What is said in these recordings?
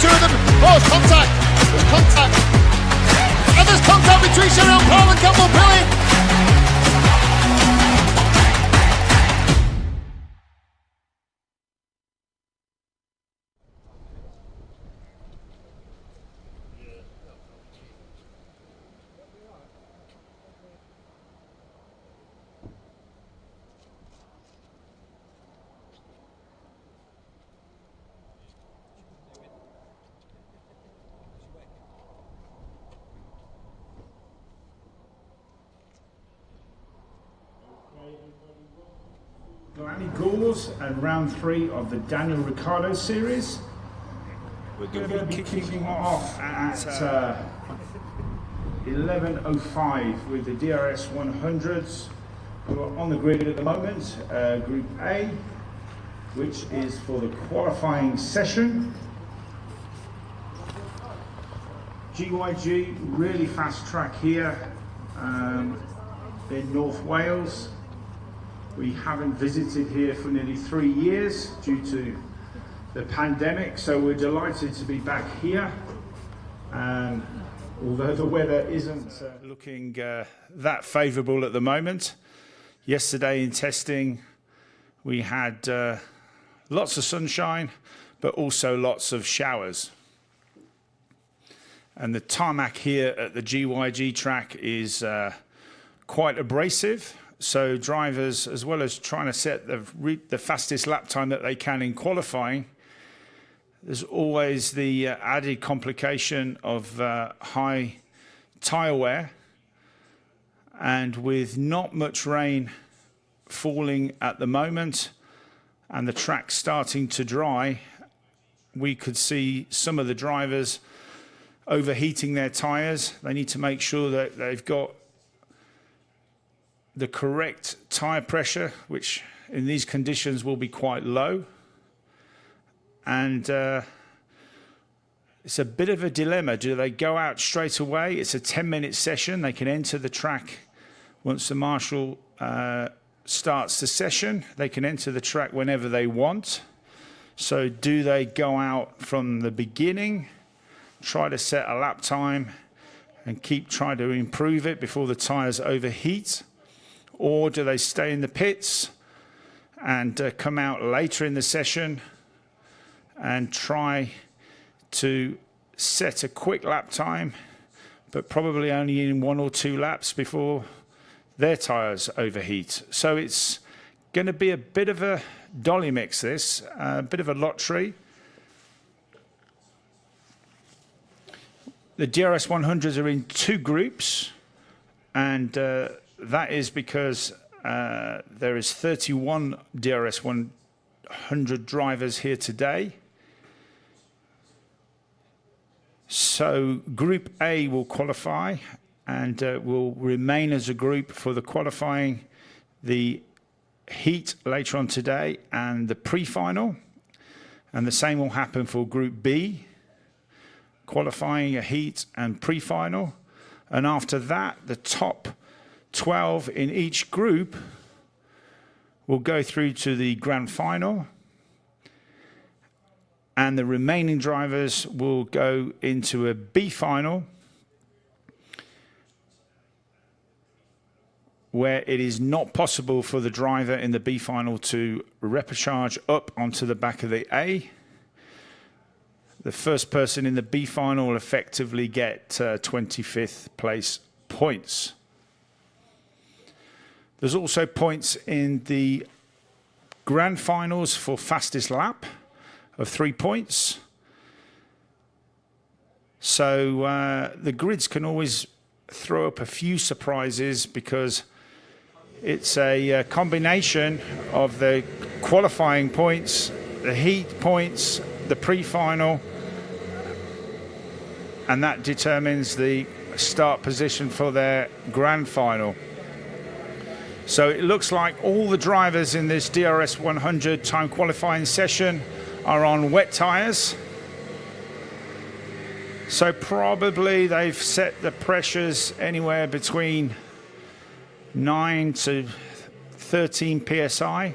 two of them. Oh, it's contact. There's contact. And there's contact between Cheryl Paul and Campbell Pilly. Glan Y Gors and round 3 of the Daniel Ricciardo series. We're going to be kicking off at 11:05 with the DRS 100s who are on the grid at the moment. Group A, which is for the qualifying session. GYG, really fast track here in North Wales. We haven't visited here for nearly 3 years due to the pandemic, so we're delighted to be back here. Although the weather isn't looking that favourable at the moment. Yesterday in testing, we had lots of sunshine, but also lots of showers. And the tarmac here at the GYG track is quite abrasive. So drivers, as well as trying to set the fastest lap time that they can in qualifying, there's always the added complication of high tyre wear. And with not much rain falling at the moment and the track starting to dry, we could see some of the drivers overheating their tyres. They need to make sure that they've got the correct tyre pressure, which in these conditions will be quite low. And it's a bit of a dilemma. Do they go out straight away? It's a 10-minute session. They can enter the track once the marshal starts the session. They can enter the track whenever they want. So do they go out from the beginning, try to set a lap time and keep trying to improve it before the tyres overheat? Or do they stay in the pits and come out later in the session and try to set a quick lap time, but probably only in 1 or 2 laps before their tyres overheat? So it's going to be a bit of a dolly mix, this, a bit of a lottery. The DRS 100s are in 2 groups, and that is because there is 31 DRS 100 drivers here today. So Group A will qualify and will remain as a group for the qualifying, the heat later on today and the pre-final. And the same will happen for Group B, qualifying, a heat and pre-final. And after that, the top 12 in each group will go through to the grand final, and the remaining drivers will go into a B final, where it is not possible for the driver in the B final to repecharge up onto the back of the A. The first person in the B final will effectively get 25th place points. There's also points in the grand finals for fastest lap of 3 points. So the grids can always throw up a few surprises because it's a combination of the qualifying points, the heat points, the pre-final, and that determines the start position for their grand final. So it looks like all the drivers in this DRS 100 time qualifying session are on wet tyres. So probably they've set the pressures anywhere between 9 to 13 psi,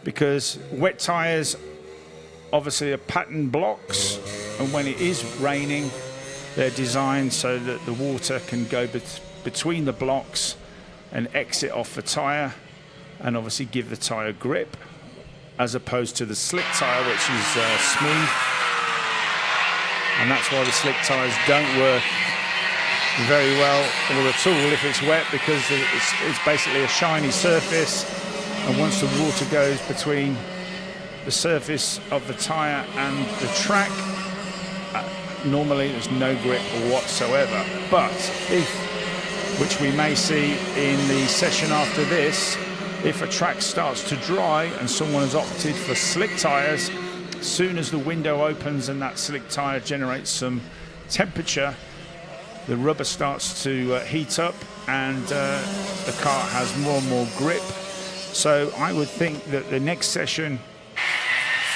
because wet tyres obviously are pattern blocks, and when it is raining, they're designed so that the water can go between the blocks and exit off the tyre, and obviously give the tyre grip, as opposed to the slick tyre, which is smooth. And that's why the slick tyres don't work very well or at all if it's wet, because it's basically a shiny surface, and once the water goes between the surface of the tyre and the track, normally there's no grip whatsoever. But if, which we may see in the session after this, if a track starts to dry and someone has opted for slick tyres, as soon as the window opens and that slick tyre generates some temperature, the rubber starts to heat up, and the car has more and more grip. So I would think that the next session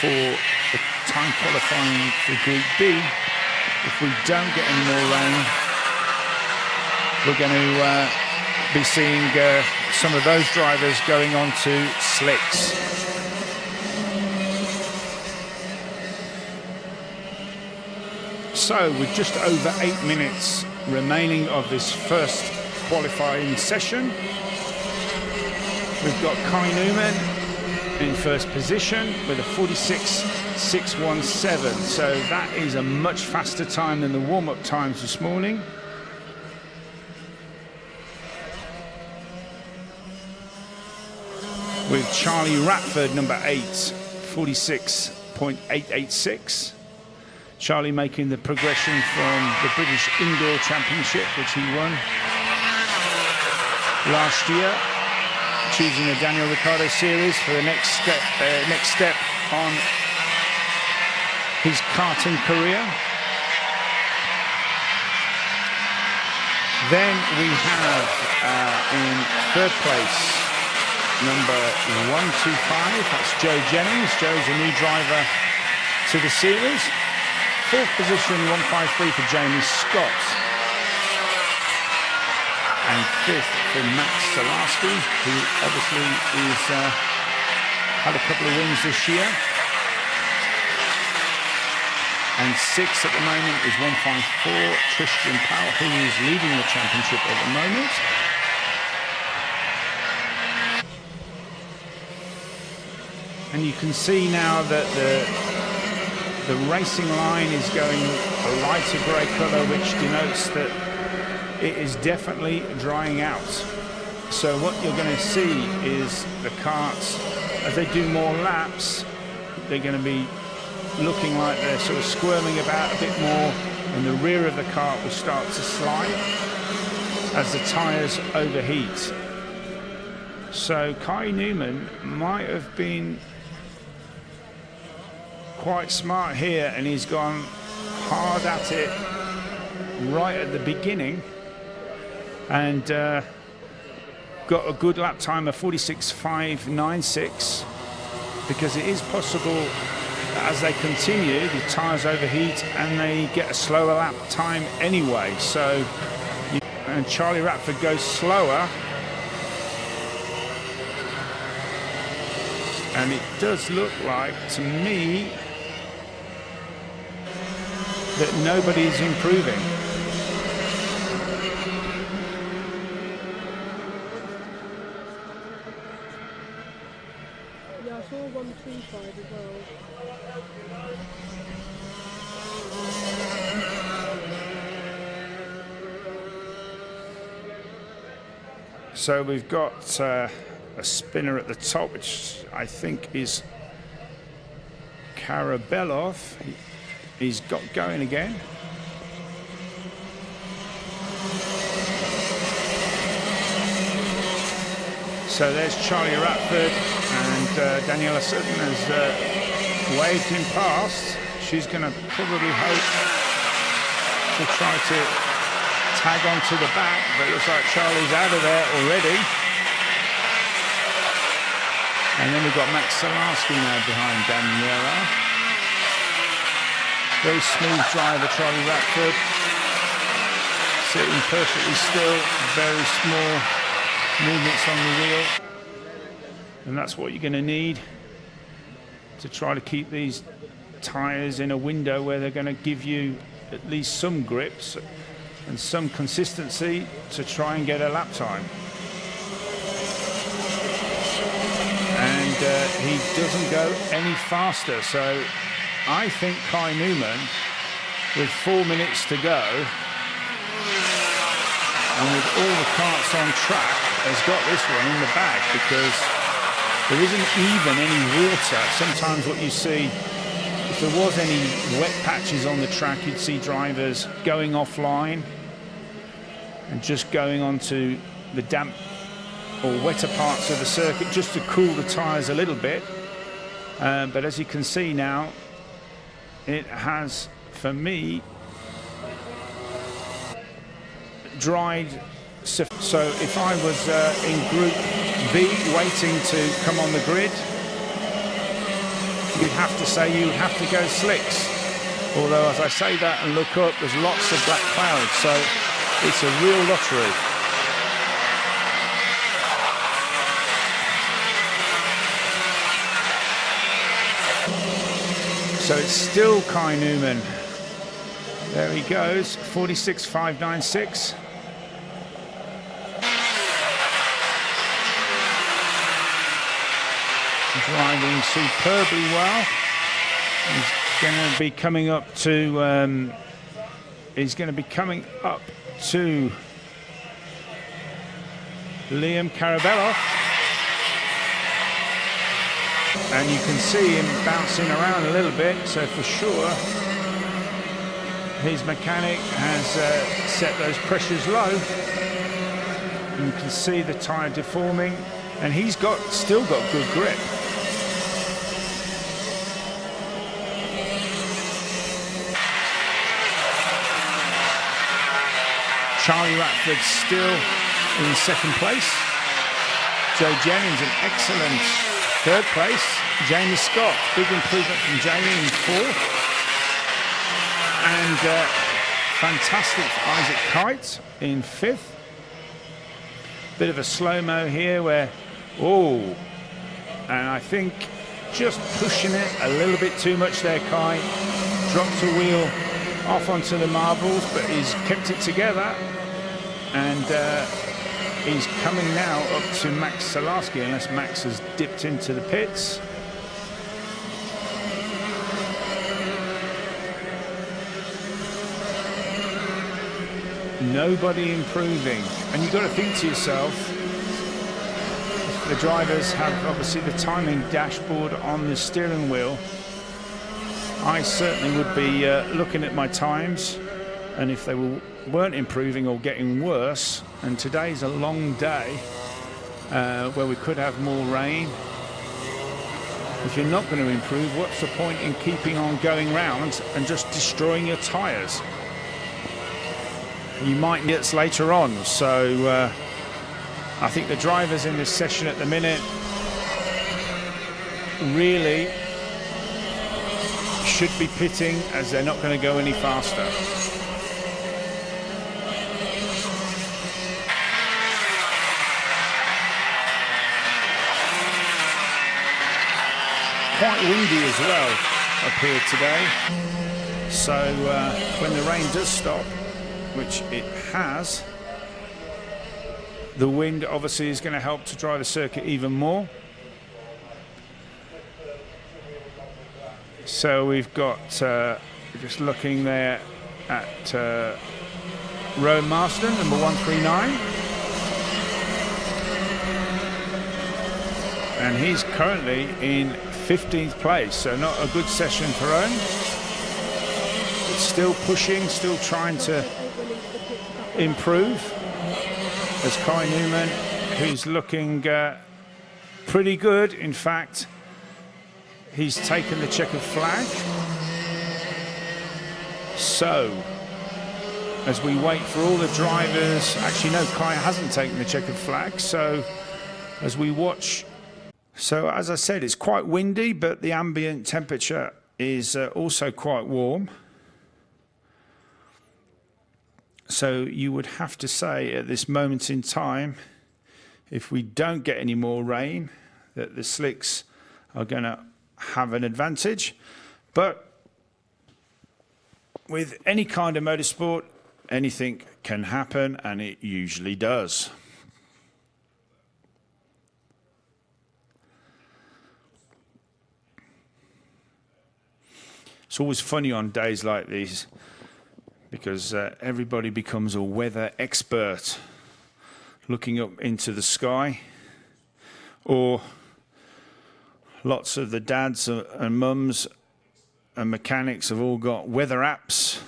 for the time qualifying for Group B, if we don't get any more rain, we're going to be seeing some of those drivers going on to slicks. So with just over 8 minutes remaining of this first qualifying session, we've got Kai Newman in first position with a 46.617. So that is a much faster time than the warm-up times this morning. With Charlie Ratford, number 8, 46.886. Charlie making the progression from the British Indoor Championship, which he won last year, choosing the Daniel Ricciardo series for the next step on his karting career. Then we have in third place, number 125, that's Joe Jennings. Joe's a new driver to the series. Fourth position, 153 for Jamie Scott. And fifth for Max Salarski, who obviously is had a couple of wins this year. And sixth at the moment is 154, Christian Powell, who is leading the championship at the moment. And you can see now that the racing line is going a lighter grey colour, which denotes that it is definitely drying out. So what you're going to see is the karts, as they do more laps, they're going to be looking like they're sort of squirming about a bit more, and the rear of the kart will start to slide as the tyres overheat. So Kai Newman might have been quite smart here, and he's gone hard at it right at the beginning, and got a good lap time of 46.596, because it is possible that as they continue, the tyres overheat and they get a slower lap time anyway. So, and Charlie Ratford goes slower, and it does look like to me that nobody's improving. Yeah, I saw 125 as well. So we've got a spinner at the top, which I think is Karabelov. He's got going again. So there's Charlie Ratford, and Daniela Sutton has waved him past. She's going to probably hope to try to tag onto the back, but it looks like Charlie's out of there already. And then we've got Max Salarski now behind Daniela. Very smooth driver, Charlie Ratford, sitting perfectly still, very small movements on the wheel, and that's what you're going to need to try to keep these tyres in a window where they're going to give you at least some grips and some consistency to try and get a lap time. And he doesn't go any faster, so I think Kai Newman, with 4 minutes to go and with all the karts on track, has got this one in the bag, because there isn't even any water. Sometimes what you see, if there was any wet patches on the track, you'd see drivers going offline and just going onto the damp or wetter parts of the circuit just to cool the tyres a little bit. But as you can see now, it has, for me, dried. So if I was in Group B waiting to come on the grid, you'd have to say you would have to go slicks. Although as I say that and look up, there's lots of black clouds, so it's a real lottery. So it's still Kai Newman. There he goes, 46.596. Driving superbly well. He's going to be coming up to Liam Karabelov, and you can see him bouncing around a little bit, so for sure his mechanic has set those pressures low. You can see the tyre deforming, and he's still got good grip. Charlie Ratford still in second place. Joe Jennings an excellent third place. Jamie Scott, big improvement from Jamie in fourth. And fantastic for Isaac Kite in fifth. Bit of a slow-mo here where, and I think just pushing it a little bit too much there, Kai. Dropped a wheel off onto the marbles, but he's kept it together. And he's coming now up to Max Salarski, unless Max has dipped into the pits. Nobody improving. And you've got to think to yourself, the drivers have obviously the timing dashboard on the steering wheel. I certainly would be looking at my times, and if they weren't improving or getting worse, and today's a long day where we could have more rain, if you're not going to improve, what's the point in keeping on going round and just destroying your tyres? You might need it later on. So I think the drivers in this session at the minute really should be pitting, as they're not going to go any faster. Quite windy as well up here today. So when the rain does stop, which it has, the wind obviously is going to help to dry the circuit even more. So we've got, just looking there at Rowan Marston, number 139. And he's currently in 15th place, so not a good session for Rowan. But still pushing, still trying to improve. As Kai Newman, who's looking pretty good. In fact, he's taken the checkered flag. So, as we wait for all the drivers, actually no, Kai hasn't taken the checkered flag. So, as we watch, so as I said, it's quite windy, but the ambient temperature is also quite warm. So you would have to say at this moment in time, if we don't get any more rain, that the slicks are going to have an advantage. But with any kind of motorsport, anything can happen, and it usually does. It's always funny on days like these because everybody becomes a weather expert, looking up into the sky, or lots of the dads and mums and mechanics have all got weather apps,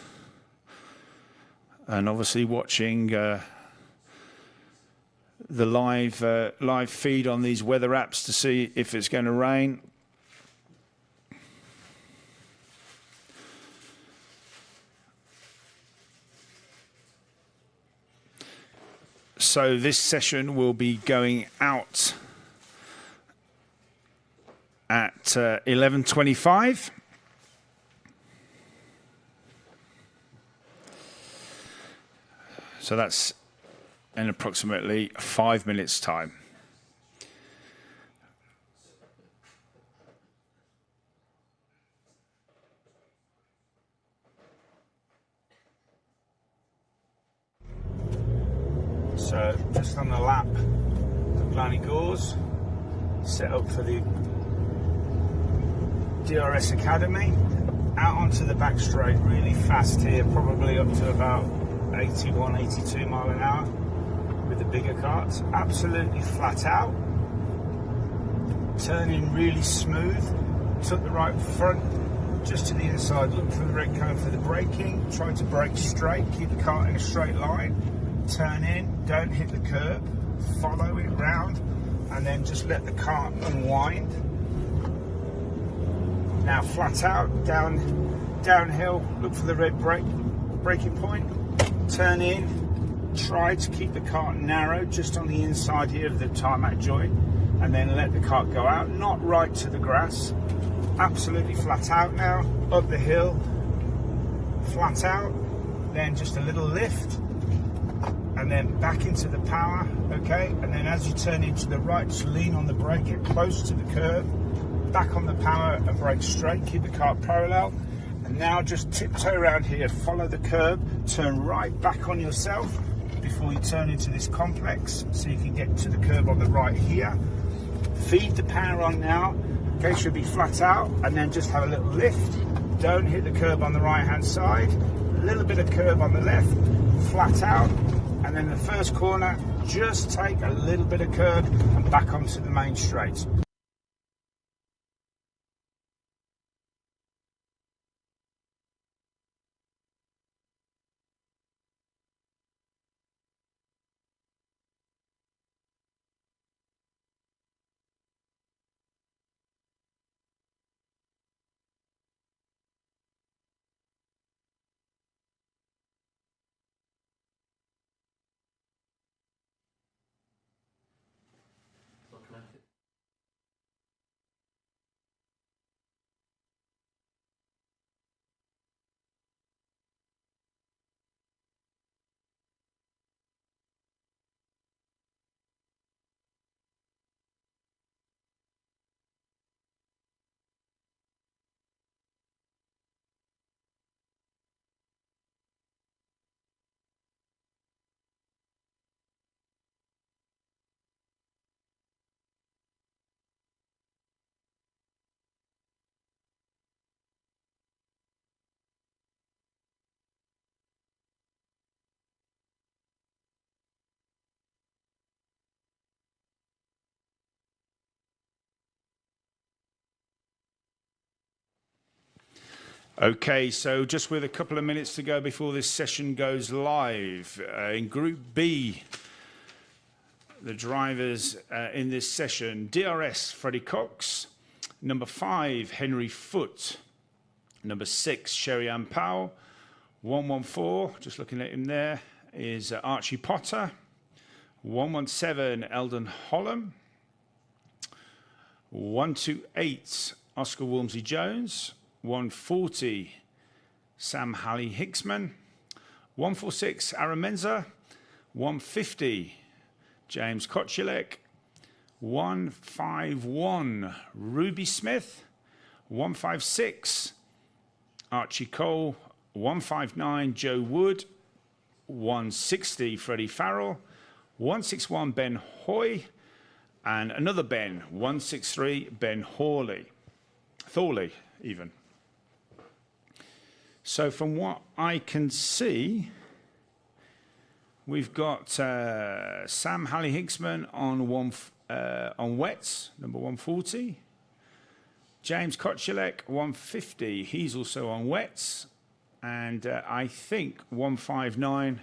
and obviously watching the live feed on these weather apps to see if it's going to rain. So this session will be going out at 11:25. So that's in approximately 5 minutes' time. So just on the lap of Glan Y Gors, set up for the DRS Academy, out onto the back straight really fast here, probably up to about 81, 82 mile an hour with the bigger carts, absolutely flat out, turning really smooth, took the right front just to the inside, look for the red cone for the braking, try to brake straight, keep the cart in a straight line, turn in, don't hit the curb, follow it round, and then just let the cart unwind. Now flat out, downhill, look for the red braking point, turn in, try to keep the cart narrow just on the inside here of the tarmac joint, and then let the cart go out, not right to the grass. Absolutely flat out now, up the hill, flat out, then just a little lift, and then back into the power, okay? And then as you turn into the right, just lean on the brake, get close to the curb, back on the power and brake straight, keep the cart parallel. And now just tiptoe around here, follow the curb, turn right back on yourself before you turn into this complex, so you can get to the curb on the right here. Feed the power on now, okay, should be flat out, and then just have a little lift. Don't hit the curb on the right hand side, a little bit of curb on the left, flat out, and then the first corner, just take a little bit of curb and back onto the main straight. Okay, so just with a couple of minutes to go before this session goes live, in Group B, the drivers in this session, DRS, Freddie Cox, number 5, Henry Foote, number 6, Sherry-Ann Powell, 114, just looking at him there, is Archie Potter, 117, Eldon Holland, 128, Oscar Walmsley-Jones, 140, Sam Halley Hicksman, 146, Aaron Menzer, 150, James Kochulek, 151, Ruby Smith, 156, Archie Cole, 159 Joe Wood, 160 Freddie Farrell, 161 Ben Hoy, and another Ben, 163 Ben Thorley even. So from what I can see, we've got Sam Halley-Hinksman on wets, number 140. James Kotchulek, 150. He's also on wets. And I think 159,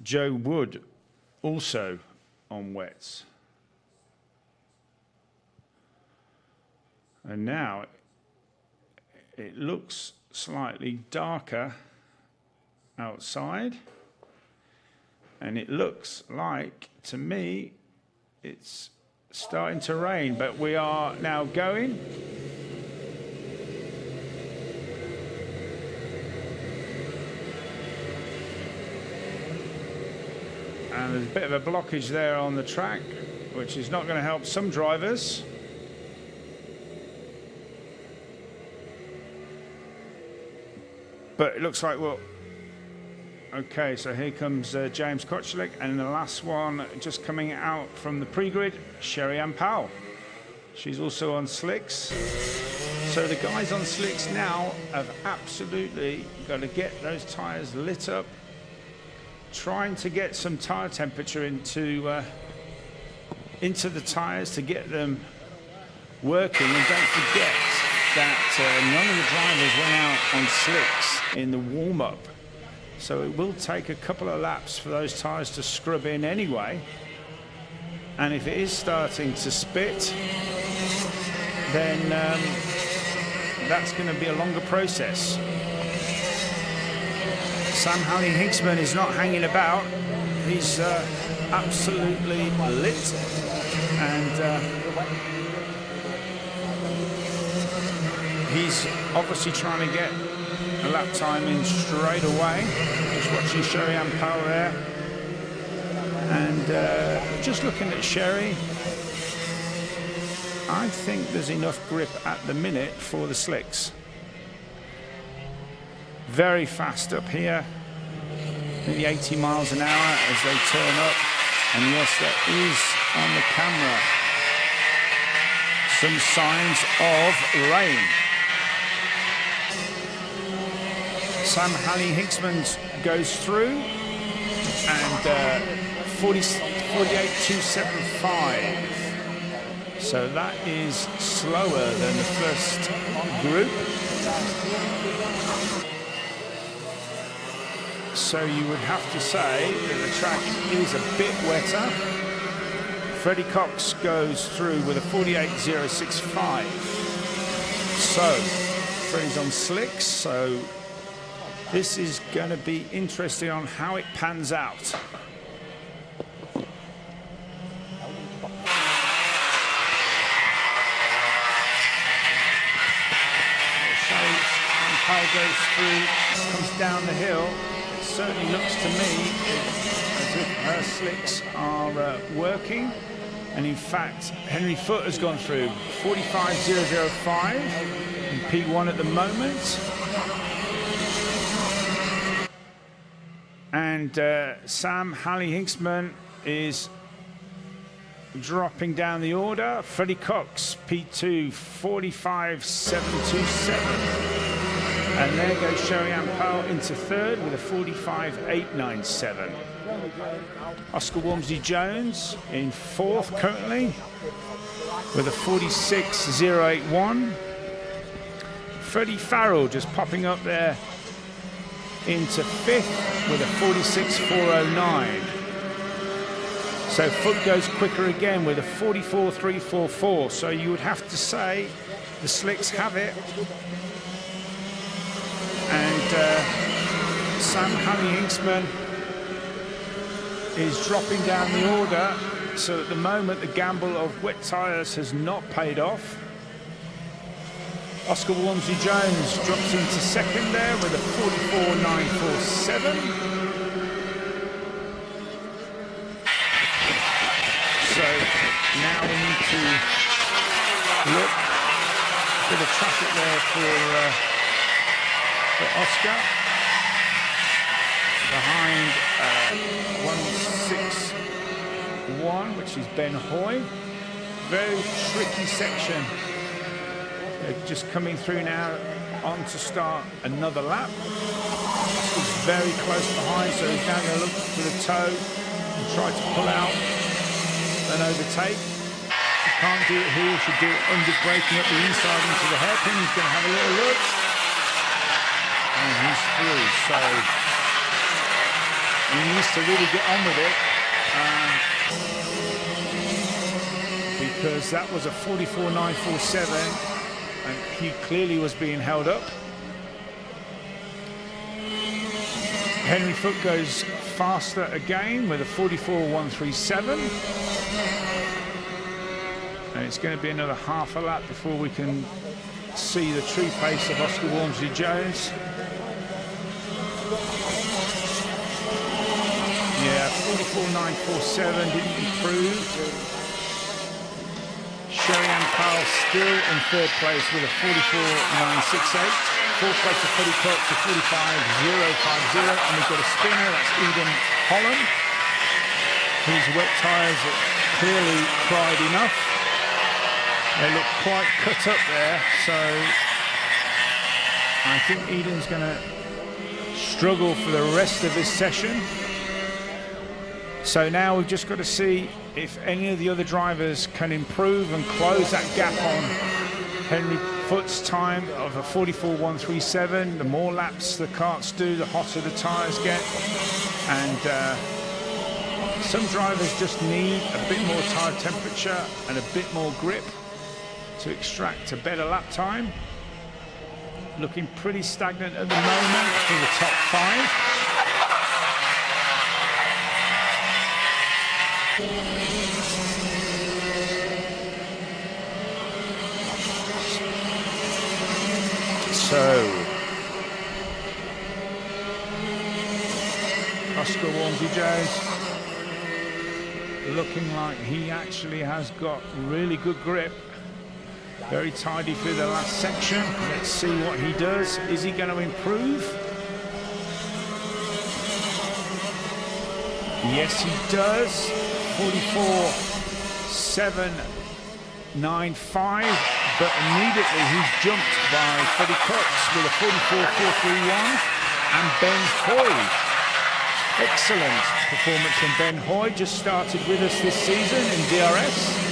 Joe Wood, also on wets. And now it looks slightly darker outside. And it looks like, to me, it's starting to rain, but we are now going. And there's a bit of a blockage there on the track, which is not going to help some drivers. But it looks like, well, okay, so here comes James Kotchulek, and the last one just coming out from the pre-grid, Sherry Ann Powell. She's also on slicks. So the guys on slicks now have absolutely got to get those tyres lit up, trying to get some tyre temperature into the tyres to get them working. And don't forget that none of the drivers went out on slicks in the warm-up. So it will take a couple of laps for those tyres to scrub in anyway. And if it is starting to spit, then that's going to be a longer process. Sam Halley-Hinksman is not hanging about. He's absolutely lit. And he's obviously trying to get a lap time in straight away. Just watching Sherry Ann Powell there. And just looking at Sherry, I think there's enough grip at the minute for the slicks. Very fast up here, maybe 80 miles an hour as they turn up. And yes, there is on the camera some signs of rain. Sam Halley-Hinksman goes through, and 48.275. So that is slower than the first group. So you would have to say that the track is a bit wetter. Freddie Cox goes through with a 48.065. So Freddie's on slicks, so this is going to be interesting on how it pans out. Goes through, comes down the hill. It certainly looks to me as if her slicks are working. And in fact, Henry Foote has gone through 45.005 in P1 at the moment. And Sam Halley-Hinksman is dropping down the order. Freddie Cox, P2, 45.727. And there goes Sherry Ann Powell into third with a 45.897. Oscar Walmsley-Jones in fourth currently with a 46.081. Freddie Farrell just popping up there into fifth with a 46.409. So Foote goes quicker again with a 44.344. So you would have to say the slicks have it. And Sam Halley-Hinksman is dropping down the order. So at the moment, the gamble of wet tyres has not paid off. Oscar Walmsley-Jones drops into second there with a 44.947. So now we need to look for the traffic there for Oscar. behind 161, which is Ben Hoy. Very tricky section. They're just coming through now on to start another lap. Oscar's very close behind, so he's now going to look for the toe and try to pull out an overtake. If he can't do it here, he should do it under braking up the inside into the hairpin. He's going to have a little look. And he's through, so he needs to really get on with it. Because that was a 44.947 and he clearly was being held up. Henry Foote goes faster again with a 44.137, and it's going to be another half a lap before we can see the true pace of Oscar Walmsley-Jones. Yeah, 44.947 didn't improve. Sherry-Ann Powell still in third place with a 44.968. Fourth place to Freddie Cox to 45.050. And we've got a spinner, that's Eden Holland, whose wet tyres have clearly cried enough. They look quite cut up there, so I think Eden's going to struggle for the rest of this session. So now we've just got to see if any of the other drivers can improve and close that gap on Henry Foote's time of a 44.137. The more laps the karts do, the hotter the tyres get. And some drivers just need a bit more tyre temperature and a bit more grip to extract a better lap time. Looking pretty stagnant at the moment for the top five. So, Oscar Walmsley-Jones looking like he actually has got really good grip. Very tidy through the last section. Let's see what he does. Is he going to improve? Yes, he does. 44.795, but immediately he's jumped by Freddie Cox with a 44.431 and Ben Hoy. Excellent performance from Ben Hoy, just started with us this season in DRS.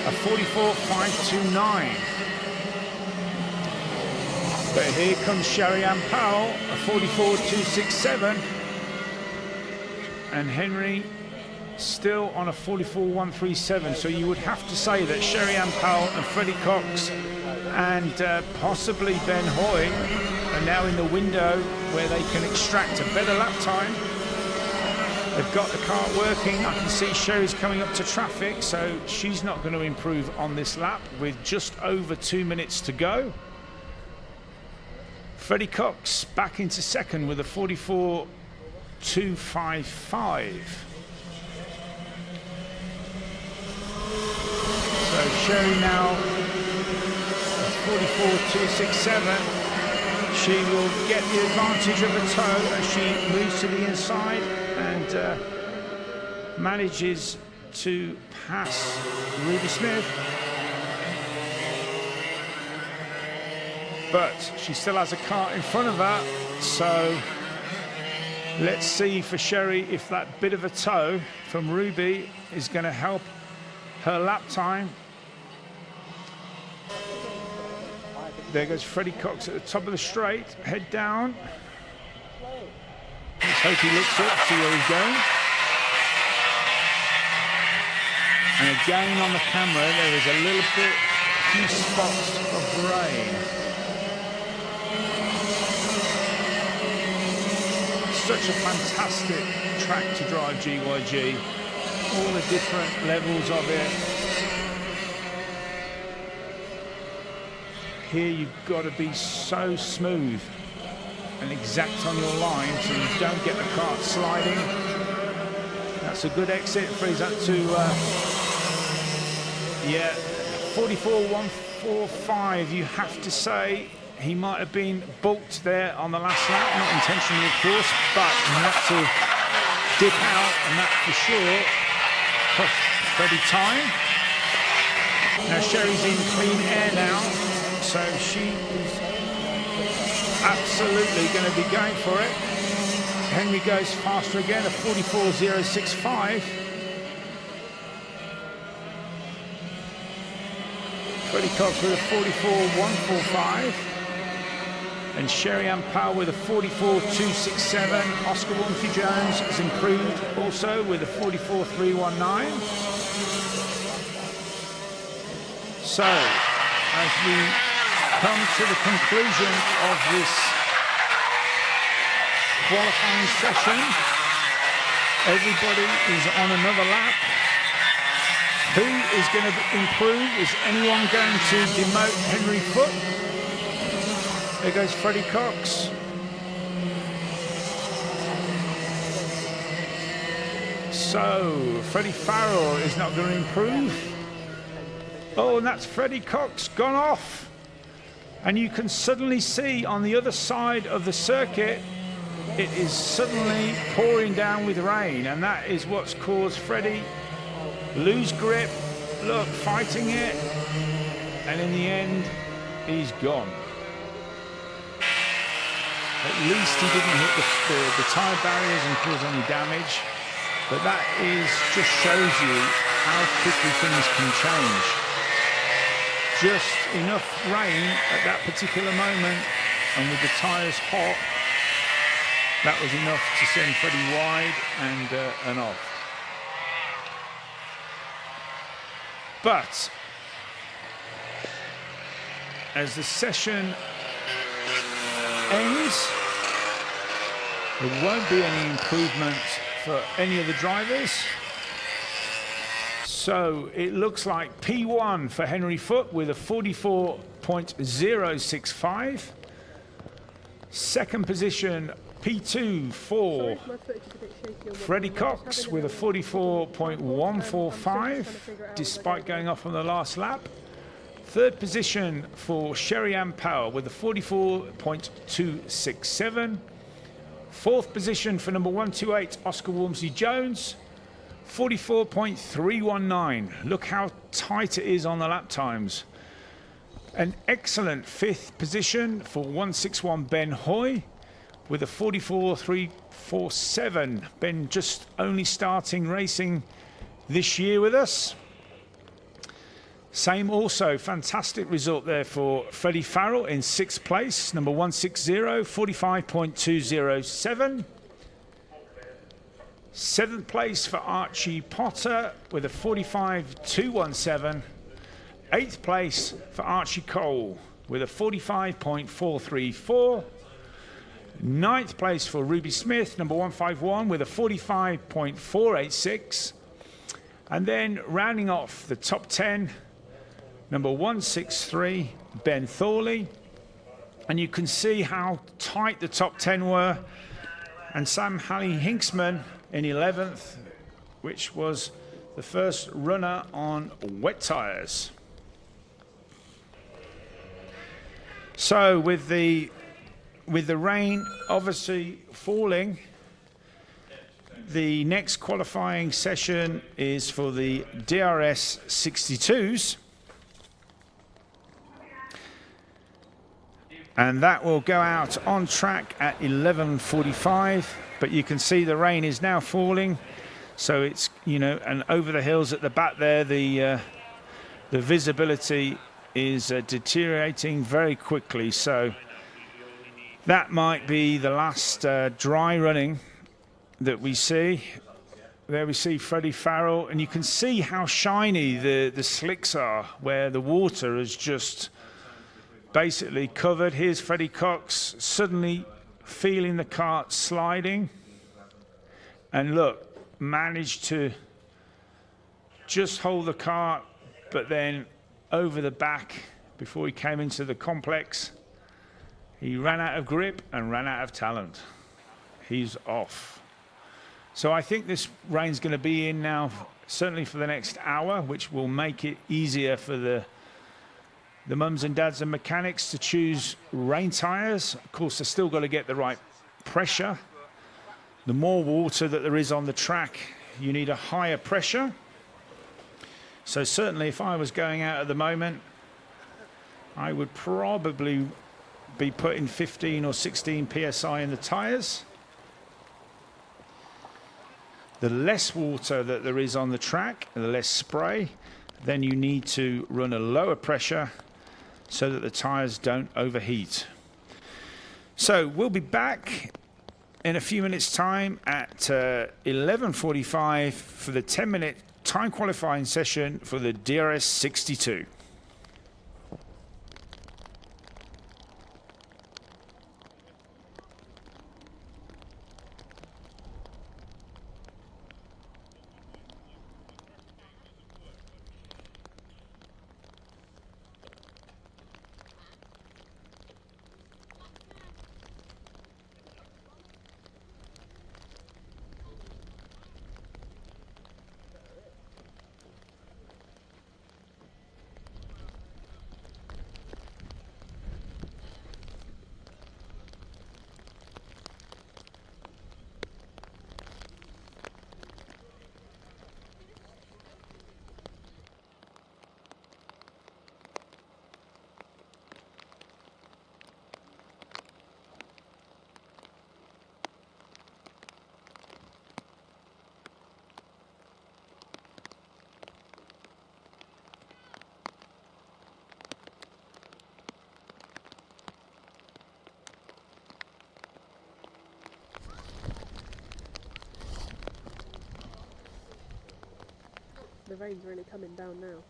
A 44.529. But here comes Sherry-Ann Powell, a 44.267. And Henry still on a 44.137. So you would have to say that Sherry-Ann Powell and Freddie Cox and possibly Ben Hoy are now in the window where they can extract a better lap time. They've got the kart working. I can see Sherry's coming up to traffic, so she's not going to improve on this lap with just over 2 minutes to go. Freddie Cox back into second with a 44.255. So Sherry now 44.267. She will get the advantage of a toe as she moves to the inside and manages to pass Ruby Smith. But she still has a kart in front of her, so let's see for Sherry if that bit of a toe from Ruby is going to help her lap time. There goes Freddie Cox at the top of the straight, head down. Let's hope he looks up, see where he's going. And again on the camera, there is a little bit, a few spots of rain. Such a fantastic track to drive, GYG. All the different levels of it. Here you've got to be so smooth and exact on your line so you don't get the kart sliding. That's a good exit for his up to 44.145. You have to say He might have been balked there on the last lap, not intentionally, of course, but he had to dip out, and that for sure cost Freddie time. Now Sherry's in clean air now, so she is absolutely going to be going for it. Henry goes faster again, a 44.065. Freddie Cox with a 44.145. And Sherry Ann Powell with a 44.267. Oscar Walmsley Jones has improved also with a 44.319. So, as we come to the conclusion of this qualifying session, everybody is on another lap. Who is going to improve? Is anyone going to demote Henry Foote? There goes Freddie Cox. So, Freddie Farrell is not going to improve. Oh, and that's Freddie Cox gone off. And you can suddenly see on the other side of the circuit, it is suddenly pouring down with rain. And that is what's caused Freddie lose grip. Look, fighting it. And in the end, he's gone. At least he didn't hit the tyre barriers and cause any damage. But that just shows you how quickly things can change. Just enough rain at that particular moment, and with the tyres hot, that was enough to send Freddie wide and off. But as the session ends, there won't be any improvement for any of the drivers. So it looks like P1 for Henry Foote with a 44.065. Second position, P2 for Freddie Cox with a 44.145, despite going off on the last lap. Third position for Sherry Ann Powell with a 44.267. Fourth position for number 128, Oscar Walmsley Jones, 44.319. Look how tight it is on the lap times. An excellent fifth position for 161 Ben Hoy with a 44.347. Ben just only starting racing this year with us. Same also, fantastic result there for Freddie Farrell in sixth place, number 160, 45.207. Seventh place for Archie Potter with a 45.217. Eighth place for Archie Cole with a 45.434. Ninth place for Ruby Smith, number 151, with a 45.486. And then rounding off the top 10, number 163, Ben Thorley. And you can see how tight the top 10 were. And Sam Halley-Hinksman in 11th, which was the first runner on wet tyres. So with the rain obviously falling, the next qualifying session is for the DRS 62s. And that will go out on track at 11:45. But you can see the rain is now falling. So it's, and over the hills at the back there, the visibility is deteriorating very quickly. So that might be the last dry running that we see. There we see Freddie Farrell, and you can see how shiny the slicks are, where the water has just basically covered. Here's Freddie Cox suddenly feeling the kart sliding, and look, managed to just hold the kart, but then over the back before he came into the complex, he ran out of grip and ran out of talent. He's off. So I think this rain's going to be in now, certainly for the next hour, which will make it easier for the the mums and dads and mechanics to choose rain tyres. Of course, they've still got to get the right pressure. The more water that there is on the track, you need a higher pressure. So certainly if I was going out at the moment, I would probably be putting 15 or 16 PSI in the tyres. The less water that there is on the track, the less spray, then you need to run a lower pressure so that the tyres don't overheat. So we'll be back in a few minutes' time at 11:45 for the 10-minute time qualifying session for the DRS 62. The rain's really coming down now.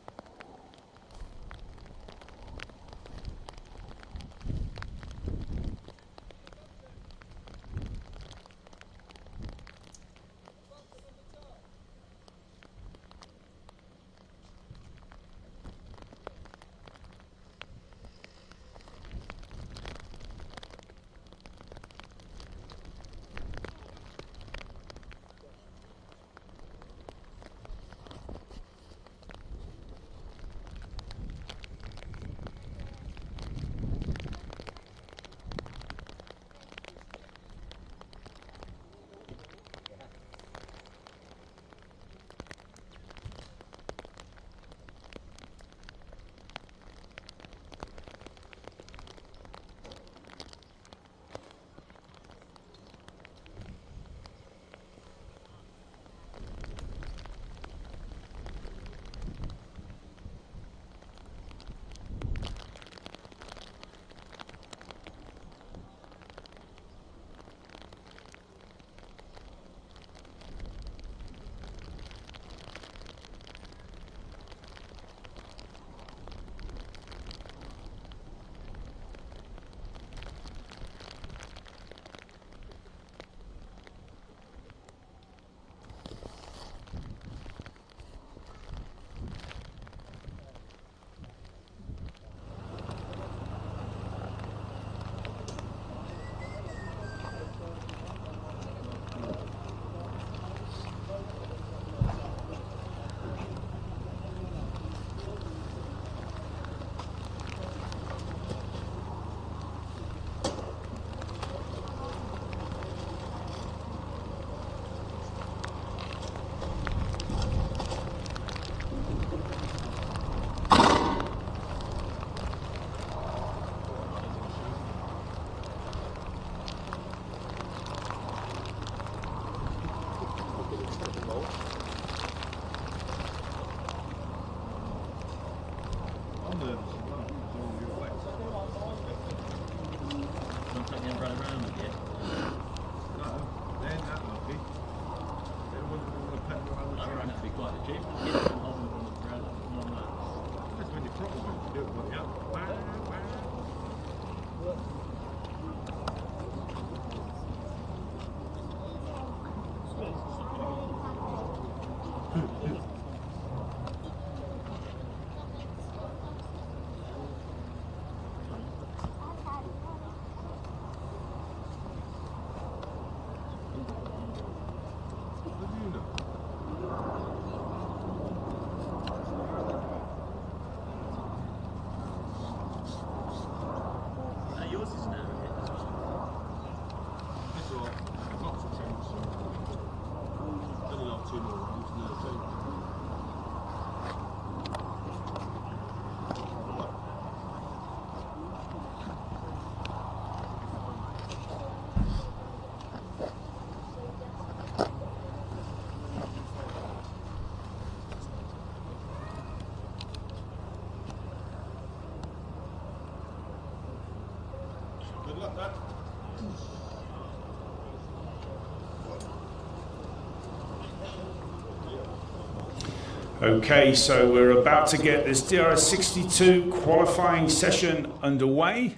Okay, so we're about to get this DRS 62 qualifying session underway.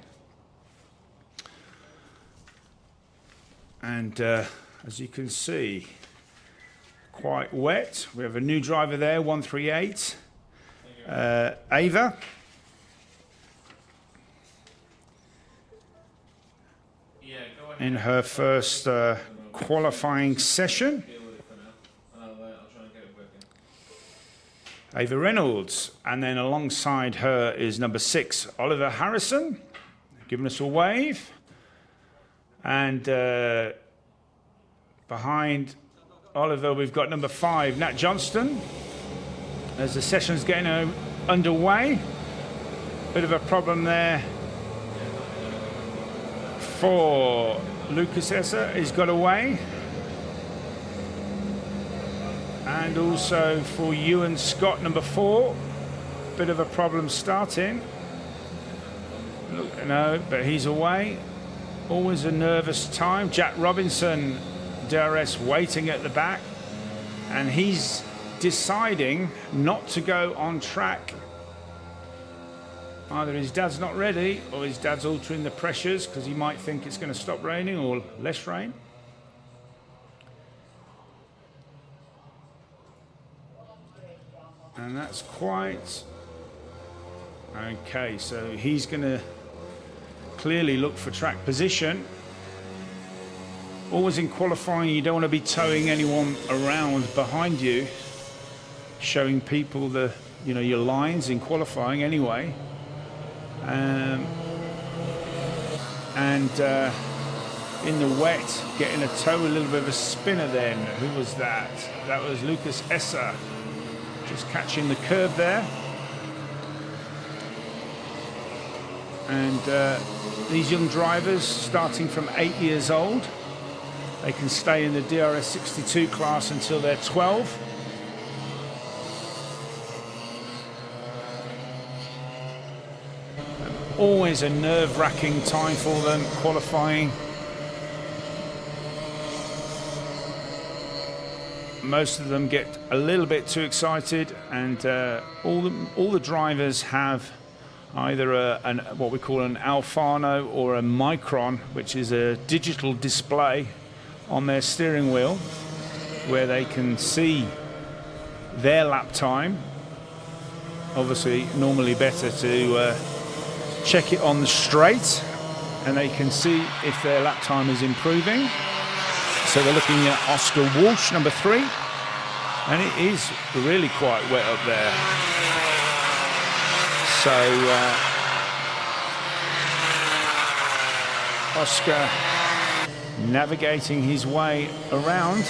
And as you can see, quite wet. We have a new driver there, 138, Ava. In her first qualifying session. Ava Reynolds, and then alongside her is number 6, Oliver Harrison, giving us a wave. And behind Oliver, we've got number 5, Nat Johnston. As the session's getting underway, bit of a problem there for Lucas Esser. He's got away. And also for Ewan Scott, number 4, bit of a problem starting. No, but he's away. Always a nervous time. Jack Robinson, DRS, waiting at the back, and he's deciding not to go on track. Either his dad's not ready, or his dad's altering the pressures because he might think it's going to stop raining or less rain. And that's quite okay. So he's going to clearly look for track position. Always in qualifying, you don't want to be towing anyone around behind you, showing people the, you know, your lines in qualifying anyway. In the wet, getting a tow, a little bit of a spinner then. Who was that? That was Lucas Esser. Just catching the curb there. And these young drivers, starting from 8 years old, they can stay in the DRS 62 class until they're 12. And always a nerve-wracking time for them, qualifying. Most of them get a little bit too excited, and all the drivers have either what we call an Alfano or a Micron, which is a digital display on their steering wheel where they can see their lap time. Obviously, normally better to check it on the straight, and they can see if their lap time is improving. So they're looking at Oscar Walsh, number 3, and it is really quite wet up there. So Oscar navigating his way around,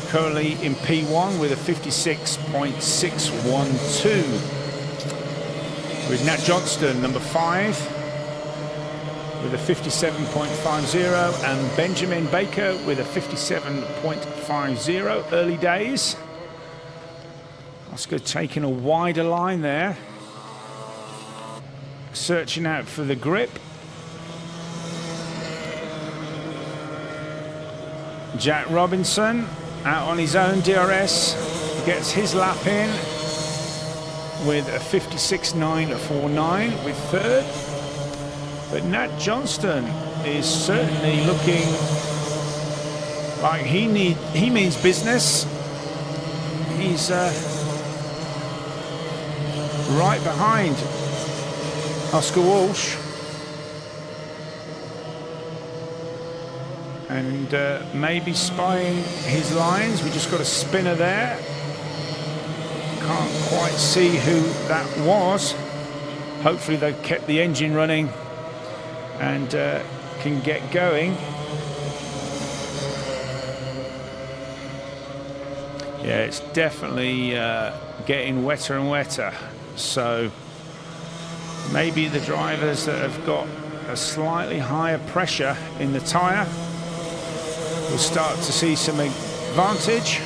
currently in P1 with a 56.612. With Nat Johnston, number 5, with a 57.50, and Benjamin Baker with a 57.50. Early days. Oscar taking a wider line there, searching out for the grip. Jack Robinson out on his own DRS, gets his lap in with a 56.949 with 3rd. But Nat Johnston is certainly looking like he means business. He's right behind Oscar Walsh, and maybe spying his lines. We just got a spinner there. Can't quite see who that was. Hopefully they kept the engine running and can get going. Yeah, it's definitely getting wetter and wetter. So maybe the drivers that have got a slightly higher pressure in the tyre will start to see some advantage.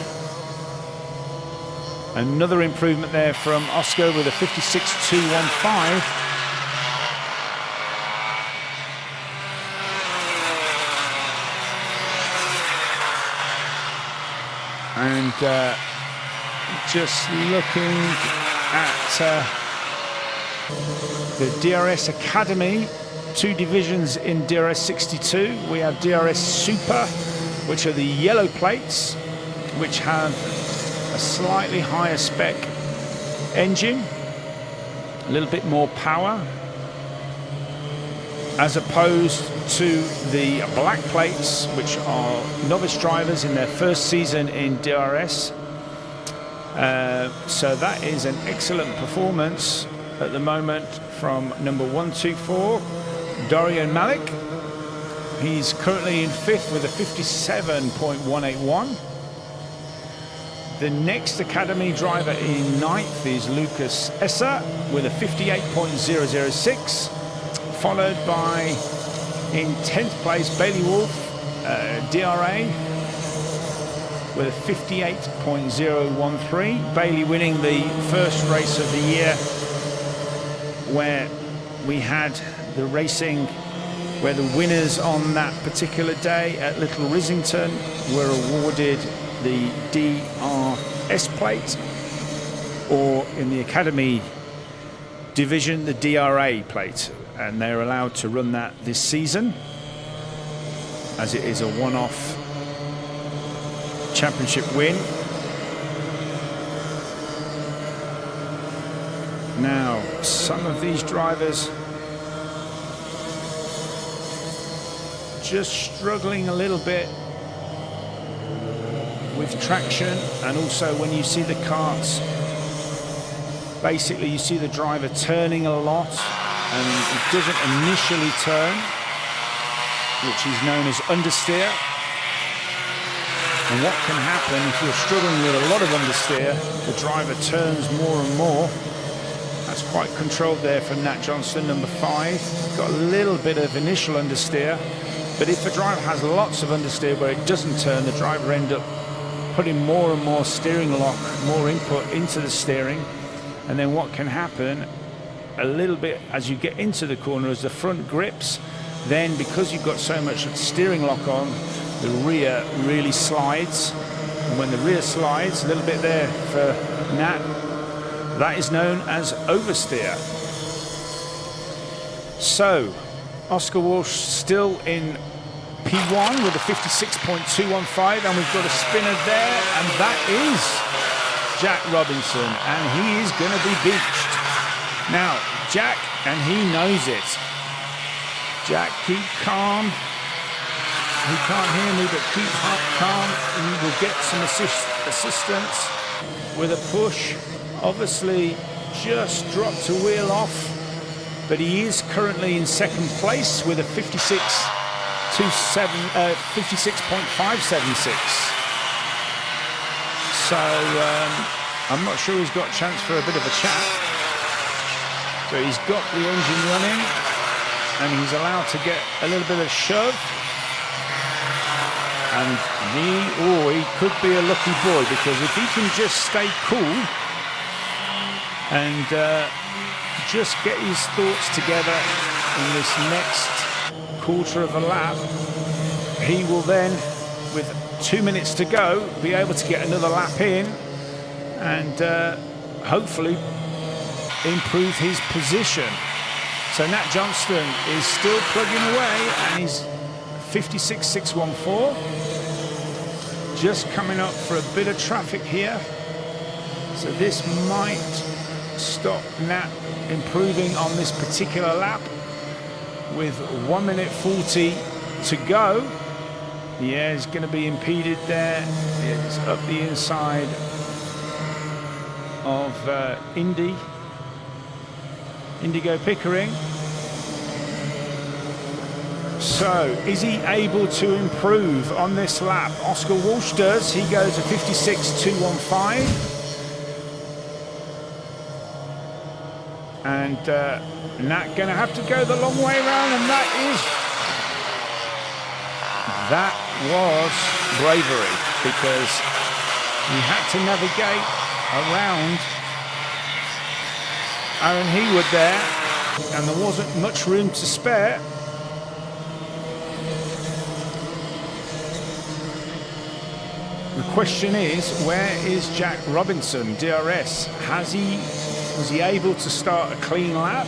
Another improvement there from Oscar with a 56.215. And just looking at the DRS Academy, 2 divisions in DRS 62. We have DRS Super, which are the yellow plates, which have a slightly higher spec engine, a little bit more power, as opposed to the black plates, which are novice drivers in their first season in DRS. So that is an excellent performance at the moment from number 124, Dorian Malik. He's currently in 5th with a 57.181. The next Academy driver in 9th is Lucas Esser with a 58.006, followed by, in 10th place, Bailey Wolf, DRA, with a 58.013. Bailey winning the first race of the year, where we had the racing where the winners on that particular day at Little Rislington were awarded the DRS plate, or in the Academy division, the DRA plate, and they're allowed to run that this season, as it is a one-off championship win. Now, some of these drivers just struggling a little bit with traction, and also when you see the karts, basically you see the driver turning a lot and it doesn't initially turn, which is known as understeer. And what can happen if you're struggling with a lot of understeer, the driver turns more and more. That's quite controlled there from Nat Johnston, number 5. Got a little bit of initial understeer, but if the driver has lots of understeer where it doesn't turn, the driver ends up putting more and more steering lock, more input into the steering. And then what can happen a little bit as you get into the corner, as the front grips, then because you've got so much steering lock on, the rear really slides. And when the rear slides, a little bit there for Nat, that is known as oversteer. So, Oscar Walsh still in P1 with a 56.215, and we've got a spinner there, and that is Jack Robinson, and he is going to be beached. Now, Jack, and he knows it. Jack, keep calm. He can't hear me, but keep calm. He will get some assistance with a push. Obviously, just dropped a wheel off, but he is currently in 2nd place with a 56.576. So I'm not sure he's got a chance for a bit of a chat. So he's got the engine running, and he's allowed to get a little bit of shove. And he could be a lucky boy, because if he can just stay cool and just get his thoughts together in this next quarter of a lap, he will then, with 2 minutes to go, be able to get another lap in and hopefully improve his position. So Nat Johnston is still plugging away, and he's 56.614. Just coming up for a bit of traffic here. So this might stop Nat improving on this particular lap with 1 minute 40 to go. Yeah, he's going to be impeded there. It's up the inside of Indigo Pickering. So, is he able to improve on this lap? Oscar Walsh does. He goes a 56.215. And Nat going to have to go the long way around, and that was bravery, because he had to navigate around Aaron Hewood there, and there wasn't much room to spare. The question is, where is Jack Robinson, DRS? Was he able to start a clean lap?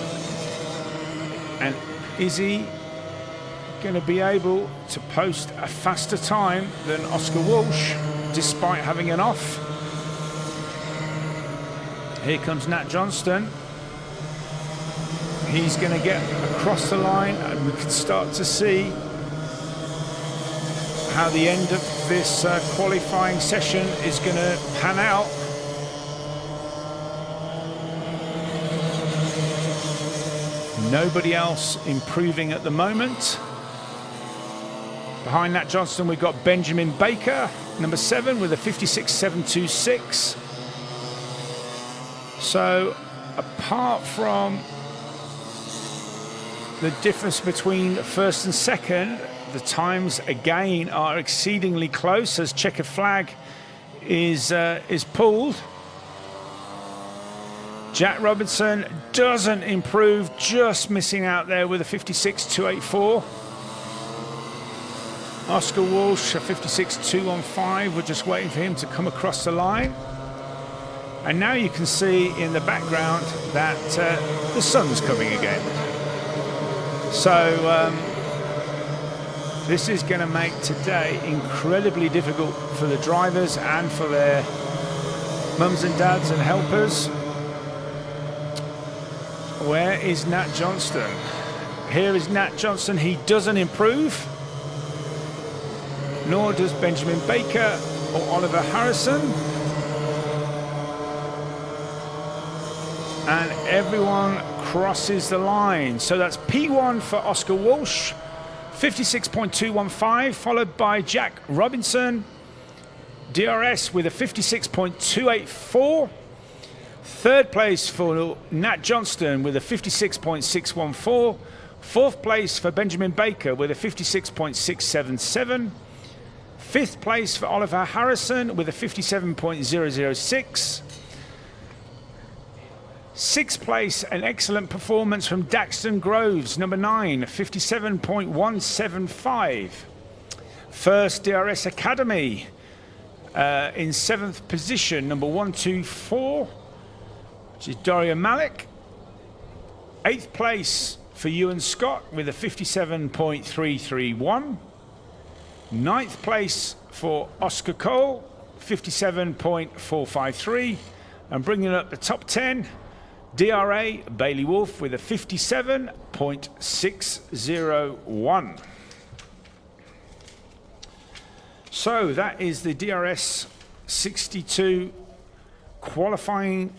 And is he going to be able to post a faster time than Oscar Walsh, despite having an off? Here comes Nat Johnston. He's going to get across the line, and we can start to see how the end of this qualifying session is going to pan out. Nobody else improving at the moment. Behind Nat Johnston, we've got Benjamin Baker, number 7, with a 56.726. So, apart from the difference between first and second, the times again are exceedingly close as checker flag is pulled. Jack Robinson doesn't improve, just missing out there with a 56.284. Oscar Walsh, a 56.215. We're just waiting for him to come across the line. And now you can see in the background that the sun's coming again. So this is going to make today incredibly difficult for the drivers and for their mums and dads and helpers. Where is Nat Johnston? Here is Nat Johnston. He doesn't improve, nor does Benjamin Baker or Oliver Harrison. And everyone crosses the line. So that's P1 for Oscar Walsh, 56.215, followed by Jack Robinson, DRS with a 56.284. Third place for Nat Johnston with a 56.614. Fourth place for Benjamin Baker with a 56.677. Fifth place for Oliver Harrison with a 57.006. Sixth place, an excellent performance from Daxton Groves, number 9, 57.175. First DRS Academy in 7th position, number 124, which is Dorian Malik. 8th place for Ewan Scott with a 57.331. 9th place for Oscar Cole, 57.453. And bringing up the top 10, DRA Bailey Wolf with a 57.601. So that is the DRS 62 qualifying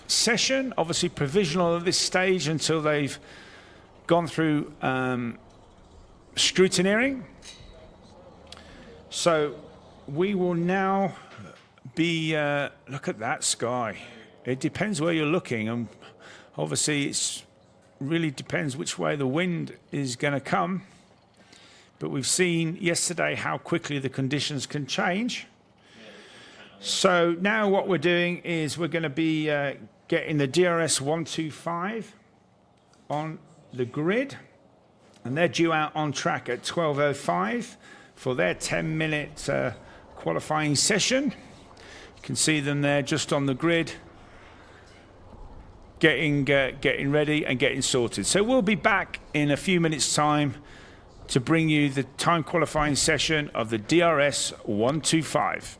session. Obviously provisional at this stage until they've gone through scrutineering. So we will now be look at that sky. It depends where you're looking, and obviously it really depends which way the wind is going to come. But we've seen yesterday how quickly the conditions can change. So now what we're doing is we're going to be getting the DRS 125 on the grid, and they're due out on track at 12:05 for their 10-minute qualifying session. You can see them there just on the grid, getting ready and getting sorted. So we'll be back in a few minutes' time to bring you the time qualifying session of the DRS 125.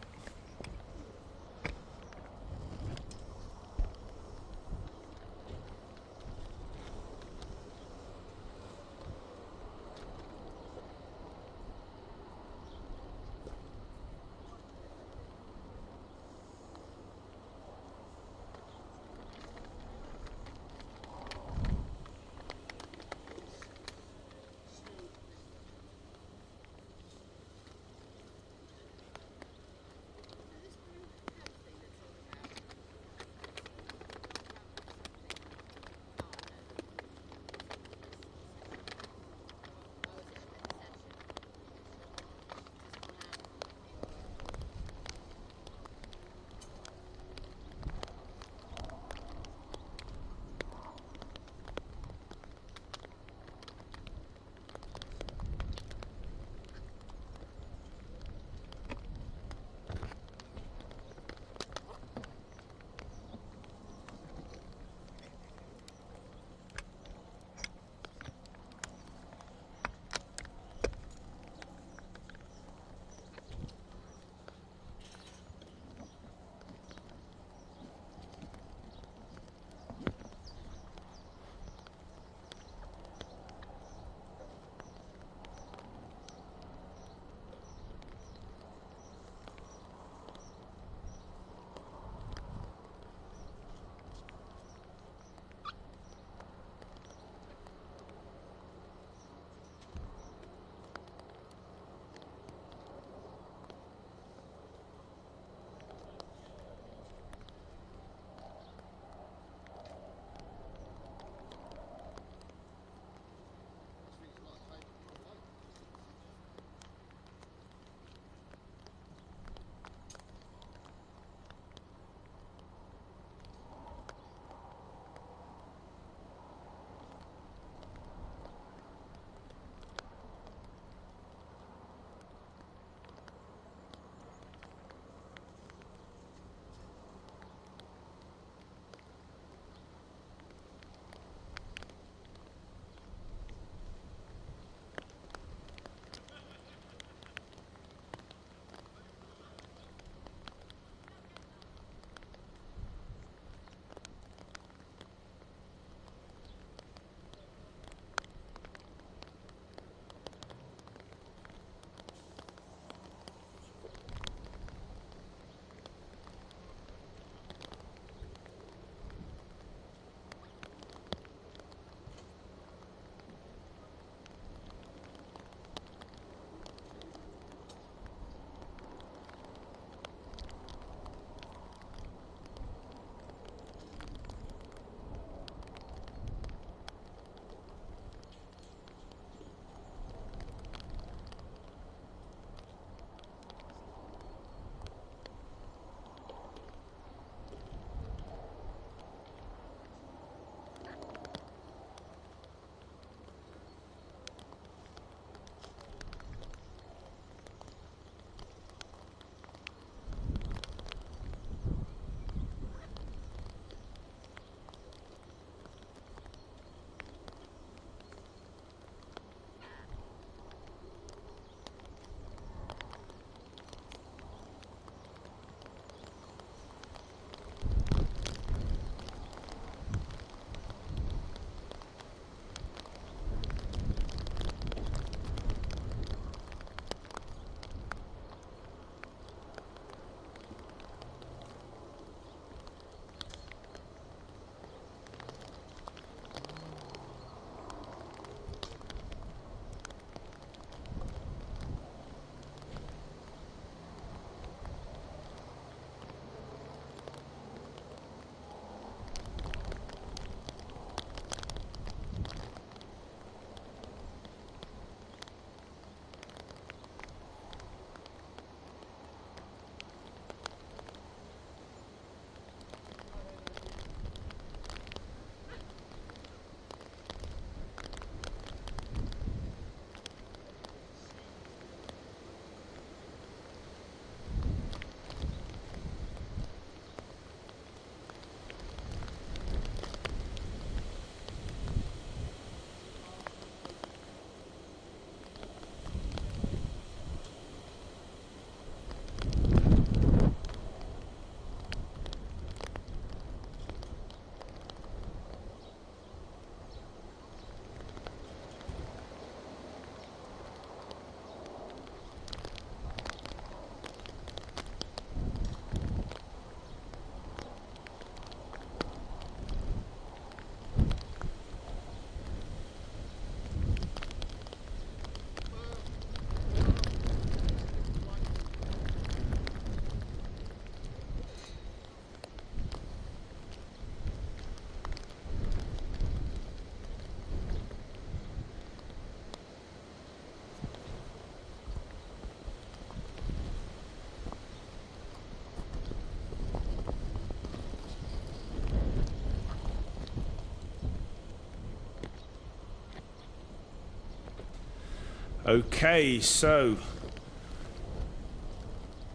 Okay, so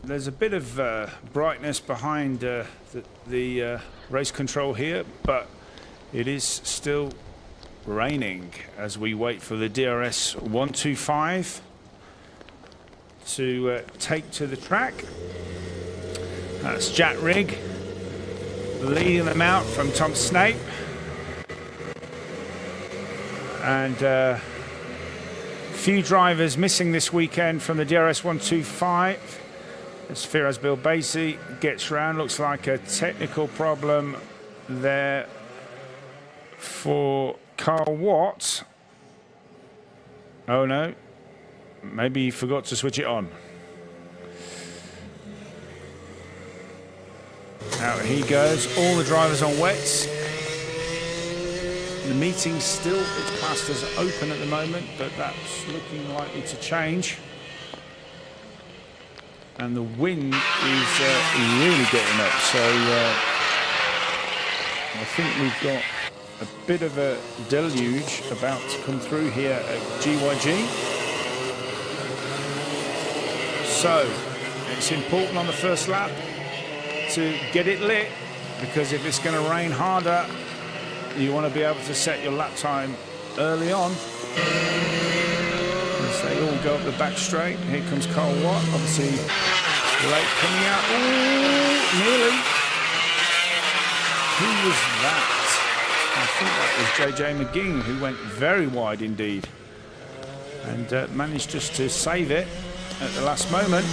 there's a bit of brightness behind the race control here, but it is still raining as we wait for the DRS 125 to take to the track. That's Jack Rigg leading them out from Tom Snape. And few drivers missing this weekend from the DRS 125. As Firas Bilbasi gets round, looks like a technical problem there for Carl Watt. Oh no, maybe he forgot to switch it on. Out he goes, all the drivers on wets. The meeting's still, it's classed as open at the moment, but that's looking likely to change. And the wind is really getting up, so I think we've got a bit of a deluge about to come through here at GYG. So it's important on the first lap to get it lit, because if it's going to rain harder, you want to be able to set your lap time early on. As they all go up the back straight. Here comes Carl Watt, obviously late coming out. Ooh, nearly. Who was that? I think that was JJ McGing, who went very wide indeed, and managed just to save it at the last moment.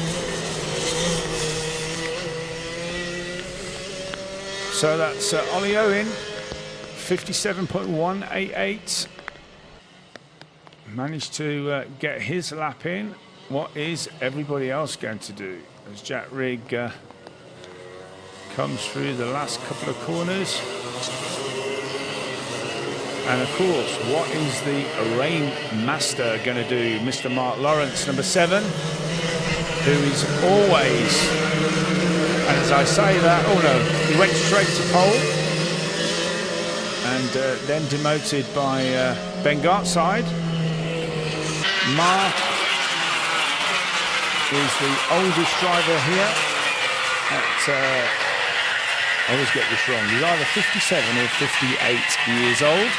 So that's Ollie Owen, 57.188. Managed to get his lap in. What is everybody else going to do? As Jack Rigg comes through the last couple of corners. And of course, what is the rain master going to do? Mr. Mark Lawrence, number 7, who is always, and as I say that, oh no, he went straight to pole, and then demoted by Ben Gartside. Mark is the oldest driver here at, I always get this wrong, he's either 57 or 58 years old,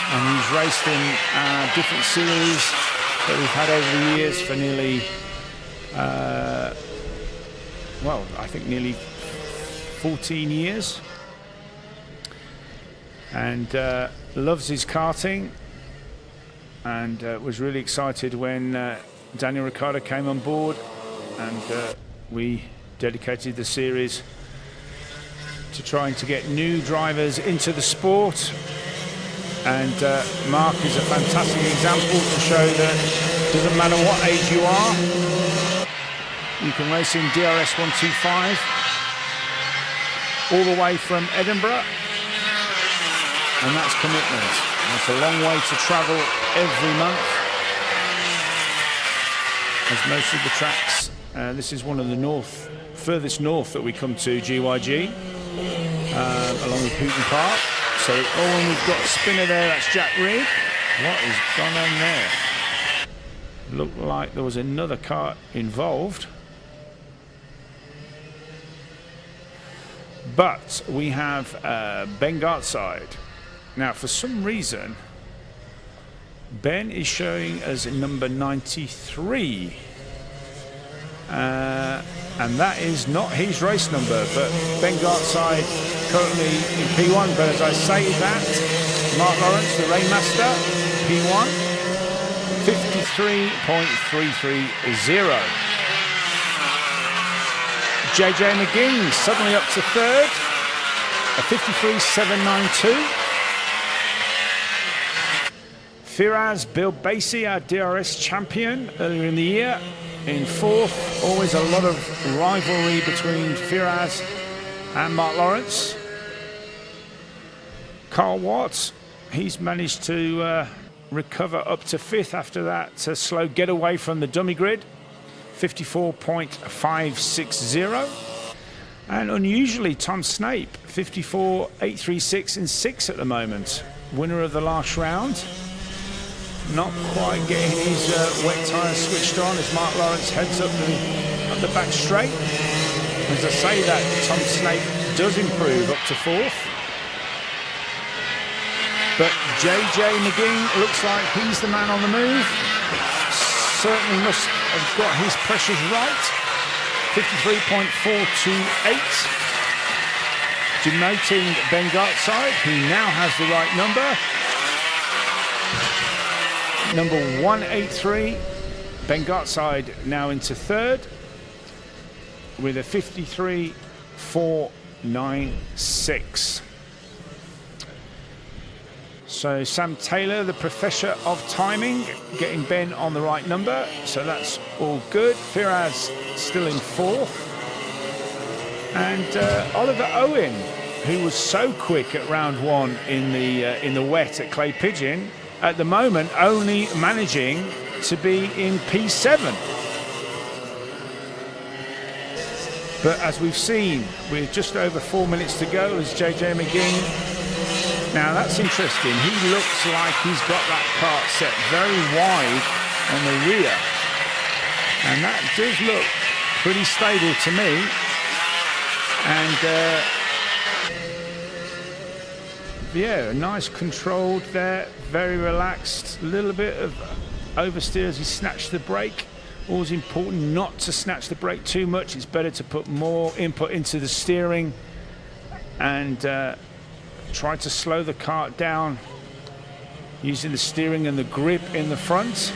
and he's raced in different series that we've had over the years for nearly, well, I think nearly 14 years, and loves his karting, and was really excited when Daniel Ricciardo came on board, and we dedicated the series to trying to get new drivers into the sport. And Mark is a fantastic example to show that it doesn't matter what age you are, you can race in DRS 125 all the way from Edinburgh, and that's commitment. That's a long way to travel every month, as most of the tracks, this is one of the furthest north that we come to, GYG, along with Hooton Park. So, oh, and we've got a spinner there, that's Jack Rigg. What has gone on there? Looked like there was another car involved. But we have Ben Gartside. Now, for some reason, Ben is showing as number 93. And that is not his race number, but Ben Gartside currently in P1. But as I say that, Mark Lawrence, the Rainmaster, P1, 53.330. JJ McGing suddenly up to 3rd, a 53.792. Firas Bilbasi, our DRS champion earlier in the year, in 4th. Always a lot of rivalry between Firas and Mark Lawrence. Carl Watt, he's managed to recover up to 5th after that slow getaway from the dummy grid, 54.560. And unusually, Tom Snape, 54.836 in 6th at the moment, winner of the last round. not quite getting his wet tyre switched on as Mark Lawrence heads up the back straight. As I say that, Tom Snape does improve up to 4th. But JJ McGing looks like he's the man on the move. Certainly must have got his pressures right. 53.428. Denoting Ben Gartside, who now has the right number. Number 183. Ben Gartside now into 3rd with a 53.496. So Sam Taylor, the professor of timing, getting Ben on the right number. So that's all good. Firaz still in 4th. And Oliver Owen, who was so quick at round 1 in the wet at Clay Pigeon, at the moment only managing to be in P7. But as we've seen, with just over 4 minutes to go, as JJ McGing. Now that's interesting. He looks like he's got that kart set very wide on the rear. And that does look pretty stable to me. And yeah, nice controlled there, very relaxed. A little bit of oversteer as he snatched the brake. Always important not to snatch the brake too much. It's better to put more input into the steering and try to slow the kart down using the steering and the grip in the front.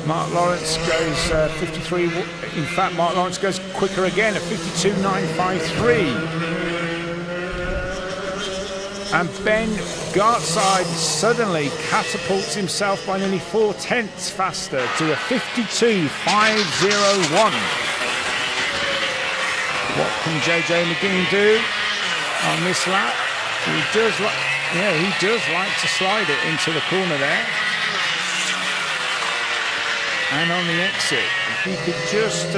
Mark Lawrence goes 53. In fact, Mark Lawrence goes quicker again at 52.953. And Ben Gartside suddenly catapults himself by nearly 4/10 faster to a 52.501. What can JJ McGing do on this lap? He does like to slide it into the corner there. And on the exit, if he could just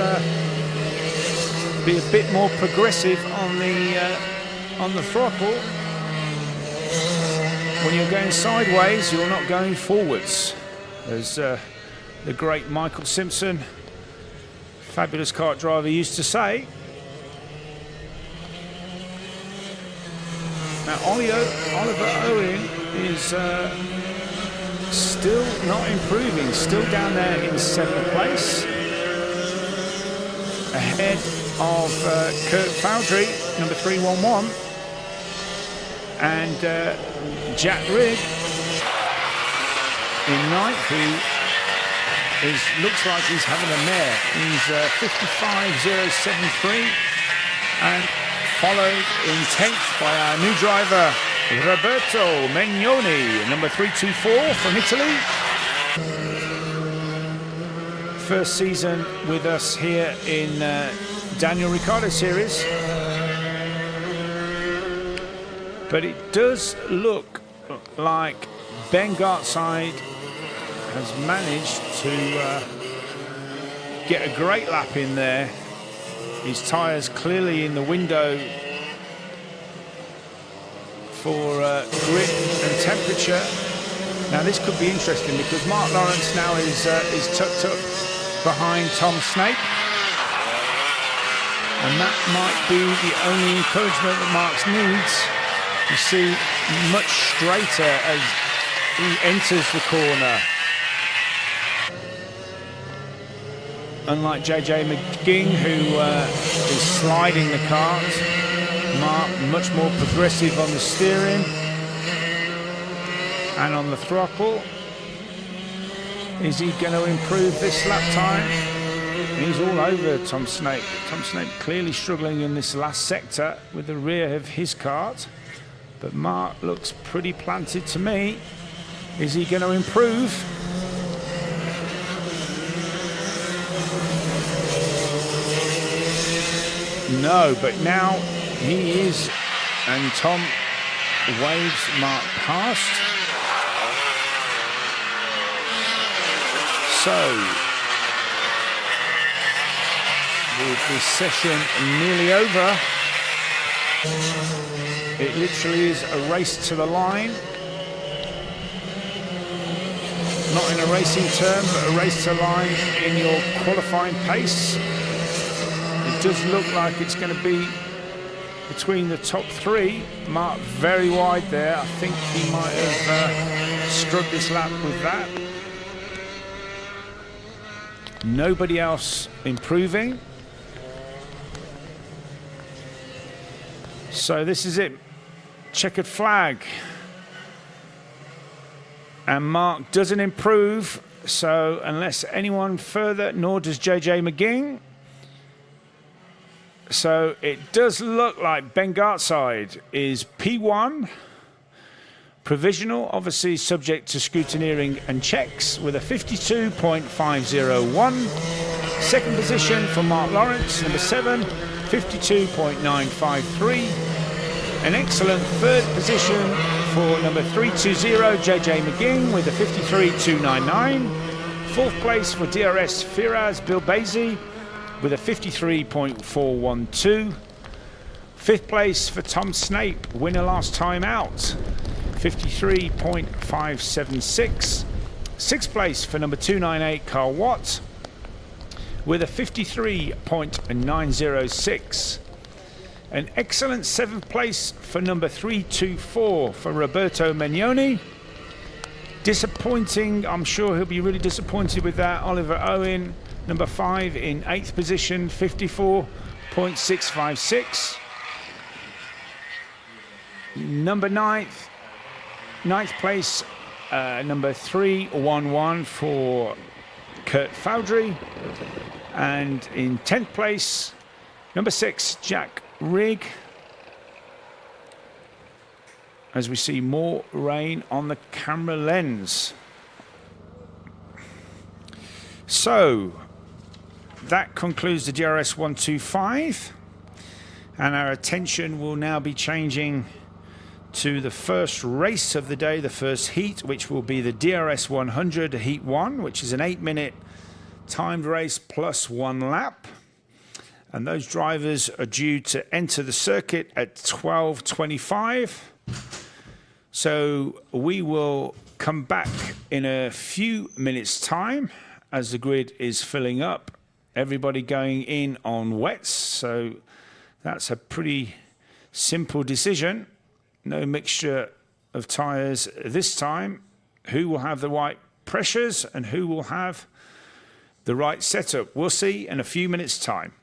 be a bit more progressive on the throttle. When you're going sideways, you're not going forwards. As the great Michael Simpson, fabulous kart driver, used to say. Now Oliver Owen is still not improving, still down there in 7th place. Ahead of Kurt Foudry, number 311. And Jack Rigg in 9th, who looks like he's having a mare. He's 55.073 and followed in 10th by our new driver, Roberto Megnoni, number 324 from Italy. First season with us here in Daniel Ricciardo series. But it does look like Ben Gartside has managed to get a great lap in there. His tyres clearly in the window for grip and temperature. Now this could be interesting because Mark Lawrence now is tucked up behind Tom Snape. And that might be the only encouragement that Mark needs. You see much straighter as he enters the corner. Unlike JJ McGing, who is sliding the kart, Mark much more progressive on the steering and on the throttle. Is he going to improve this lap time? He's all over Tom Snape. Tom Snape clearly struggling in this last sector with the rear of his kart. But Mark looks pretty planted to me. Is he going to improve? No, but now he is, and Tom waves Mark past. So, with this session nearly over, it literally is a race to the line. not in a racing term, but a race to line in your qualifying pace. It does look like it's going to be between the top three. Mark very wide there. I think he might have struck this lap with that. Nobody else improving. So this is it. Checkered flag. And Mark doesn't improve. So unless anyone further, nor does JJ McGing. So it does look like Ben Gartside is P1. Provisional, obviously subject to scrutineering and checks, with a 52.501. Second position for Mark Lawrence, number 7, 52.953. An excellent third position for number 320, JJ McGing, with a 53.299. Fourth place for DRS Firaz Bilbazi, with a 53.412. Fifth place for Tom Snape, winner last time out, 53.576. Sixth place for number 298, Carl Watt, with a 53.906. An excellent seventh place for number 324 for Roberto Magnoni. Disappointing, I'm sure he'll be really disappointed with that, Oliver Owen, number 5 in 8th position, 54.656. Number 9th place, number 311 for Kurt Foudry. And in 10th place, number 6, Jack Rigg. As we see more rain on the camera lens. So that concludes the DRS 125, and our attention will now be changing to the first race of the day, the first heat, which will be the DRS 100 Heat 1, which is an 8-minute timed race plus 1 lap. And those drivers are due to enter the circuit at 12:25. So we will come back in a few minutes' time as the grid is filling up. Everybody going in on wets, so that's a pretty simple decision. No mixture of tyres this time. Who will have the right pressures and who will have the right setup? We'll see in a few minutes' time.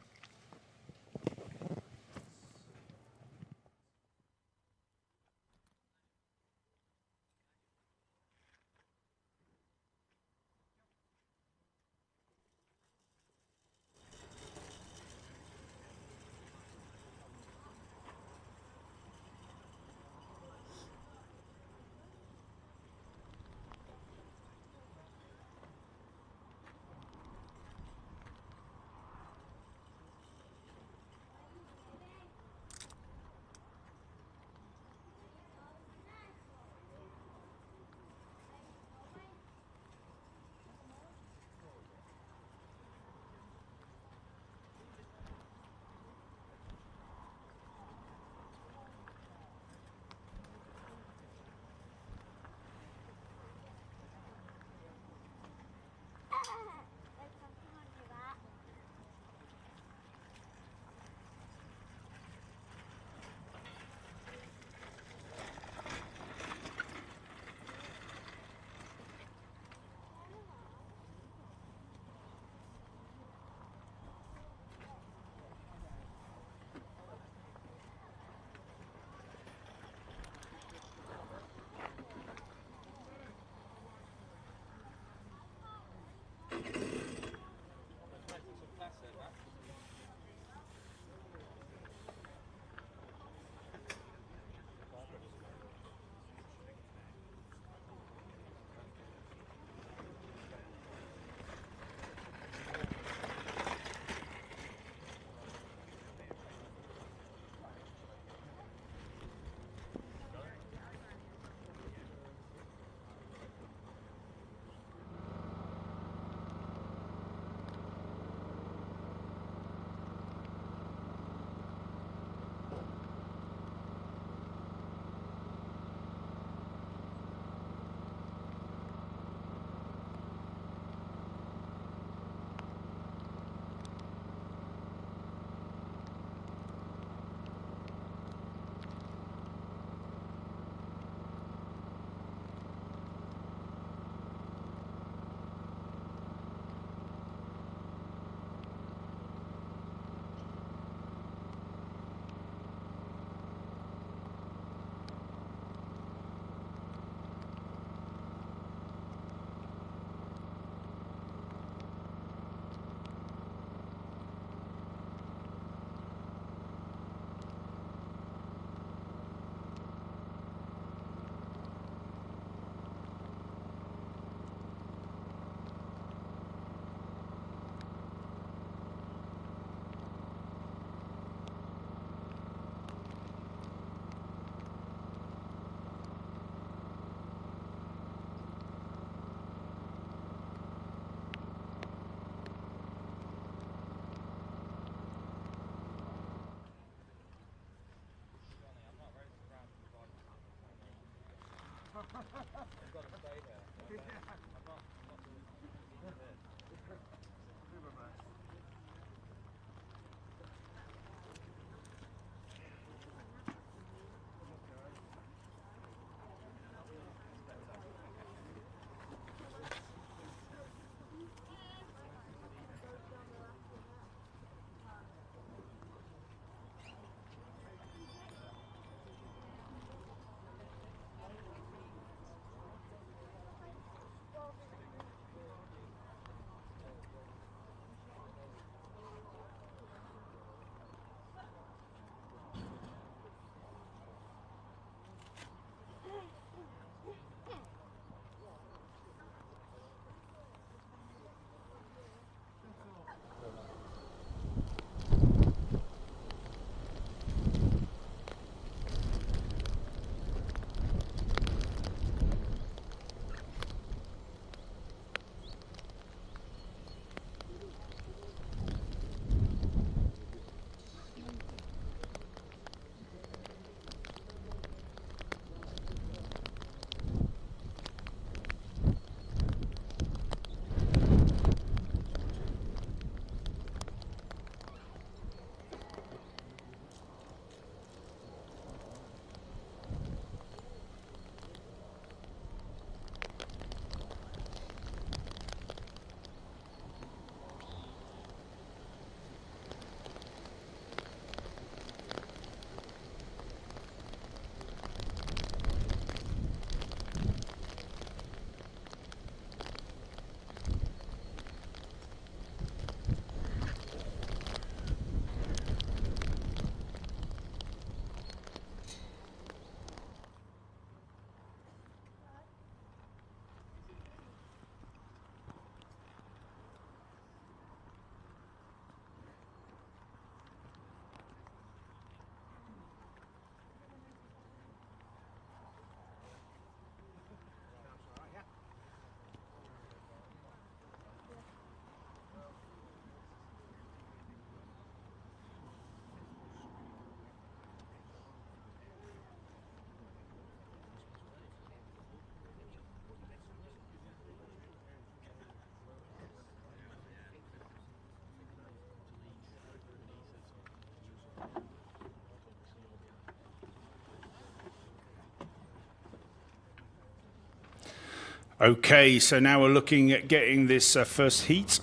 Okay, so now we're looking at getting this first heat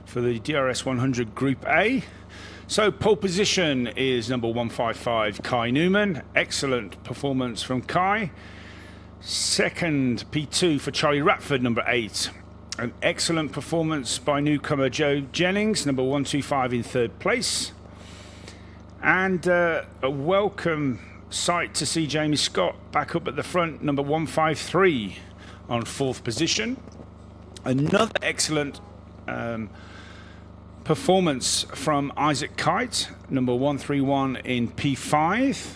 for the DRS 100 Group A. So pole position is number 155, Kai Newman. Excellent performance from Kai. Second, P2 for Charlie Ratford, number 8. An excellent performance by newcomer Joe Jennings, number 125 in third place. And a welcome sight to see Jamie Scott back up at the front, number 153 on fourth position. Another excellent performance from Isaac Kite, number 131 in P5.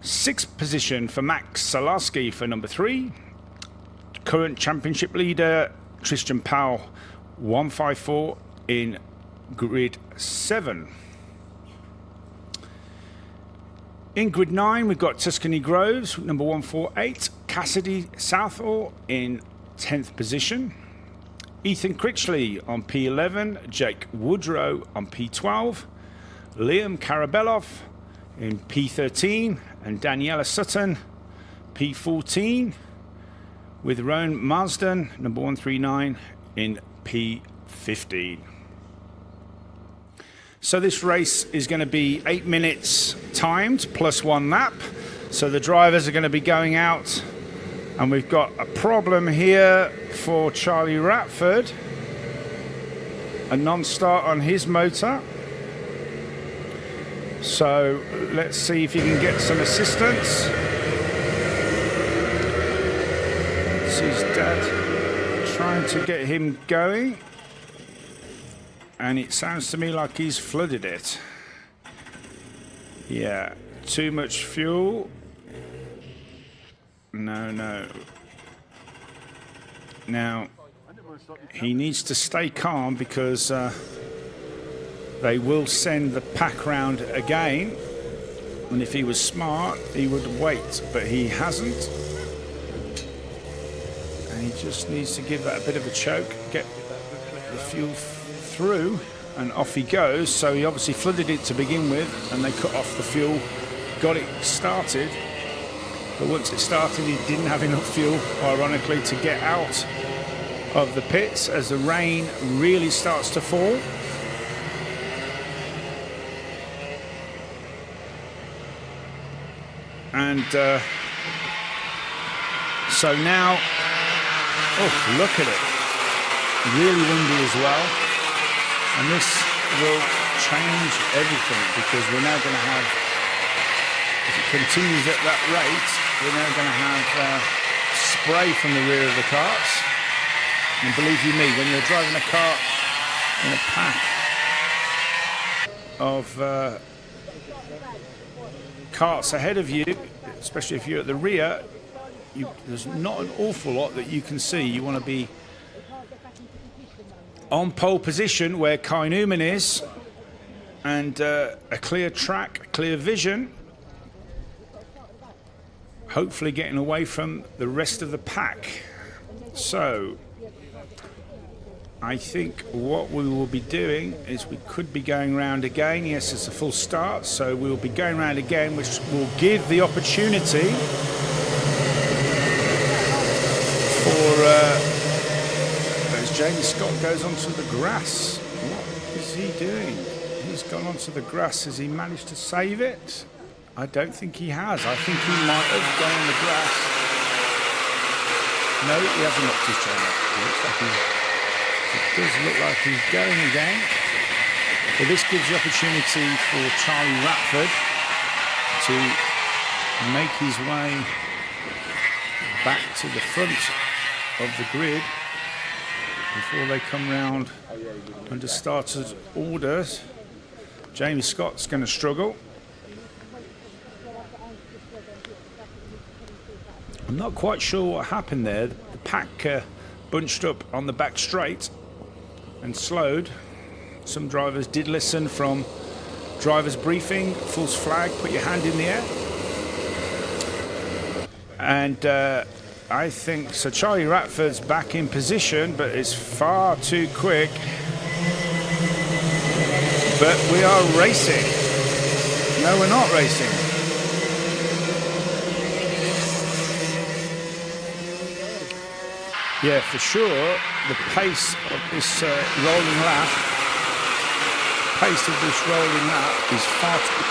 Sixth position for Max Salarski for number 3. Current championship leader Tristan Powell, 154 in grid 7. In grid 9, we've got Tuscany Groves, number 148. Cassidy Southall in 10th position. Ethan Critchley on P11. Jake Woodrow on P12. Liam Karabelov in P13. And Daniela Sutton, P14. With Roan Marsden, number 139, in P15. So this race is going to be 8 minutes timed plus 1 lap. So the drivers are going to be going out, and we've got a problem here for Charlie Ratford. A non-start on his motor. So let's see if he can get some assistance. It's his dad trying to get him going. And it sounds to me like he's flooded it. Yeah, too much fuel. No. Now, he needs to stay calm because they will send the pack round again. And if he was smart, he would wait, but he hasn't. Just needs to give that a bit of a choke, get the fuel through, and off he goes. So he obviously flooded it to begin with, and they cut off the fuel, got it started. But once it started, he didn't have enough fuel, ironically, to get out of the pits as the rain really starts to fall. And so now, oh, look at it. Really windy as well. And this will change everything, because we're now going to have, if it continues at that rate, we're now going to have spray from the rear of the carts. And believe you me, when you're driving a cart in a pack of carts ahead of you, especially if you're at the rear, there's not an awful lot that you can see. You want to be on pole position where Kai Newman is, and a clear track, clear vision, hopefully getting away from the rest of the pack. So I think what we will be doing is we could be going round again. Yes, it's a full start, so we will be going round again, which will give the opportunity for as Jamie Scott goes onto the grass. What is he doing? He's gone onto the grass. Has he managed to save it? I don't think he has. I think he might have gone on the grass. No, he hasn't knocked his chain up. It does look like he's going again. But this gives the opportunity for Charlie Ratford to make his way back to the front of the grid before they come round under starters orders. Jamie Scott's going to struggle. I'm not quite sure what happened there. The pack bunched up on the back straight and slowed. Some drivers did listen from driver's briefing, false flag, put your hand in the air. And I think so. Charlie Ratford's back in position, but it's far too quick. But we are racing. No, we're not racing. Yeah, for sure, the pace of this rolling lap, is far too...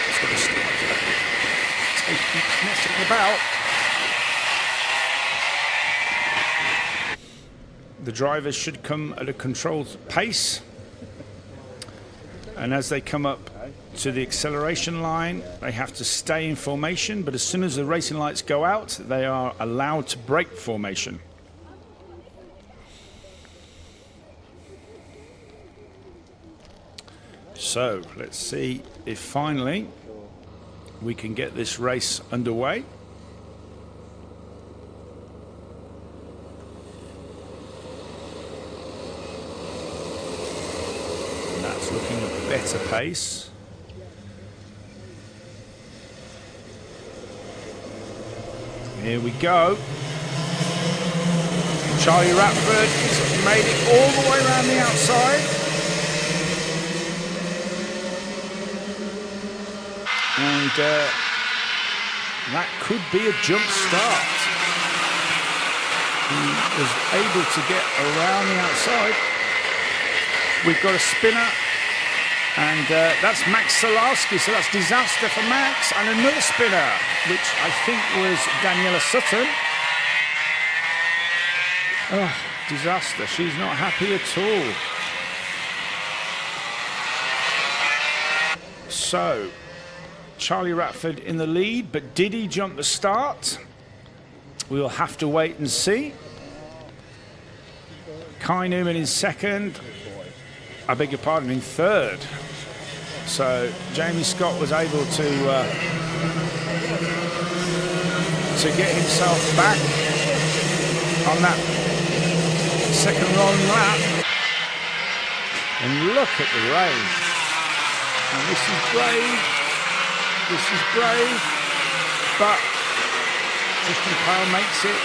It's going to start messing about. The drivers should come at a controlled pace, and as they come up to the acceleration line, they have to stay in formation, but as soon as the racing lights go out, they are allowed to break formation. So let's see if finally we can get this race underway. And that's looking a better pace. Here we go. Charlie Ratford has made it all the way around the outside. And that could be a jump start. He was able to get around the outside. We've got a spinner. And that's Max Salarski, so that's disaster for Max. And another spinner, which I think was Daniela Sutton. Oh, disaster. She's not happy at all. So, Charlie Ratford in the lead, but did he jump the start? We'll have to wait and see. Kai Newman in second. I beg your pardon, in third. So Jamie Scott was able to get himself back on that second rolling lap. And look at the rain. And this is brave, but Tristan Powell makes it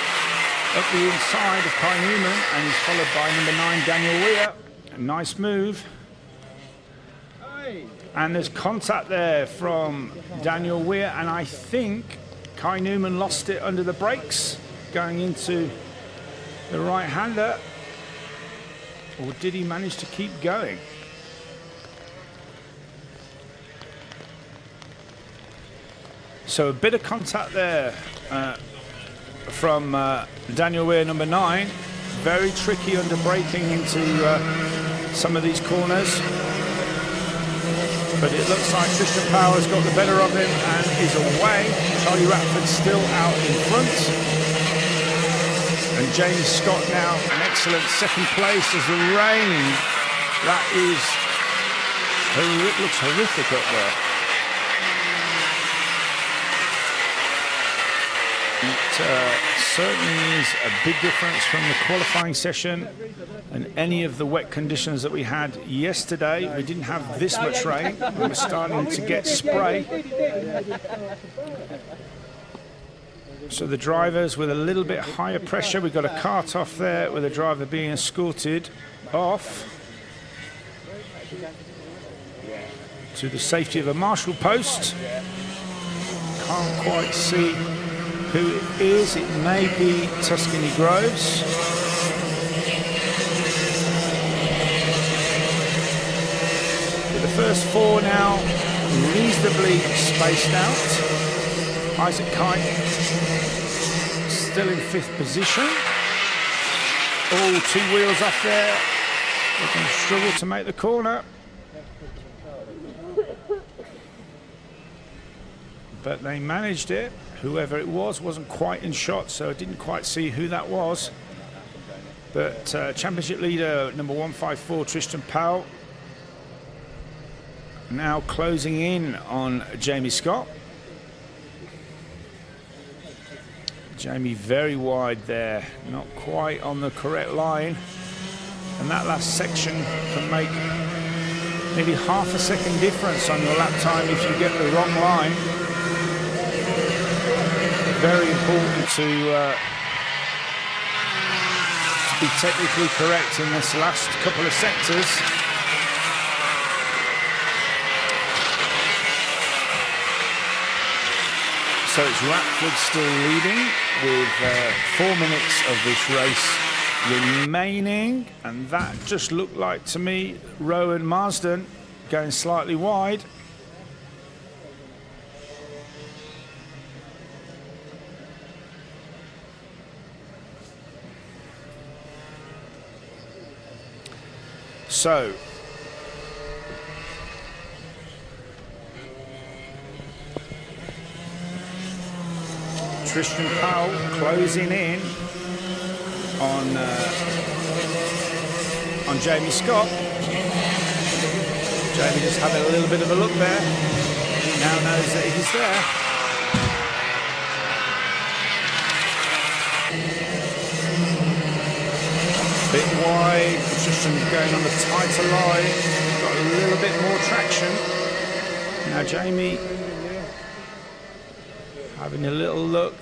up the inside of Kai Newman, and he's followed by number 9, Daniel Weir. A nice move. And there's contact there from Daniel Weir, and I think Kai Newman lost it under the brakes going into the right-hander. Or did he manage to keep going? So a bit of contact there from Daniel Weir, number 9. Very tricky under braking into some of these corners. But it looks like Tristan Power's got the better of him and is away. Charlie Ratford's still out in front. And James Scott now an excellent second place as the rain. That is, it looks horrific up there. It certainly is a big difference from the qualifying session and any of the wet conditions that we had yesterday. We didn't have this much rain. We were starting to get spray. So the drivers with a little bit higher pressure. We've got a cart off there with a driver being escorted off to the safety of a marshal post. Can't quite see who it is. It may be Tuscany Groves. With the first 4 now reasonably spaced out. Isaac Kite still in 5th position. All 2 wheels off there. They can struggle to make the corner. But they managed it. Whoever it was wasn't quite in shot, so I didn't quite see who that was. But championship leader number 154, Tristan Powell, now closing in on Jamie Scott. Jamie very wide there, not quite on the correct line. And that last section can make maybe half a second difference on your lap time if you get the wrong line. Very important to be technically correct in this last couple of sectors. So it's Ratford still leading with 4 minutes of this race remaining, and that just looked like to me Rowan Marsden going slightly wide. So Tristan Powell closing in on Jamie Scott. Jamie just having a little bit of a look there. He now knows that he's there. Bit wide, Tristan going on the tighter line, got a little bit more traction. Now Jamie having a little look,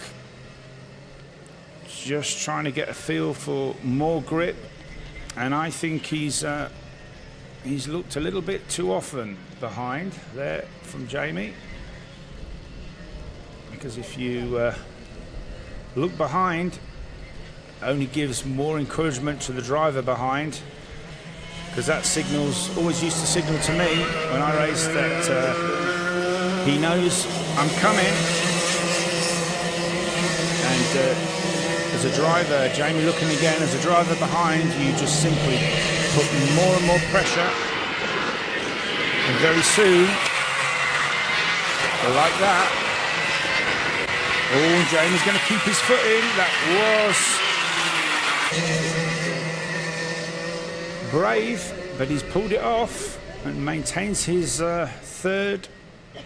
just trying to get a feel for more grip, and I think he's looked a little bit too often behind there from Jamie, because if you look behind, only gives more encouragement to the driver behind, because that signals always used to signal to me when I raced that he knows I'm coming. And as a driver, Jamie looking again, as a driver behind, you just simply put more and more pressure, and very soon, like that, oh, Jamie's going to keep his foot in. That was brave, but he's pulled it off and maintains his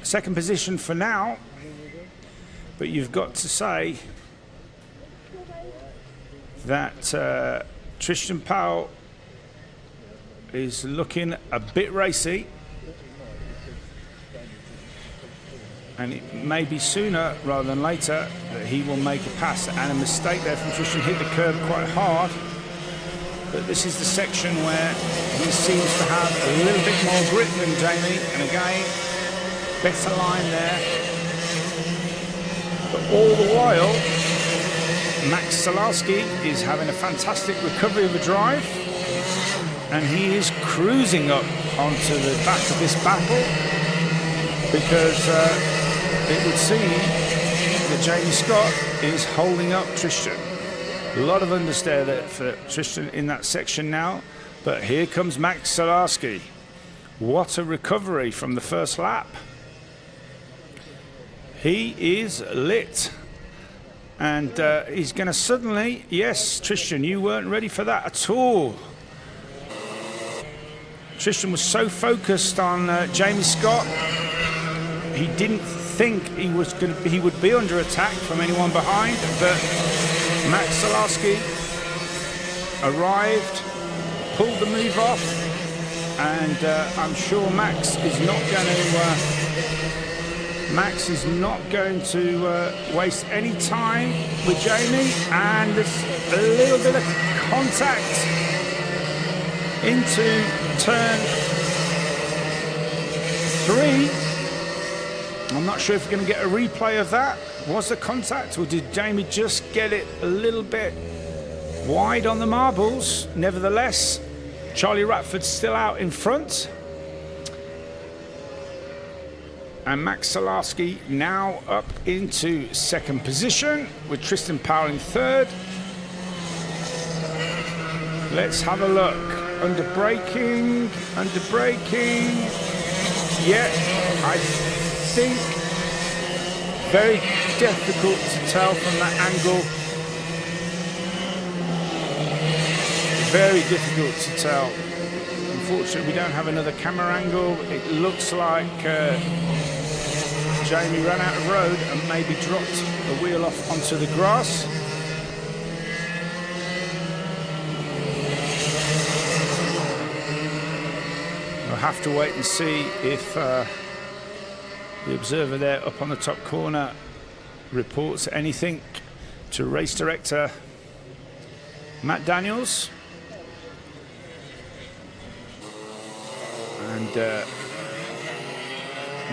second position for now. But you've got to say that Tristan Powell is looking a bit racy. And it may be sooner rather than later that he will make a pass. And a mistake there from Tristan, hit the curb quite hard. But this is the section where he seems to have a little bit more grip than Jamie. And again, better line there. But all the while, Max Salarski is having a fantastic recovery of a drive. And he is cruising up onto the back of this battle. Because it would seem that Jamie Scott is holding up Tristan. A lot of understeer there for Tristan in that section now, but here comes Max Salarski. What a recovery from the first lap. He is lit. And he's going to suddenly, yes, Tristan, you weren't ready for that at all. Tristan was so focused on Jamie Scott, he didn't think he would be under attack from anyone behind, but Max Salarski arrived, pulled the move off, and I'm sure Max is not going to waste any time with Jamie, and there's a little bit of contact into turn 3. I'm not sure if we're going to get a replay of that. Was the contact, or did Jamie just get it a little bit wide on the marbles? Nevertheless, Charlie Ratford's still out in front. And Max Salarski now up into second position with Tristan Powell in third. Let's have a look. Under braking. Yeah, I think very difficult to tell from that angle. Very difficult to tell. Unfortunately, we don't have another camera angle. It looks like Jamie ran out of road and maybe dropped the wheel off onto the grass. We'll have to wait and see if the observer there up on the top corner reports anything to race director Matt Daniels. And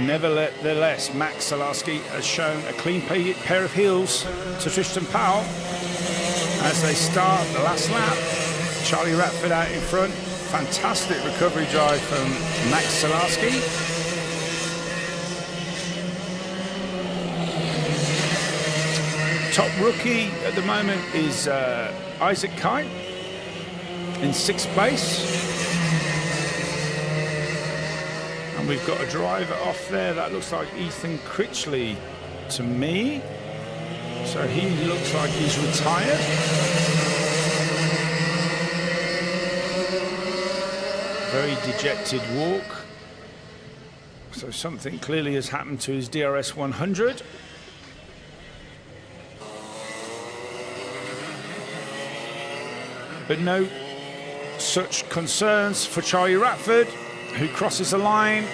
nevertheless, Max Salarski has shown a clean pair of heels to Tristan Powell as they start the last lap. Charlie Ratford out in front. Fantastic recovery drive from Max Salarski. Top rookie at the moment is Isaac Kite in 6th place. And we've got a driver off there that looks like Ethan Critchley to me. So he looks like he's retired. Very dejected walk. So something clearly has happened to his DRS 100. But no such concerns for Charlie Ratford, who crosses the line,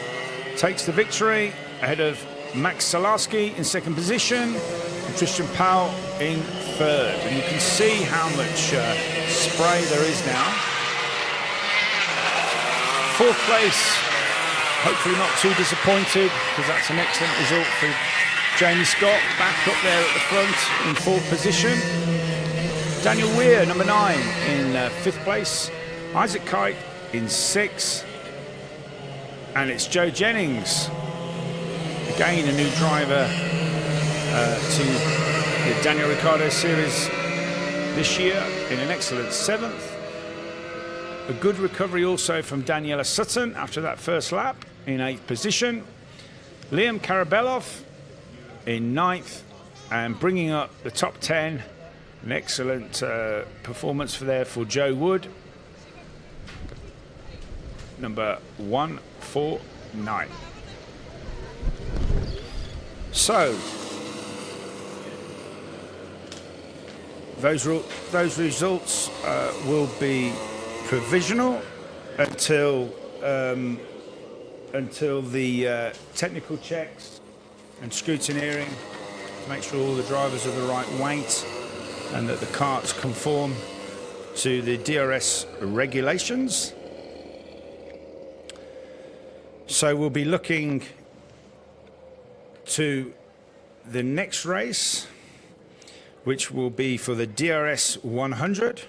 takes the victory ahead of Max Salarski in second position and Tristan Powell in third. And you can see how much spray there is now. Fourth place, hopefully not too disappointed, because that's an excellent result for Jamie Scott, back up there at the front in fourth position. Daniel Weir, number 9, in 5th place. Isaac Kite in 6th. And it's Joe Jennings, again a new driver to the Daniel Ricciardo series this year, in an excellent 7th. A good recovery also from Daniela Sutton after that first lap in 8th position. Liam Karabelov in 9th, and bringing up the top 10. An excellent performance for Joe Wood, number 149. So those results will be provisional until the technical checks and scrutineering to make sure all the drivers are the right weight and that the carts conform to the DRS regulations. So we'll be looking to the next race, which will be for the DRS 100,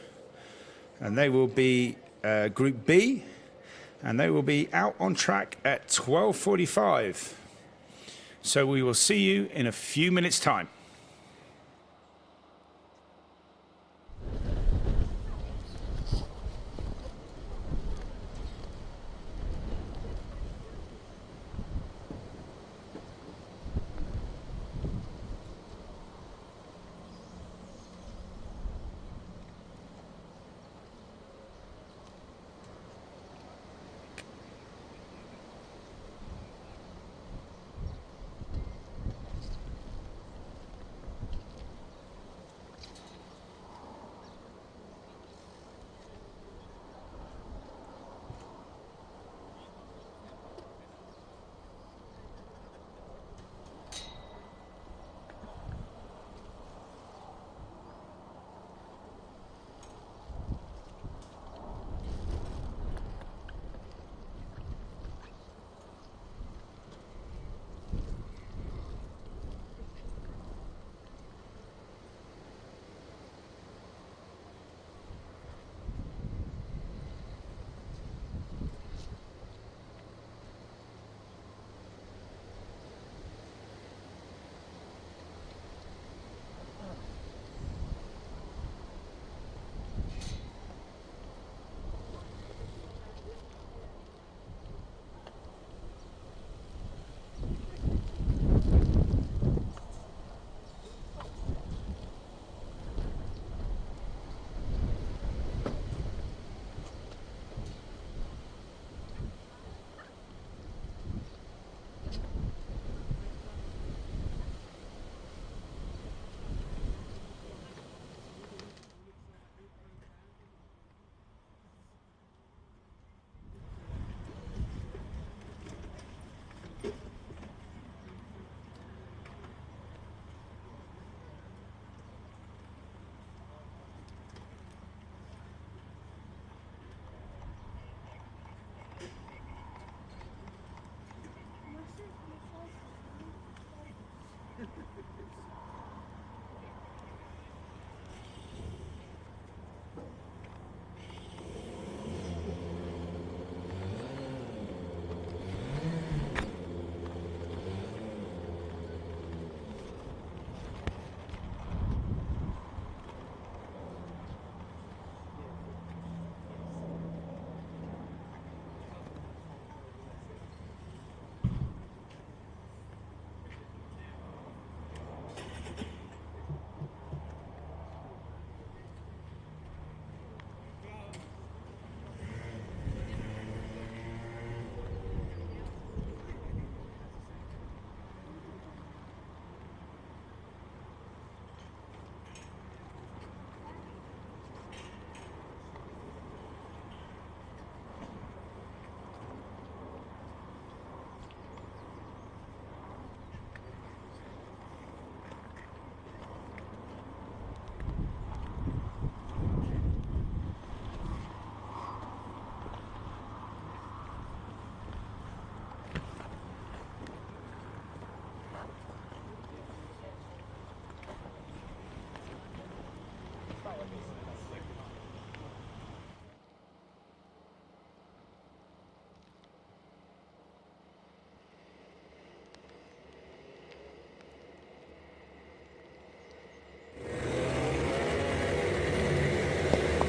and they will be Group B, and they will be out on track at 12:45. So we will see you in a few minutes' time.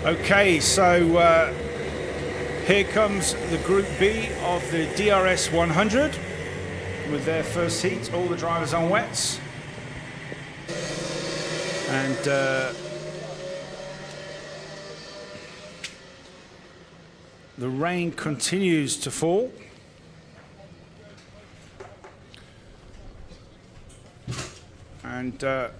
Okay, so here comes the Group B of the DRS 100 with their first heat, all the drivers on wets. And the rain continues to fall. And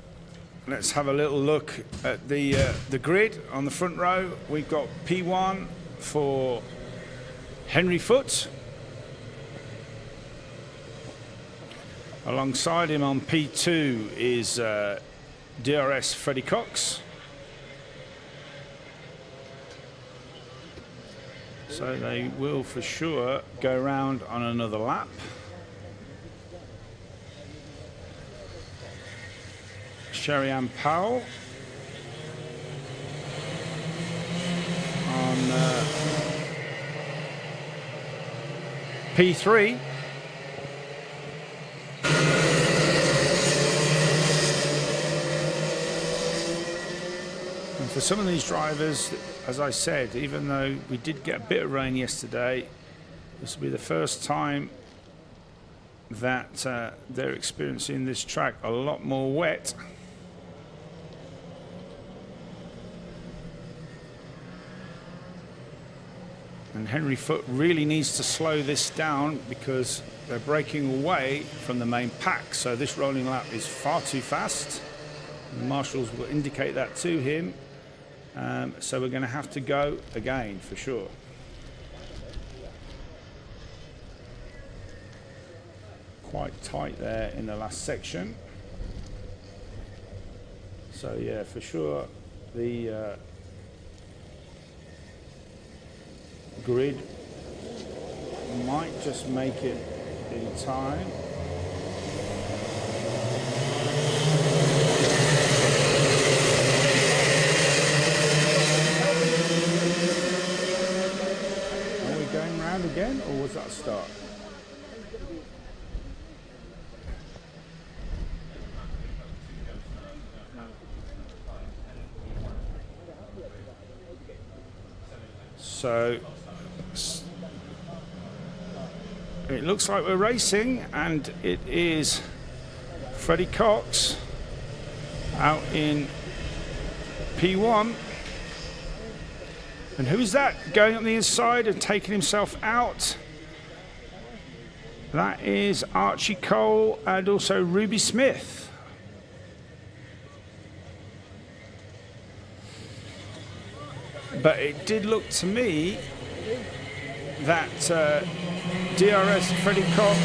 let's have a little look at the grid on the front row. We've got P1 for Henry Foote. Alongside him on P2 is DRS Freddie Cox. So they will for sure go round on another lap. Sherry-Ann Powell on P3. And for some of these drivers, as I said, even though we did get a bit of rain yesterday, this will be the first time that they're experiencing this track a lot more wet. And Henry Foote really needs to slow this down because they're breaking away from the main pack. So this rolling lap is far too fast. The marshals will indicate that to him. So we're going to have to go again for sure. Quite tight there in the last section. So yeah, for sure the grid might just make it in time. Are we going round again, or was that a start? So it looks like we're racing, and it is Freddie Cox out in P1. And who is that going up the inside and taking himself out? That is Archie Cole and also Ruby Smith. But it did look to me that DRS Freddie Cox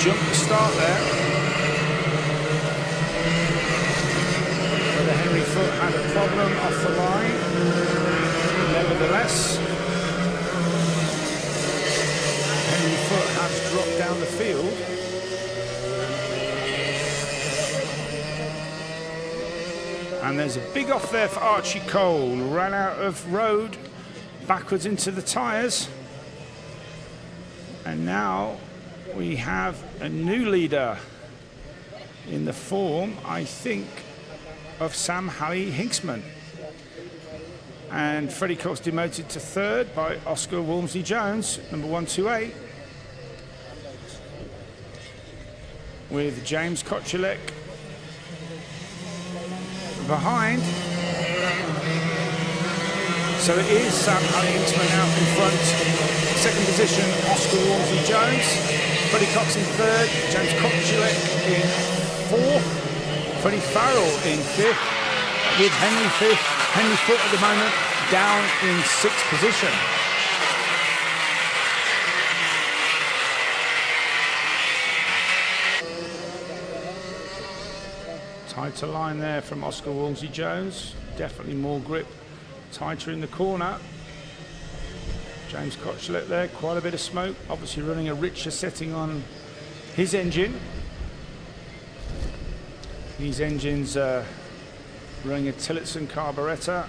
jumped the start there. Whether Henry Foote had a problem off the line. Nevertheless, Henry Foote has dropped down the field. And there's a big off there for Archie Cole. Ran out of road, backwards into the tyres. And now we have a new leader in the form, I think, of Sam Halley Hinksman. And Freddie Cox demoted to third by Oscar Walmsley Jones, number 128. With James Kochulek behind. So it is Sam Halley Hinksman out in front. Second position, Oscar Walmsley Jones. Freddie Cox in third. James Kochulek in fourth. Freddie Farrell in fifth. With Henry Foote at the moment down in sixth position. Tighter line there from Oscar Walmsley Jones. Definitely more grip. Tighter in the corner. James Kochulek there, quite a bit of smoke. Obviously running a richer setting on his engine. These engines running a Tillotson carburettor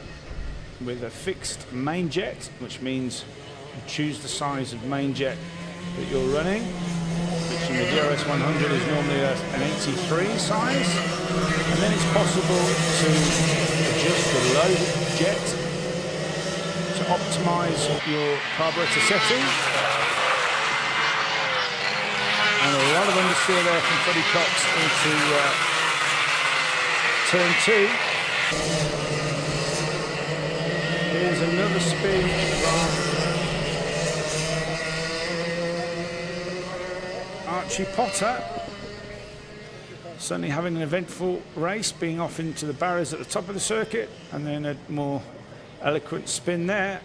with a fixed main jet, which means you choose the size of main jet that you're running, which in the DRS 100 is normally an 83 size. And then it's possible to adjust the load jet to optimize your carburetor setting. And a lot of understeer there from Freddie Cox into turn two. Here's another spin from Archie Potter. Certainly having an eventful race, being off into the barriers at the top of the circuit, and then a more eloquent spin there.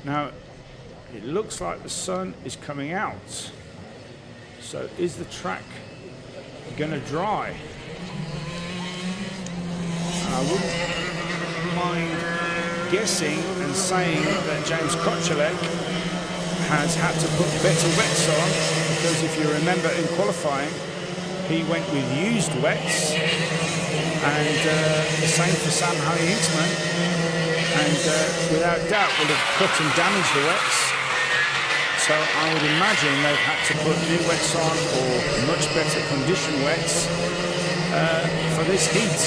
Now, It looks like the sun is coming out. So is the track going to dry? And I wouldn't mind guessing and saying that James Kochilek has had to put better wets on, because if you remember in qualifying, he went with used wets, and the same for Sam Hinksman, and without doubt would have cut and damaged the wets. So I would imagine they've had to put new wets on, or much better condition wets for this heat.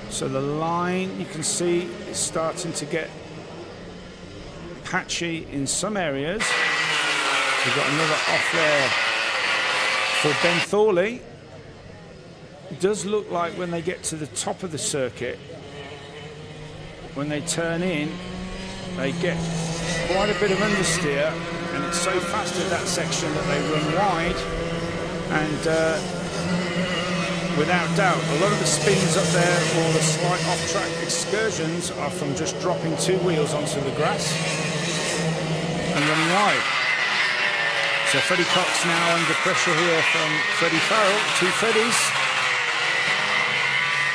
So the line, you can see, is starting to get patchy in some areas. We've got another off there for Ben Thorley. It does look like when they get to the top of the circuit, when they turn in, they get quite a bit of understeer, and it's so fast at that section that they run wide, and without doubt, a lot of the spins up there or the slight off-track excursions are from just dropping two wheels onto the grass and running wide. So Freddie Cox now under pressure here from Freddie Farrell, two Freddies.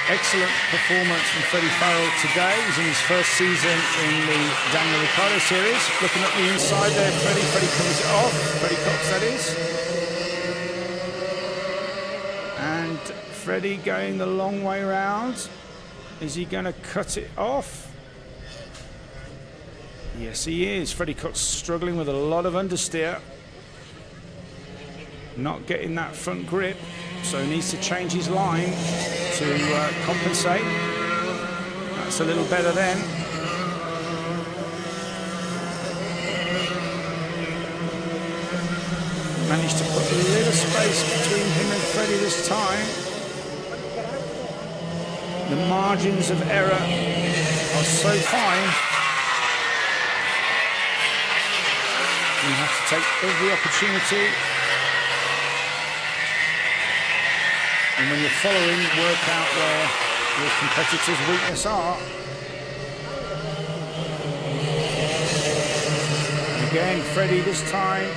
Excellent performance from Freddie Farrell today. He's in his first season in the Daniel Ricciardo series. Looking at the inside there, Freddie comes it off. Freddie Cox, that is. And Freddie going the long way round. Is he going to cut it off? Yes, he is. Freddie Cox struggling with a lot of understeer. Not getting that front grip, so he needs to change his line to compensate. That's a little better then. Managed to put a little space between him and Freddie this time. The margins of error are so fine. You have to take every opportunity. And when you're following, work out where your competitors' weaknesses are. And again, Freddie this time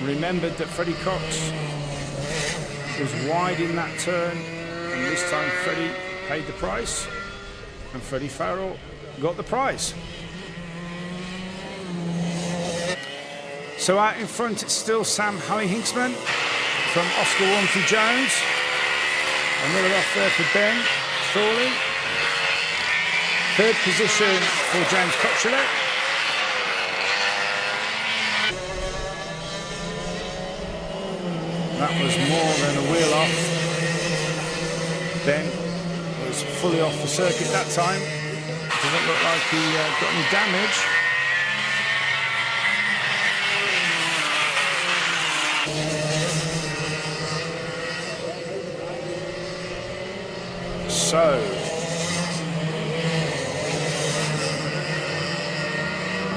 remembered that Freddie Cox was wide in that turn, and this time Freddie paid the price, and Freddie Farrell got the prize. So out in front, it's still Sam Hinksman from Oscar Walmsley Jones. Another off there for Ben Thorley. Third position for James Kochilek. That was more than a wheel off. Ben was fully off the circuit that time. Doesn't look like he got any damage. So,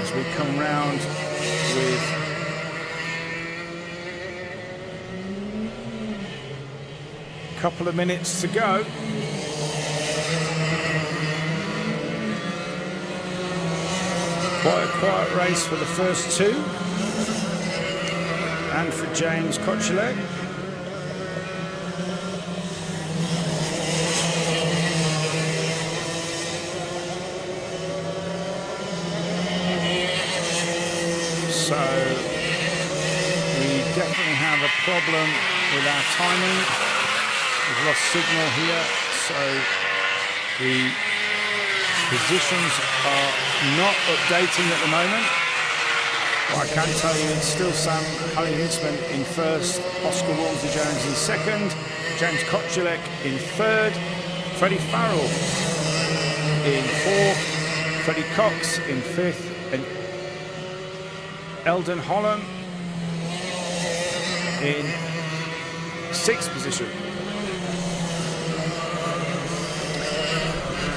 as we come round with a couple of minutes to go, quite a quiet race for the first two, and for James Kochilek. So we definitely have a problem with our timing. We've lost signal here, so the positions are not updating at the moment. What I can tell you, it's still Sam Hinksman in first, Oscar Walmsley Jones in second, James Kochilek in third, Freddie Farrell in fourth, Freddie Cox in fifth, and Eldon Holland in sixth position.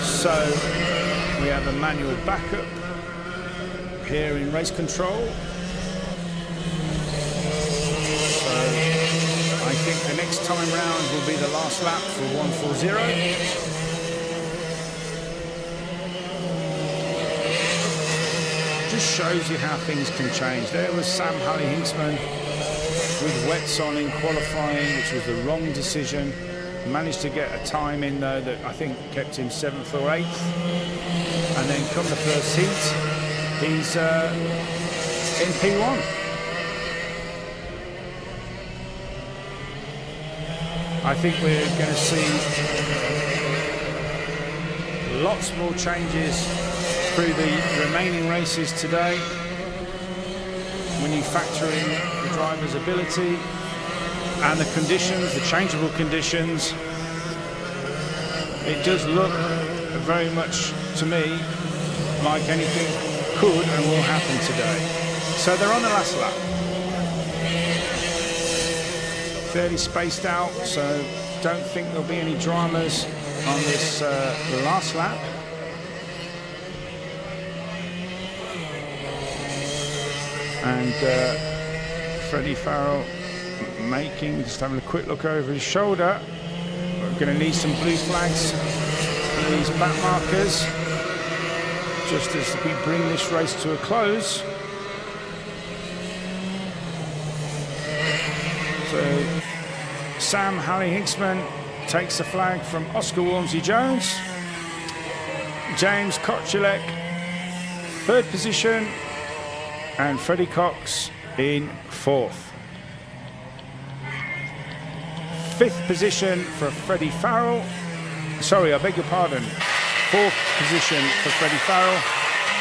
So we have a manual backup here in race control. So I think the next time round will be the last lap for 140. just shows you how things can change. There was Sam Halley-Hinksman with wets on in qualifying, which was the wrong decision. Managed to get a time in though that I think kept him 7th or 8th. And then come the first heat, he's in P1. I think we're going to see lots more changes through the remaining races today. When you factor in the driver's ability and the conditions, the changeable conditions, it does look very much to me like anything could and will happen today. So they're on the last lap. Fairly spaced out, so don't think there'll be any dramas on this last lap. And Freddie Farrell just having a quick look over his shoulder. We're going to need some blue flags for these back markers just as we bring this race to a close. So Sam Halley-Hinksman takes the flag from Oscar Walmsley-Jones. James Kochulek, 3rd position, and Freddie Cox in 4th. 5th position for Freddie Farrell. Sorry, I beg your pardon. 4th position for Freddie Farrell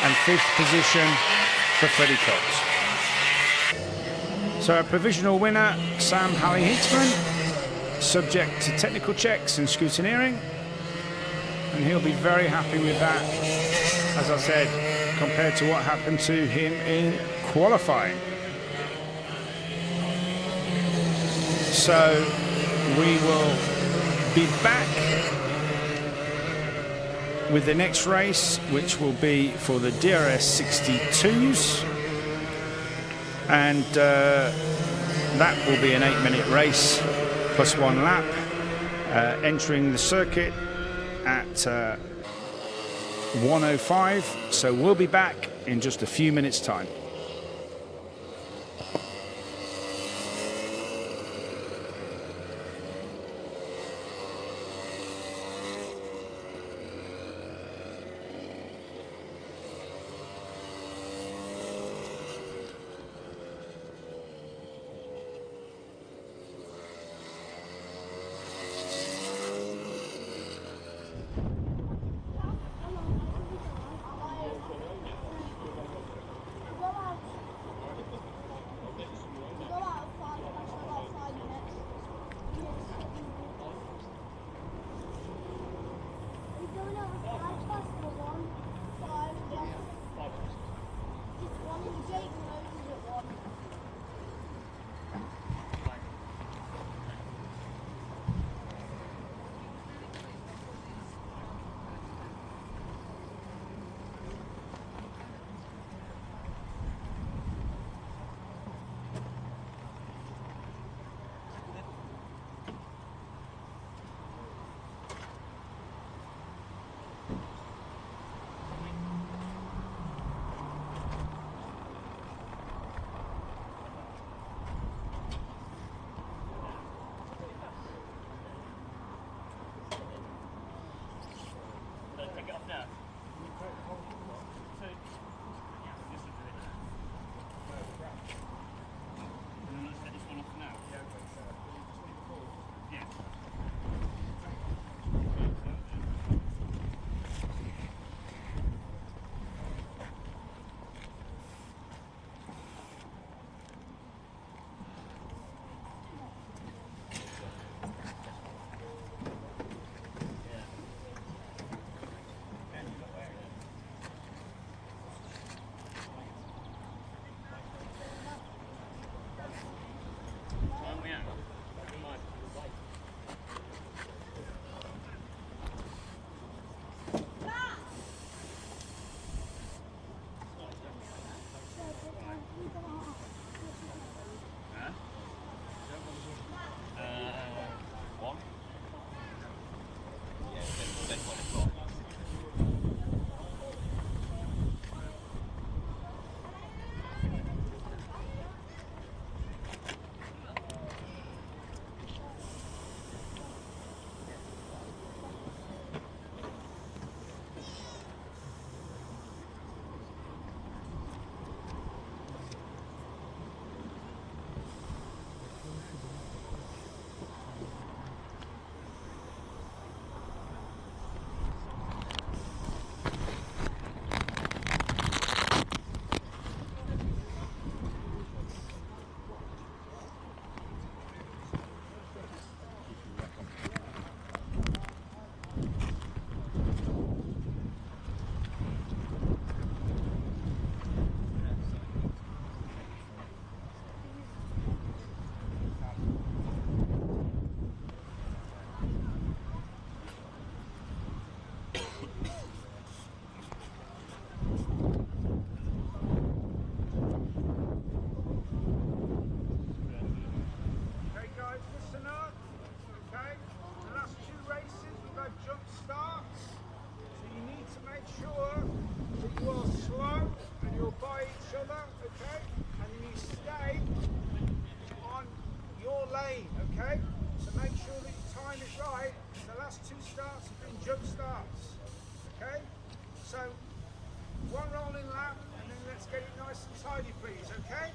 and 5th position for Freddie Cox. So a provisional winner, Sam Halley-Hinksman, subject to technical checks and scrutineering, and he'll be very happy with that, as I said, compared to what happened to him in qualifying. So we will be back with the next race, which will be for the DRS 62s. And that will be an 8-minute race plus 1 lap, entering the circuit at 1:05. So we'll be back in just a few minutes' time. get it nice and tidy, please, okay?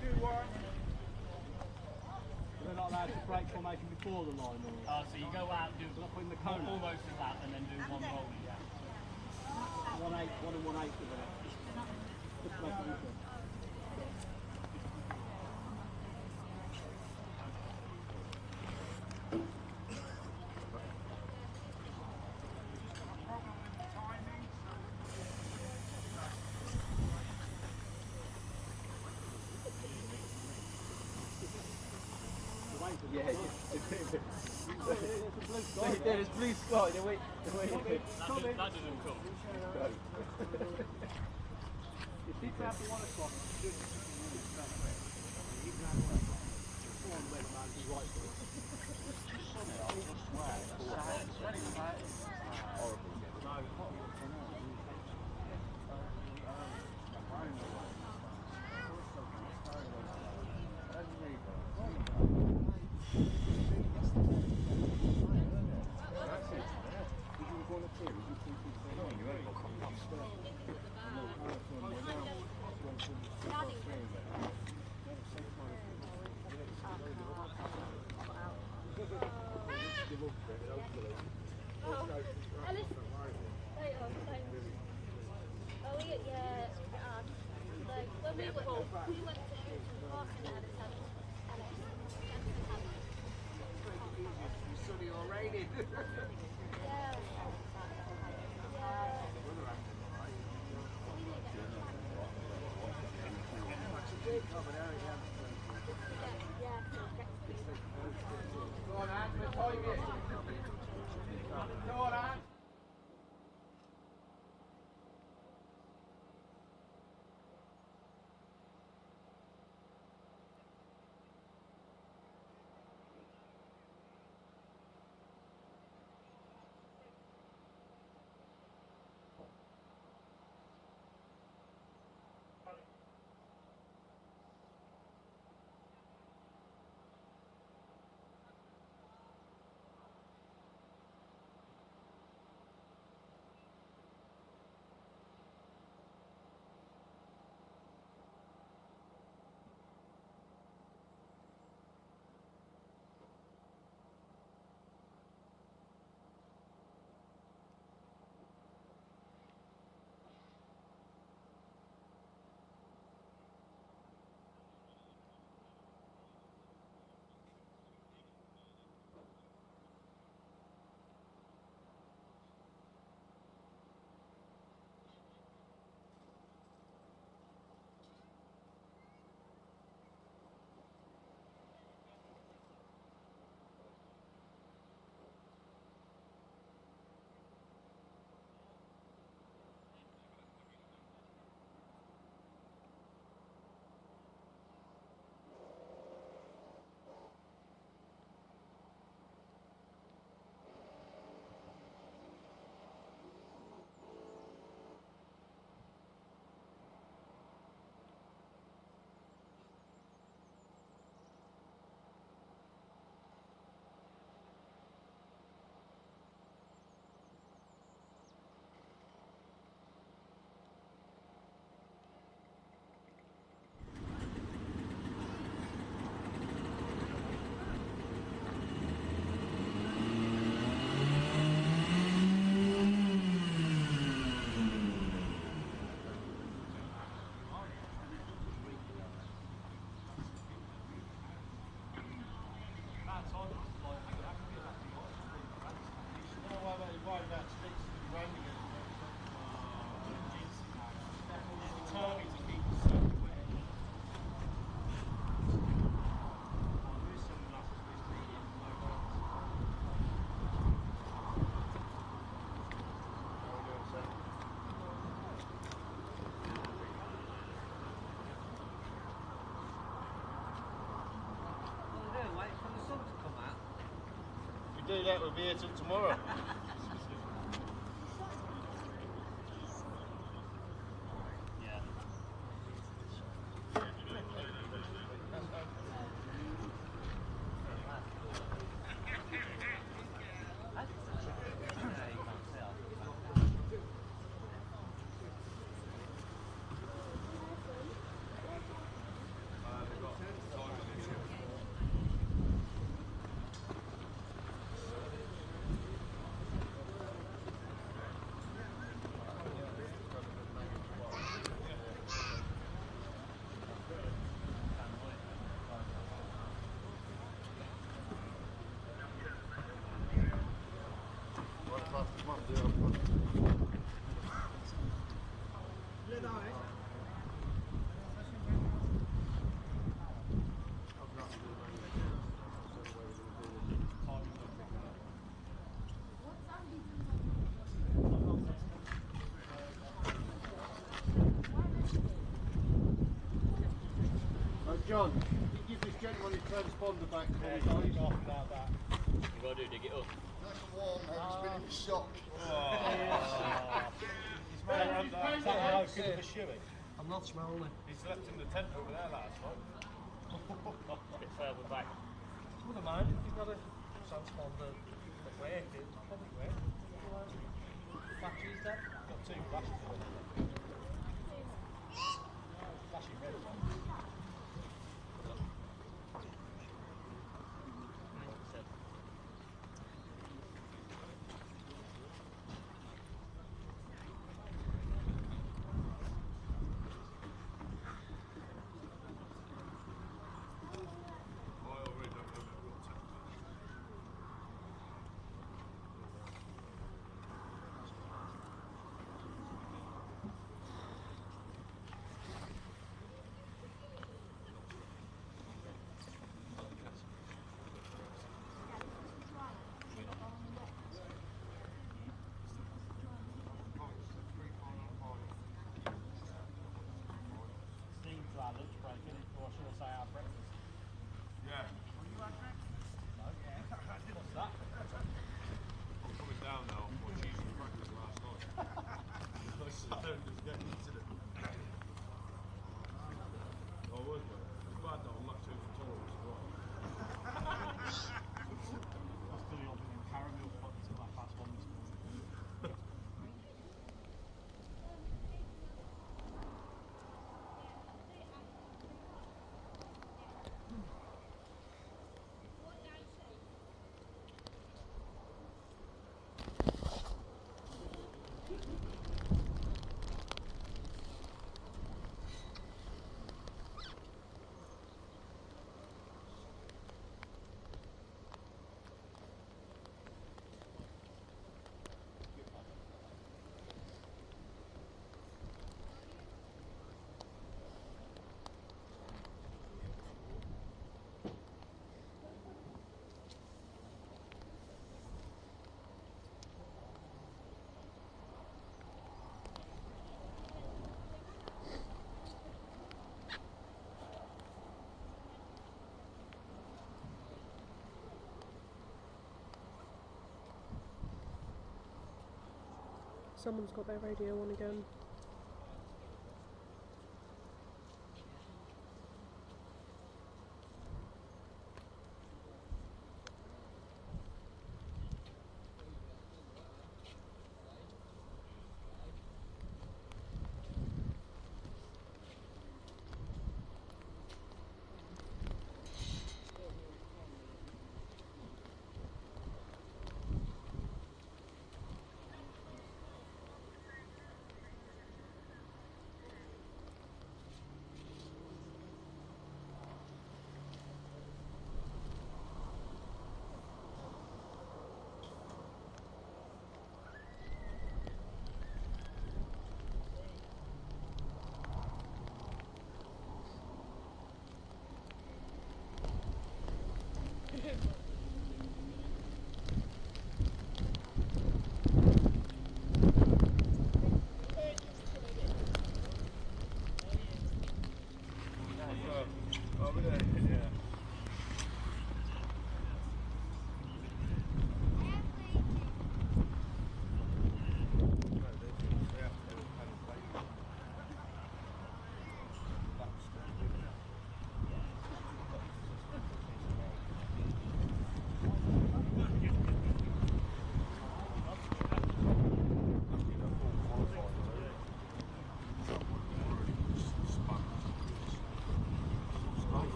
Do one. We're not allowed to break formation before the line. So you go out, do in the cone. almost a lap, and then do one roll. Yeah. 1/8 of it. Just make it equal. Yeah, there's blue sky. Wait. That doesn't cool. If you grab the 1 o'clock, do it. Alice, yeah, like when we went to parking at Alice. Sunny or raining. Yeah. Go on, Anne, we're timing. Go on, Anne. Do that, we'll be here till tomorrow. John, can you give this gentleman his transponder back? Yeah, you off about that. You got to do dig it up. Nice and warm now, he's been in shock. I'm not smelling it. He's left in the tent over there last night. A bit further back. Wouldn't mind if you've got a transponder that work, it probably work. Batteries dead. Got 2 flashes on it. Flashing red one. To our lunch break, or should I say our breakfast? Yeah. What's that? I'm coming down now for cheese and crackers last night. I sat there and just getting into it. I was, mate. It's bad though, I'm lactose intolerant as well. I'm still opening caramel pots till I pass one this morning. Someone's got their radio on again.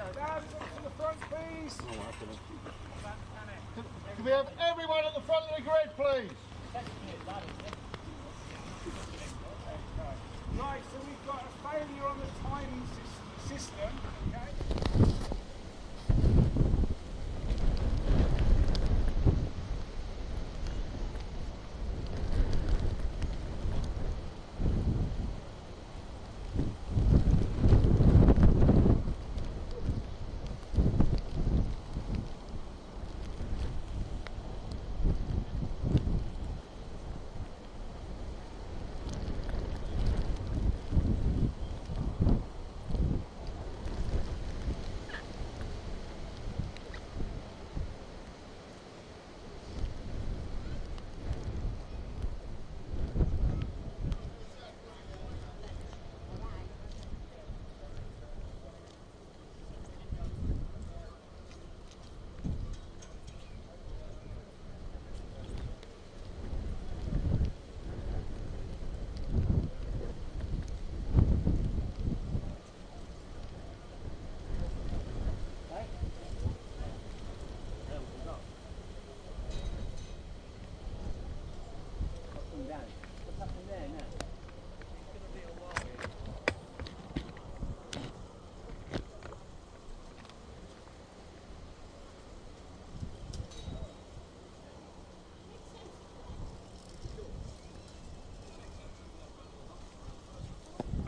Down to the front, please. Can we have everyone at the front of the grid, please? Right, so we've got a failure on the timing system, okay?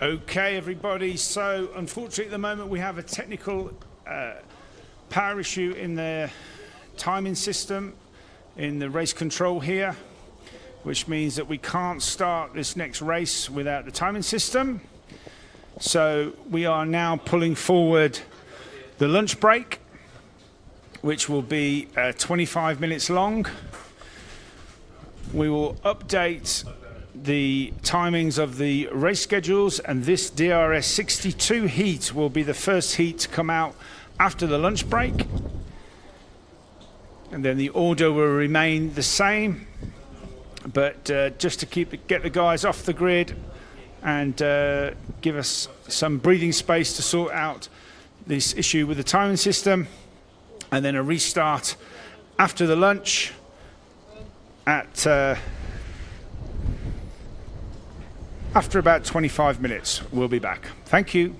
Okay, everybody. So, unfortunately, at the moment, we have a technical power issue in the timing system in the race control here, which means that we can't start this next race without the timing system. So, we are now pulling forward the lunch break, which will be 25 minutes long. We will update the timings of the race schedules, and this DRS 62 heat will be the first heat to come out after the lunch break, and then the order will remain the same, but just to get the guys off the grid and give us some breathing space to sort out this issue with the timing system, and then a restart after the lunch at after about 25 minutes. We'll be back. Thank you.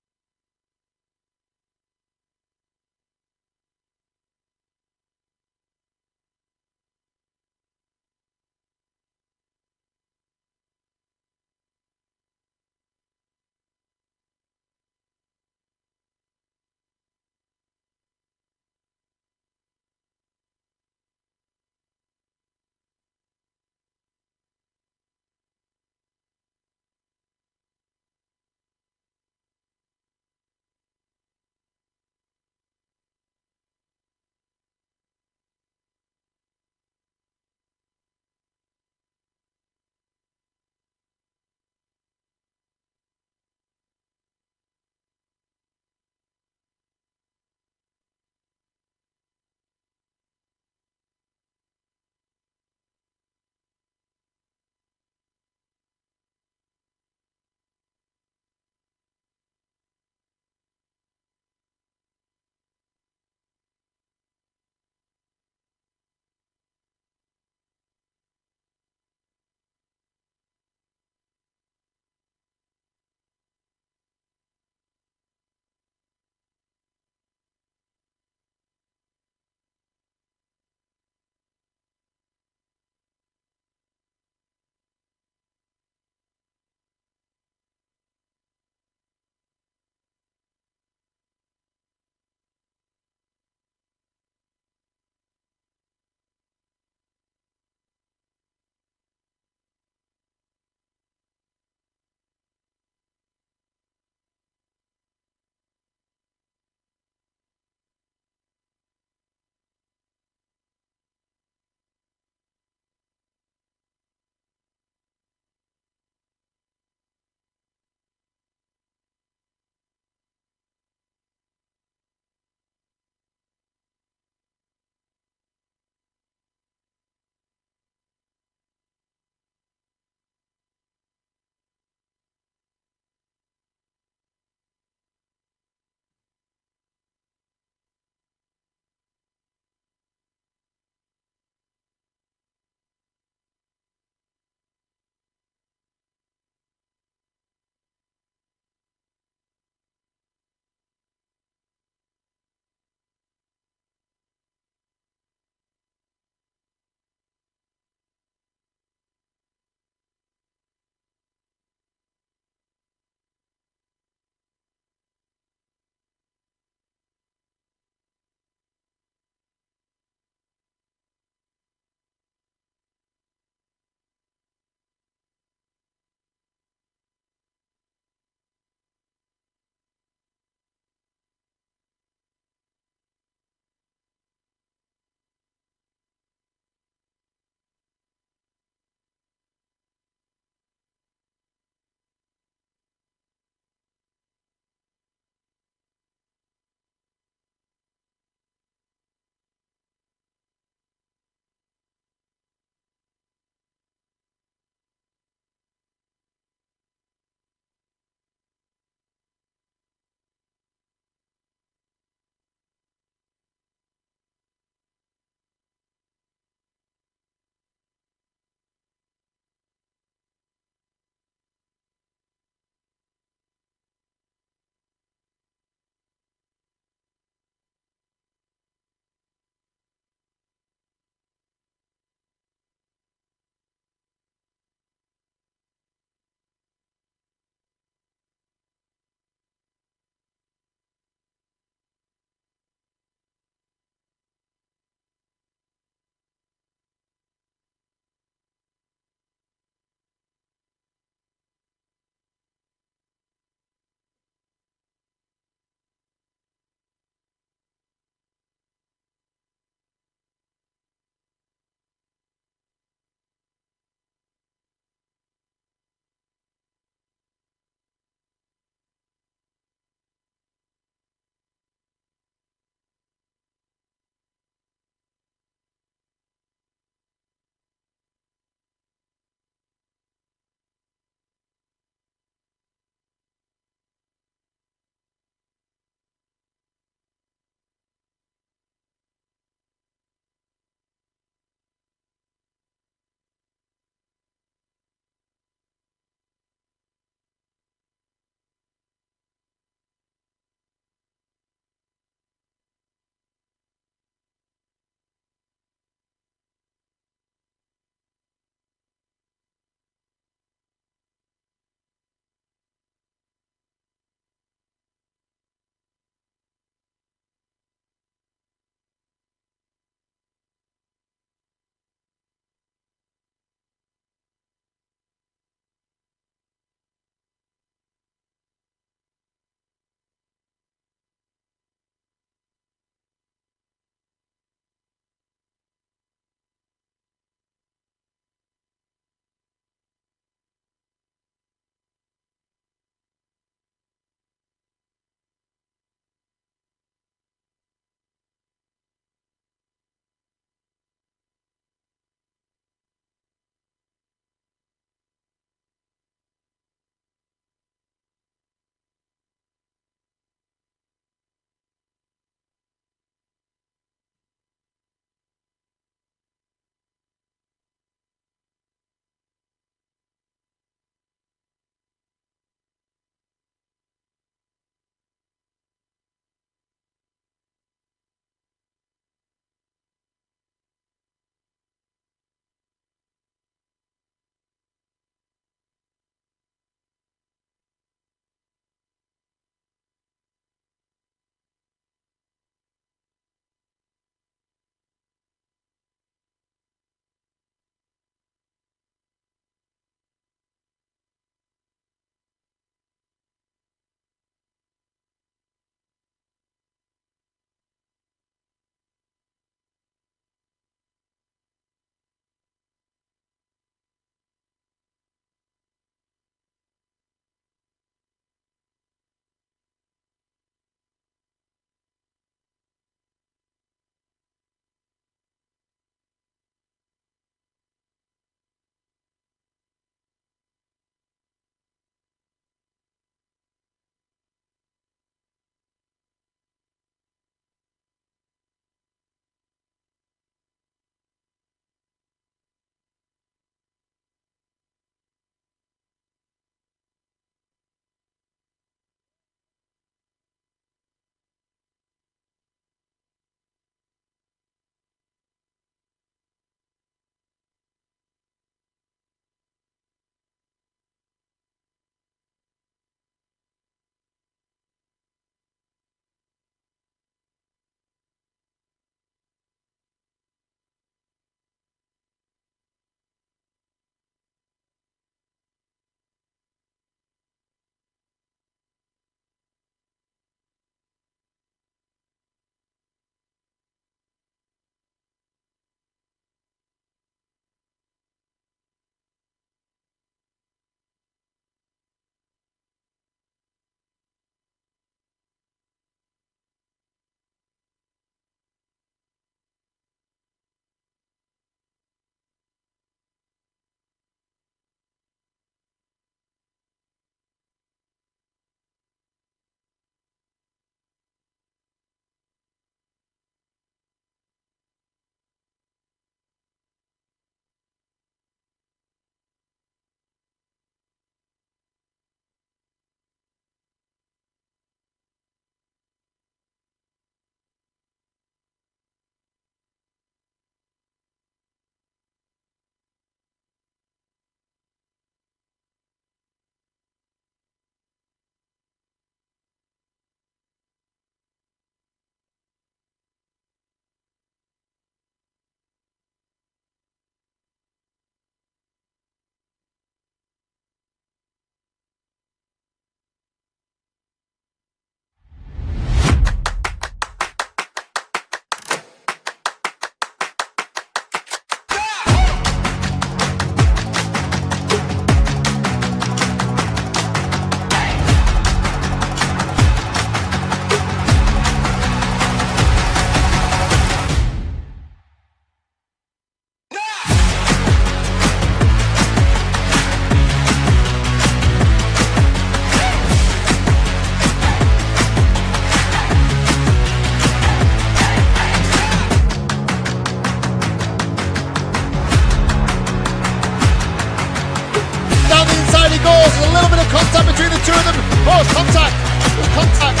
Gors. There's a little bit of contact between the two of them. Oh, contact. There's contact.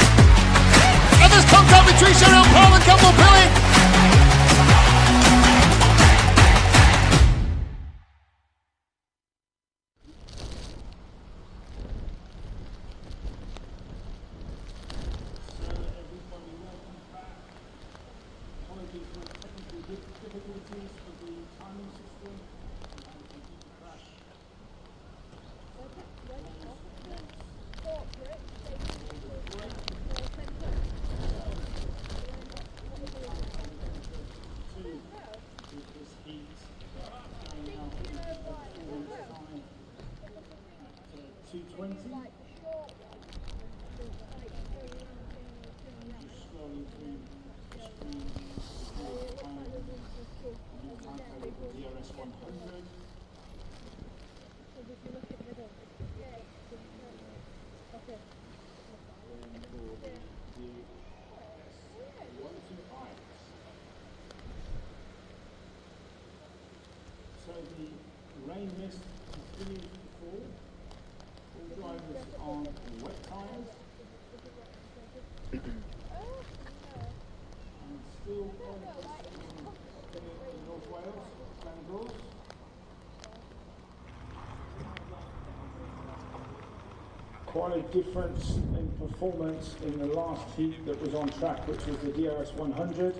And there's contact between Cheryl Paul and Campbell Pilling. Apologies for technical difficulties with the timing system and the computer crash. With this heat going out in full time at 2:20. Just scrolling through the screen. DRS 100. So the rain mist continues to fall. All drivers on wet tyres. And still in North Wales, Glan Y Gors. Quite a difference in performance in the last heat that was on track, which was the DRS 100.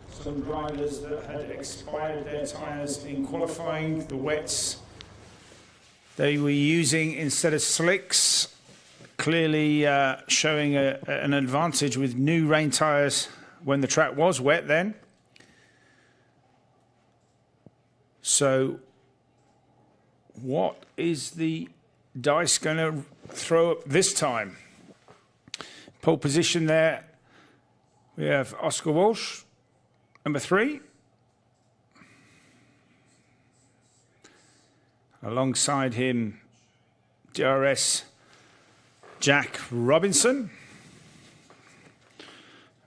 Some drivers that had expired their tyres in qualifying, the wets they were using instead of slicks, clearly showing an advantage with new rain tyres when the track was wet then. So what is the dice going to throw up this time? Pole position there, we have Oscar Walsh, number 3. Alongside him, DRS Jack Robinson.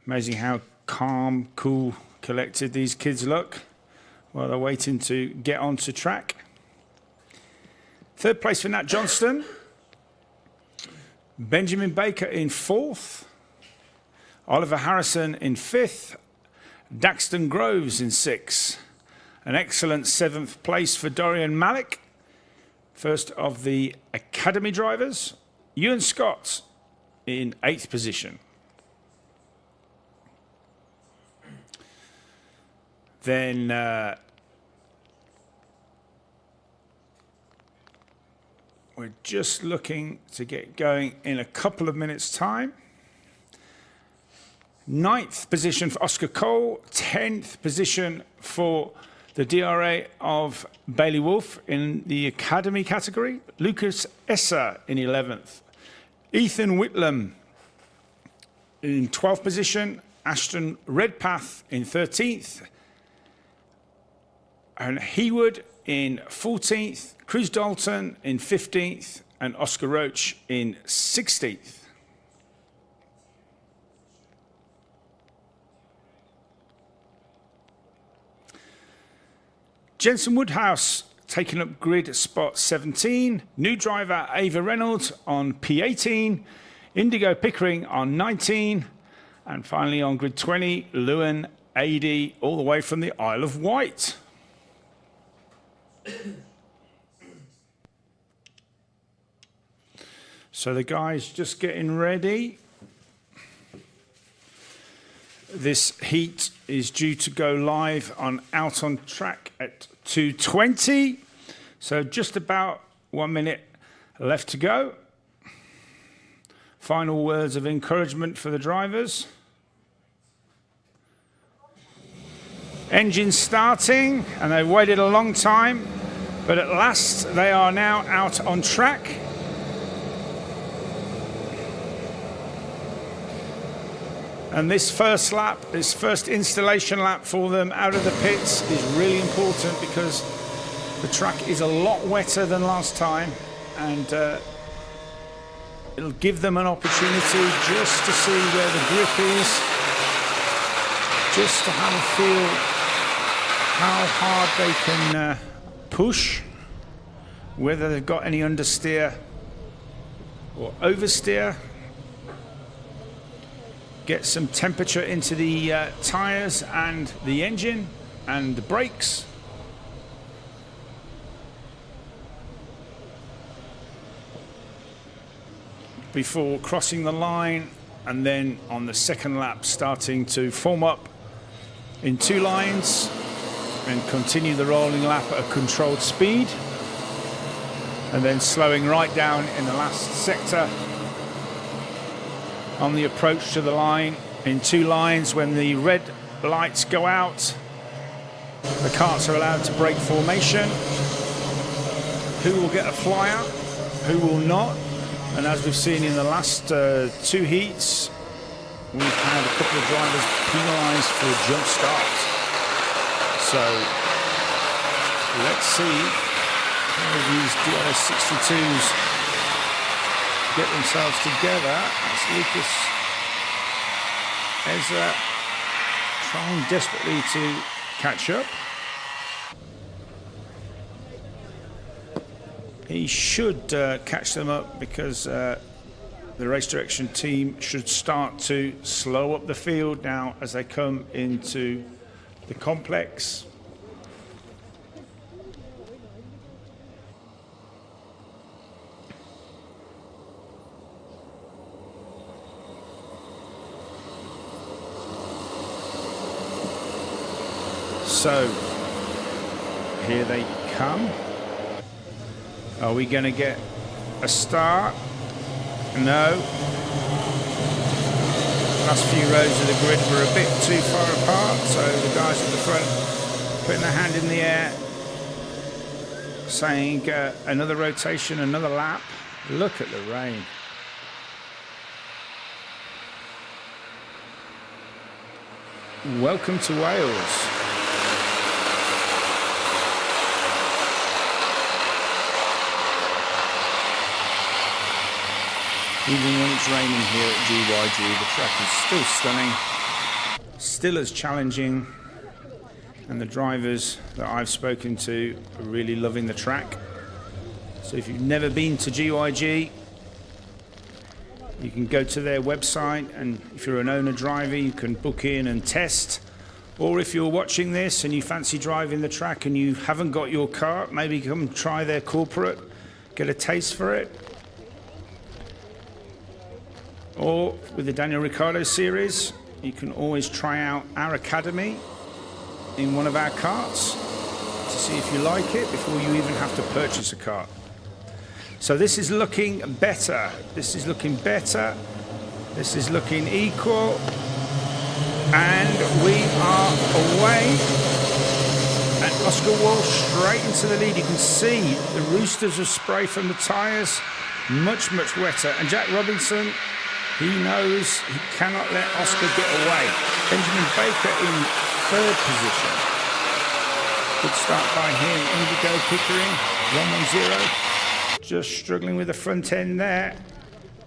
Amazing how calm, cool, collected these kids look while they're waiting to get onto track. 3rd place for Nat Johnston. Benjamin Baker in 4th. Oliver Harrison in 5th. Daxton Groves in 6th. An excellent 7th place for Dorian Malik, first of the academy drivers. Ewan Scott in 8th position. Then we're just looking to get going in a couple of minutes' time. 9th position for Oscar Cole, 10th position for the DRA of Bailey Wolf in the academy category. Lucas Esser in 11th. Ethan Whitlam in 12th position. Ashton Redpath in 13th. And Hewood in 14th. Cruz Dalton in 15th. And Oscar Roach in 16th. Jensen Woodhouse taking up grid spot 17. New driver Ava Reynolds on P18. Indigo Pickering on 19. And finally on grid 20, Lewin AD all the way from the Isle of Wight. So the guys just getting ready. This heat is due to go live on Out on Track at 2:20. So just about 1 minute left to go. Final words of encouragement for the drivers. Engine starting, and they've waited a long time, but at last they are now out on track. And this first lap, this first installation lap for them out of the pits is really important because the track is a lot wetter than last time, and it'll give them an opportunity just to see where the grip is, just to have a feel how hard they can push, whether they've got any understeer or oversteer. Get some temperature into the tyres and the engine and the brakes. Before crossing the line, and then on the second lap starting to form up in 2 lines and continue the rolling lap at a controlled speed, and then slowing right down in the last sector on the approach to the line in 2 lines. When the red lights go out, the karts are allowed to break formation. Who will get a flyer, who will not? And as we've seen in the last 2 heats, we've had a couple of drivers penalised for jump starts. So let's see how these DRS62s get themselves together. As Lucas Ezra trying desperately to catch up. He should catch them up, because the race direction team should start to slow up the field now as they come into the complex. So here they come. Are we going to get a start? No. Last few rows of the grid were a bit too far apart, so the guys at the front putting their hand in the air, saying another rotation, another lap. Look at the rain. Welcome to Wales. Even when it's raining here at GYG, the track is still stunning, still as challenging, and the drivers that I've spoken to are really loving the track. So if you've never been to GYG, you can go to their website, and if you're an owner driver, you can book in and test. Or if you're watching this and you fancy driving the track and you haven't got your car, maybe come try their corporate, get a taste for it. Or with the Daniel Ricciardo series, you can always try out our academy in one of our karts to see if you like it before you even have to purchase a kart. So this is looking better. This is looking better. This is looking equal. And we are away. And Oscar Walsh straight into the lead. You can see the roosters of spray from the tyres. Much, much wetter. And Jack Robinson, he knows he cannot let Oscar get away. Benjamin Baker in 3rd position. Good start by him. Indigo Pickering, 110. Just struggling with the front end there.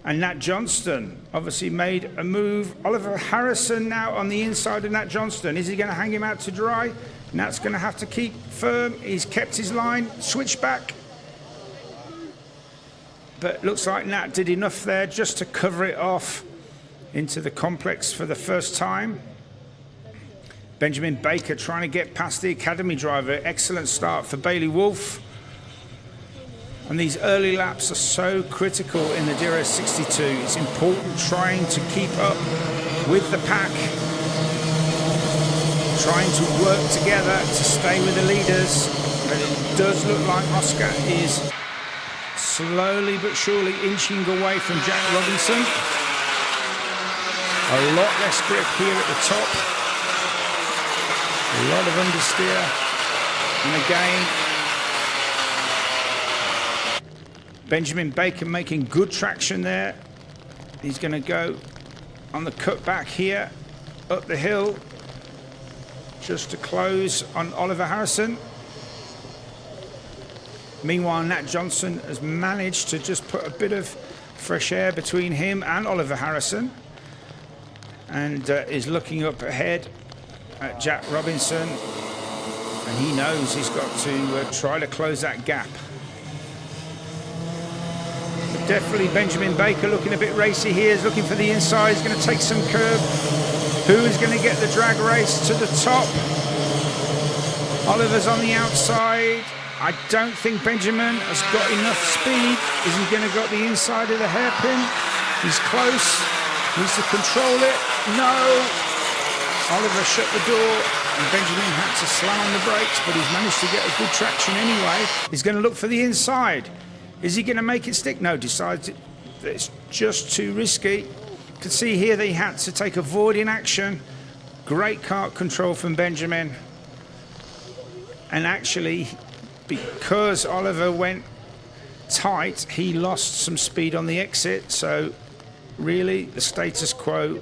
And Nat Johnston obviously made a move. Oliver Harrison now on the inside of Nat Johnston. Is he going to hang him out to dry? Nat's going to have to keep firm. He's kept his line. Switch back. But looks like Nat did enough there just to cover it off into the complex for the first time. Benjamin Baker trying to get past the academy driver. Excellent start for Bailey Wolf. And these early laps are so critical in the DRS62. It's important trying to keep up with the pack, trying to work together to stay with the leaders. But it does look like Oscar is slowly but surely inching away from Jack Robinson. A lot less grip here at the top. A lot of understeer. And again, Benjamin Baker making good traction there. He's going to go on the cutback here, up the hill, just to close on Oliver Harrison. Meanwhile, Nat Johnson has managed to just put a bit of fresh air between him and Oliver Harrison, and is looking up ahead at Jack Robinson, and he knows he's got to try to close that gap. Definitely Benjamin Baker looking a bit racy here. He's looking for the inside. He's going to take some curb. Who is going to get the drag race to the top? Oliver's on the outside. I don't think Benjamin has got enough speed. Is he going to got the inside of the hairpin? He's close. Needs to control it. No. Oliver shut the door and Benjamin had to slam on the brakes, but he's managed to get a good traction anyway. He's going to look for the inside. Is he going to make it stick? No, decides that it's just too risky. You can see here that he had to take avoiding action. Great kart control from Benjamin. And actually, because Oliver went tight, he lost some speed on the exit. So really, the status quo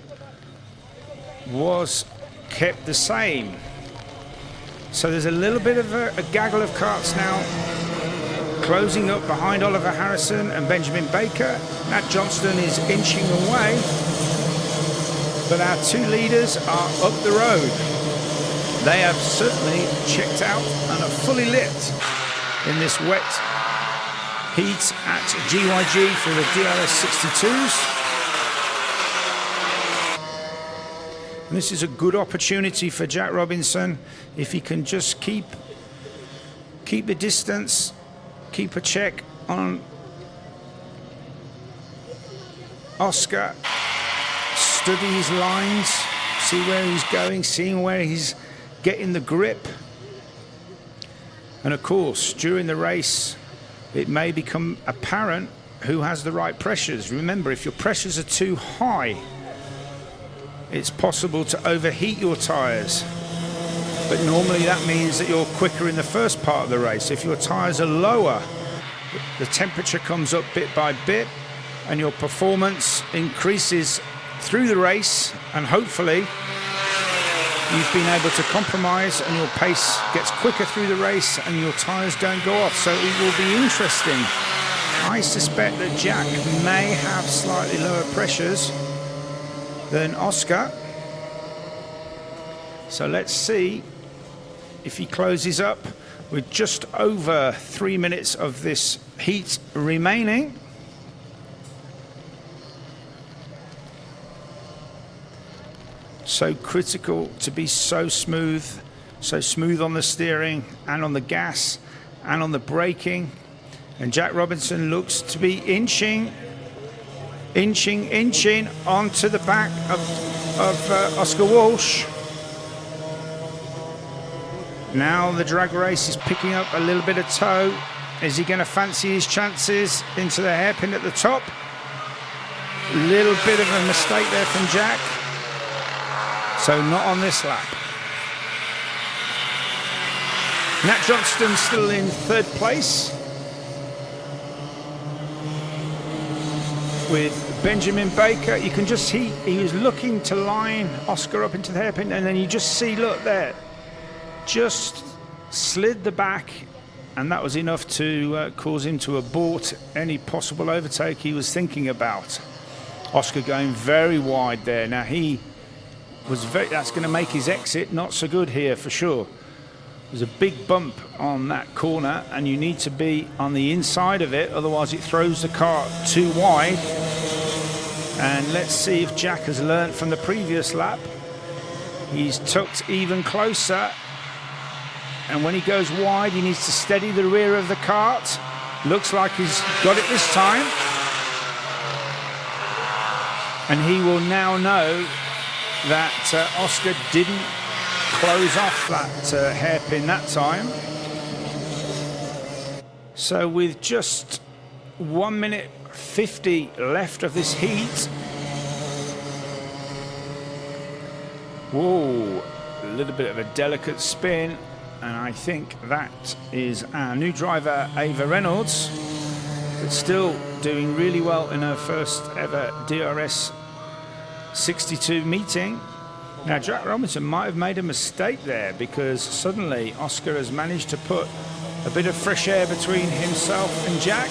was kept the same. So there's a little bit of a gaggle of karts now closing up behind Oliver Harrison and Benjamin Baker. Nat Johnston is inching away, but our two leaders are up the road. They have certainly checked out and are fully lit in this wet heat at GYG for the DRS 62s. And this is a good opportunity for Jack Robinson if he can just keep the distance, keep a check on Oscar, study his lines, see where he's going, seeing where he's getting the grip. And of course, during the race, it may become apparent who has the right pressures. Remember, if your pressures are too high, it's possible to overheat your tyres. But normally that means that you're quicker in the first part of the race. If your tyres are lower, the temperature comes up bit by bit and your performance increases through the race, and hopefully you've been able to compromise and your pace gets quicker through the race and your tyres don't go off. So it will be interesting. I suspect that Jack may have slightly lower pressures than Oscar. So let's see if he closes up with just over 3 minutes of this heat remaining. So critical to be so smooth on the steering and on the gas and on the braking. And Jack Robinson looks to be inching onto the back of Oscar Walsh. Now the drag race is picking up a little bit of toe. Is he going to fancy his chances into the hairpin at the top? Little bit of a mistake there from Jack. So not on this lap. Nat Johnston still in third place, with Benjamin Baker. You can just see he was looking to line Oscar up into the hairpin, and then you just see, look there, just slid the back, and that was enough to cause him to abort any possible overtake he was thinking about. Oscar going very wide there. Now he was that's going to make his exit not so good here for sure. There's a big bump on that corner and you need to be on the inside of it, otherwise it throws the car too wide. And let's see if Jack has learnt from the previous lap. He's tucked even closer, and when he goes wide he needs to steady the rear of the cart. Looks like he's got it this time, and he will now know that Oscar didn't close off that hairpin that time. So with just 1 minute 50 left of this heat, whoa, a little bit of a delicate spin, and I think that is our new driver Ava Reynolds, but still doing really well in her first ever DRS 62 meeting. Now Jack Robinson might have made a mistake there, because suddenly Oscar has managed to put a bit of fresh air between himself and Jack.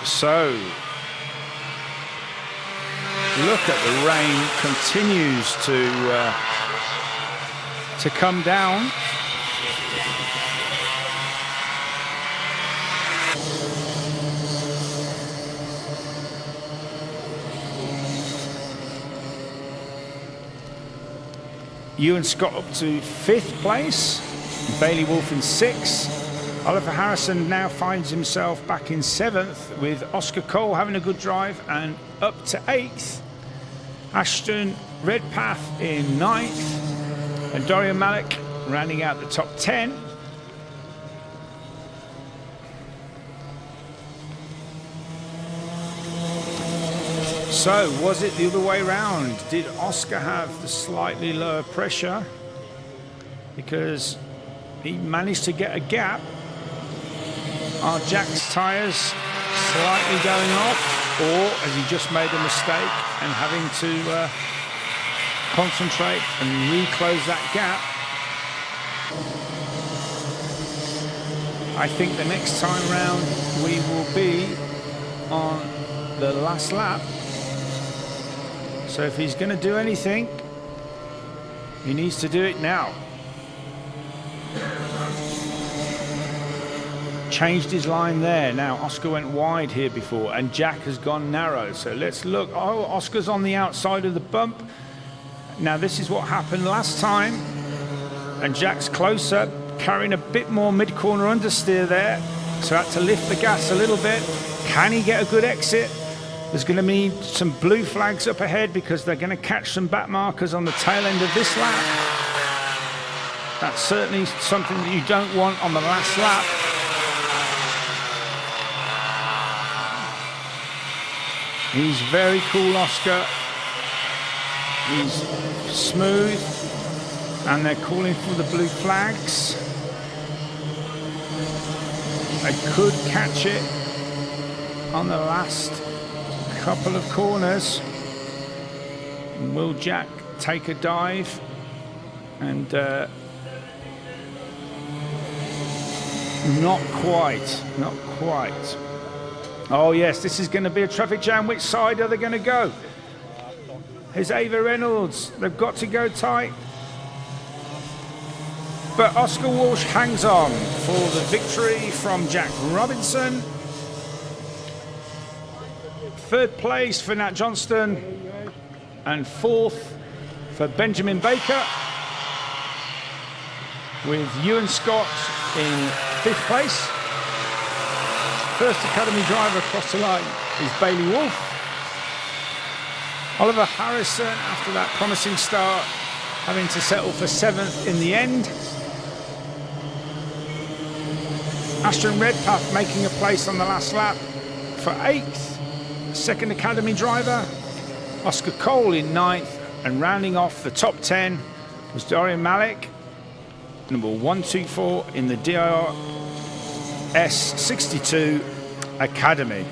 So look at the rain continues to to come down. Ewan Scott up to 5th place, Bailey Wolf in 6th. Oliver Harrison now finds himself back in 7th with Oscar Cole having a good drive and up to 8th. Ashton Redpath in 9th and Dorian Malik rounding out the top 10. So, was it the other way round? Did Oscar have the slightly lower pressure because he managed to get a gap? Are Jack's tyres slightly going off, or has he just made a mistake and having to concentrate and reclose that gap? I think the next time round we will be on the last lap. So if he's going to do anything, he needs to do it now. Changed his line there. Now Oscar went wide here before and Jack has gone narrow. So let's look. Oh, Oscar's on the outside of the bump. Now this is what happened last time. And Jack's closer, carrying a bit more mid-corner understeer there. So had to lift the gas a little bit. Can he get a good exit? There's going to be some blue flags up ahead because they're going to catch some back markers on the tail end of this lap. That's certainly something that you don't want on the last lap. He's very cool, Oscar. He's smooth, and they're calling for the blue flags. They could catch it on the last couple of corners. Will Jack take a dive? And not quite. Oh yes, this is going to be a traffic jam. Which side are they going to go? Here's Ava Reynolds. They've got to go tight. But Oscar Walsh hangs on for the victory from Jack Robinson. 3rd place for Nat Johnston and 4th for Benjamin Baker, with Ewan Scott in 5th place. First Academy driver across the line is Bailey Wolf. Oliver Harrison, after that promising start, having to settle for 7th in the end. Ashton Redpath making a place on the last lap for 8th. 2nd Academy driver, Oscar Cole in 9th, and rounding off the top 10 was Dorian Malik, number 124 in the DRS 62 Academy.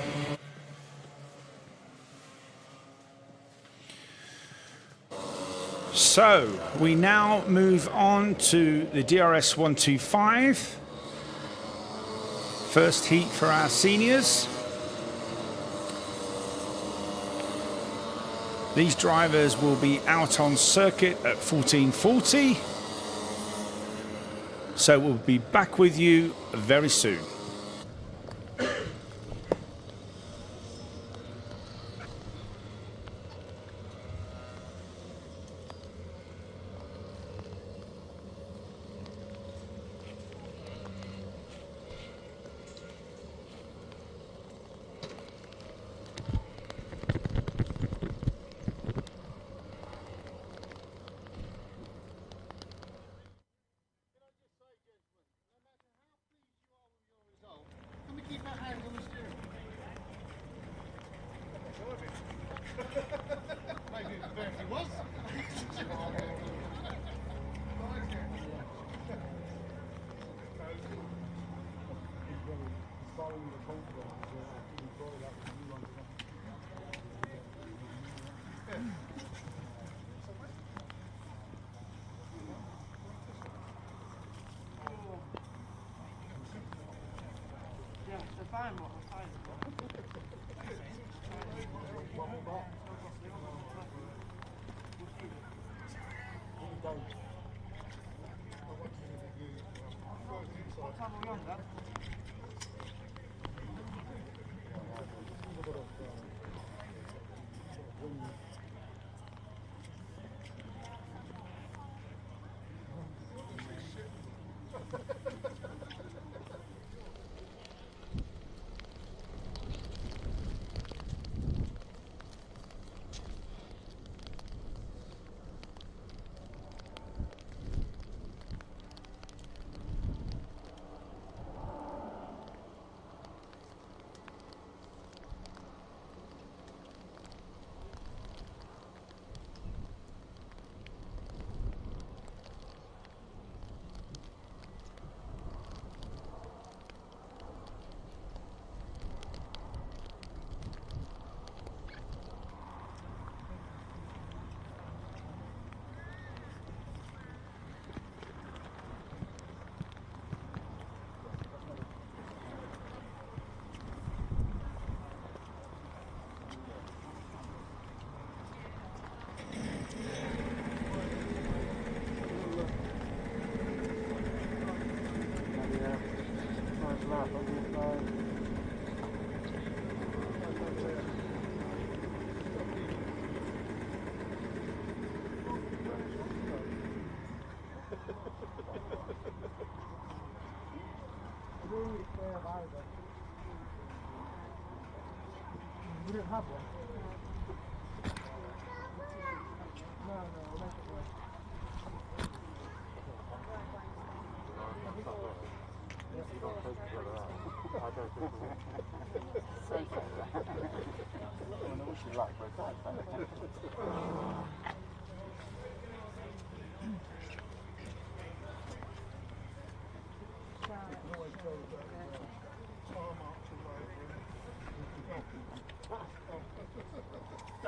So we now move on to the DRS 125. First heat for our seniors. These drivers will be out on circuit at 14:40. So we'll be back with you very soon. We didn't have one. No, we'll make it work.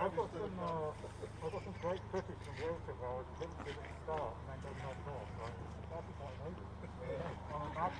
I've got some great critics from Wilton where I was limited at the start and then got knocked off. Right? That'd be quite amazing. Yeah. I'm a bad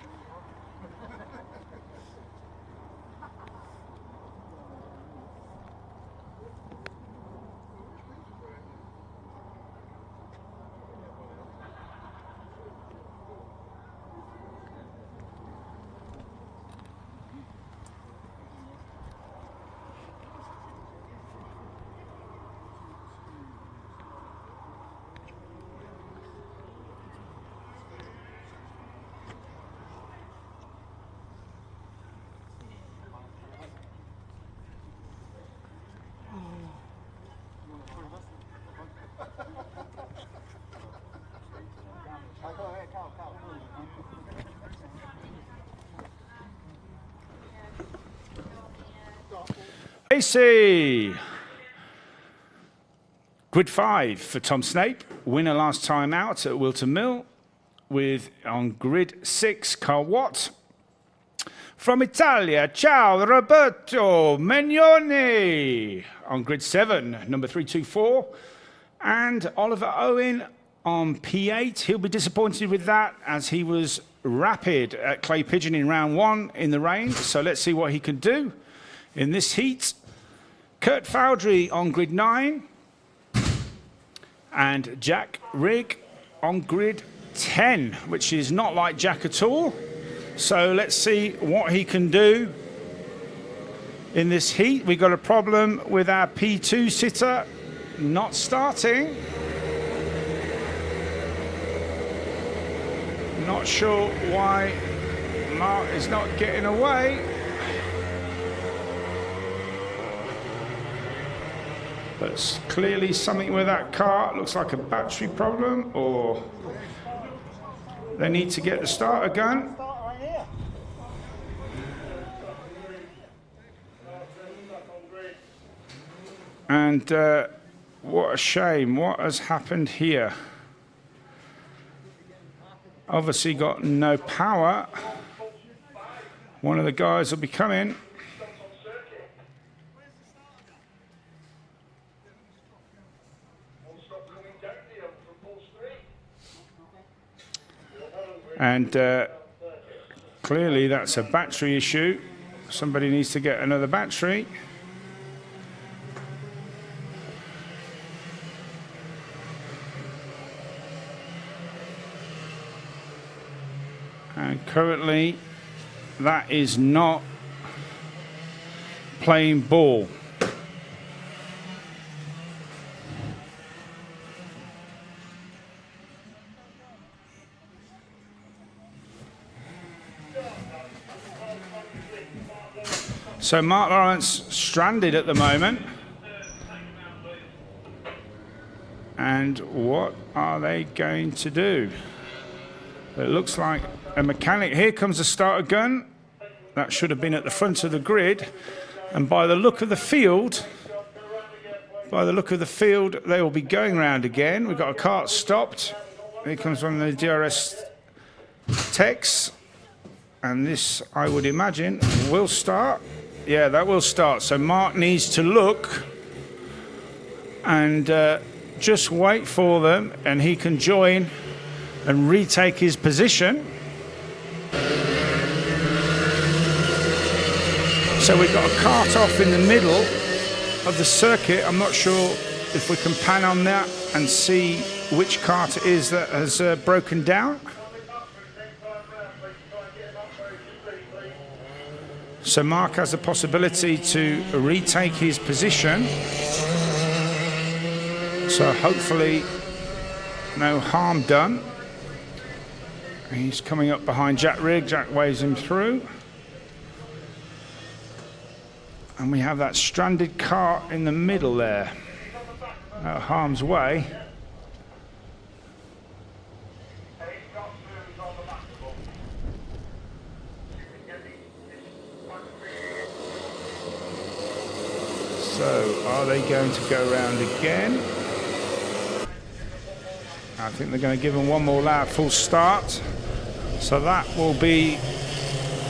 AC. Grid 5 for Tom Snape, winner last time out at Wilton Mill, with on grid 6, Carl Watt. From Italia, ciao, Roberto Megnoni. On grid 7, number 324. And Oliver Owen on P8. He'll be disappointed with that as he was rapid at Clay Pigeon in round 1 in the rain. So let's see what he can do in this heat. Kurt Foudry on grid 9. And Jack Rigg on grid 10, which is not like Jack at all. So let's see what he can do in this heat. We've got a problem with our P2 sitter not starting. Not sure why Mark is not getting away. But it's clearly something with that car. Looks like a battery problem, or they need to get the starter gun. And what a shame. What has happened here? Obviously got no power. One of the guys will be coming. And clearly that's a battery issue. Somebody needs to get another battery. And currently, that is not playing ball. So Mark Lawrence stranded at the moment. And what are they going to do? It looks like a mechanic. Here comes the starter gun. That should have been at the front of the grid. And by the look of the field, they will be going round again. We've got a kart stopped. Here comes one of the DRS techs. And this, I would imagine, will start. Yeah, that will start. So Mark needs to look and just wait for them, and he can join and retake his position. So we've got a kart off in the middle of the circuit. I'm not sure if we can pan on that and see which kart it is that has broken down. So Mark has the possibility to retake his position. So hopefully no harm done. He's coming up behind Jack Rigg. Jack waves him through. And we have that stranded kart in the middle there. Out of harm's way. So, are they going to go round again? I think they're going to give them one more lap, full start. So that will be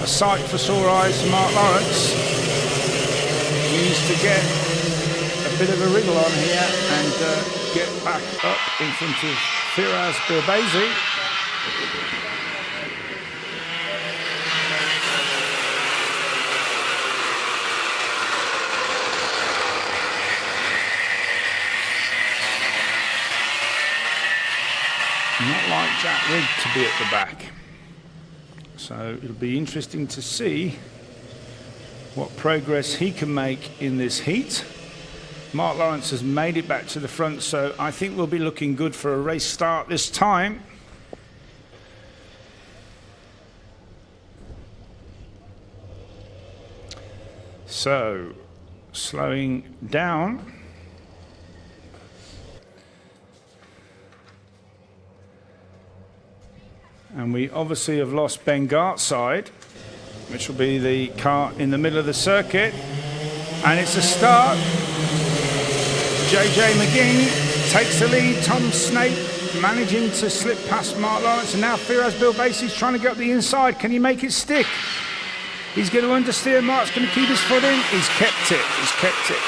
a sight for sore eyes for Mark Lawrence. He needs to get a bit of a wriggle on here and get back up in front of Firas Bilbasi. Not like Jack Rigg to be at the back. So it'll be interesting to see what progress he can make in this heat. Mark Lawrence has made it back to the front, so I think we'll be looking good for a race start this time. So, slowing down. And we obviously have lost Ben Gartside, which will be the car in the middle of the circuit. And it's a start. JJ McGing takes the lead. Tom Snape managing to slip past Mark Lawrence. And now Firas Bilbasi's trying to get up the inside. Can he make it stick? He's going to understeer. Mark's going to keep his foot in. He's kept it. He's kept it.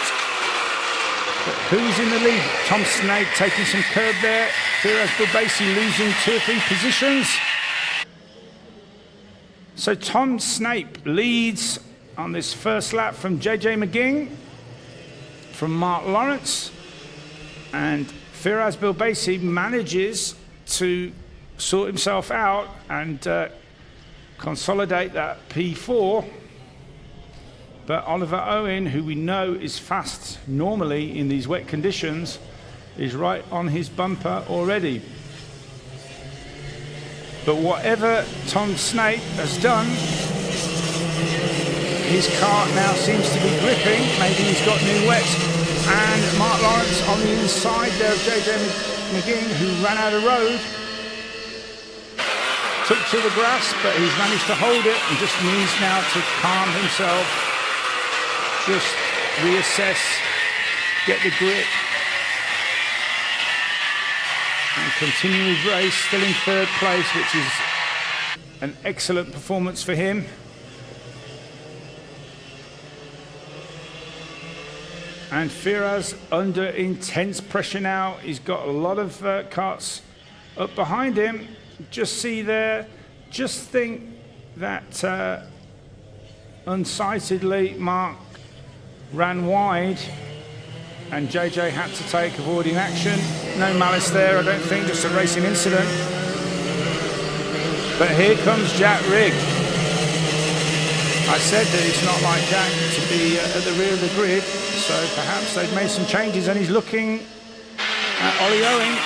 But who's in the lead? Tom Snape taking some curb there. Firas Bilbasi losing 2 or 3 positions. So Tom Snape leads on this first lap from JJ McGing, from Mark Lawrence, and Firas Bilbasi manages to sort himself out and consolidate that P4. But Oliver Owen, who we know is fast normally in these wet conditions, is right on his bumper already. But whatever Tom Snape has done, his kart now seems to be gripping. Maybe he's got new wet. And Mark Lawrence on the inside there of JJ McGing, who ran out of road. Took to the grass, but he's managed to hold it and just needs now to calm himself. Just reassess, get the grip, and continue his race, still in 3rd place, which is an excellent performance for him. And Firas under intense pressure now. He's got a lot of karts up behind him. Just see there, just think that unsightedly Mark ran wide and JJ had to take avoiding action. No malice there, I don't think, just a racing incident. But here comes Jack Rigg. I said that it's not like Jack to be at the rear of the grid, so perhaps they've made some changes, and he's looking at Ollie Owen.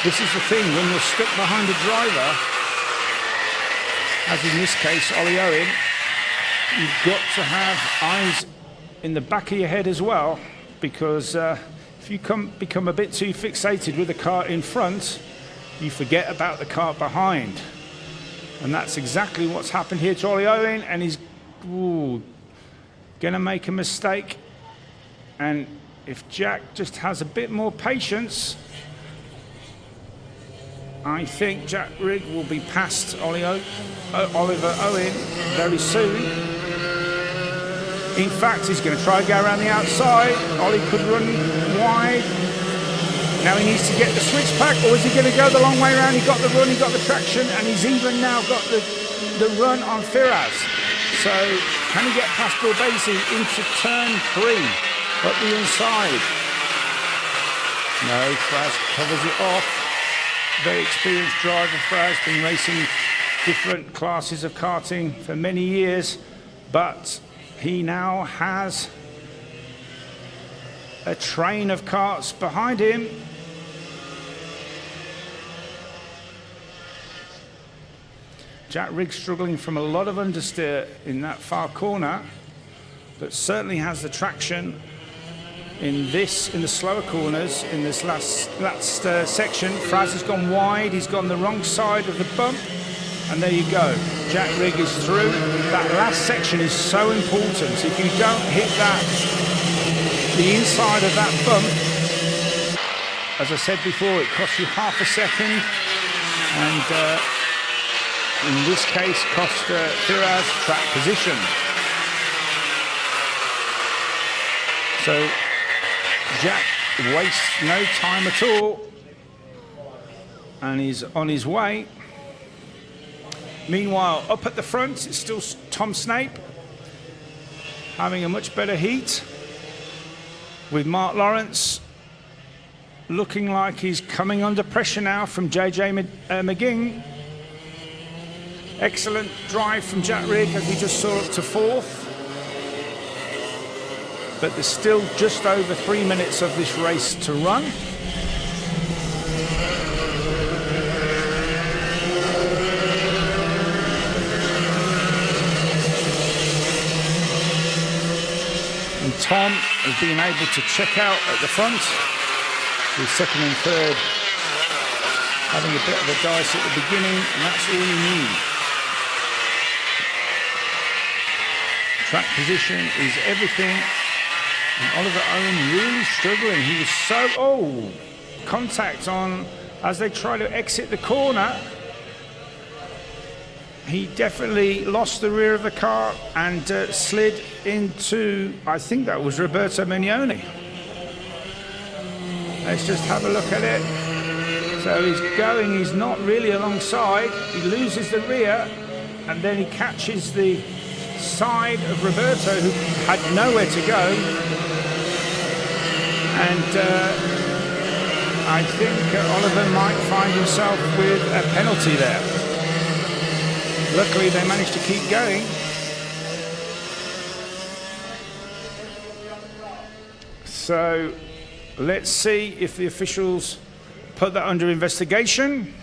This is the thing, when you're stuck behind a driver, as in this case Ollie Owen, you've got to have eyes in the back of your head as well, because if you become a bit too fixated with the car in front, you forget about the car behind. And that's exactly what's happened here to Ollie Owen, and he's going to make a mistake. And if Jack just has a bit more patience, I think Jack Rigg will be past Oliver Owen very soon. In fact, he's going to try to go around the outside. Ollie could run wide. Now he needs to get the switch pack, or is he going to go the long way around? He got the run, he got the traction, and he's even now got the run on Firaz. So can he get past Bilbasi into turn 3 up the inside? No, Firaz covers it off. Very experienced driver, Firaz, been racing different classes of karting for many years, but he now has a train of karts behind him. Jack Rigg struggling from a lot of understeer in that far corner, but certainly has the traction in the slower corners in this last section. Firaz has gone wide, he's gone the wrong side of the bump, and there you go. Jack Rigg is through. That last section is so important. If you don't hit the inside of that bump, as I said before, it costs you half a second, and in this case cost Firaz track position. So Jack wastes no time at all, and he's on his way. Meanwhile, up at the front, it's still Tom Snape having a much better heat, with Mark Lawrence looking like he's coming under pressure now from JJ McGing. Excellent drive from Jack Rigg, as we just saw, up to 4th. But there's still just over 3 minutes of this race to run. And Tom has been able to check out at the front, with 2nd and 3rd having a bit of a dice at the beginning, and that's all you need. Track position is everything. And Oliver Owen really struggling. He was so, contact on as they try to exit the corner. He definitely lost the rear of the car and slid into, I think that was Roberto Mignoni. Let's just have a look at it. So he's not really alongside. He loses the rear, and then he catches the side of Roberto, who had nowhere to go, and I think Oliver might find himself with a penalty there. Luckily they managed to keep going. So let's see if the officials put that under investigation.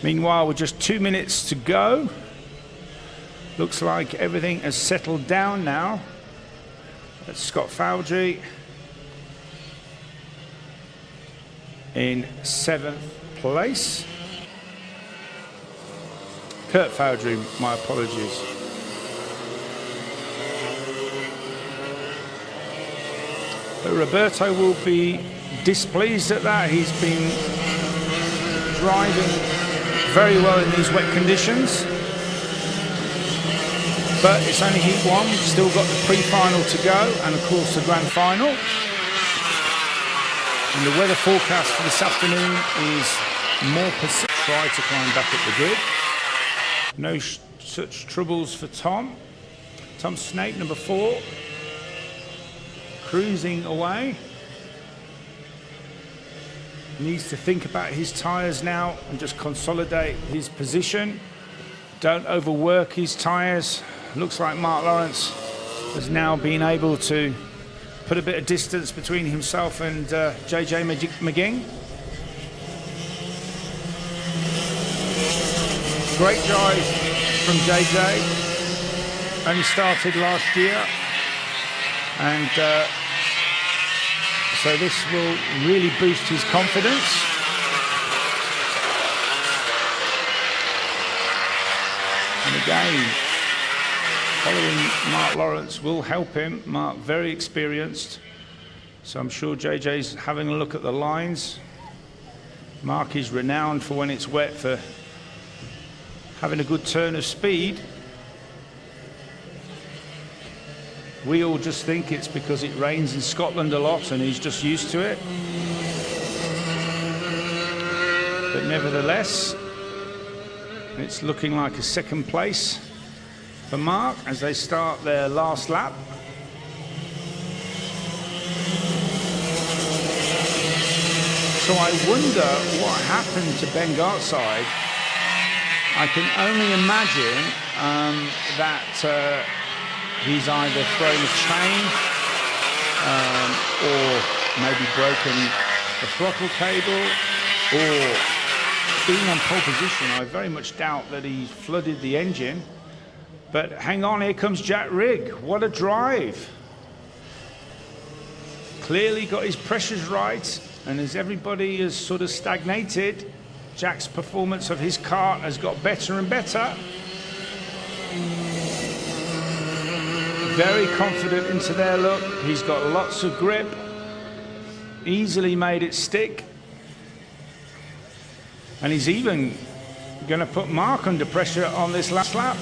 Meanwhile, with just 2 minutes to go, looks like everything has settled down now. That's Scott Foudry in 7th place. Kurt Foudry, my apologies. But Roberto will be displeased at that. He's been driving very well in these wet conditions, but it's only heat 1. We've still got the pre-final to go, and of course the grand final. And the weather forecast for this afternoon is more Pacific. Try to climb back at the grid. No such troubles for Tom. Tom Snape, number 4, cruising away. needs to think about his tyres now and just consolidate his position. Don't overwork his tyres. Looks like Mark Lawrence has now been able to put a bit of distance between himself and JJ McGing. Great drive from JJ. Only started last year. And so this will really boost his confidence. And again, following Mark Lawrence will help him. Mark, very experienced. So I'm sure JJ's having a look at the lines. Mark is renowned for when it's wet for having a good turn of speed. We all just think it's because it rains in Scotland a lot and he's just used to it. But nevertheless, it's looking like a second place for Mark as they start their last lap. So I wonder what happened to Ben Gartside. I can only imagine that he's either thrown a chain or maybe broken the throttle cable, or being on pole position, I very much doubt that he's flooded the engine. But hang on, here comes Jack Rigg. What a drive. Clearly got his pressures right, and as everybody has sort of stagnated, Jack's performance of his kart has got better and better. Very confident into their look. He's got lots of grip. Easily made it stick. And he's even going to put Mark under pressure on this last lap.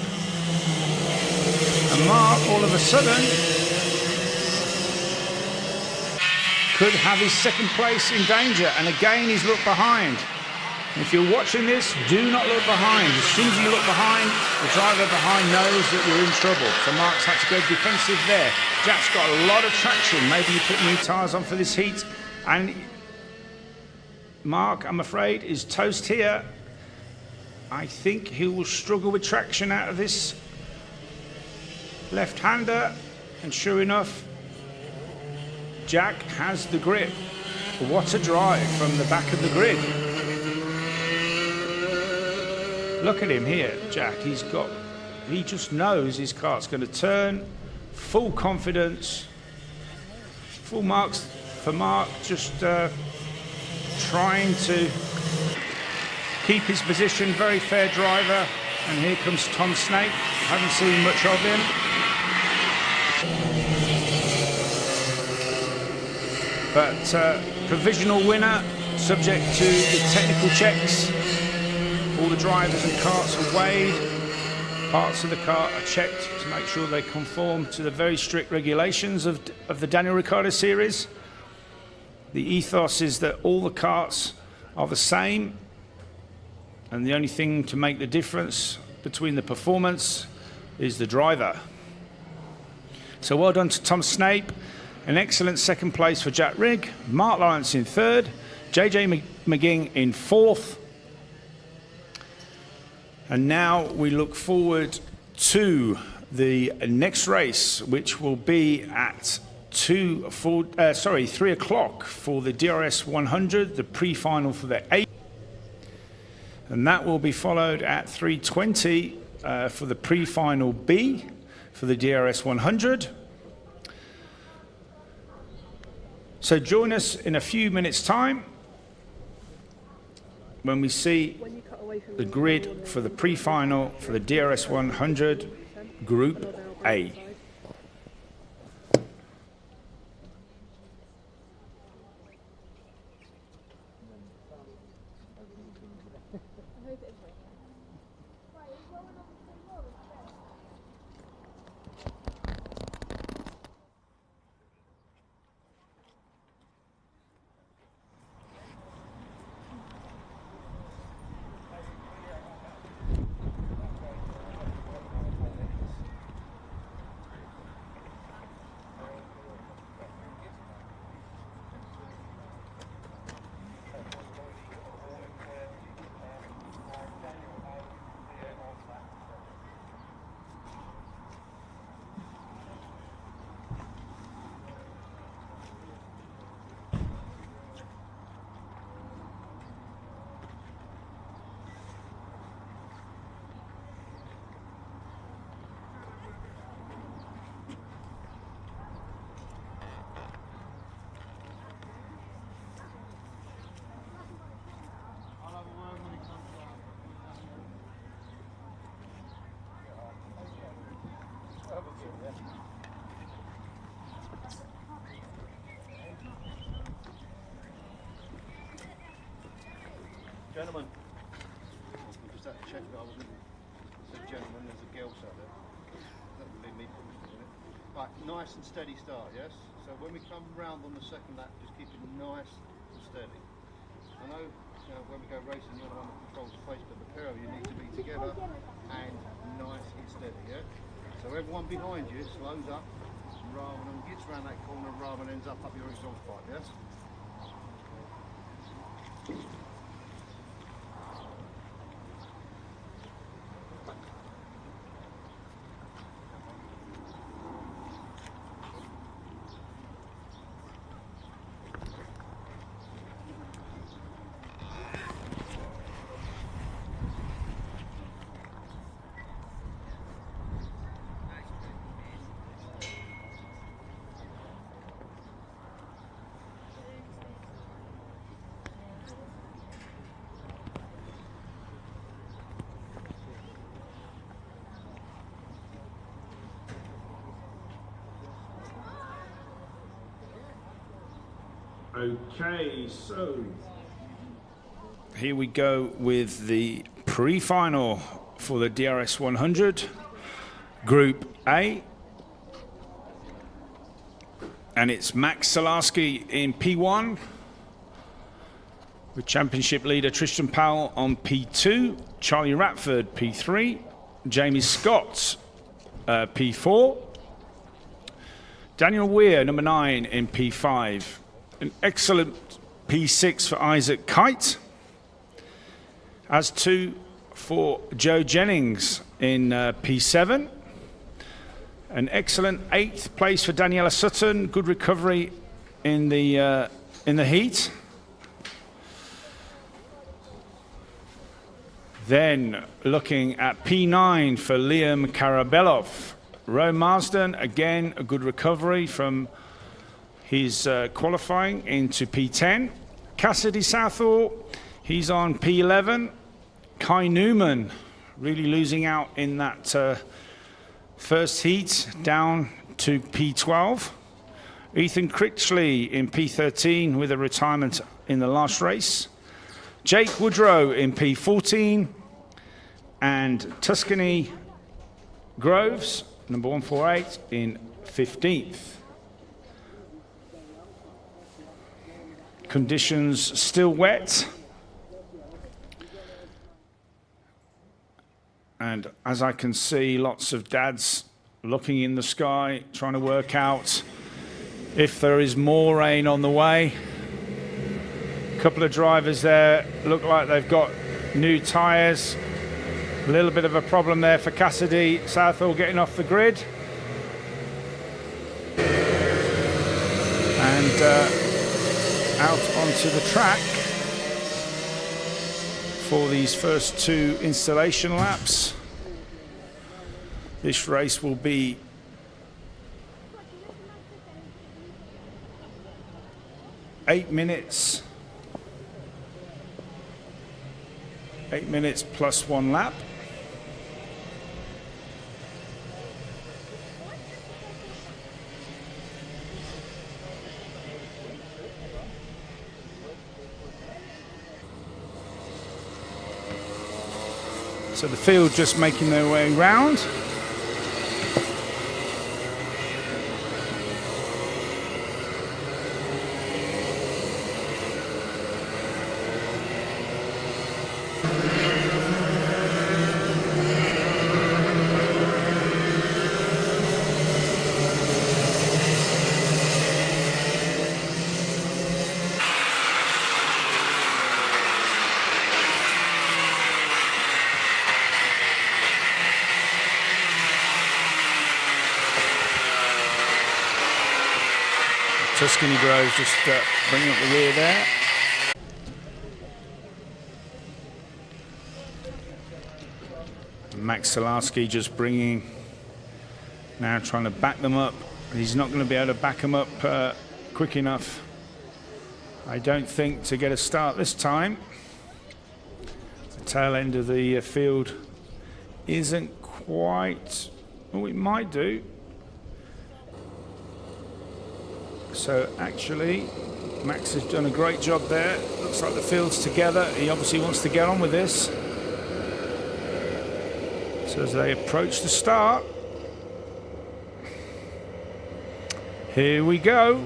And Mark, all of a sudden, could have his second place in danger. And again, he's looked behind. If you're watching this, do not look behind. As soon as you look behind, the driver behind knows that you're in trouble. So Mark's had to go defensive there. Jack's got a lot of traction. Maybe you put new tyres on for this heat. And Mark, I'm afraid, is toast here. I think he will struggle with traction out of this left-hander. And sure enough, Jack has the grip. What a drive from the back of the grid. Look at him here, Jack. He just knows his kart's going to turn. Full confidence. Full marks for Mark, just trying to keep his position. Very fair driver. And here comes Tom Snape. Haven't seen much of him. But provisional winner, subject to the technical checks. All the drivers and karts are weighed. Parts of the kart are checked to make sure they conform to the very strict regulations of the Daniel Ricciardo series. The ethos is that all the karts are the same, and the only thing to make the difference between the performance is the driver. So well done to Tom Snape. An excellent second place for Jack Rigg. Mark Lawrence in third. JJ McGing in fourth. And now we look forward to the next race, which will be at 3 o'clock for the DRS 100, the pre-final for the 8. And that will be followed at 3:20 for the pre-final B for the DRS 100. So join us in a few minutes' time when we see the grid for the pre-final for the DRS 100 Group A. Gentlemen, I'm just have to check that I wasn't. Said gentlemen, there's a girl sat there. That would leave me pushing it. Right, nice and steady start, yes? So when we come round on the second lap, just keep it nice and steady. I know, when we go racing, you're the one that controls the pace, but the pair of you need to be together and nice and steady, yeah? So everyone behind you slows up rather than gets around that corner rather than ends up your exhaust pipe, yes? Okay, so here we go with the pre-final for the DRS 100, Group A. And it's Max Salarski in P1, with championship leader Tristan Powell on P2, Charlie Ratford P3, Jamie Scott P4, Daniel Weir, number 9, in P5. An excellent P6 for Isaac Kite, as 2 for Joe Jennings in P7. An excellent 8th place for Daniela Sutton. Good recovery in the heat. Then looking at P9 for Liam Karabelov. Roe Marsden, again a good recovery from his qualifying into P10. Cassidy Southall, he's on P11. Kai Newman really losing out in that first heat, down to P12. Ethan Critchley in P13 with a retirement in the last race. Jake Woodrow in P14. And Tuscany Groves, number 148, in 15th. Conditions still wet. And as I can see, lots of dads looking in the sky, trying to work out if there is more rain on the way. A couple of drivers there look like they've got new tyres. A little bit of a problem there for Cassidy Southall getting off the grid. And out onto the track for these first 2 installation laps. This race will be 8 minutes. 8 minutes plus 1 lap. So the field just making their way round. Tuscany Groves just bringing up the rear there. Max Salarski just bringing, now trying to back them up. He's not going to be able to back them up quick enough, I don't think, to get a start this time. The tail end of the field isn't quite, well, it might do. So actually, Max has done a great job there. Looks like the field's together. He obviously wants to get on with this. So as they approach the start, here we go.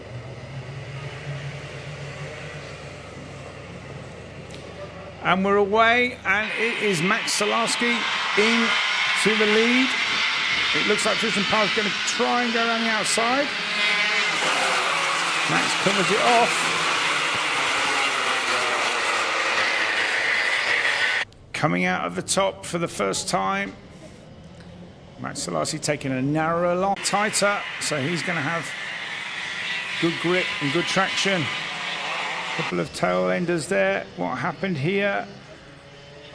And we're away, and it is Max Salarski in to the lead. It looks like Tristan Parr's going to try and go around the outside. Max covers it off. Coming out of the top for the first time. Max Salarski taking a narrower lot tighter, so he's going to have good grip and good traction. Couple of tail enders there. What happened here?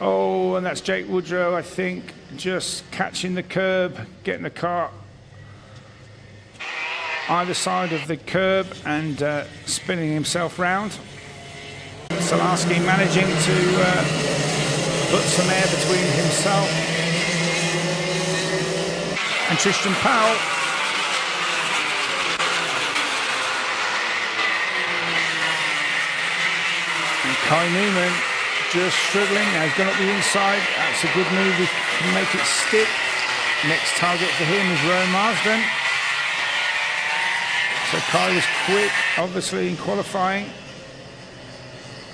Oh, and that's Jake Woodrow, I think, just catching the curb, getting the car either side of the curb and spinning himself round. Salarski managing to put some air between himself and Tristan Powell. And Kai Newman just struggling. Now he's gone up the inside. That's a good move. He can make it stick. Next target for him is Rowan Marsden. So Kai was quick, obviously, in qualifying.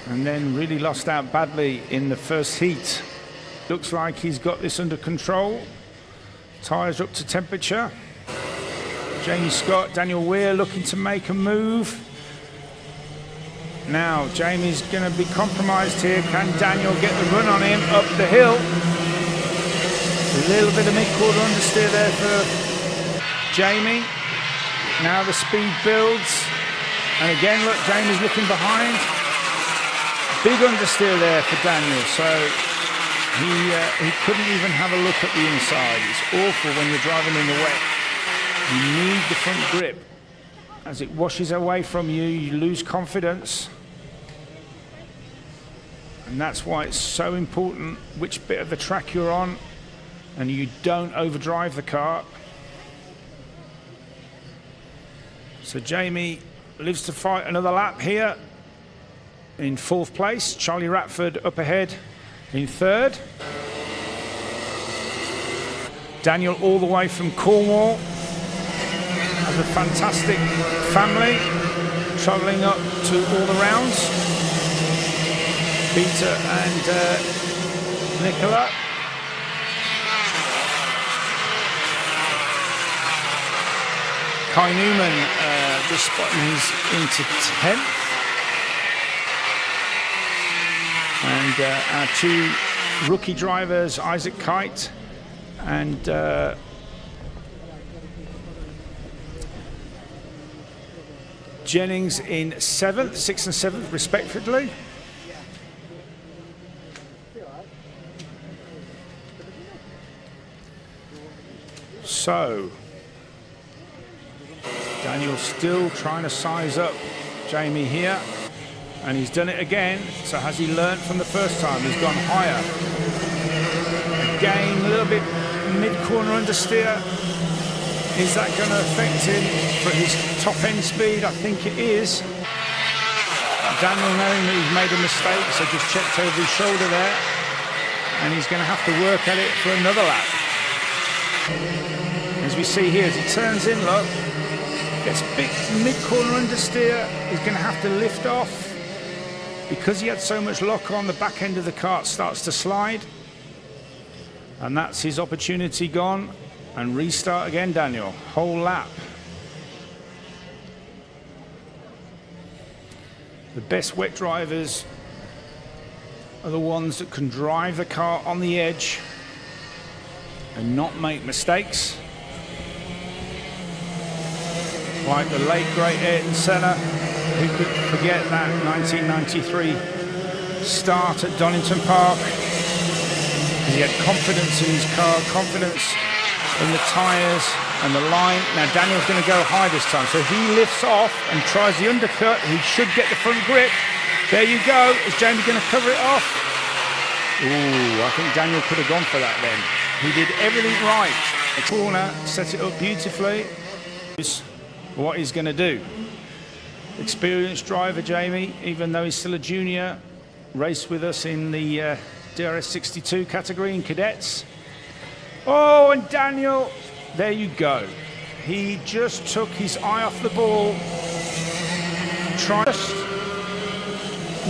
And then really lost out badly in the first heat. Looks like he's got this under control. Tyres are up to temperature. Jamie Scott, Daniel Weir looking to make a move. Now, Jamie's going to be compromised here. Can Daniel get the run on him up the hill? A little bit of mid-quarter understeer there for Jamie. Now the speed builds. And again, look, Jamie's looking behind. Big understeer there for Daniel. So he couldn't even have a look at the inside. It's awful when you're driving in the wet. You need the front grip. As it washes away from you, you lose confidence. And that's why it's so important which bit of the track you're on and you don't overdrive the car. So Jamie lives to fight another lap here in 4th place. Charlie Ratford up ahead in 3rd. Daniel all the way from Cornwall. Has a fantastic family, travelling up to all the rounds. Peter and Nicola. Kai Newman just spotting he's into 10th. And our 2 rookie drivers, Isaac Kite and Jennings in 7th, 6th and 7th respectively. So Daniel's still trying to size up Jamie here, and he's done it again. So has he learnt from the first time? He's gone higher. Again, a little bit mid-corner understeer. Is that going to affect him for his top-end speed? I think it is. Daniel, knowing that he's made a mistake, so just checked over his shoulder there, and he's going to have to work at it for another lap. As we see here, as he turns in, look, gets a big mid-corner understeer. He's going to have to lift off. Because he had so much lock on, the back end of the kart starts to slide. And that's his opportunity gone. And restart again, Daniel. Whole lap. The best wet drivers are the ones that can drive the car on the edge and not make mistakes. Like the late great Ayrton Senna, who could forget that 1993 start at Donington Park. He had confidence in his car, confidence in the tyres and the line. Now Daniel's going to go high this time, so if he lifts off and tries the undercut, he should get the front grip. There you go. Is Jamie going to cover it off? Ooh, I think Daniel could have gone for that then. He did everything right. The corner set it up beautifully. What he's going to do. Experienced driver, Jamie, even though he's still a junior, raced with us in the DRS 62 category in cadets. Oh, and Daniel, there you go. He just took his eye off the ball, just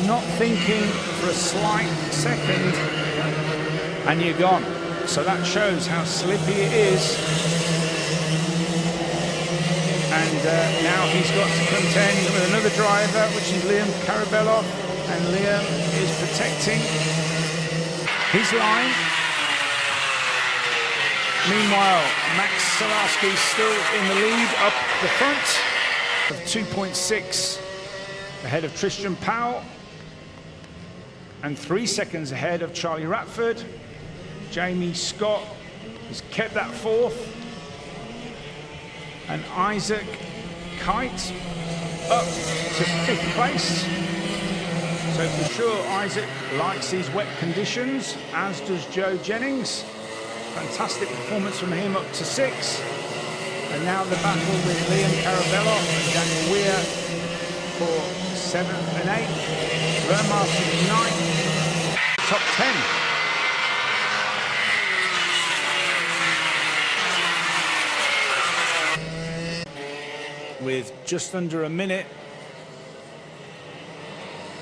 not thinking for a slight second, and you're gone. So that shows how slippy it is. And now he's got to contend with another driver, which is Liam Karabelov, and Liam is protecting his line. Meanwhile, Max Salarski still in the lead up the front of 2.6 ahead of Tristan Powell and 3 seconds ahead of Charlie Ratford. Jamie Scott has kept that fourth, and Isaac Kite up to 5th place. So for sure Isaac likes these wet conditions, as does Joe Jennings. Fantastic performance from him up to 6. And now the battle with Liam Karabelov and Daniel Weir for 7th and 8th. Vermaas in 9th, top 10. With just under a minute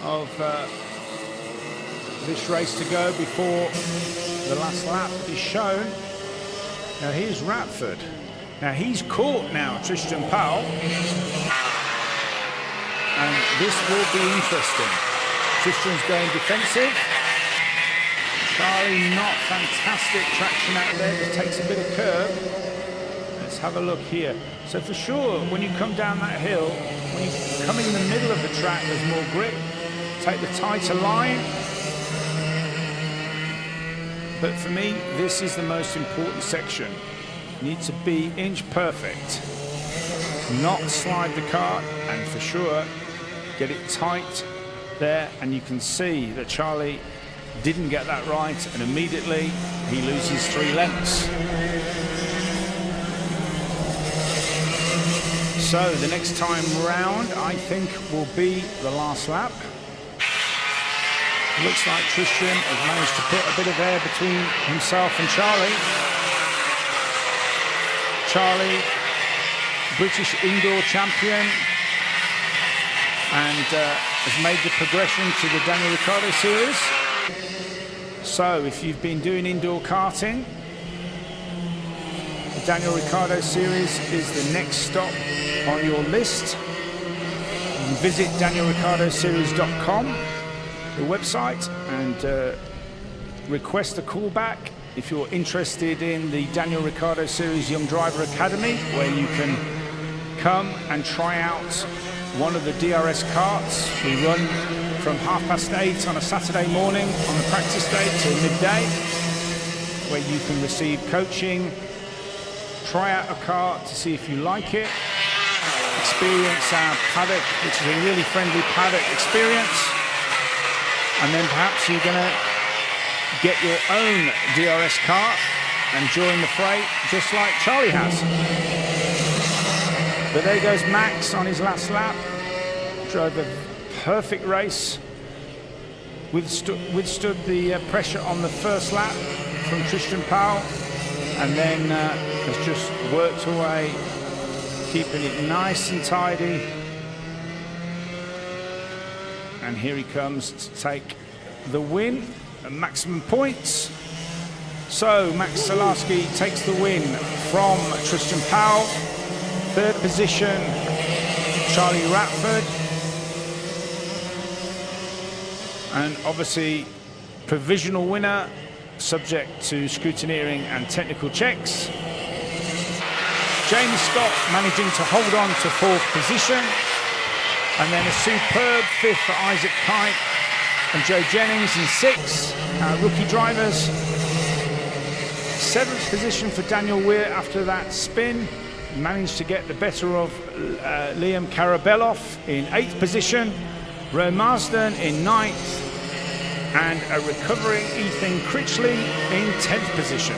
of this race to go before the last lap is shown. Now here's Ratford. Now he's caught now Tristan Powell, and this will be interesting. Tristan's going defensive. Charlie, not fantastic traction out there, just takes a bit of curve. Let's have a look here. So for sure, when you come down that hill, when you come in the middle of the track, there's more grip. Take the tighter line. But for me, this is the most important section. You need to be inch perfect. Not slide the car, and for sure, get it tight there. And you can see that Charlie didn't get that right, and immediately he loses 3 lengths. So the next time round, I think, will be the last lap. Looks like Tristan has managed to put a bit of air between himself and Charlie. Charlie, British indoor champion, and has made the progression to the Daniel Ricciardo series. So if you've been doing indoor karting, the Daniel Ricciardo series is the next stop on your list. You can visit danielricciardoseries.com, the website, and request a callback if you're interested in the Daniel Ricciardo Series Young Driver Academy, where you can come and try out one of the DRS karts. We run from 8:30 on a Saturday morning on the practice day till midday, where you can receive coaching, try out a kart to see if you like it, experience our paddock, which is a really friendly paddock experience, and then perhaps you're going to get your own DRS kart and join the fray just like Charlie has. But there goes Max on his last lap. Drove a perfect race, withstood the pressure on the first lap from Tristan Powell, and then has just worked away, keeping it nice and tidy. And here he comes to take the win at maximum points. So Max Salarski takes the win from Tristan Powell. Third position, Charlie Ratford. And obviously, provisional winner, subject to scrutineering and technical checks. Jamie Scott managing to hold on to 4th position. And then a superb 5th for Isaac Kite and Joe Jennings in 6th, our rookie drivers. 7th position for Daniel Weir after that spin. Managed to get the better of Liam Karabelov in 8th position. Roe Marsden in 9th. And a recovering Ethan Critchley in 10th position.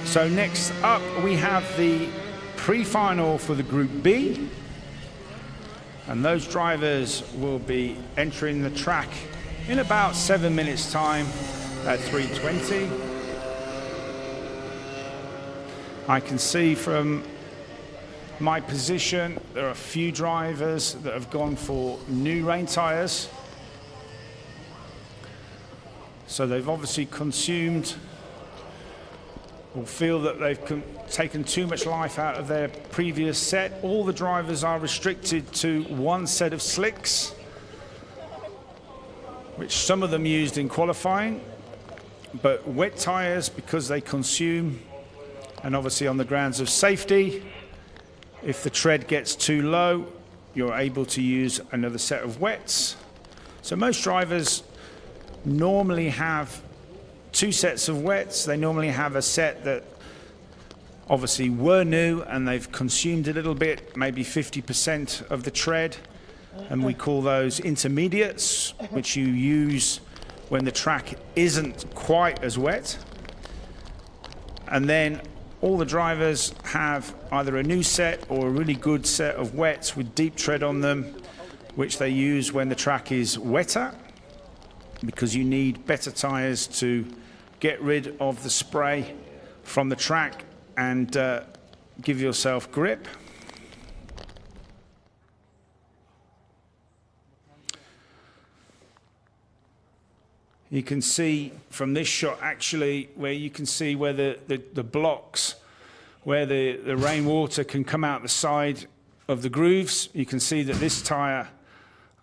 So next up we have the pre-final for the Group B. And those drivers will be entering the track in about 7 minutes time at 3:20. I can see from my position there are a few drivers that have gone for new rain tyres. So they've obviously consumed or feel that they've taken too much life out of their previous set. All the drivers are restricted to one set of slicks, which some of them used in qualifying, but wet tyres because they consume, and obviously on the grounds of safety, if the tread gets too low, you're able to use another set of wets. So most drivers normally have two sets of wets. They normally have a set that obviously were new and they've consumed a little bit, maybe 50% of the tread, and we call those intermediates, which you use when the track isn't quite as wet. And then all the drivers have either a new set or a really good set of wets with deep tread on them, which they use when the track is wetter, because you need better tyres to get rid of the spray from the track and give yourself grip. You can see from this shot actually where you can see where the blocks, where the rainwater can come out the side of the grooves. You can see that this tyre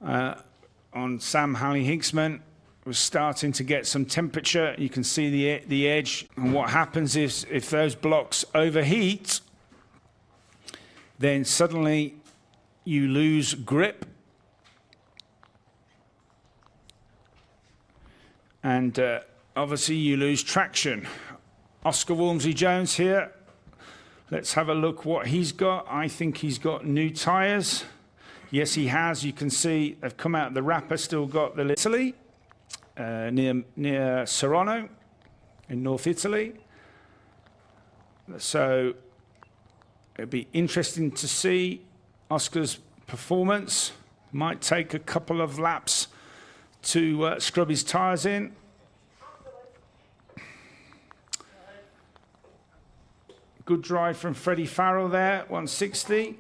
on Sam Halley-Hinksman was starting to get some temperature. You can see the edge, and what happens is if those blocks overheat, then suddenly you lose grip, and obviously you lose traction. Oscar Walmsley-Jones here. Let's have a look what he's got. I think he's got new tyres. Yes, he has. You can see they've come out of the wrapper, still got the Italy. Near Serrano in North Italy. So it'd be interesting to see Oscar's performance. Might take a couple of laps to scrub his tyres in. Good drive from Freddie Farrell there, 160.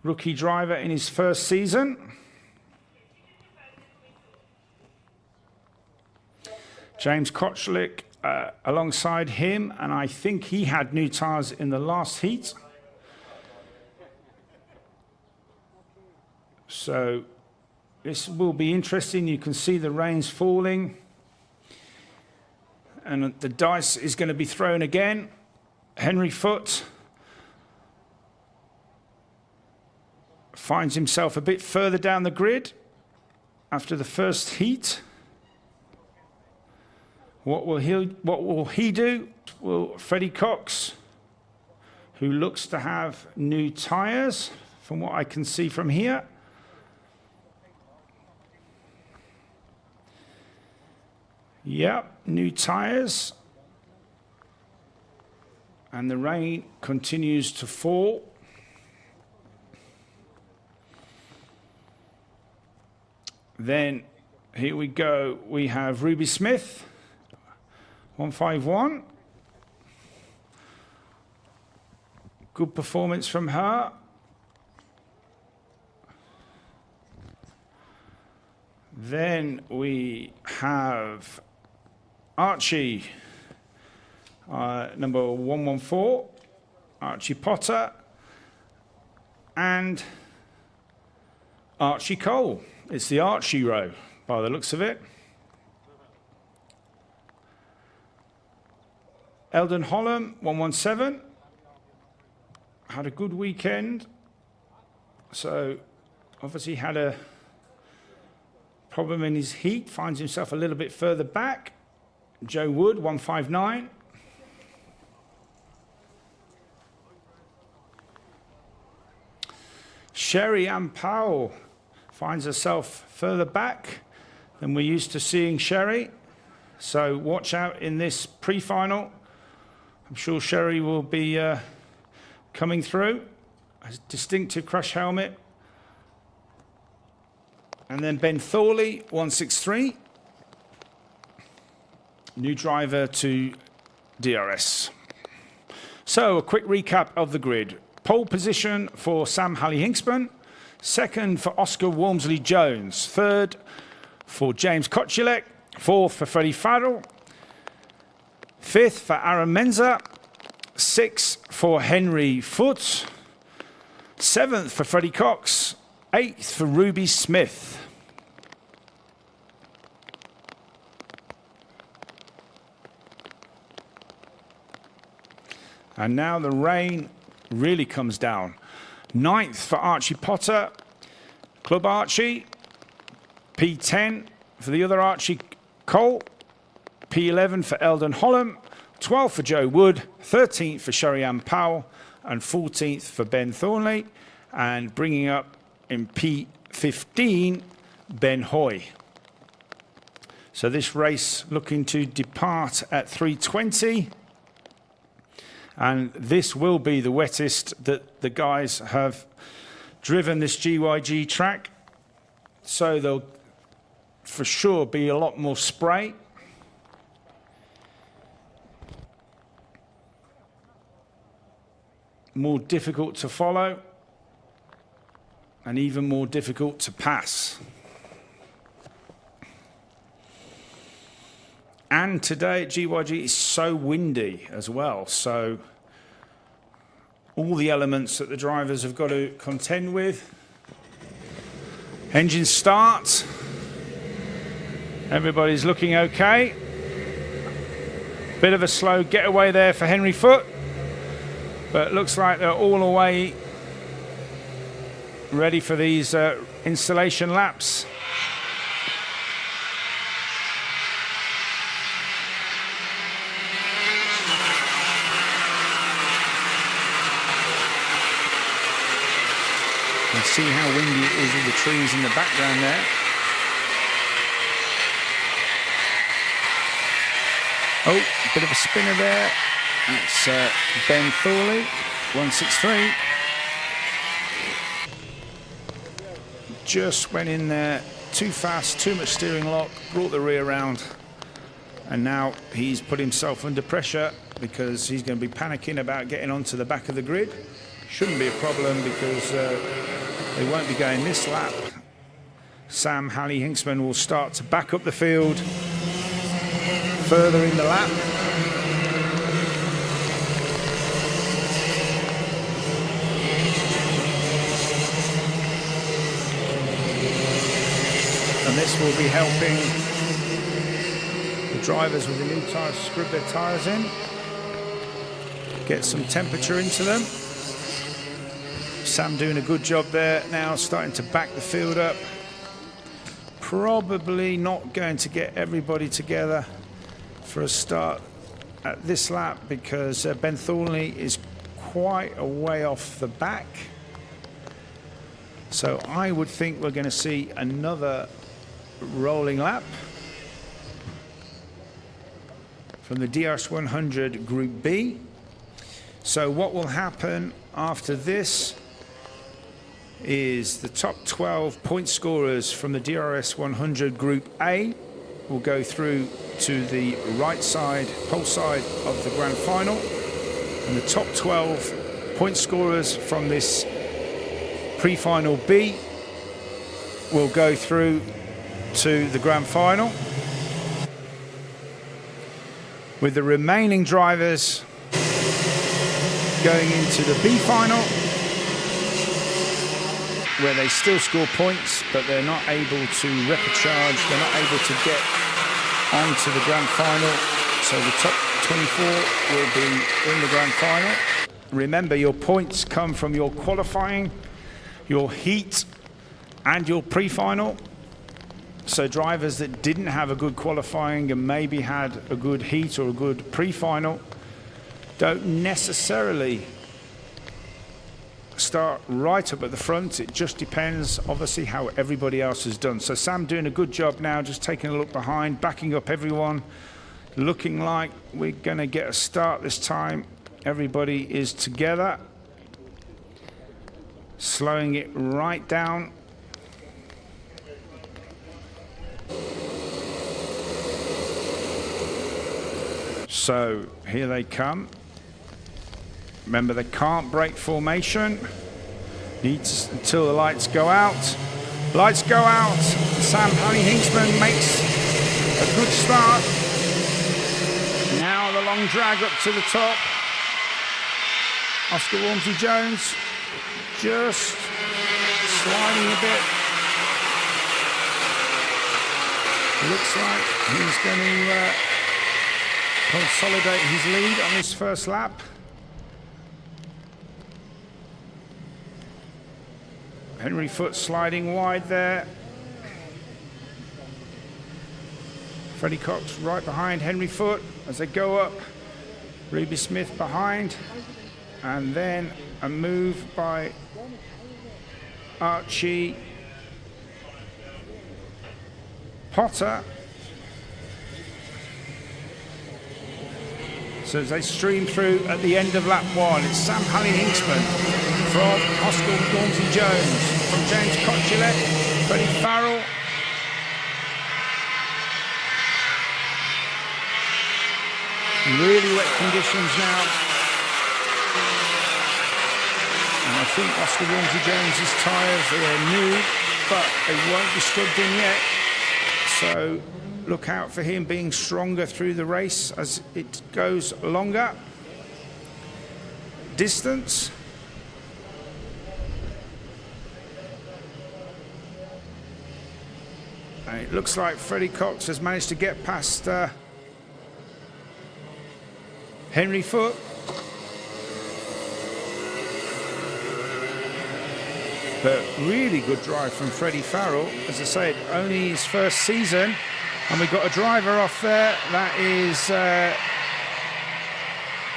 Rookie driver in his first season. James Kochlik alongside him, and I think he had new tyres in the last heat. So this will be interesting. You can see the rain's falling, and the dice is going to be thrown again. Henry Foote finds himself a bit further down the grid after the first heat. What will he do? Well, Freddie Cox, who looks to have new tyres, from what I can see from here. Yep, new tyres. And the rain continues to fall. Then, here we go. We have Ruby Smith. 151. Good performance from her. Then we have Archie, number 114, Archie Potter, and Archie Cole. It's the Archie row by the looks of it. Eldon Holland, 117, had a good weekend. So obviously had a problem in his heat, finds himself a little bit further back. Joe Wood, 159. Sherry Ann Powell finds herself further back than we're used to seeing Sherry. So watch out in this pre-final I'm sure Sherry will be coming through. A distinctive crash helmet. And then Ben Thorley, 163. New driver to DRS. So a quick recap of the grid. Pole position for Sam Halley-Hinksman. Second for Oscar Walmsley-Jones. Third for James Kochulek. Fourth for Freddie Farrell. Fifth for Aaron Menza. Sixth for Henry Foote. Seventh for Freddie Cox. Eighth for Ruby Smith. And now the rain really comes down. Ninth for Archie Potter, Club Archie. P10 for the other Archie Cole. P11 for Eldon Holland. 12th for Joe Wood. 13th for Sherry-Ann Powell. And 14th for Ben Thornley. And bringing up in P15, Ben Hoy. So this race looking to depart at 3:20. And this will be the wettest that the guys have driven this GYG track. So there'll for sure be a lot more spray. More difficult to follow. And even more difficult to pass. And today at GYG is so windy as well. So all the elements that the drivers have got to contend with. Engine start. Everybody's looking okay. Bit of a slow getaway there for Henry Foote. But it looks like they're all the way ready for these installation laps. You can see how windy it is with the trees in the background there. Oh, a bit of a spinner there. That's Ben Thorley, 163. Just went in there too fast, too much steering lock, brought the rear round. And now he's put himself under pressure because he's going to be panicking about getting onto the back of the grid. Shouldn't be a problem because they won't be going this lap. Sam Halley-Hinksman will start to back up the field further in the lap. And this will be helping the drivers with the new tyres scrub their tyres in, get some temperature into them. Sam doing a good job there now, starting to back the field up. Probably not going to get everybody together for a start at this lap because Ben Thornley is quite a way off the back. So I would think we're going to see another rolling lap from the DRS 100 Group B. So what will happen after this is the top 12 point scorers from the DRS 100 Group A will go through to the right side, pole side of the grand final, and the top 12 point scorers from this pre-final B will go through to the grand final, with the remaining drivers going into the B final, where they still score points, but they're not able to recharge, they're not able to get onto the grand final. So the top 24 will be in the grand final. Remember, your points come from your qualifying, your heat, and your pre-final. So drivers that didn't have a good qualifying and maybe had a good heat or a good pre-final don't necessarily start right up at the front. It just depends, obviously, how everybody else has done. So Sam doing a good job now, just taking a look behind, backing up everyone, Looking like we're going to get a start this time. Everybody is together. Slowing it right down. So here they come. Remember, they can't break formation. Needs until the lights go out. Lights go out. Sam Hinksman makes a good start. Now the long drag up to the top. Oscar Walmsley-Jones just sliding a bit. Looks like he's going to consolidate his lead on this first lap. Henry Foote sliding wide there. Freddie Cox right behind Henry Foote as they go up. Reeby Smith behind. And then a move by Archie Potter. So as they stream through at the end of lap 1, it's Sam Hinksman from Oscar Walmsley-Jones, from James Cochillet, Freddie Farrell. Really wet conditions now. And I think Oscar Walmsley-Jones's tyres, they're new, but they won't be scrubbed in yet. So look out for him being stronger through the race as it goes longer. Distance. And it looks like Freddie Cox has managed to get past Henry Foote. But really good drive from Freddie Farrell. As I said, only his first season. And we've got a driver off there. That is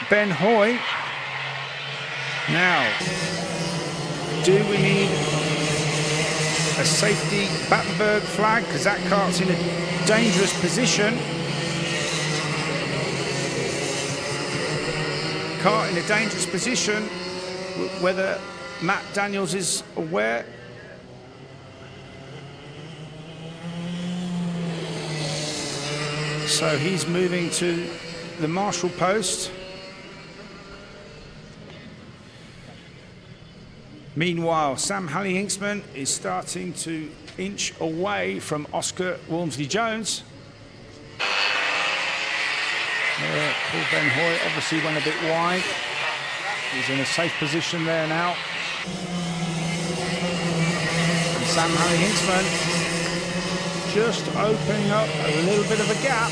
Ben Hoy. Now, do we need a safety Battenberg flag? Because that cart's in a dangerous position. Cart in a dangerous position. Whether Matt Daniels is aware. So he's moving to the marshal post. Meanwhile, Sam Hinksman is starting to inch away from Oscar Walmsley-Jones. Paul Ben Hoy obviously went a bit wide. He's in a safe position there now. And Sam Hinksman just opening up a little bit of a gap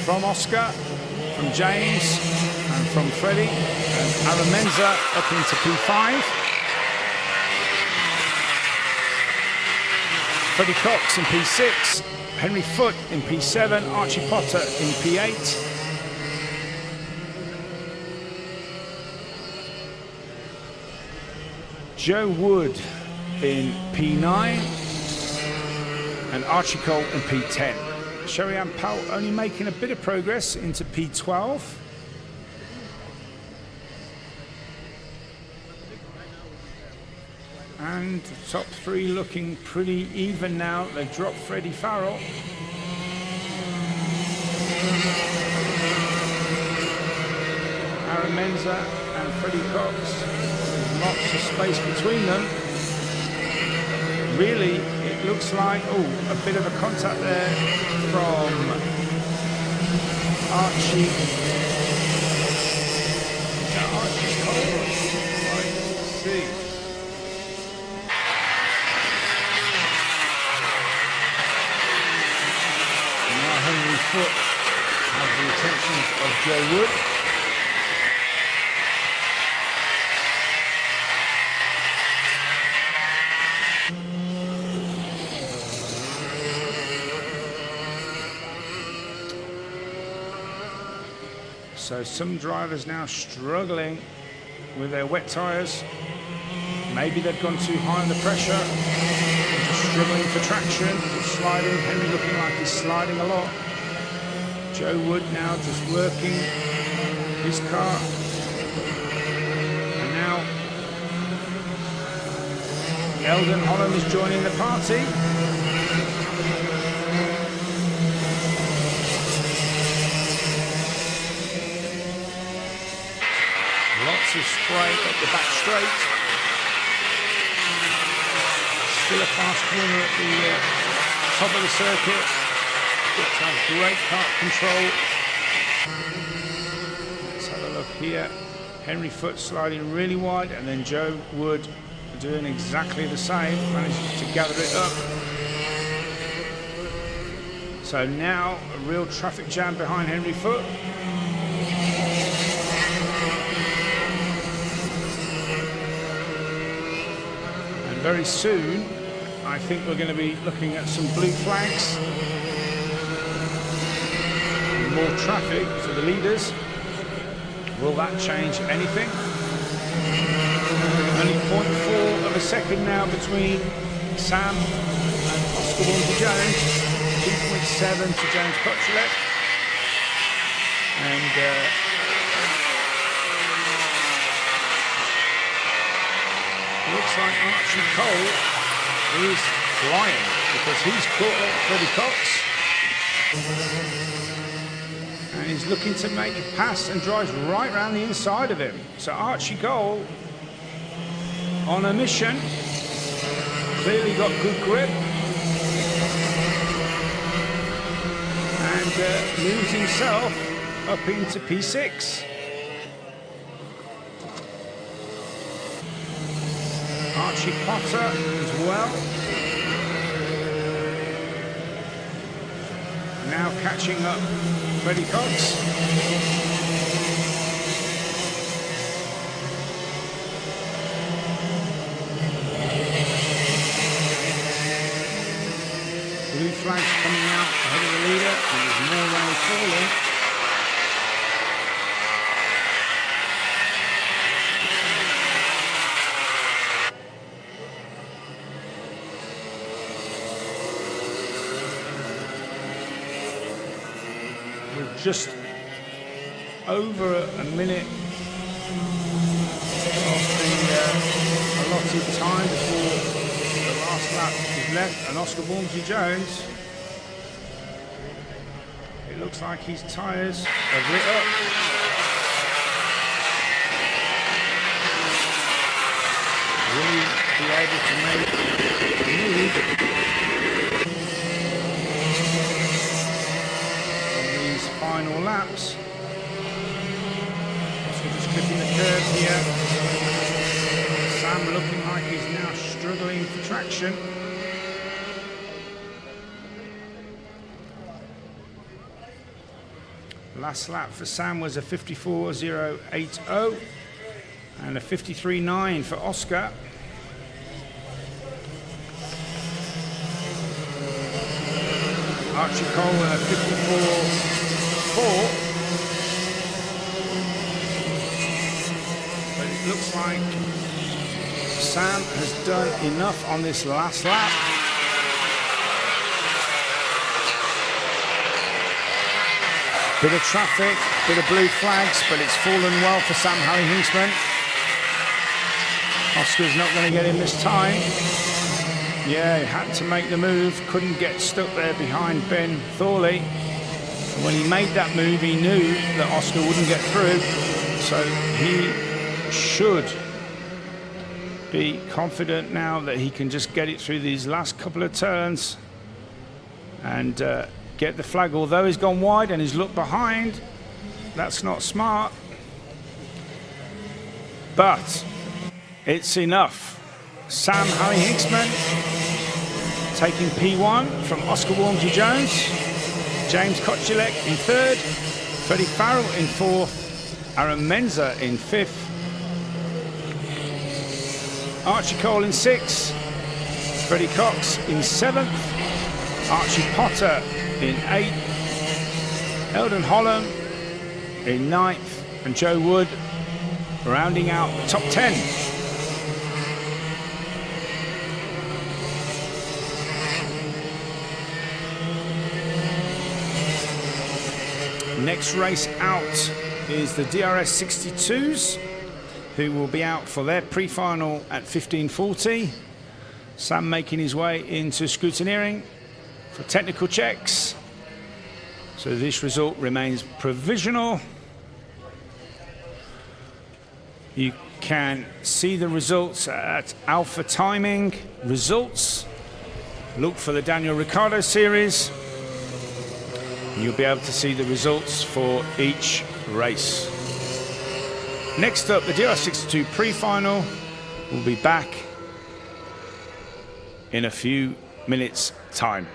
from Oscar, from James, and from Freddie. And Aaron Menza up into P5. Freddie Cox in P6. Henry Foote in P7. Archie Potter in P8. Joe Wood in P9 and Archie Cole in P10. Sherry-Ann Powell only making a bit of progress into P12. And the top three looking pretty even now. They've dropped Freddie Farrell. Aaron Menza and Freddie Cox. There's lots of space between them. Really, it looks like, a bit of a contact there from Archie. Archie Cole. Let's see. Now Henry Foote has the attention of Joe Wood. So some drivers now struggling with their wet tyres. Maybe they've gone too high under pressure. Just struggling for traction, sliding. Henry looking like he's sliding a lot. Joe Wood now just working his car. And now Eldon Holland is joining the party. Lots of spray at the back straight. Still a fast corner at the top of the circuit. Got to have great kart control. Let's have a look here. Henry Foote sliding really wide, and then Joe Wood doing exactly the same. Managed to gather it up. So now a real traffic jam behind Henry Foote. And very soon, I think we're going to be looking at some blue flags. More traffic for the leaders. Will that change anything? Only 0.4 of a second now between Sam and Oscar Walmsley-Jones. 2.7 to James Kotchelek. And looks like Archie Cole is flying because he's caught up Freddie Cox. And he's looking to make a pass and drives right around the inside of him. So Archie Cole on a mission. Clearly got good grip. And moves himself up into P6. Archie Potter as well. Now catching up Freddie Cox. Blue flags coming out ahead of the leader, and there's more rain falling. We're just over a minute of the allotted time before the last lap is left, and Oscar Walmsley-Jones, it looks like his tyres have lit up. Will he be able to make a move on these final laps? Oscar just clipping the curve here. Sam looking like he's now struggling for traction. Last lap for Sam was a 54.080 and a 53.9 for Oscar. Archie Cole a 54.4. But it looks like Sam has done enough on this last lap. Bit of traffic, bit of blue flags, but it's fallen well for Sam Hinksman. Oscar's not going to get in this time. Yeah, he had to make the move, couldn't get stuck there behind Ben Thorley. When he made that move, he knew that Oscar wouldn't get through, so he should be confident now that he can just get it through these last couple of turns and get the flag. Although he's gone wide and he's looked behind, that's not smart, but it's enough. Sam Hinksman taking P1 from Oscar Walmsley-Jones, James Kotchelek in third, Freddie Farrell in fourth, Aaron Menzer in fifth, Archie Cole in sixth, Freddie Cox in seventh, Archie Potter in eighth, Eldon Holland in ninth, and Joe Wood rounding out the top 10. Next race out is the DRS 62s, who will be out for their pre-final at 15:40. Sam making his way into scrutineering for technical checks. So this result remains provisional. You can see the results at Alpha Timing Results. Look for the Daniel Ricciardo series. You'll be able to see the results for each race. Next up, the DR62 pre-final will be back in a few minutes' time.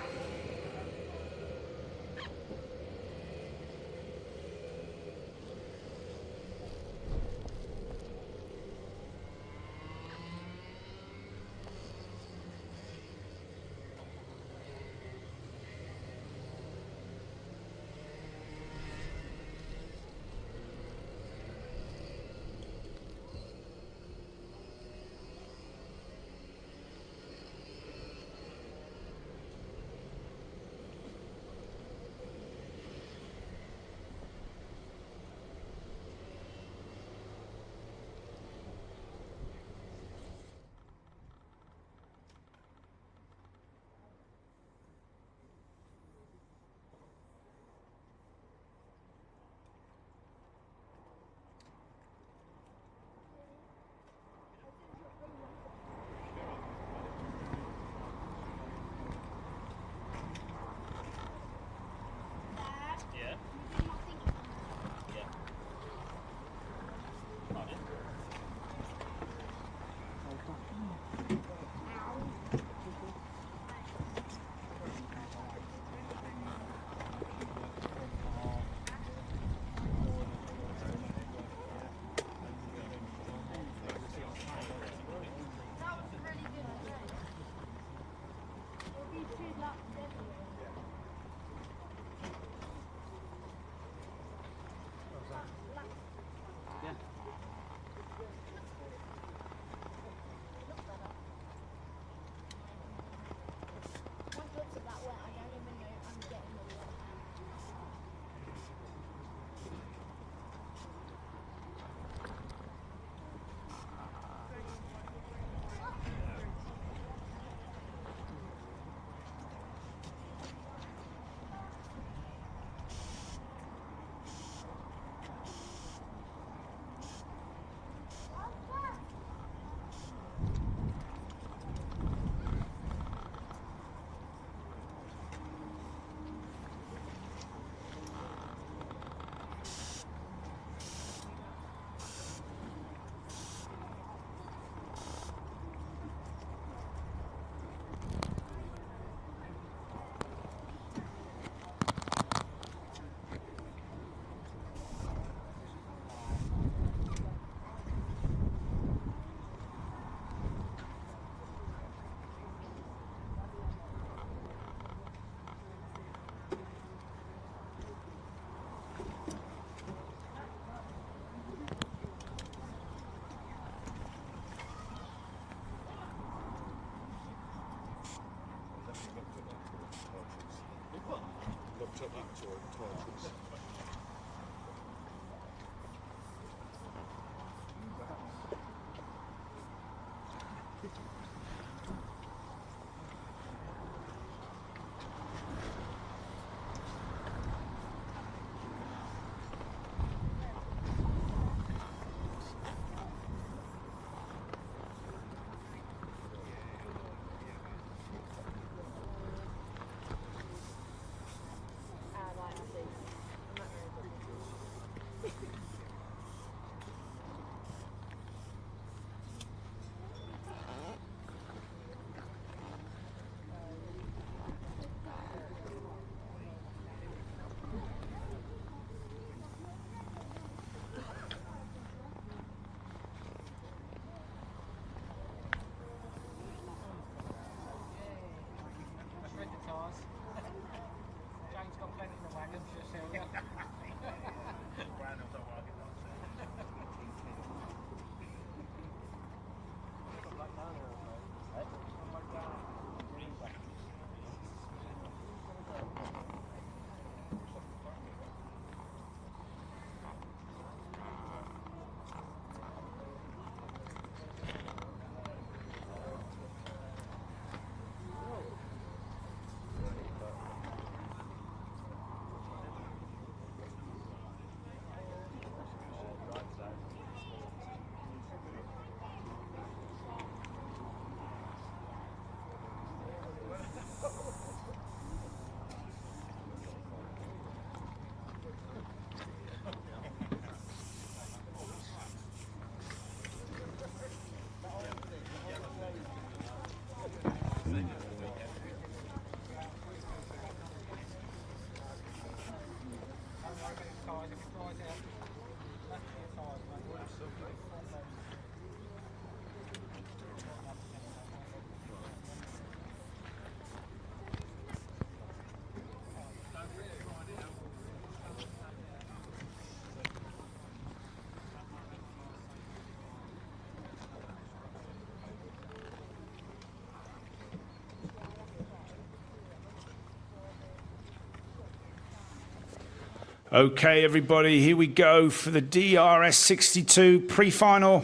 Okay, everybody, here we go for the DRS 62 pre-final,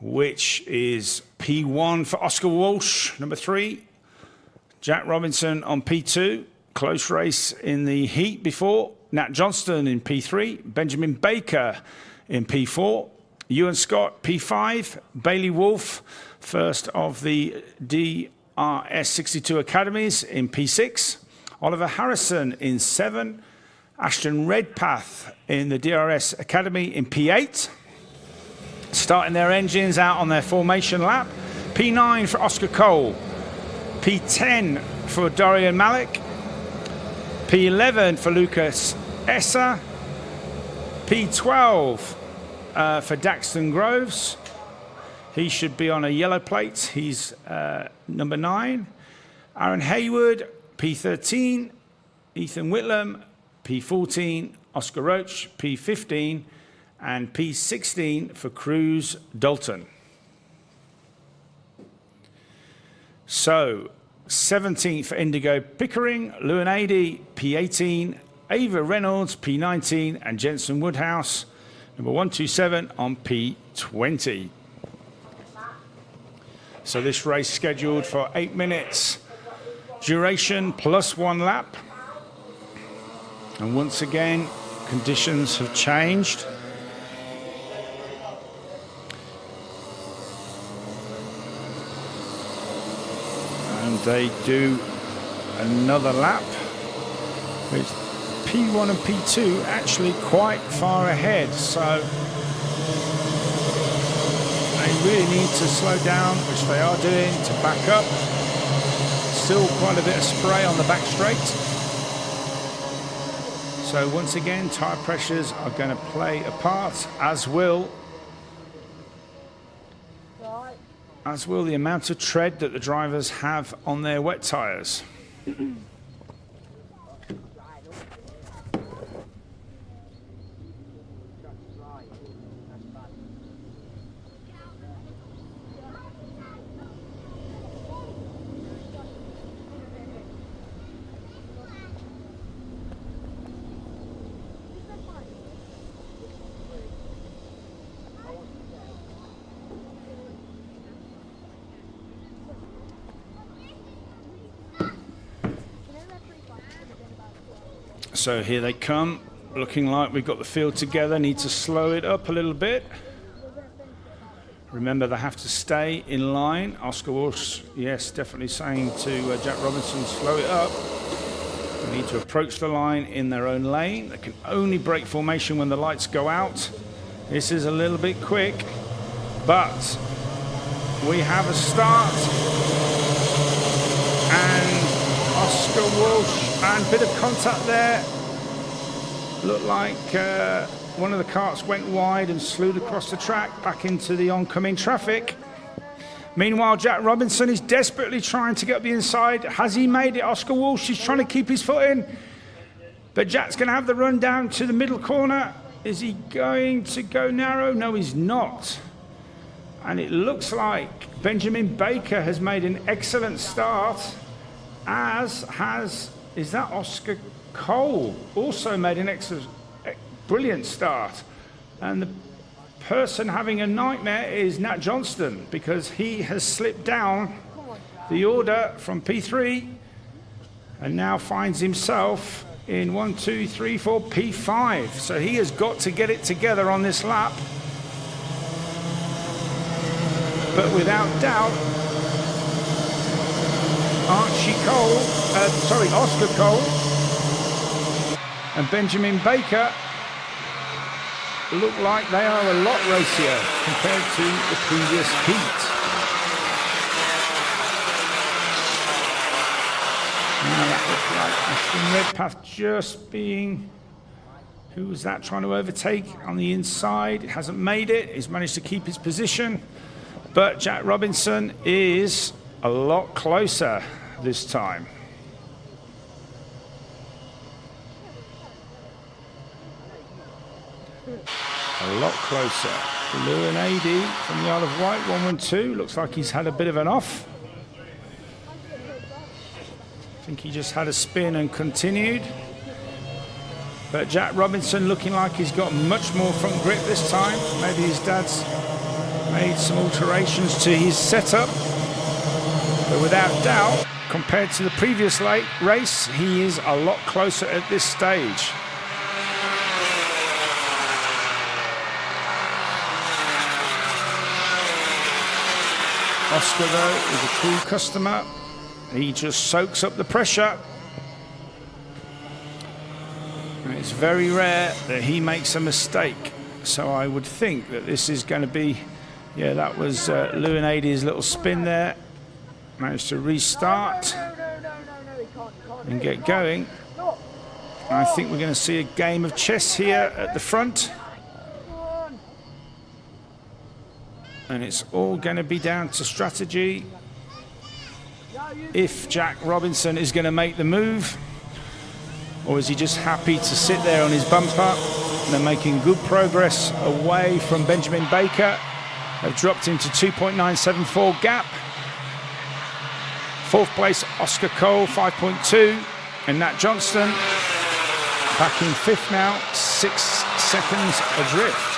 which is P1 for Oscar Walsh, number 3. Jack Robinson on P2. Close race in the heat before. Nat Johnston in P3. Benjamin Baker in P4. Ewan Scott, P5. Bailey Wolf, first of the DRS 62 Academies, in P6. Oliver Harrison in 7. Ashton Redpath in the DRS Academy in P8. Starting their engines out on their formation lap. P9 for Oscar Cole. P10 for Dorian Malik. P11 for Lucas Esser. P12 for Daxton Groves. He should be on a yellow plate. He's number 9. Aaron Hayward, P13. Ethan Whitlam, P14. Oscar Roach, P15. And P16 for Cruz Dalton. So, 17th for Indigo Pickering, Lewin Adey, P18, Ava Reynolds, P19, and Jensen Woodhouse, number 127 on P20. So this race scheduled for 8 minutes duration plus 1 lap. And once again, conditions have changed. And they do another lap, with P1 and P2 actually quite far ahead. So they really need to slow down, which they are doing, to back up. Still quite a bit of spray on the back straight. So once again, tyre pressures are going to play a part, as will the amount of tread that the drivers have on their wet tyres. So here they come, looking like we've got the field together. Need to slow it up a little bit. Remember, they have to stay in line. Oscar Walsh, yes, definitely saying to Jack Robinson, slow it up. They need to approach the line in their own lane. They can only break formation when the lights go out. This is a little bit quick, but we have a start. And Oscar Walsh, and a bit of contact there. Looked like one of the carts went wide and slewed across the track back into the oncoming traffic. Meanwhile, Jack Robinson is desperately trying to get up the inside. Has he made it? Oscar Walsh is trying to keep his foot in. But Jack's going to have the run down to the middle corner. Is he going to go narrow? No, he's not. And it looks like Benjamin Baker has made an excellent start, as has, is that Oscar Cole, also made an excellent, brilliant start. And the person having a nightmare is Nat Johnston, because he has slipped down the order from P3 and now finds himself in 1, 2, 3, 4, P5. So he has got to get it together on this lap. But without doubt, Oscar Cole and Benjamin Baker look like they are a lot racier compared to the previous heat. Now that looks like Ashton Redpath just being, who was that trying to overtake on the inside? It hasn't made it. He's managed to keep his position. But Jack Robinson is a lot closer this time. A lot closer. Lewin Adey from the Isle of Wight, 112. Looks like he's had a bit of an off. I think he just had a spin and continued. But Jack Robinson looking like he's got much more front grip this time. Maybe his dad's made some alterations to his setup. But without doubt, compared to the previous race, he is a lot closer at this stage. Oscar, though, is a cool customer. He just soaks up the pressure. And it's very rare that he makes a mistake. So I would think that this is going to be, yeah, that was Luinadi's little spin there. Managed to restart and get going. I think we're going to see a game of chess here at the front. And it's all going to be down to strategy. If Jack Robinson is going to make the move, or is he just happy to sit there on his bumper? And they're making good progress away from Benjamin Baker. They've dropped into 2.974 gap. Fourth place, Oscar Cole, 5.2. And Nat Johnston back in fifth now, 6 seconds adrift.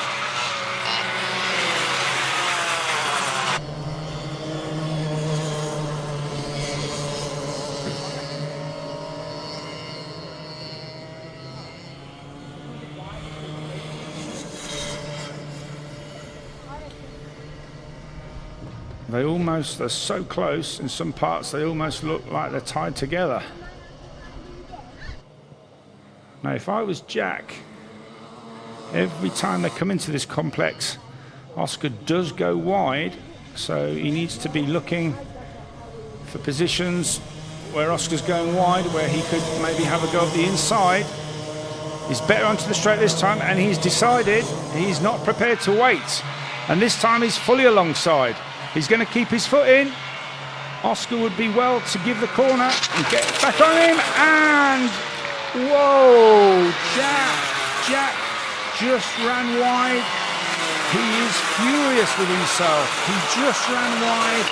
They almost are so close, in some parts they almost look like they're tied together. Now if I was Jack, every time they come into this complex, Oscar does go wide, so he needs to be looking for positions where Oscar's going wide, where he could maybe have a go at the inside. He's better onto the straight this time, and he's decided he's not prepared to wait. And this time he's fully alongside. He's going to keep his foot in. Oscar would be well to give the corner and get back on him. And whoa, Jack just ran wide. He is furious with himself. He just ran wide,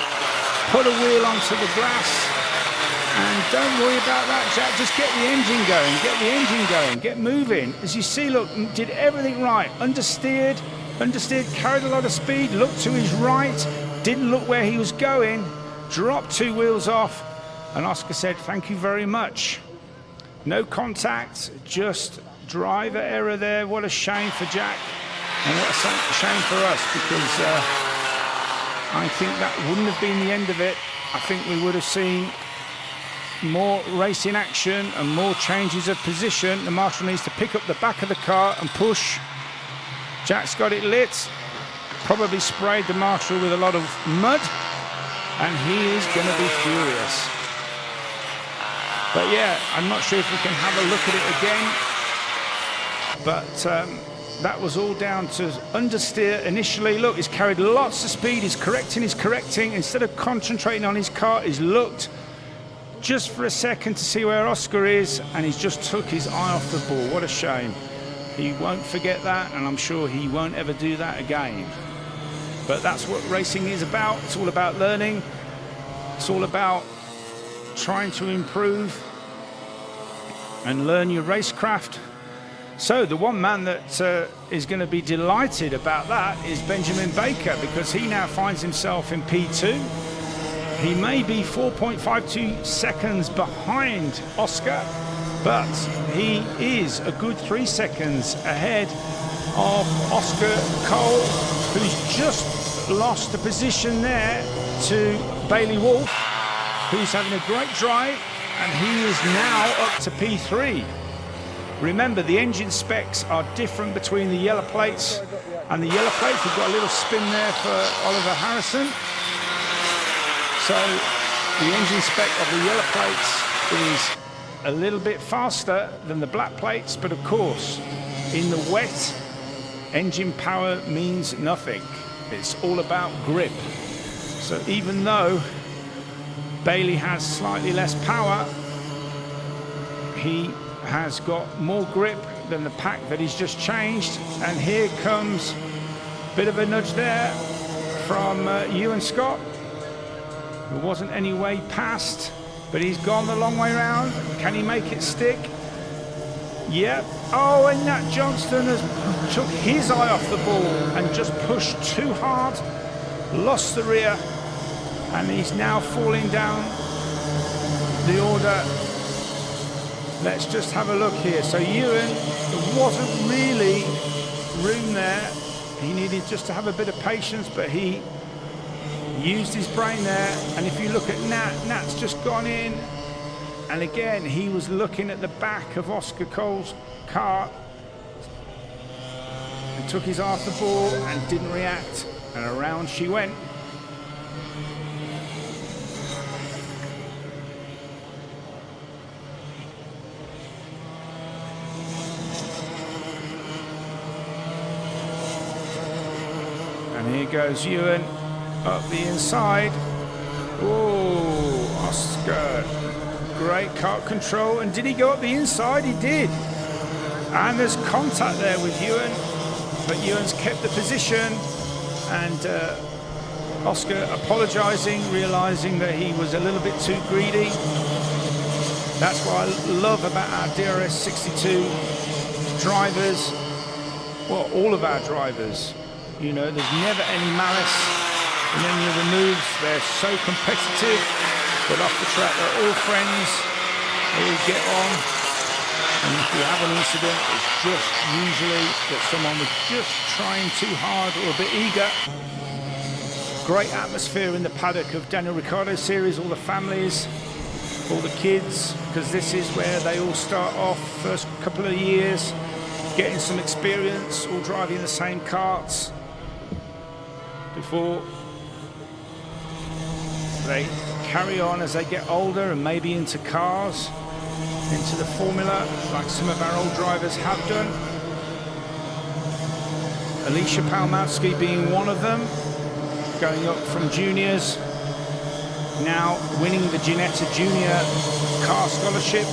put a wheel onto the glass. And don't worry about that, Jack. Just get the engine going, get the engine going, get moving. As you see, look, did everything right. Understeered, carried a lot of speed, looked to his right, didn't look where he was going, dropped 2 wheels off, and Oscar said, thank you very much. No contact, just driver error there. What a shame for Jack, and what a shame for us, because I think that wouldn't have been the end of it. I think we would have seen more racing action and more changes of position. The marshal needs to pick up the back of the car and push. Jack's got it lit. Probably sprayed the marshal with a lot of mud, and he is going to be furious. But yeah, I'm not sure if we can have a look at it again. But that was all down to understeer initially. Look, he's carried lots of speed. He's correcting. Instead of concentrating on his car, he's looked just for a second to see where Oscar is, and he's just took his eye off the ball. What a shame. He won't forget that, and I'm sure he won't ever do that again. But that's what racing is about. It's all about learning. It's all about trying to improve and learn your racecraft. So the one man that is going to be delighted about that is Benjamin Baker, because he now finds himself in P2. He may be 4.52 seconds behind Oscar, but he is a good 3 seconds ahead of Oscar Cole, who's just lost the position there to Bailey Wolf, who's having a great drive, and he is now up to P3. Remember, the engine specs are different between the yellow plates and the yellow plates. We've got a little spin there for Oliver Harrison. So the engine spec of the yellow plates is a little bit faster than the black plates, but of course, in the wet, engine power means nothing. It's all about grip. So even though Bailey has slightly less power, he has got more grip than the pack that he's just changed. And here comes a bit of a nudge there from Ewan Scott, who wasn't any way past, but he's gone the long way round. Can he make it stick? Yep. Oh, and Nat Johnston has took his eye off the ball and just pushed too hard, lost the rear, and he's now falling down the order. Let's just have a look here. So Ewan, there wasn't really room there. He needed just to have a bit of patience, but he used his brain there. And if you look at Nat's just gone in. And again, he was looking at the back of Oscar Cole's car and took his eye off the ball and didn't react. And around she went. And here goes Ewan up the inside. Oh, Oscar. Great kart control. And did he go up the inside? He did. And there's contact there with Ewan. But Ewan's kept the position. And Oscar apologising, realising that he was a little bit too greedy. That's what I love about our DRS 62 drivers. Well, all of our drivers. You know, there's never any malice in any of the moves. They're so competitive, but off the track they're all friends. They all get on. And if we have an incident, it's just usually that someone was just trying too hard or a bit eager. Great atmosphere in the paddock of Daniel Ricciardo series, all the families, all the kids, because this is where they all start off, first couple of years, getting some experience, all driving the same karts before they carry on as they get older and maybe into cars, into the formula, like some of our old drivers have done. Alicia Palmowski being one of them, going up from juniors, now winning the Ginetta Junior car scholarship,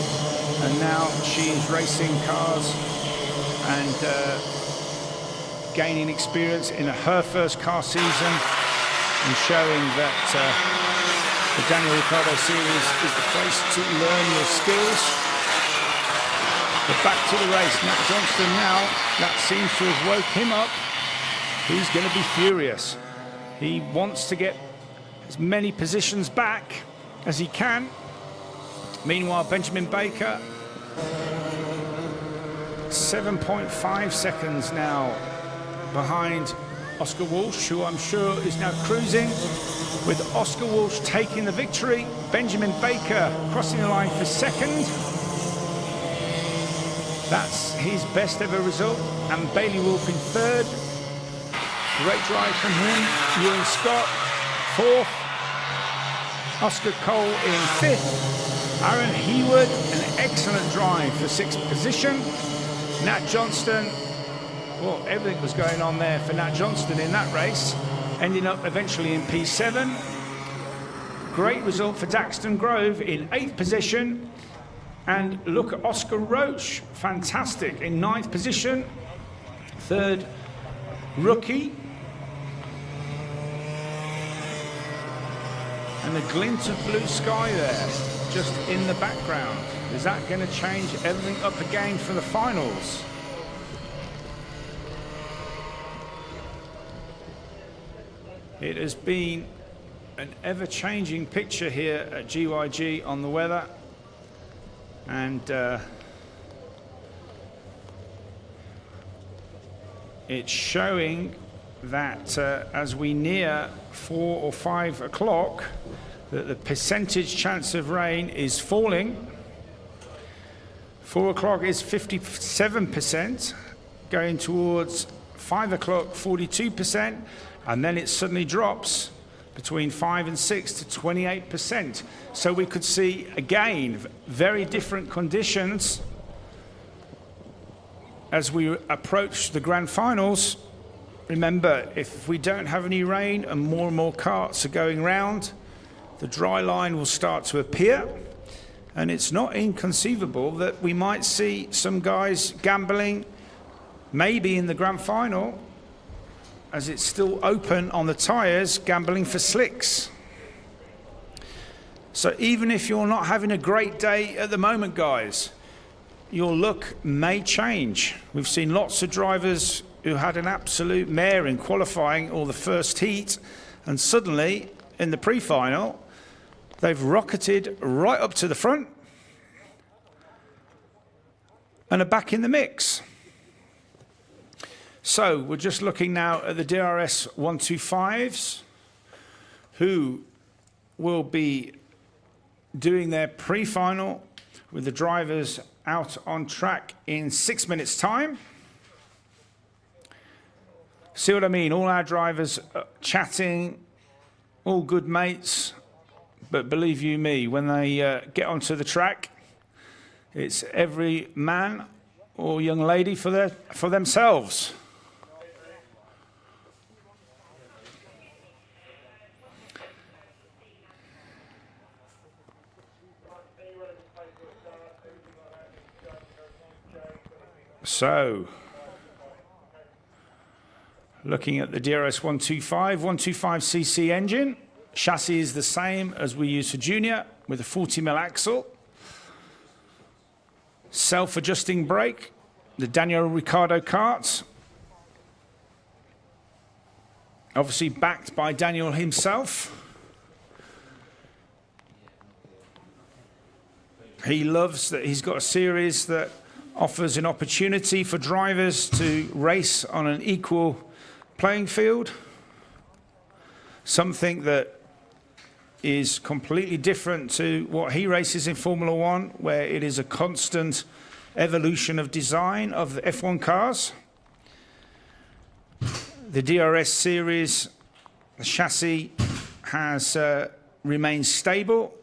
and now she's racing cars and gaining experience in her first car season and showing that the Daniel Ricciardo series is the place to learn your skills. But back to the race, Nat Johnston now, that seems to have woke him up. He's going to be furious. He wants to get as many positions back as he can. Meanwhile, Benjamin Baker, 7.5 seconds now behind Oscar Walsh, who I'm sure is now cruising, with Oscar Walsh taking the victory. Benjamin Baker crossing the line for second. That's his best ever result. And Bailey Wolf in third. Great drive from him. Ewan Scott, fourth. Oscar Cole in fifth. Aaron Hewood, an excellent drive for sixth position. Nat Johnston, well, everything was going on there for Nat Johnston in that race, ending up eventually in P7. Great result for Daxton Grove in 8th position. And look at Oscar Roach, fantastic, in 9th position. Third rookie. And the glint of blue sky there, just in the background. Is that going to change everything up again for the finals? It has been an ever-changing picture here at GYG on the weather, and it's showing that as we near 4 or 5 o'clock, that the percentage chance of rain is falling. 4 o'clock is 57%, going towards 5 o'clock 42%, and then it suddenly drops between 5 and 6 to 28%. So we could see, again, very different conditions as we approach the grand finals. Remember, if we don't have any rain and more karts are going round, the dry line will start to appear. And it's not inconceivable that we might see some guys gambling, maybe in the grand final, as it's still open on the tyres, gambling for slicks. So even if you're not having a great day at the moment, guys, your luck may change. We've seen lots of drivers who had an absolute mare in qualifying or the first heat, and suddenly in the pre-final they've rocketed right up to the front and are back in the mix. So we're just looking now at the DRS 125s, who will be doing their pre-final with the drivers out on track in 6 minutes' time. See what I mean? All our drivers are chatting, all good mates, but believe you me, when they get onto the track, it's every man or young lady for themselves. So, looking at the DRS 125cc engine, chassis is the same as we use for Junior with a 40mm axle. Self-adjusting brake, the Daniel Ricciardo kart. Obviously backed by Daniel himself. He loves that he's got a series that offers an opportunity for drivers to race on an equal playing field. Something that is completely different to what he races in Formula One, where it is a constant evolution of design of the F1 cars. The DRS series, the chassis has remained stable.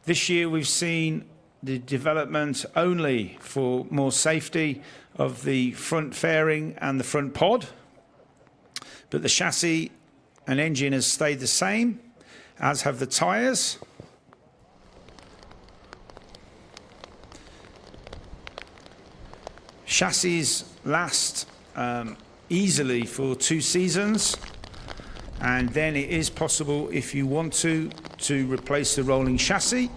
This year we've seen the development only for more safety of the front fairing and the front pod. But the chassis and engine has stayed the same, as have the tyres. Chassis last easily for 2 seasons, and then it is possible, if you want to replace the rolling chassis.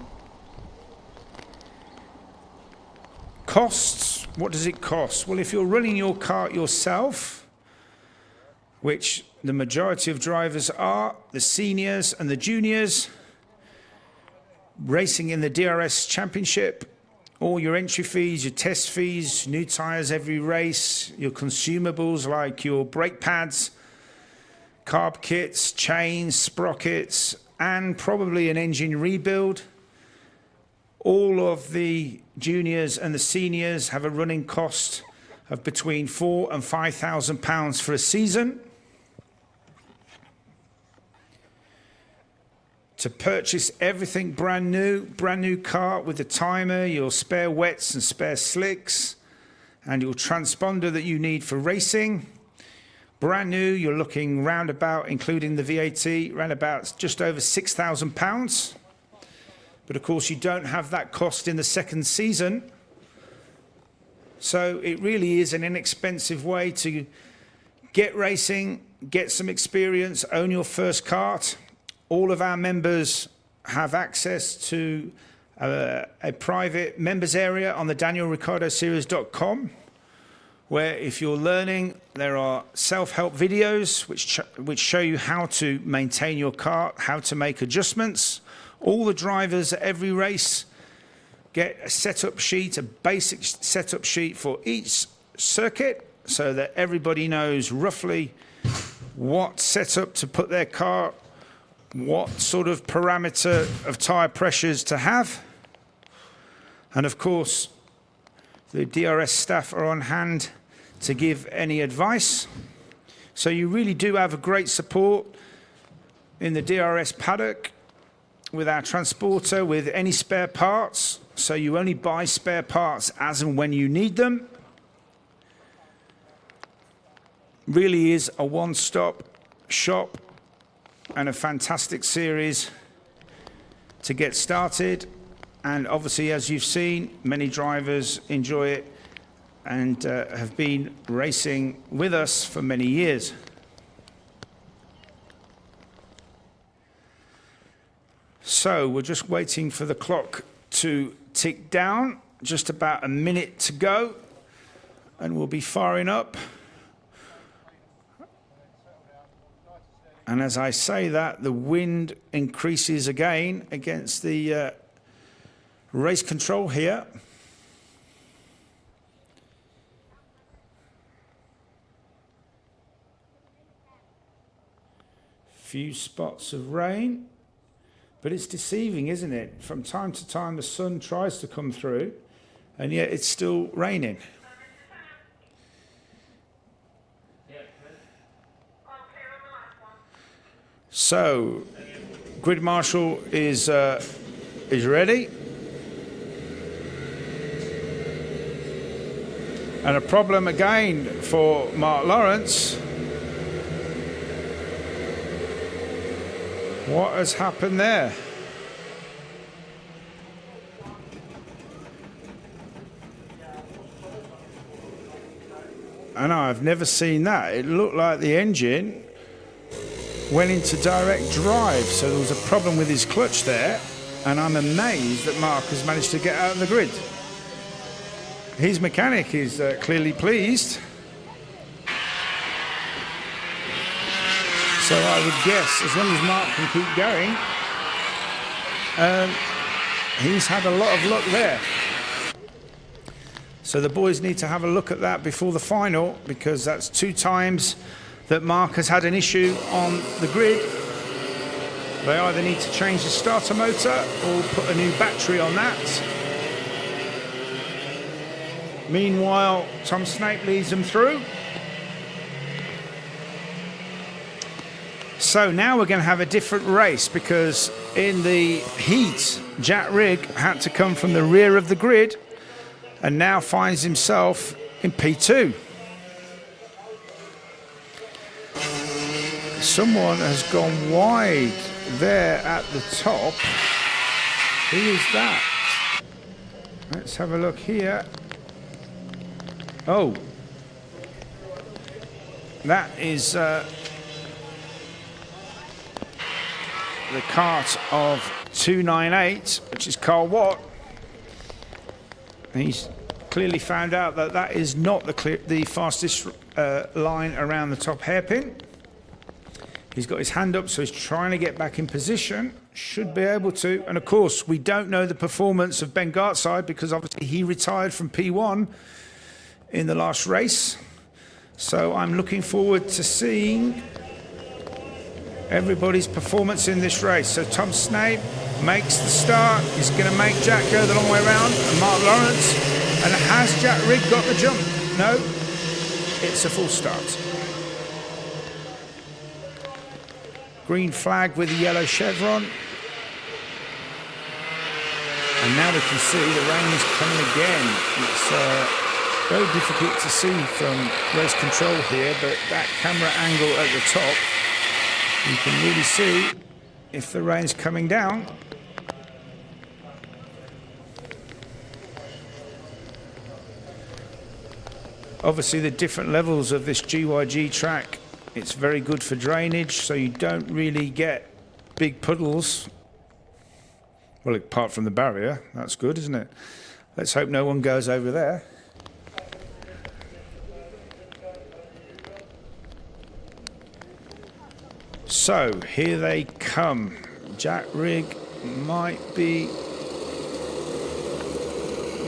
Costs, what does it cost? Well, if you're running your kart yourself, which the majority of drivers are, the seniors and the juniors, racing in the DRS Championship, all your entry fees, your test fees, new tyres every race, your consumables like your brake pads, carb kits, chains, sprockets, and probably an engine rebuild. All of the juniors and the seniors have a running cost of between £4,000 and £5,000 for a season. To purchase everything brand new kart with the timer, your spare wets and spare slicks, and your transponder that you need for racing. Brand new, you're looking round about, including the VAT, round about just over £6,000. But of course, you don't have that cost in the second season. So it really is an inexpensive way to get racing, get some experience, own your first kart. All of our members have access to a private members area on the DanielRicciardoSeries.com, where if you're learning, there are self-help videos which show you how to maintain your kart, how to make adjustments. All the drivers at every race get a setup sheet, a basic setup sheet for each circuit, so that everybody knows roughly what setup to put their car, what sort of parameter of tyre pressures to have. And of course, the DRS staff are on hand to give any advice. So you really do have a great support in the DRS paddock with our transporter, with any spare parts. So you only buy spare parts as and when you need them. Really is a one-stop shop and a fantastic series to get started. And obviously, as you've seen, many drivers enjoy it and have been racing with us for many years. So we're just waiting for the clock to tick down just about a minute to go, and we'll be firing up. And as I say that, the wind increases again against the race control here. Few spots of rain, but it's deceiving, isn't it? From time to time the sun tries to come through, and yet it's still raining. So, grid marshal is ready, and a problem again for Mark Lawrence. What has happened there? I know, I've never seen that. It looked like the engine went into direct drive, so there was a problem with his clutch there, and I'm amazed that Mark has managed to get out of the grid. His mechanic is clearly pleased. So I would guess, as long as Mark can keep going, he's had a lot of luck there. So the boys need to have a look at that before the final, because that's 2 times that Mark has had an issue on the grid. They either need to change the starter motor or put a new battery on that. Meanwhile, Tom Snape leads them through. So now we're going to have a different race, because in the heat, Jack Rigg had to come from the rear of the grid and now finds himself in P2. Someone has gone wide there at the top. Who is that? Let's have a look here. Oh, that is the kart of 298, which is Carl Watt. He's clearly found out that that is not the fastest line around the top hairpin. He's got his hand up, so he's trying to get back in position. Should be able to. And of course, we don't know the performance of Ben Gartside, because obviously he retired from P1 in the last race. So I'm looking forward to seeing everybody's performance in this race. So Tom Snape makes the start. He's going to make Jack go the long way around, and Mark Lawrence. And has Jack Rigg got the jump? No, it's a full start. Green flag with the yellow chevron. And now we can see the rain is coming again. It's very difficult to see from race control here, but that camera angle at the top, you can really see if the rain's coming down. Obviously the different levels of this GYG track, it's very good for drainage, so you don't really get big puddles. Well, apart from the barrier, that's good, isn't it? Let's hope no one goes over there. So here they come. Jack Rigg might be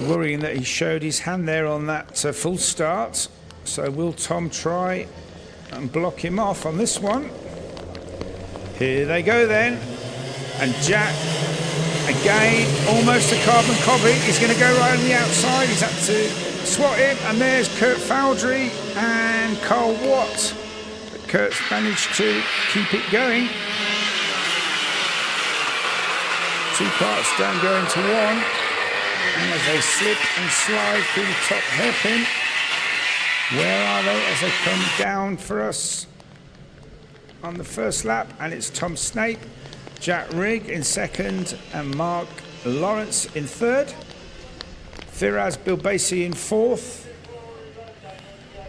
worrying that he showed his hand there on that full start. So will Tom try and block him off on this one? Here they go then. And Jack, again, almost a carbon copy. He's going to go right on the outside. He's had to swat him. And there's Kurt Fowdry and Carl Watt. But Kurt's managed to keep it going. 2 parts down going to 1. And as they slip and slide through the top hairpin, where are they as they come down for us on the first lap? And it's Tom Snape, Jack Rigg in second, and Mark Lawrence in third. Firaz Bilbasi in fourth.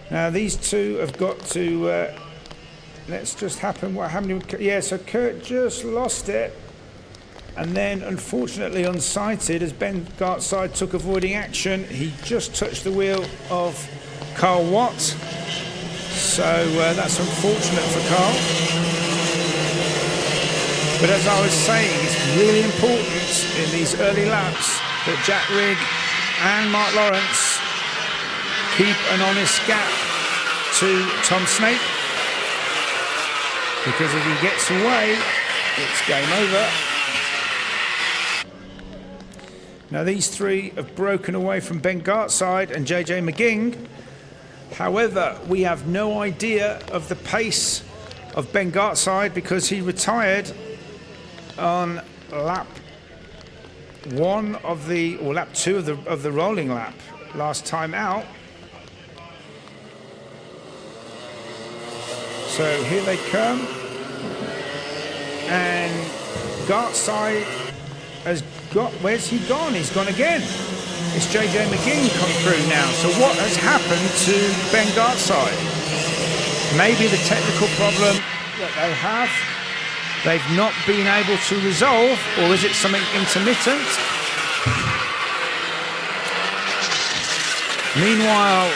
Now these two have got to, let's just happen what happened. Yeah, so Kurt just lost it. And then, unfortunately, unsighted, as Ben Gartside took avoiding action, he just touched the wheel of Carl Watt. So that's unfortunate for Carl. But as I was saying, it's really important in these early laps that Jack Rigg and Mark Lawrence keep an honest gap to Tom Snape. Because if he gets away, it's game over. Now these three have broken away from Ben Gartside and JJ McGing. However, we have no idea of the pace of Ben Gartside because he retired on lap 1 of the, or lap 2 of the rolling lap last time out. So here they come, and Gartside has got, where's he gone? He's gone again. It's JJ McGing come through now. So what has happened to Ben Gartside? Maybe the technical problem that they have, they've not been able to resolve, or is it something intermittent? Meanwhile,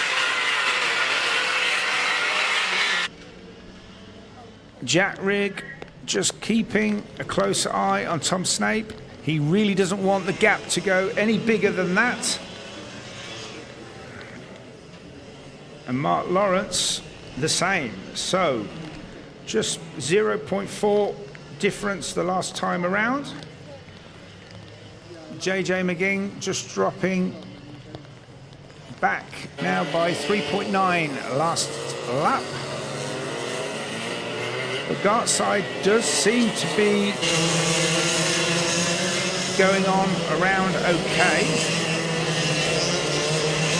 Jack Rigg just keeping a close eye on Tom Snape. He really doesn't want the gap to go any bigger than that. And Mark Lawrence, the same. So, just 0.4 difference the last time around. JJ McGing just dropping back now by 3.9 last lap. But Gartside does seem to be going on around okay.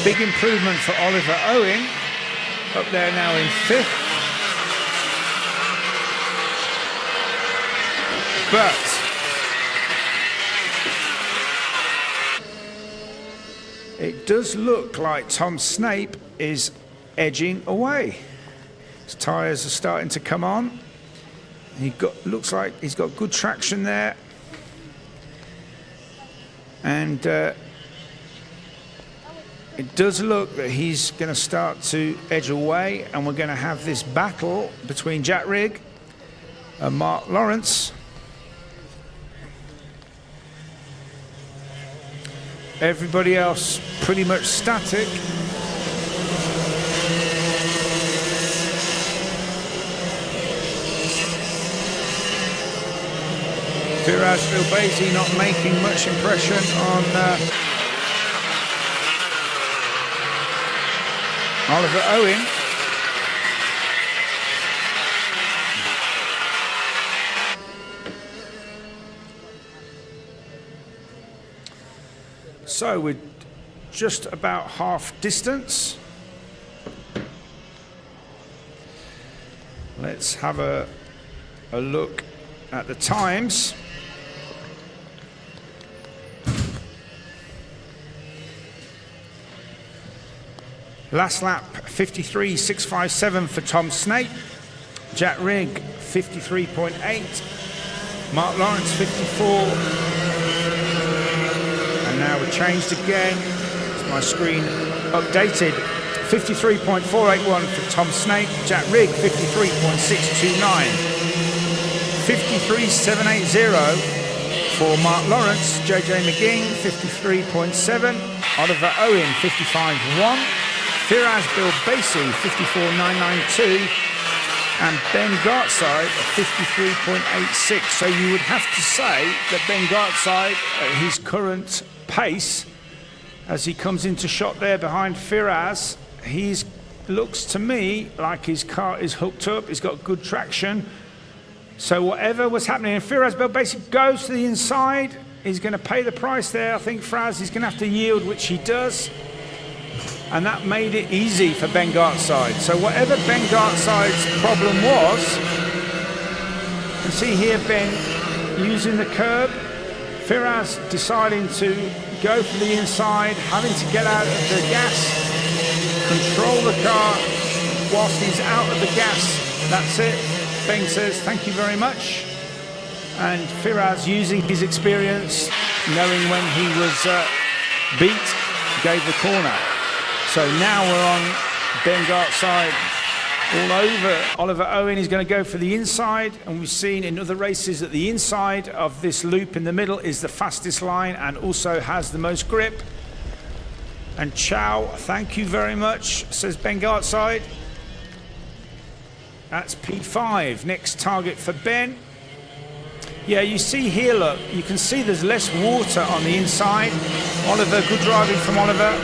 Big improvement for Oliver Owen, up there now in 5th. But it does look like Tom Snape is edging away. His tyres are starting to come on. Looks like he's got good traction there. And it does look that he's going to start to edge away, and we're going to have this battle between Jack Rigg and Mark Lawrence. Everybody else pretty much static. Firaz Bilbazi not making much impression on Oliver Owen. So we're just about half distance. Let's have a look at the times. Last lap, 53.657 for Tom Snape. Jack Rigg, 53.8. Mark Lawrence, 54. And now we're changed again. Is my screen updated? 53.481 for Tom Snape. Jack Rigg, 53.629. 53.780 for Mark Lawrence. JJ McGing, 53.7. Oliver Owen, 55.1. Firaz Bilbazi, 54.992, and Ben Gartside, 53.86. So you would have to say that Ben Gartside, at his current pace, as he comes into shot there behind Firaz, looks to me like his car is hooked up, he's got good traction. So whatever was happening, and Firaz Bilbazi goes to the inside, he's going to pay the price there. I think Firaz is going to have to yield, which he does. And that made it easy for Ben Gartside. So whatever Ben Gartside's problem was, you can see here Ben using the curb, Firaz deciding to go for the inside, having to get out of the gas, control the car whilst he's out of the gas. That's it. Ben says, thank you very much. And Firaz, using his experience, knowing when he was beat, gave the corner. So now we're on Bengart's side all over. Oliver Owen is going to go for the inside, and we've seen in other races that the inside of this loop in the middle is the fastest line and also has the most grip. And Chow, thank you very much, says Bengart's side. That's P5. Next target for Ben. Yeah, you see here, look, you can see there's less water on the inside. Oliver, good driving from Oliver.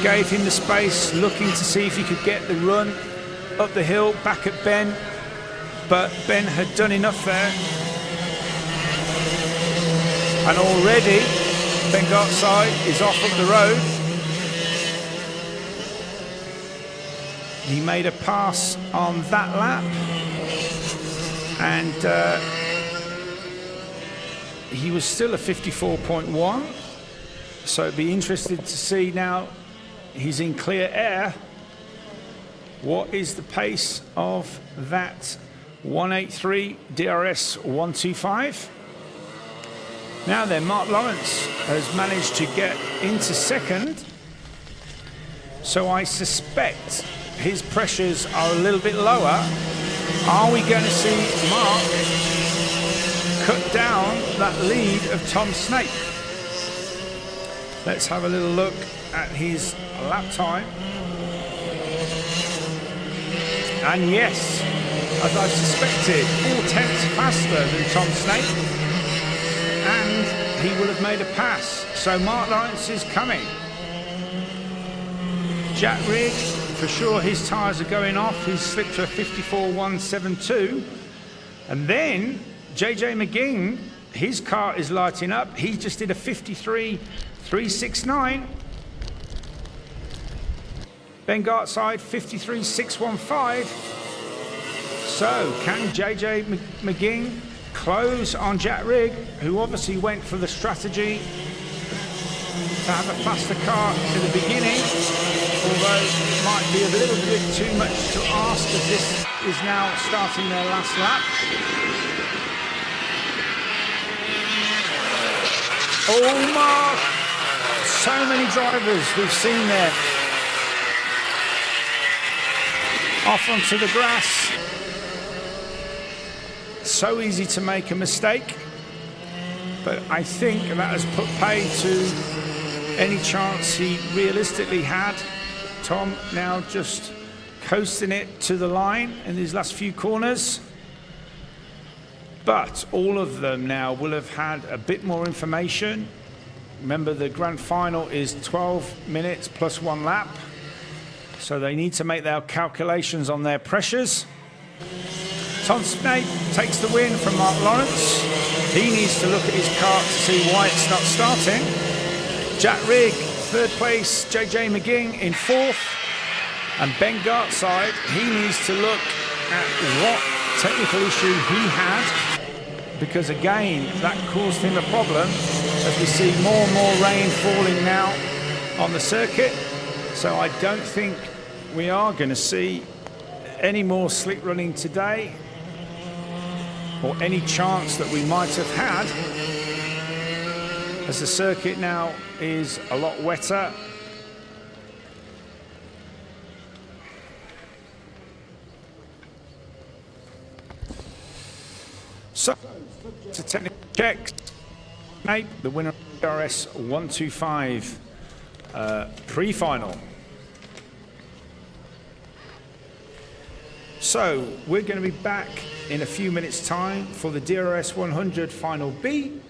Gave him the space, looking to see if he could get the run up the hill, back at Ben. But Ben had done enough there. And already, Bengart's side is off up the road. He made a pass on that lap. And he was still a 54.1, so it'd be interesting to see now he's in clear air. What is the pace of that 183 DRS 125? Now then, Mark Lawrence has managed to get into second, so I suspect his pressures are a little bit lower. Are we going to see Mark cut down that lead of Tom Snape? Let's have a little look at his lap time. And yes, as I suspected, 4/10 faster than Tom Snape. And he will have made a pass. So Mark Lawrence is coming. Jack Rigg, for sure his tyres are going off. He's slipped to a 54.172. And then JJ McGing, his car is lighting up. He just did a 53.369. Bengart's side, 53.615. So can JJ McGing close on Jack Rigg, who obviously went for the strategy to have a faster car in the beginning, although it might be a little bit too much to ask as this is now starting their last lap. Oh, Mark! So many drivers we've seen there. Off onto the grass. So easy to make a mistake. But I think that has put paid to any chance he realistically had. Tom now just coasting it to the line in these last few corners. But all of them now will have had a bit more information. Remember, the grand final is 12 minutes plus 1 lap. So they need to make their calculations on their pressures. Tom Snape takes the win from Mark Lawrence. He needs to look at his car to see why it's not starting. Jack Rigg, 3rd place. JJ McGing in 4th. And Bengart's side, he needs to look at what technical issue he had, because again, that caused him a problem as we see more and more rain falling now on the circuit. So I don't think we are going to see any more slick running today, or any chance that we might have had, as the circuit now is a lot wetter. So, it's a technical check. Nate, the winner of DRS 125 pre-final. So, we're going to be back in a few minutes' time for the DRS 100 Final B.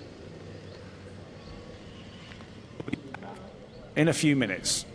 In a few minutes.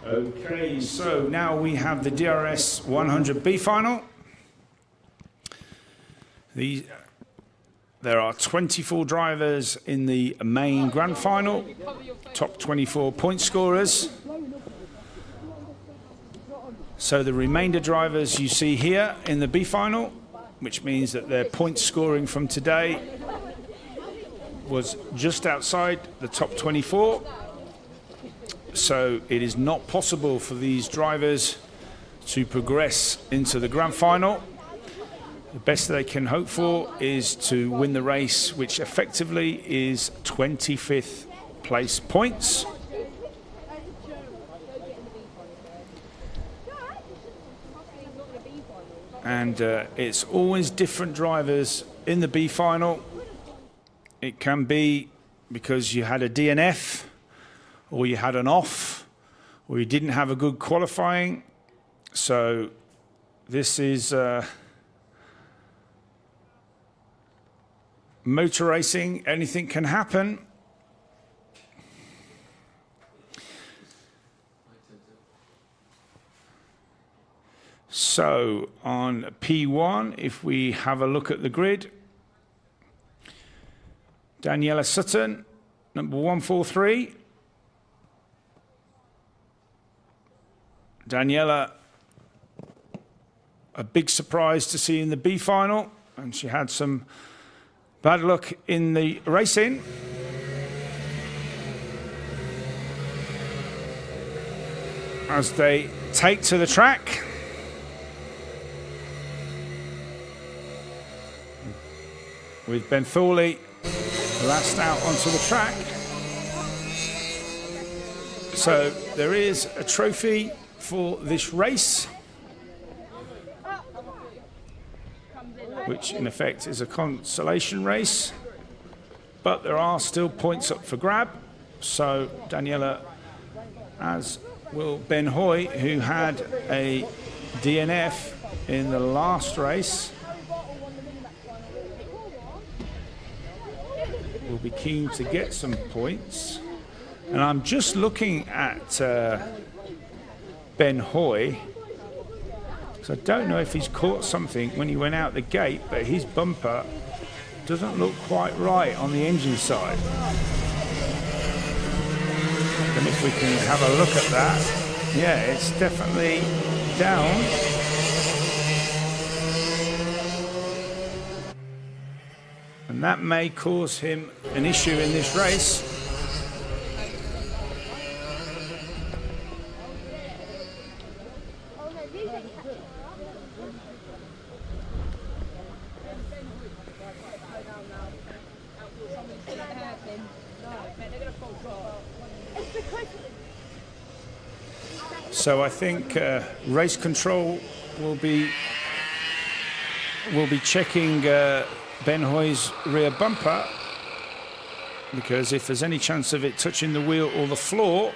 Okay, so now we have the DRS 100B final. There are 24 drivers in the main grand final, top 24 point scorers. So the remainder drivers you see here in the B final, which means that their point scoring from today was just outside the top 24. So it is not possible for these drivers to progress into the grand final. The best they can hope for is to win the race, which effectively is 25th place points. And it's always different drivers in the B final. It can be because you had a DNF, or you had an off, or you didn't have a good qualifying. So this is motor racing, anything can happen. So on P1, if we have a look at the grid, Daniela Sutton, number 143. Daniela, a big surprise to see in the B final, and she had some bad luck in the racing. As they take to the track. With Ben Thorley last out onto the track. So there is a trophy for this race, which in effect is a consolation race, but there are still points up for grab. So Daniela, as will Ben Hoy, who had a DNF in the last race, will be keen to get some points. And I'm just looking at Ben Hoy, because I don't know if he's caught something when he went out the gate, but his bumper doesn't look quite right on the engine side. And if we can have a look at that, yeah, it's definitely down. And that may cause him an issue in this race. So I think race control will be checking Ben Hoy's rear bumper, because if there's any chance of it touching the wheel or the floor,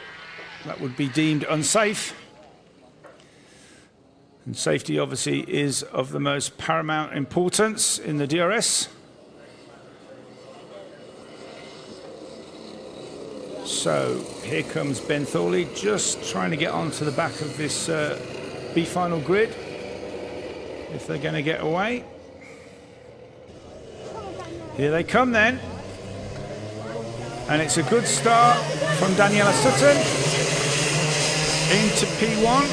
that would be deemed unsafe. And safety obviously is of the most paramount importance in the DRS. So here comes Ben Thorley, just trying to get onto the back of this B final grid, if they're going to get away. Here they come then. And it's a good start from Daniela Sutton into P1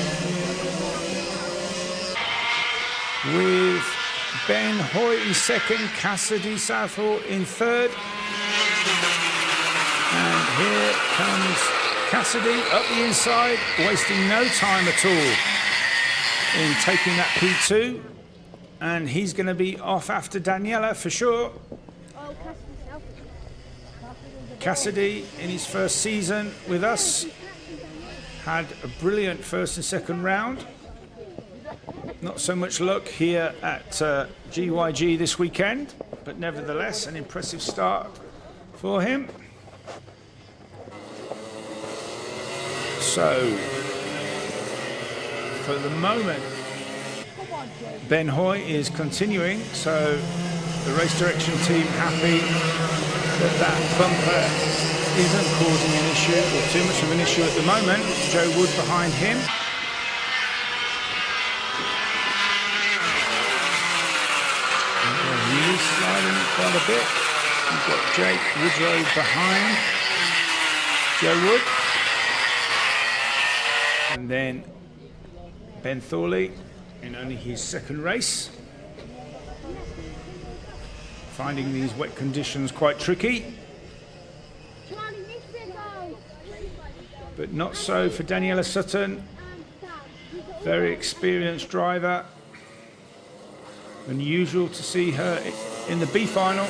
with Ben Hoy in second, Cassidy Southall in third. And here comes Cassidy up the inside, wasting no time at all in taking that P2. And he's going to be off after Daniela for sure. Cassidy, in his first season with us, had a brilliant first and second round. Not so much luck here at GYG this weekend, but nevertheless an impressive start for him. So, for the moment, Ben Hoy is continuing, so the race direction team happy that bumper isn't causing an issue, or too much of an issue at the moment. Joe Wood behind him. He is sliding quite a bit. We've got Jake Woodrow behind Joe Wood. And then Ben Thorley in only his second race. Finding these wet conditions quite tricky. But not so for Daniela Sutton. Very experienced driver. Unusual to see her in the B final.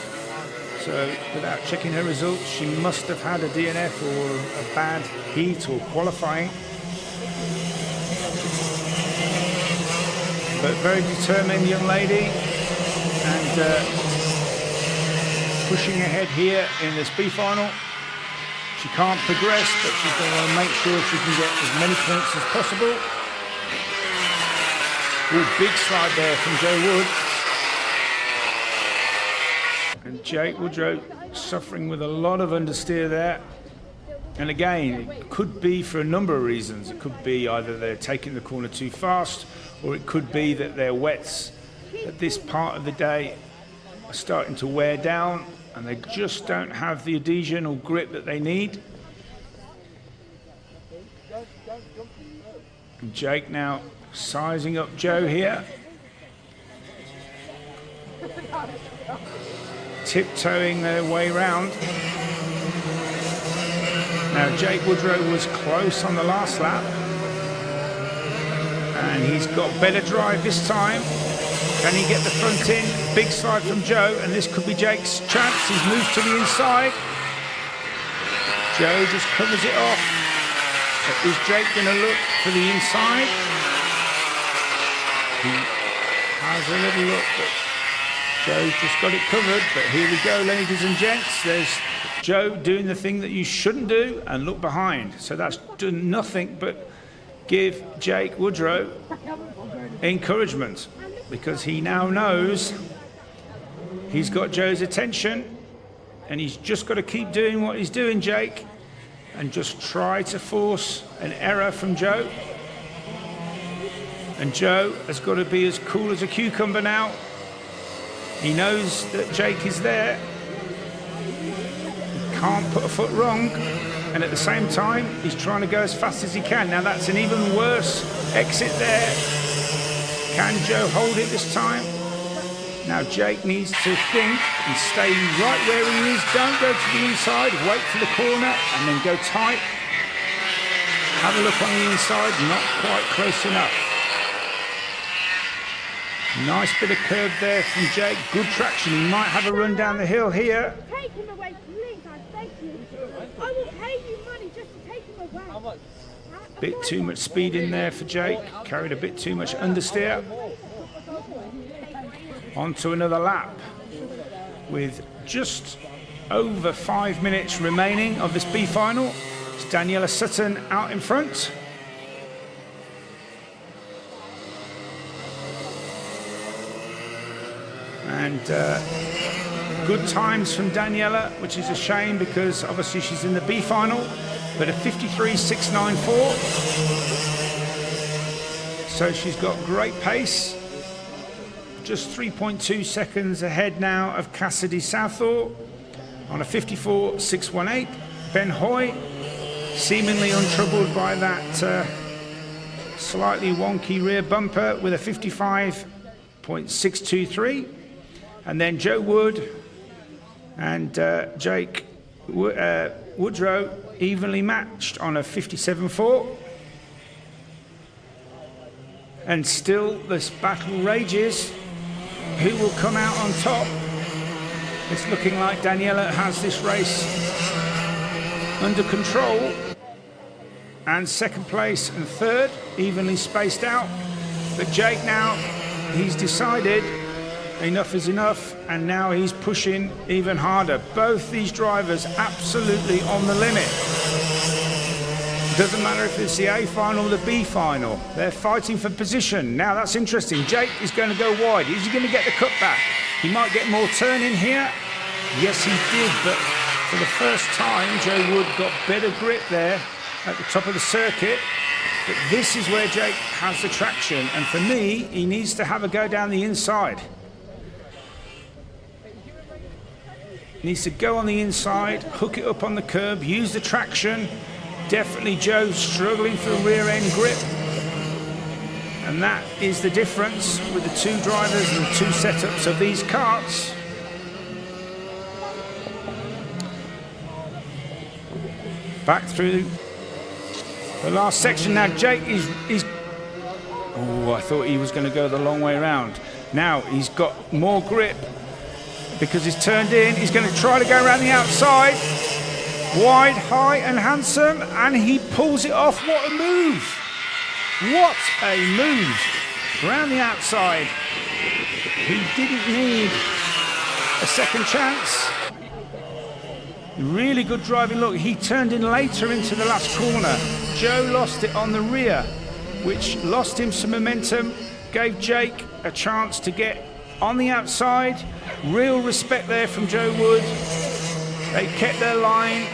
So without checking her results, she must have had a DNF or a bad heat or qualifying. But very determined young lady, and pushing ahead here in this B final. She can't progress, but she's going to want to make sure she can get as many points as possible. Ooh, big slide there from Joe Wood. And Jake Woodrow suffering with a lot of understeer there. And again, it could be for a number of reasons. It could be either they're taking the corner too fast, or it could be that their wets at this part of the day are starting to wear down and they just don't have the adhesion or grip that they need. And Jake now sizing up Joe here. Tiptoeing their way round. Now Jake Woodrow was close on the last lap. And he's got better drive this time. Can he get the front in? Big slide from Joe, and this could be Jake's chance. He's moved to the inside. Joe just covers it off. But is Jake going to look for the inside? He has a little look, but Joe's just got it covered. But here we go, ladies and gents. There's Joe doing the thing that you shouldn't do and look behind. So that's done nothing but give Jake Woodrow encouragement, because he now knows he's got Joe's attention and he's just got to keep doing what he's doing, Jake, and just try to force an error from Joe. And Joe has got to be as cool as a cucumber now. He knows that Jake is there. He can't put a foot wrong. And at the same time, he's trying to go as fast as he can. Now that's an even worse exit there. Can Joe hold it this time? Now Jake needs to think and stay right where he is. Don't go to the inside, wait for the corner and then go tight. Have a look on the inside, not quite close enough. Nice bit of curve there from Jake, good traction. He might have a run down the hill here. Take him away, please, I beg you. I will pay you money just to take him away. How much? Bit too much speed in there for Jake, carried a bit too much understeer. On to another lap with just over 5 minutes remaining of this B final. It's Daniela Sutton out in front. And good times from Daniela, which is a shame because obviously she's in the B final. but a 53.694. So she's got great pace. Just 3.2 seconds ahead now of Cassidy Southall on a 54.618. Ben Hoy, seemingly untroubled by that slightly wonky rear bumper with a 55.623. And then Joe Wood and Jake Woodrow evenly matched on a 57.4. And still this battle rages. Who will come out on top? It's looking like Daniela has this race under control. And second place and third, evenly spaced out. But Jake now, he's decided enough is enough, and now he's pushing even harder. Both these drivers absolutely on the limit. It doesn't matter if it's the A final or the B final. They're fighting for position. Now that's interesting. Jake is going to go wide. Is he going to get the cutback? He might get more turn in here. Yes, he did, but for the first time, Joe Wood got better grip there at the top of the circuit. But this is where Jake has the traction, and for me, he needs to have a go down the inside. Needs to go on the inside, hook it up on the curb, use the traction. Definitely Joe struggling for rear end grip. And that is the difference with the two drivers and the two setups of these karts. Back through the last section now. Jake is oh, I thought he was going to go the long way around. Now he's got more grip because he's turned in. He's going to try to go around the outside. Wide, high and handsome, and he pulls it off. What a move! What a move! Around the outside. He didn't need a second chance. Really good driving look. He turned in later into the last corner. Joe lost it on the rear, which lost him some momentum, gave Jake a chance to get on the outside. Real respect there from Joe Wood. They kept their line,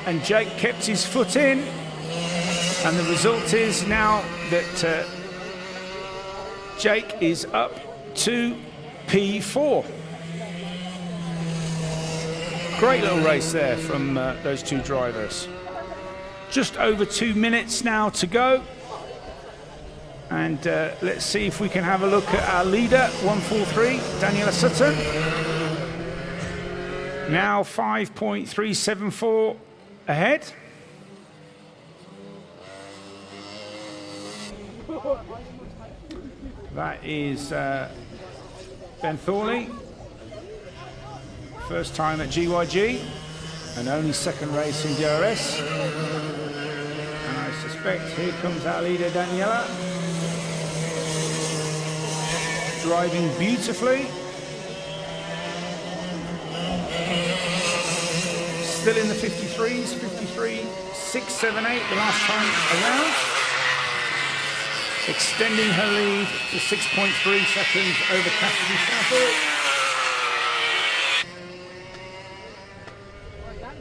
and Jake kept his foot in. And the result is now that Jake is up to P4. Great little race there from those two drivers. Just over 2 minutes now to go. And let's see if we can have a look at our leader, 143, Daniela Sutton. Now 5.374 ahead. That is Ben Thorley. First time at GYG and only second race in DRS. And I suspect here comes our leader Daniela. Driving beautifully. Still in the 53s, 53.678 the last time around. Extending her lead to 6.3 seconds over Cassidy Southall.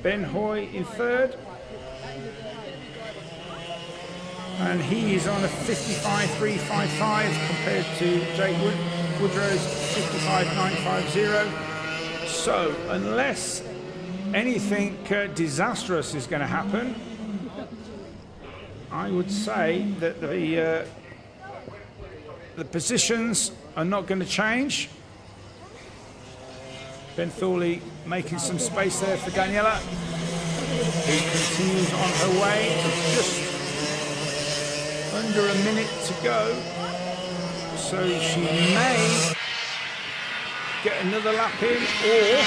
Ben Hoy in third. And he is on a 55.355 compared to Jake Woodrow's 55.950. So unless anything disastrous is going to happen, I would say that the positions are not going to change. Ben Thorley making some space there for Daniela, who continues on her way. Just under a minute to go, so she may get another lap in, or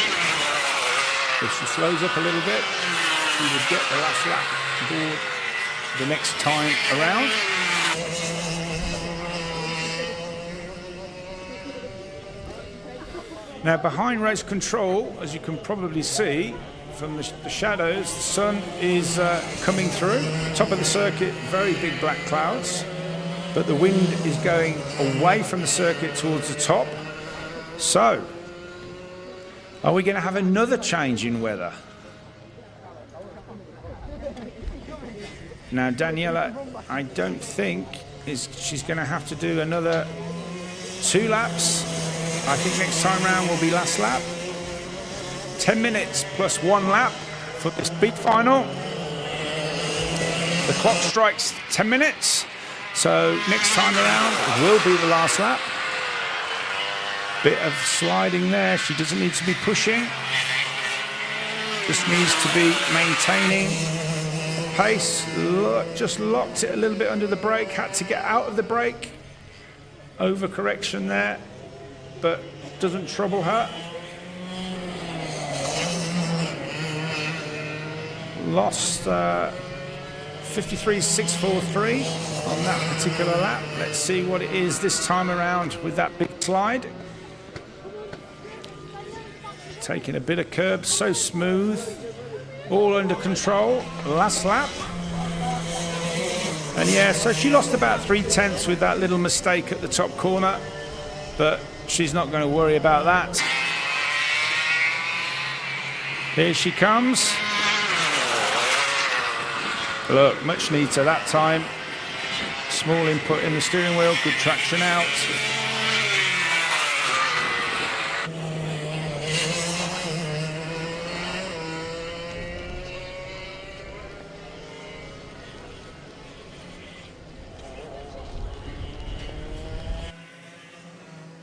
if she slows up a little bit, she would get the last lap aboard the next time around. Now behind race control, as you can probably see from the shadows, the sun is coming through. Top of the circuit, very big black clouds, but the wind is going away from the circuit towards the top. So, are we going to have another change in weather? Now Daniela, I don't think she's going to have to do another 2 laps. I think next time round will be last lap. 10 minutes plus 1 lap for this big final. The clock strikes 10 minutes, so next time around will be the last lap. Bit of sliding there. She doesn't need to be pushing. Just needs to be maintaining pace. Just locked it a little bit under the brake. Had to get out of the brake. Overcorrection there, but doesn't trouble her. Lost 53.643 on that particular lap. Let's see what it is this time around with that big slide. Taking a bit of curb, so smooth, all under control. Last lap. And yeah, so she lost about 3/10 with that little mistake at the top corner, but she's not going to worry about that. Here she comes. Look, much neater that time. Small input in the steering wheel, good traction out.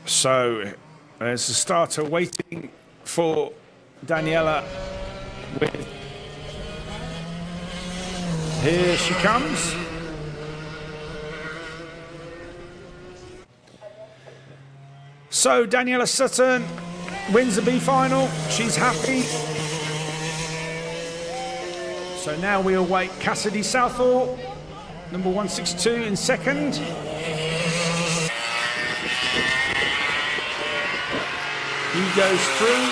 So there's the starter waiting for Daniela. Here she comes. So Daniela Sutton wins the B final. She's happy. So now we await Cassidy Southall, number 162 in second. He goes through.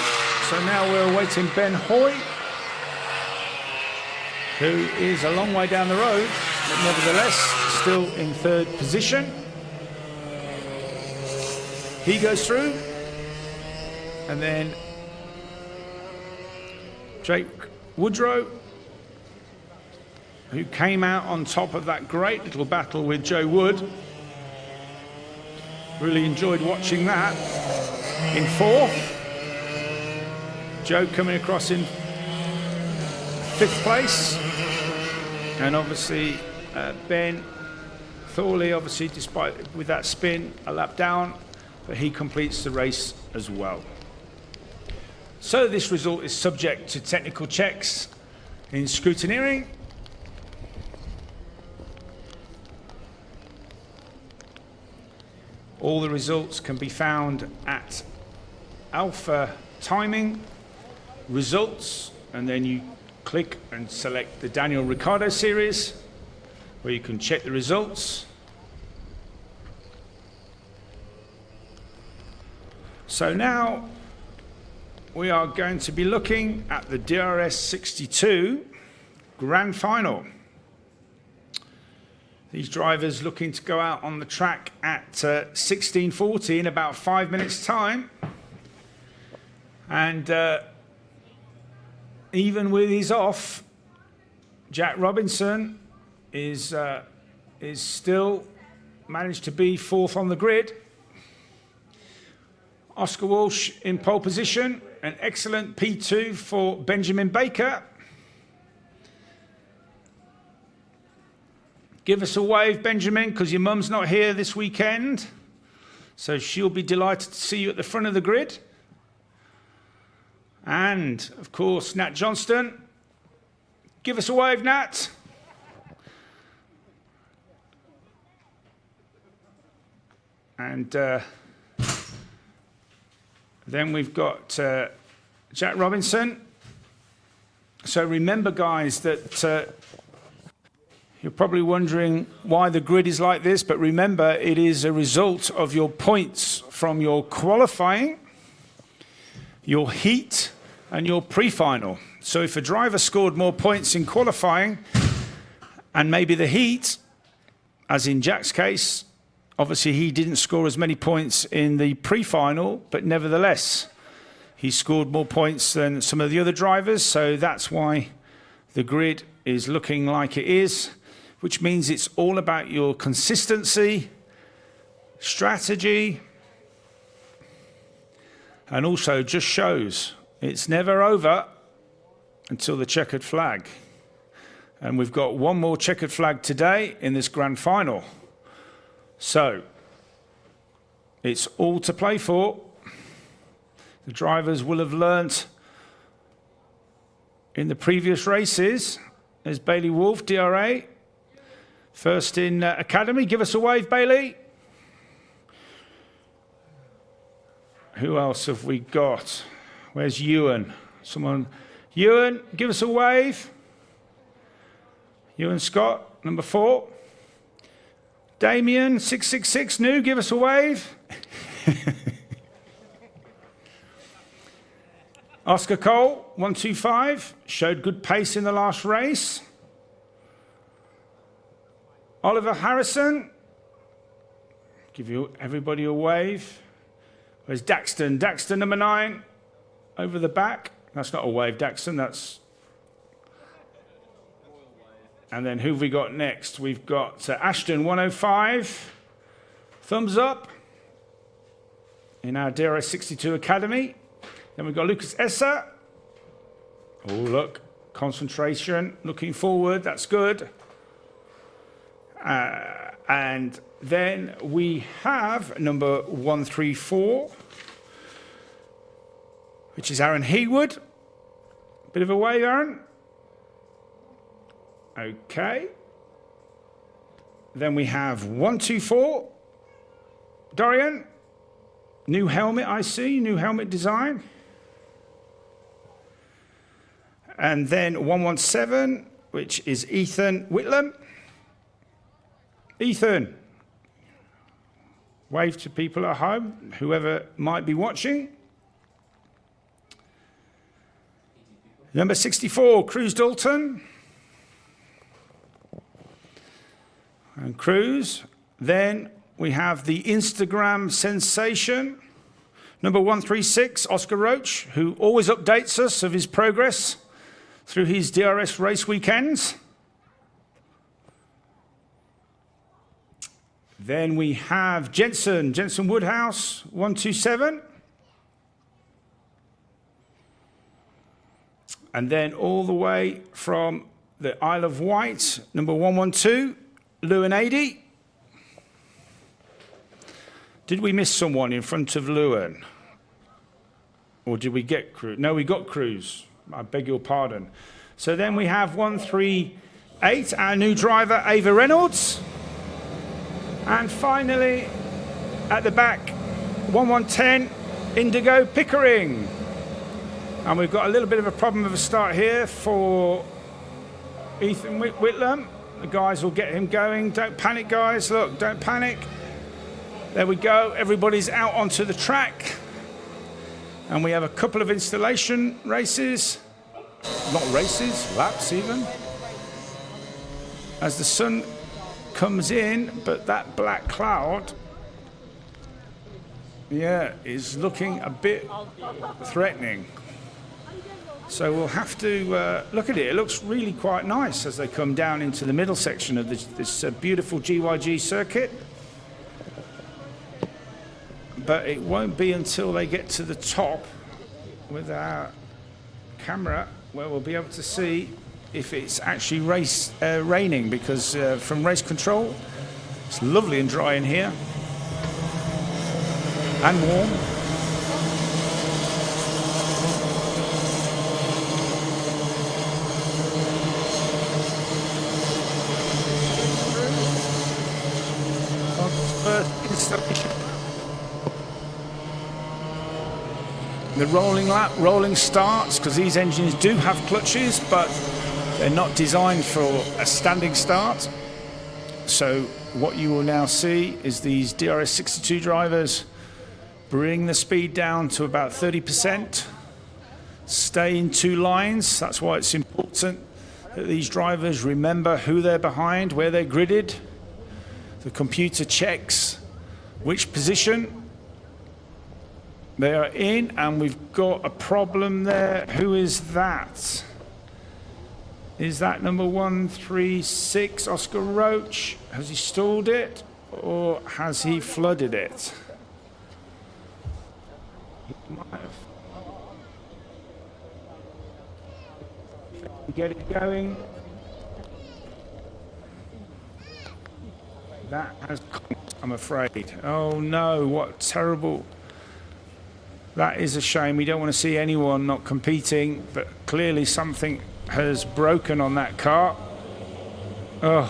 So now we're awaiting Ben Hoy, who is a long way down the road, but nevertheless still in 3rd position. He goes through, and then Jake Woodrow, who came out on top of that great little battle with Joe Wood. Really enjoyed watching that. In 4th, Joe coming across in 5th place. And obviously Ben Thorley, obviously despite with that spin, a lap down, but he completes the race as well. So this result is subject to technical checks in scrutineering. All the results can be found at Alpha Timing Results, and then you click and select the Daniel Ricciardo series, where you can check the results. So now we are going to be looking at the DRS 62 Grand Final. These drivers looking to go out on the track at 16:40 in about 5 minutes' time. And even with his off, Jack Robinson is still managed to be 4th on the grid. Oscar Walsh in pole position, an excellent P2 for Benjamin Baker. Give us a wave, Benjamin, because your mum's not here this weekend. So she'll be delighted to see you at the front of the grid. And, of course, Nat Johnston. Give us a wave, Nat. And then we've got Jack Robinson. So remember, guys, that you're probably wondering why the grid is like this, but remember, it is a result of your points from your qualifying, your heat, and your pre-final. So if a driver scored more points in qualifying, and maybe the heat, as in Jack's case, obviously he didn't score as many points in the pre-final, but nevertheless, he scored more points than some of the other drivers, so that's why the grid is looking like it is. which means it's all about your consistency, strategy, and also just shows it's never over until the checkered flag. And we've got one more checkered flag today in this grand final. So it's all to play for. The drivers will have learnt in the previous races. There's Bailey Wolf, DRA. First in Academy. Give us a wave, Bailey. Who else have we got? Where's Ewan? Someone. Ewan, give us a wave. Ewan Scott, number 4. Damien, 666, new, give us a wave. Oscar Cole, 125, showed good pace in the last race. Oliver Harrison, give you everybody a wave. Where's Daxton? Daxton, number 9, over the back. That's not a wave, Daxton, that's... And then who have we got next? We've got Ashton, 105. Thumbs up in our DRS 62 Academy. Then we've got Lucas Esser. Oh, look, concentration, looking forward, that's good. And then we have number 134, which is Aaron Heawood. Bit of a wave, Aaron. Okay. Then we have 124. Dorian. New helmet, I see. New helmet design. And then 117, which is Ethan Whitlam. Ethan. Wave to people at home, whoever might be watching. Number 64, Cruz Dalton. And Cruz. Then we have the Instagram sensation, number 136, Oscar Roach, who always updates us of his progress through his DRS race weekends. Then we have Jensen Woodhouse, 127. And then all the way from the Isle of Wight, number 112, Lewin 80. Did we miss someone in front of Lewin? Or did we get Cruz? No, we got Cruz. I beg your pardon. So then we have 138, our new driver, Ava Reynolds. And finally, at the back, 1110, Indigo Pickering. And we've got a little bit of a problem of a start here for Ethan Whitlam. The guys will get him going. Don't panic, guys. Look, don't panic. There we go. Everybody's out onto the track. And we have a couple of installation races. Not races, laps even. As the sun comes in, but that black cloud, yeah, is looking a bit threatening. So we'll have to look at it. It looks really quite nice as they come down into the middle section of this beautiful GYG circuit. But it won't be until they get to the top with our camera where we'll be able to see if it's actually raining, because from race control, it's lovely and dry in here and warm. The rolling starts, because these engines do have clutches, but they're not designed for a standing start. So what you will now see is these DRS 62 drivers bring the speed down to about 30%, stay in 2 lines. That's why it's important that these drivers remember who they're behind, where they're gridded. The computer checks which position they are in, and we've got a problem there. Who is that? Is that number 136, Oscar Roach? Has he stalled it or has he flooded it? He might have. Get it going. That has conked, I'm afraid. Oh no, what terrible. That is a shame. We don't want to see anyone not competing, but clearly something has broken on that car. Oh.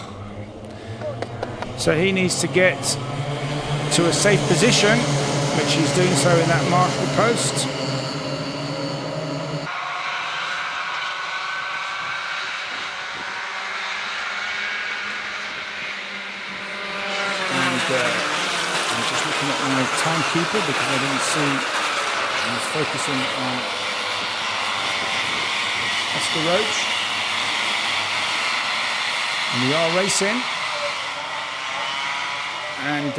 So he needs to get to a safe position, which he's doing so in that marshal post. And I'm just looking at my timekeeper because I didn't see. I was focusing on Oscar Roach. And we are racing. And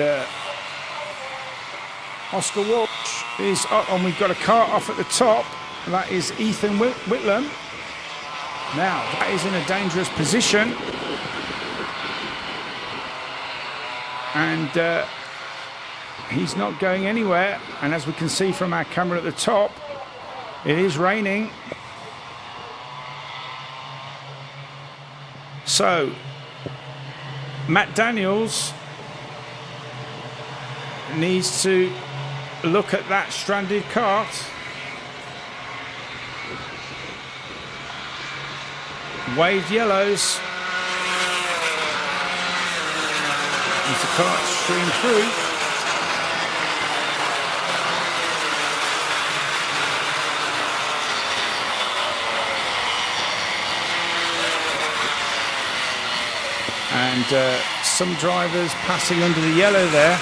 Oscar Walsh is up, and we've got a car off at the top. That is Ethan Whitlam. Now, that is in a dangerous position. And he's not going anywhere. And as we can see from our camera at the top, it is raining. So, Matt Daniels needs to look at that stranded cart. Waved yellows. As the cart stream through. And some drivers passing under the yellow there.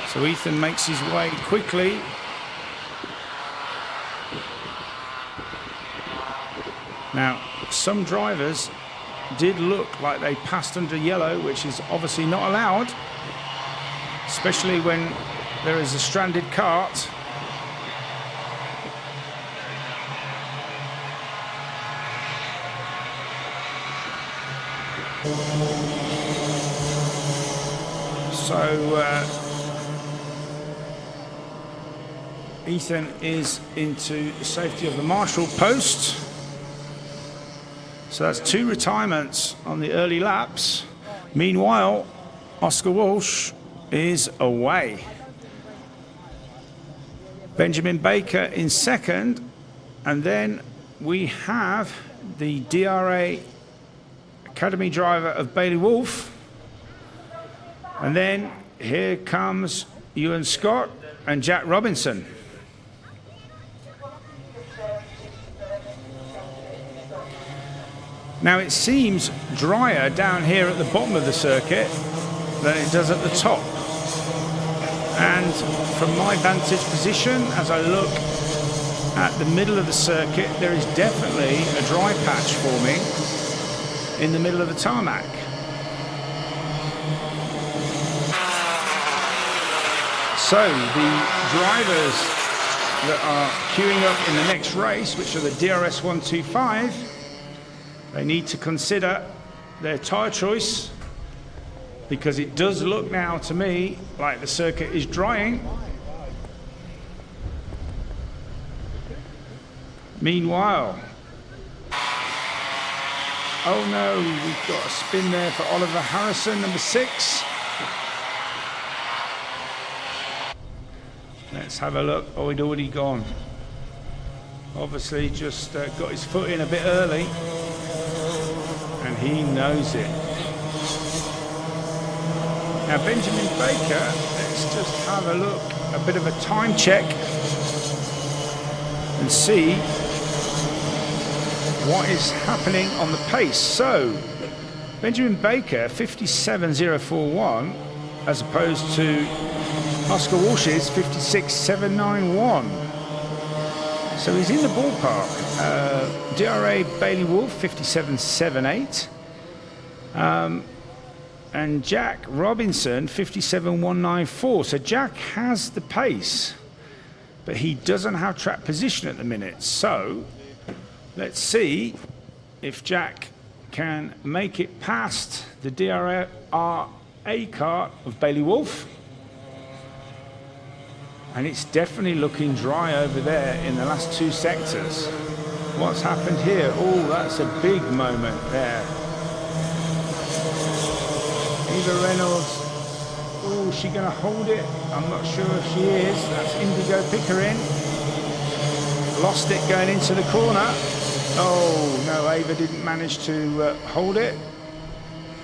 So Ethan makes his way quickly. Now, some drivers did look like they passed under yellow, which is obviously not allowed, especially when there is a stranded cart. So Ethan is into the safety of the marshal post. So that's 2 retirements on the early laps. Meanwhile, Oscar Walsh is away. Benjamin Baker in second, and then we have the DRA Academy driver of Bailey Wolf, and then here comes Ewan Scott and Jack Robinson. Now it seems drier down here at the bottom of the circuit than it does at the top. And from my vantage position, as I look at the middle of the circuit, there is definitely a dry patch forming in the middle of the tarmac. So the drivers that are queuing up in the next race, which are the DRS 125, they need to consider their tyre choice, because it does look now to me like the circuit is drying. Meanwhile, oh no, we've got a spin there for Oliver Harrison, number 6. Let's have a look. Oh, he'd already gone. Obviously just got his foot in a bit early, and he knows it. Now Benjamin Baker, let's just have a look, a bit of a time check and see what is happening on the pace. So Benjamin Baker 57.041 as opposed to Oscar Walsh's 56.791. So he's in the ballpark. DRA Bailey Wolf 57.78. and Jack Robinson 57.194. So Jack has the pace, but he doesn't have track position at the minute. So let's see if Jack can make it past the DRA kart of Bailey Wolf. And it's definitely looking dry over there in the last two sectors. What's happened here? Oh, that's a big moment there. Eva Reynolds. Oh, is she going to hold it? I'm not sure if she is. That's Indigo Pickering. Lost it going into the corner. Oh, no, Ava didn't manage to hold it.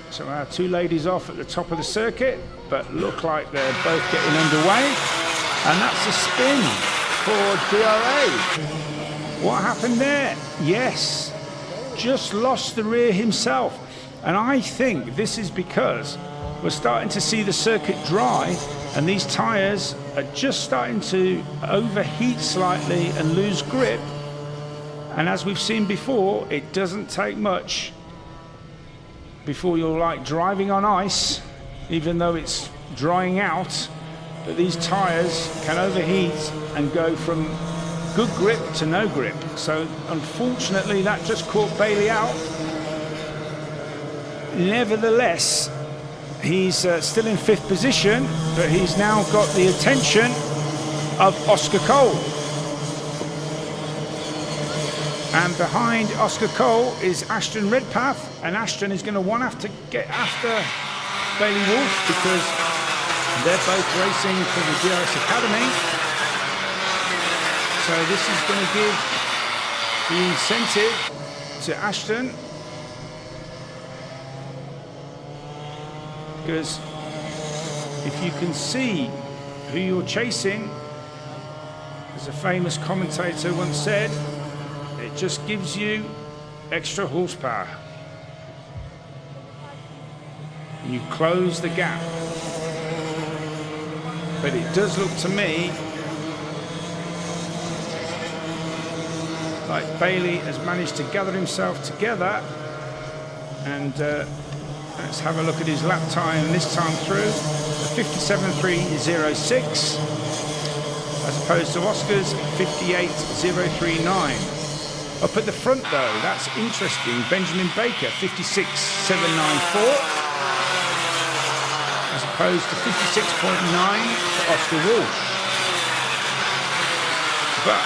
So our two ladies off at the top of the circuit, but look like they're both getting underway. And that's a spin for DRA. What happened there? Yes, just lost the rear himself. And I think this is because we're starting to see the circuit dry and these tyres are just starting to overheat slightly and lose grip. And as we've seen before, it doesn't take much before you're like driving on ice, even though it's drying out. But these tyres can overheat and go from good grip to no grip. So unfortunately that just caught Bailey out. Nevertheless, he's still in 5th position, but he's now got the attention of Oscar Cole. And behind Oscar Cole is Ashton Redpath, and Ashton is going to have to get after Bailey Wolf because they're both racing for the DRS Academy. So this is going to give the incentive to Ashton, because if you can see who you're chasing, as a famous commentator once said, it just gives you extra horsepower. You close the gap. But it does look to me like Bailey has managed to gather himself together, and let's have a look at his lap time this time through. 57.306 as opposed to Oscar's 58.039. Up at the front though, that's interesting. Benjamin Baker 56.794 as opposed to 56.9 for Oscar Walsh. But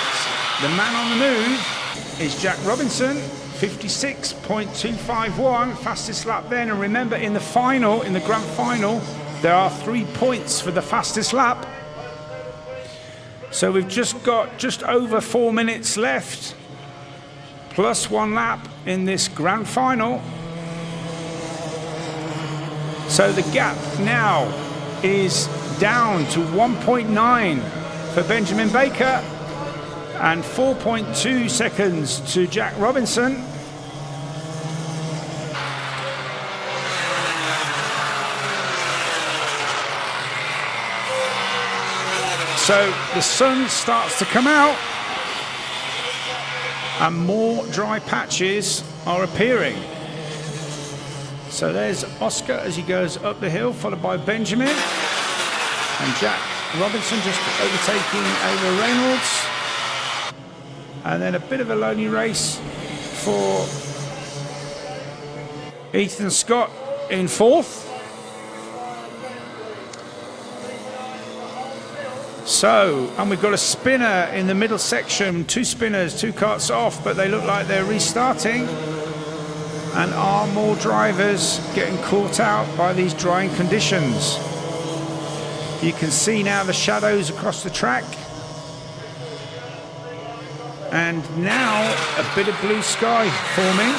the man on the move is Jack Robinson, 56.251, fastest lap then. And remember, in the final, in the grand final, there are 3 points for the fastest lap. So we've just got just over 4 minutes left, plus 1 lap in this grand final. So the gap now is down to 1.9 for Benjamin Baker and 4.2 seconds to Jack Robinson. So the sun starts to come out and more dry patches are appearing. So there's Oscar as he goes up the hill, followed by Benjamin. And Jack Robinson just overtaking Ava Reynolds. And then a bit of a lonely race for Ethan Scott in 4th. So, and we've got a spinner in the middle section, 2 spinners, 2 carts off, but they look like they're restarting. And are more drivers getting caught out by these drying conditions? You can see now the shadows across the track. And now a bit of blue sky forming.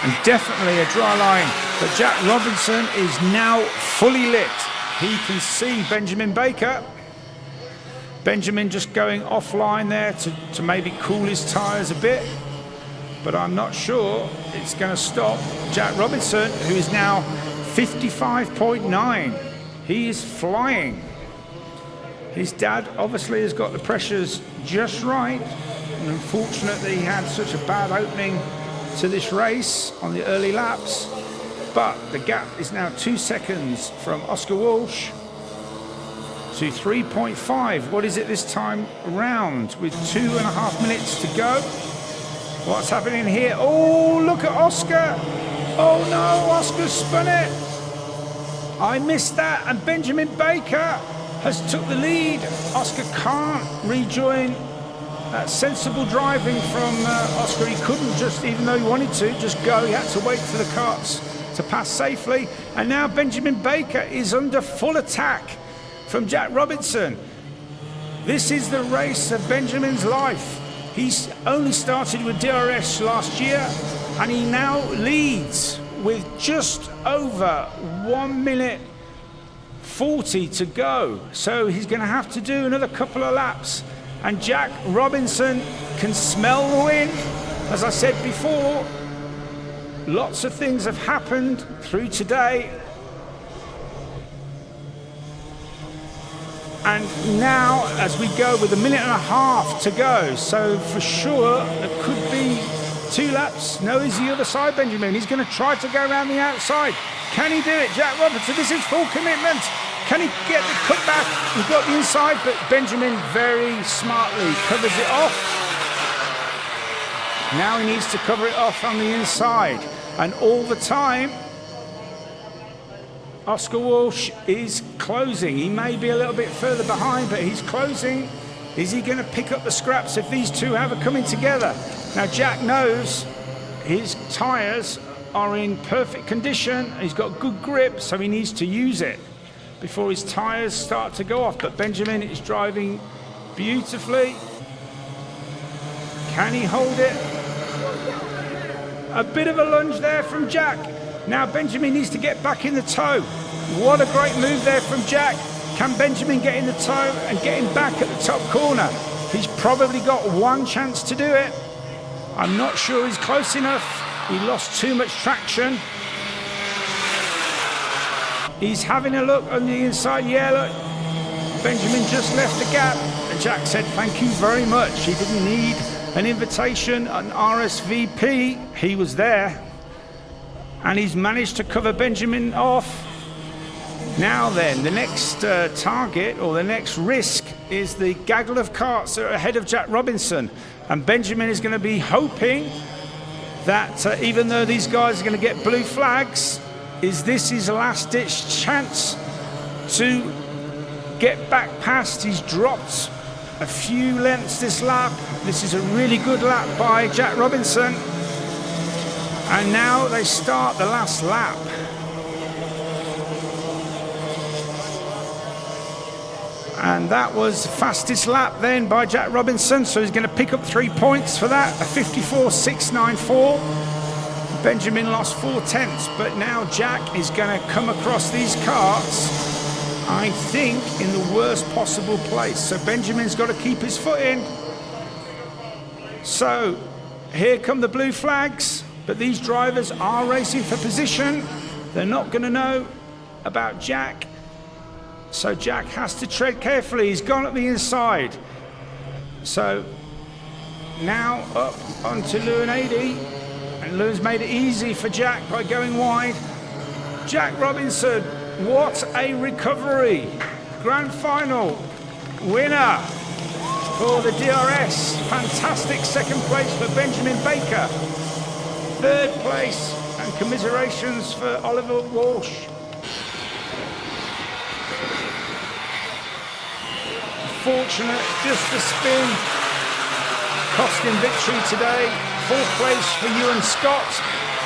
And definitely a dry line. But Jack Robinson is now fully lit. He can see Benjamin Baker. Benjamin just going offline there to maybe cool his tyres a bit. But I'm not sure it's going to stop Jack Robinson, who is now 55.9. He is flying. His dad obviously has got the pressures just right. And unfortunately, he had such a bad opening to this race on the early laps. But the gap is now 2 seconds from Oscar Walsh to 3.5. What is it this time round with 2.5 minutes to go? What's happening here? Oh, look at Oscar. Oh no, Oscar spun it. I missed that, and Benjamin Baker has took the lead. Oscar can't rejoin that sensible driving from Oscar. He couldn't just, even though he wanted to, just go. He had to wait for the karts to pass safely. And now Benjamin Baker is under full attack from Jack Robinson. This is the race of Benjamin's life. He's only started with DRS last year, and he now leads with just over 1 minute 40 to go. So he's going to have to do another couple of laps. And Jack Robinson can smell the win. As I said before, lots of things have happened through today. And now, as we go with 1.5 minutes to go, so for sure it could be 2 laps. No, he's the other side, Benjamin. He's going to try to go around the outside. Can he do it? Jack Robinson, this is full commitment. Can he get the cutback? He's got the inside, but Benjamin very smartly covers it off. Now he needs to cover it off on the inside. And all the time, Oscar Walsh is closing. He may be a little bit further behind, but he's closing. Is he going to pick up the scraps if these two have a coming together? Now Jack knows his tyres are in perfect condition. He's got good grip, so he needs to use it before his tyres start to go off. But Benjamin is driving beautifully. Can he hold it? A bit of a lunge there from Jack. Now Benjamin needs to get back in the tow. What a great move there from Jack. Can Benjamin get in the tow and get him back at the top corner? He's probably got one chance to do it. I'm not sure he's close enough. He lost too much traction. He's having a look on the inside. Yeah, look. Benjamin just left the gap. And Jack said, thank you very much. He didn't need an invitation, an RSVP. He was there. And he's managed to cover Benjamin off. Now then, the next target or the next risk is the gaggle of karts that are ahead of Jack Robinson. And Benjamin is going to be hoping that even though these guys are going to get blue flags, is this his last-ditch chance to get back past? He's dropped a few lengths this lap. This is a really good lap by Jack Robinson. And now they start the last lap. And that was the fastest lap then by Jack Robinson. So he's going to pick up 3 points for that, a 54.694. Benjamin lost 4 tenths, but now Jack is going to come across these karts, I think, in the worst possible place. So Benjamin's got to keep his foot in. So here come the blue flags. But these drivers are racing for position. They're not going to know about Jack. So Jack has to tread carefully. He's gone up the inside. So now up onto Lewin 80. And Lewin's made it easy for Jack by going wide. Jack Robinson, what a recovery. Grand final winner for the DRS. Fantastic second place for Benjamin Baker. Third place, and commiserations for Oliver Walsh. Fortunate, just a spin, cost him victory today. Fourth place for Ewan Scott.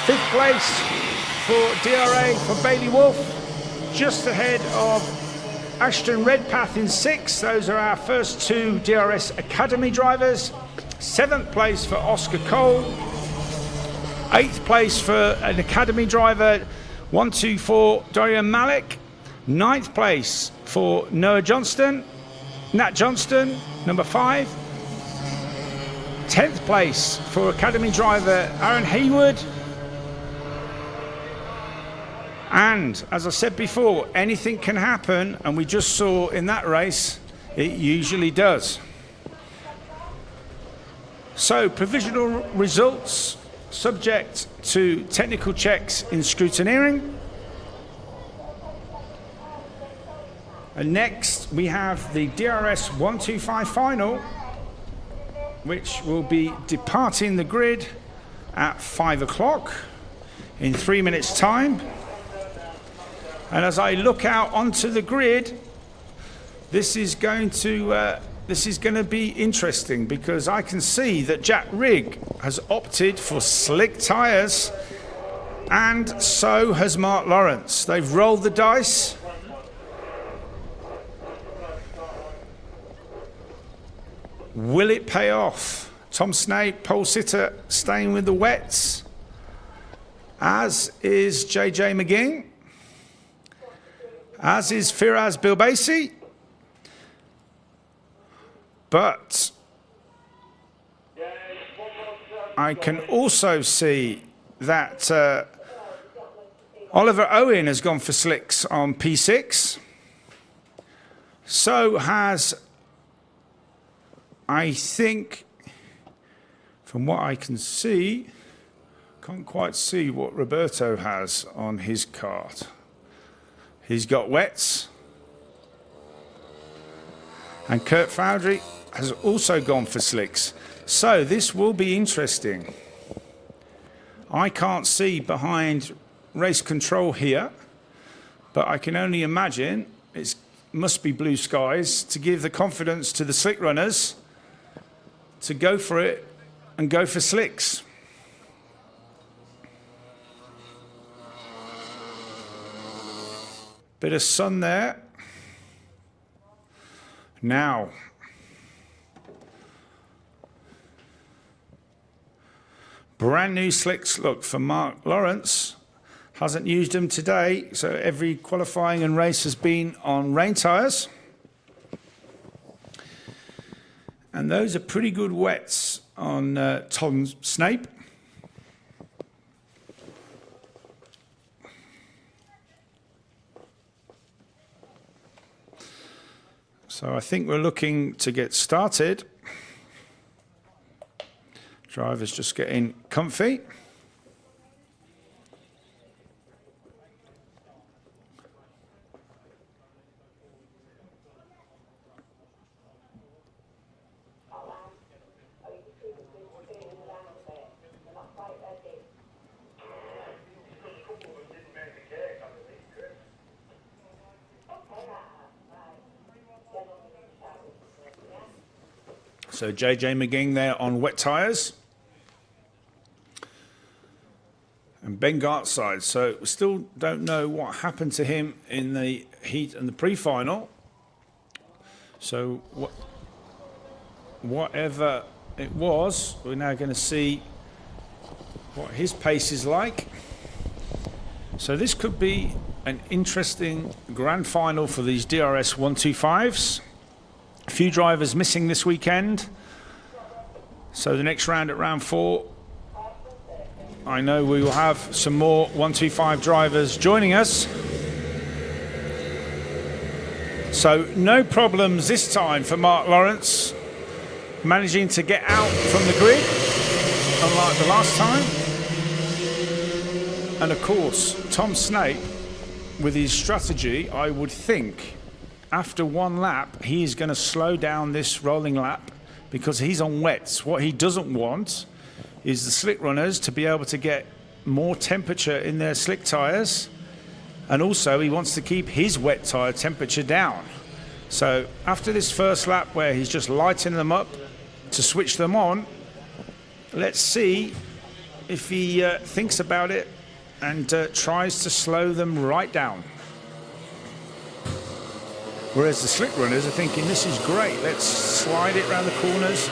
Fifth place for DRA for Bailey Wolf. Just ahead of Ashton Redpath in sixth. Those are our first 2 DRS Academy drivers. Seventh place for Oscar Cole. 8th place for an Academy driver, 124 Dorian Malik. 9th place for Nat Johnston, number 5. 10th place for Academy driver Aaron Haywood. And as I said before, anything can happen, and we just saw in that race, it usually does. So provisional results subject to technical checks in scrutineering. And next we have the DRS 125 final, which will be departing the grid at 5 o'clock in 3 minutes' time. And as I look out onto the grid, this is going to be interesting, because I can see that Jack Rigg has opted for slick tyres, and so has Mark Lawrence. They've rolled the dice. Will it pay off? Tom Snape, pole sitter, staying with the wets, as is JJ McGing, as is Firaz Bilbaisi. But I can also see that Oliver Owen has gone for slicks on P6. So has, I think, from what I can see, can't quite see what Roberto has on his cart. He's got wets. And Kurt Foudry has also gone for slicks. So this will be interesting. I can't see behind race control here, but I can only imagine it must be blue skies to give the confidence to the slick runners to go for it and go for slicks. Bit of sun there. Now, brand new slicks, look, for Mark Lawrence. Hasn't used them today, so every qualifying and race has been on rain tyres. And those are pretty good wets on Tom Snape. So I think we're looking to get started. Driver's just getting comfy. So JJ McGing there on wet tyres. And Ben Gartside. So we still don't know what happened to him in the heat and the pre-final. So whatever it was, we're now going to see what his pace is like. So this could be an interesting grand final for these DRS 125s. A few drivers missing this weekend. So the next round at round 4, I know we will have some more 125 drivers joining us. So no problems this time for Mark Lawrence, managing to get out from the grid, unlike the last time. And of course, Tom Snape, with his strategy, I would think, after one lap, he is going to slow down this rolling lap because he's on wets. What he doesn't want is the slick runners to be able to get more temperature in their slick tyres. And also, he wants to keep his wet tyre temperature down. So after this first lap where he's just lighting them up to switch them on, let's see if he thinks about it and tries to slow them right down. Whereas the slick runners are thinking, this is great, let's slide it around the corners.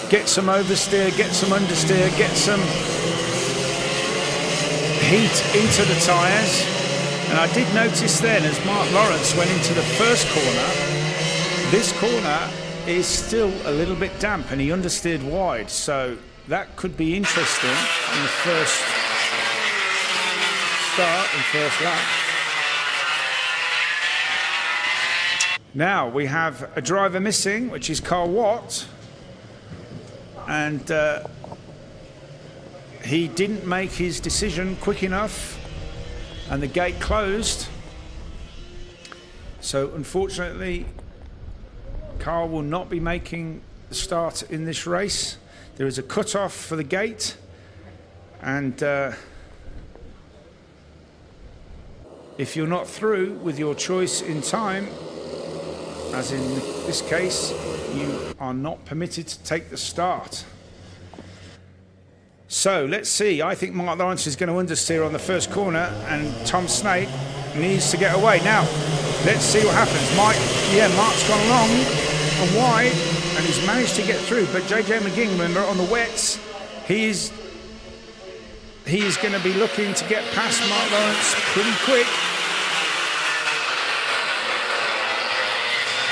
Get some oversteer, get some understeer, get some heat into the tyres. And I did notice then, as Mark Lawrence went into the first corner, this corner is still a little bit damp and he understeered wide. So that could be interesting in the first start and first lap. Now we have a driver missing, which is Carl Watt. and he didn't make his decision quick enough, and the gate closed. So unfortunately, Carl will not be making the start in this race. There is a cut-off for the gate, and if you're not through with your choice in time, as in this case, you are not permitted to take the start. So let's see. I think Mark Lawrence is going to understeer on the first corner, and Tom Snape needs to get away. Now, let's see what happens. Mark's gone long and wide, and he's managed to get through. But JJ McGing, remember, on the wets, he is going to be looking to get past Mark Lawrence pretty quick.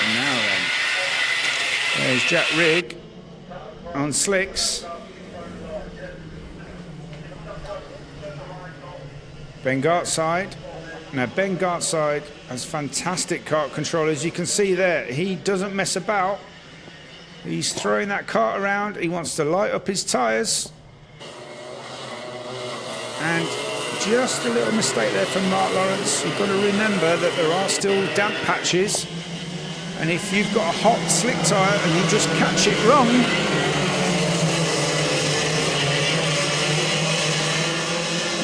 And now then, there's Jack Rigg on slicks. Ben Gartside. Now Ben Gartside has fantastic kart control, as you can see there. He doesn't mess about. He's throwing that kart around. He wants to light up his tyres. And just a little mistake there from Mark Lawrence. You've got to remember that there are still damp patches. And if you've got a hot slick tyre and you just catch it wrong,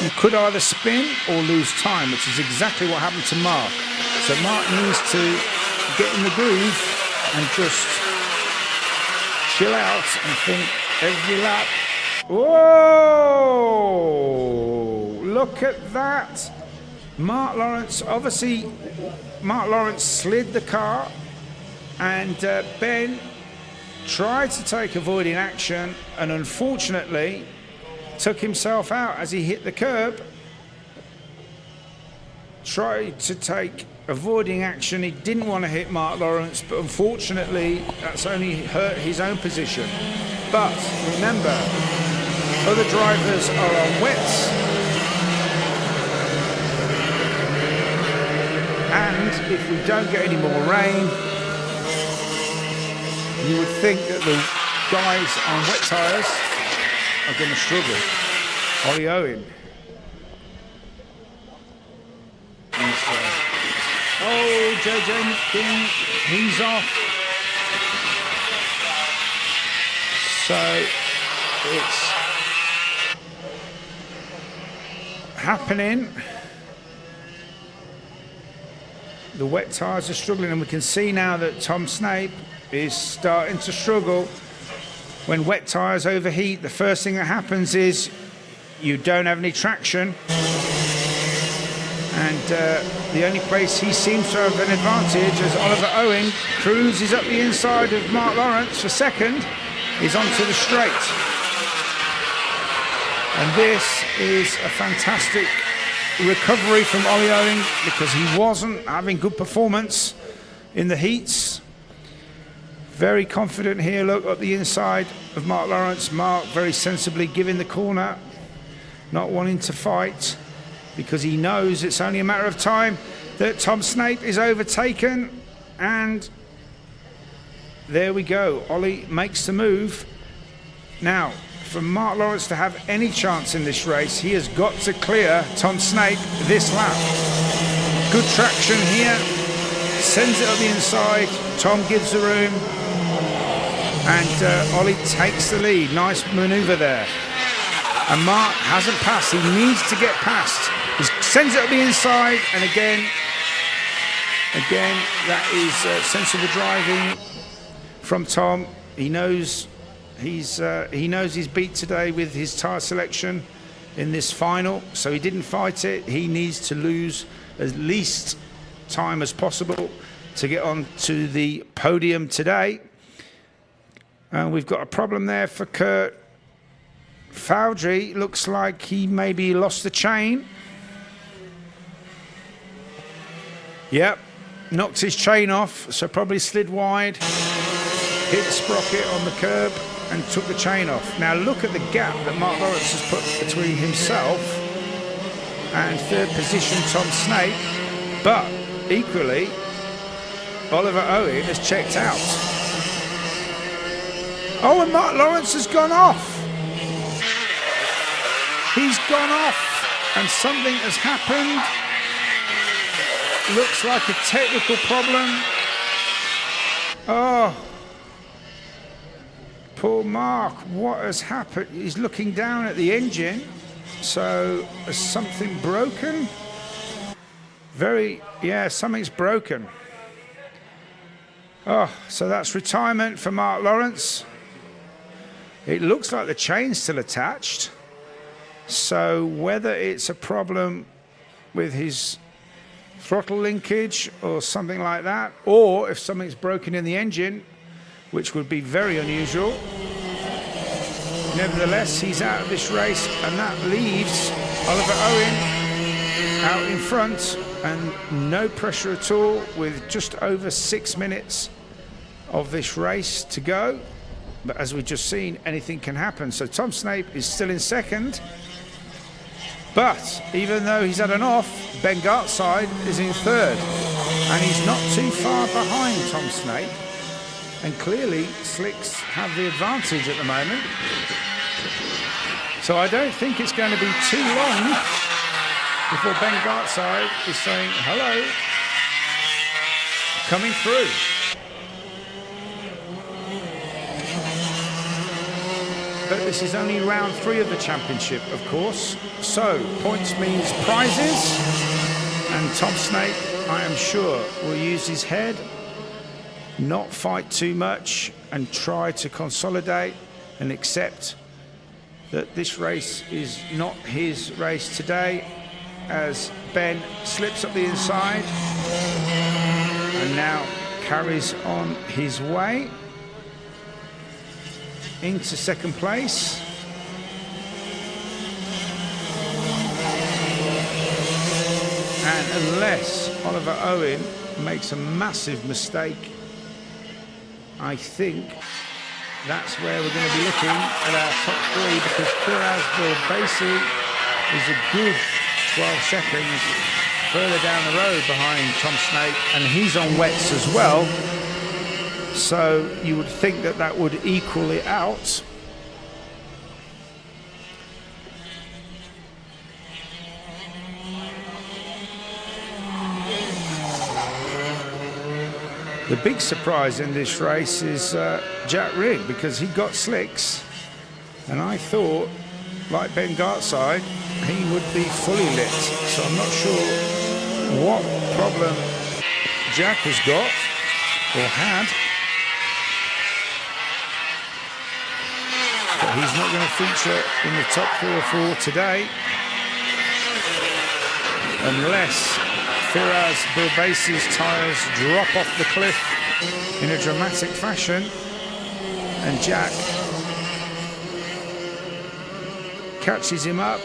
you could either spin or lose time, which is exactly what happened to Mark. So Mark needs to get in the groove and just chill out and think every lap. Whoa! Look at that. Mark Lawrence slid the car, and Ben tried to take avoiding action, and unfortunately took himself out as he hit the curb. Tried to take avoiding action. He didn't want to hit Mark Lawrence, but unfortunately that's only hurt his own position. But remember, other drivers are on wets, and if we don't get any more rain, you would think that the guys on wet tyres are going to struggle. Ollie Owen. JJ McGing, he's off. So it's happening. The wet tyres are struggling, and we can see now that Tom Snape is starting to struggle. When wet tyres overheat, the first thing that happens is you don't have any traction, and the only place he seems to have an advantage, as Oliver Owen cruises up the inside of Mark Lawrence for second, is onto the straight. And this is a fantastic recovery from Ollie Owen, because he wasn't having good performance in the heats. Very confident here, look, up the inside of Mark Lawrence. Mark very sensibly giving the corner, not wanting to fight, because he knows it's only a matter of time that Tom Snape is overtaken. And there we go. Ollie makes the move. Now, for Mark Lawrence to have any chance in this race, he has got to clear Tom Snape this lap. Good traction here. Sends it up the inside. Tom gives the room. And Ollie takes the lead. Nice manoeuvre there. And Mark hasn't passed. He needs to get past. He sends it up the inside, and again, that is sensible driving from Tom. He knows he's beat today with his tyre selection in this final, so he didn't fight it. He needs to lose as least time as possible to get on to the podium today. And we've got a problem there for Kurt Foudry. Looks like he maybe lost the chain. Yep, knocked his chain off, so probably slid wide, hit the sprocket on the curb and took the chain off. Now look at the gap that Mark Lawrence has put between himself and third position Tom Snape, but equally Oliver Owen has checked out. Oh, and Mark Lawrence has gone off. He's gone off, and something has happened. Looks like a technical problem. Oh, poor Mark, what has happened? He's looking down at the engine. So, is something broken? Yeah, something's broken. Oh, so that's retirement for Mark Lawrence. It looks like the chain's still attached. So whether it's a problem with his throttle linkage or something like that, or if something's broken in the engine, which would be very unusual. Nevertheless, he's out of this race, and that leaves Oliver Owen out in front, and no pressure at all with just over 6 minutes of this race to go. But as we've just seen, anything can happen. So Tom Snape is still in second. But even though he's had an off, Ben Gartside is in third. And he's not too far behind Tom Snape. And clearly, Slicks have the advantage at the moment. So I don't think it's going to be too long before Ben Gartside is saying, hello, coming through. But this is only round 3 of the championship, of course. So, points means prizes. And Tom Snape, I am sure, will use his head, not fight too much, and try to consolidate and accept that this race is not his race today, as Ben slips up the inside and now carries on his way into second place. And unless Oliver Owen makes a massive mistake, I think that's where we're going to be looking at our top 3, because Firas Bilbasi is a good 12 seconds further down the road behind Tom Snape, and he's on wets as well. So you would think that that would equal it out. The big surprise in this race is Jack Rigg, because he got slicks, and I thought, like Ben Gartside, he would be fully lit. So I'm not sure what problem Jack has got or had. But he's not going to feature in the top 3 or 4 today, unless Firas Bilbasi's tyres drop off the cliff in a dramatic fashion and Jack catches him up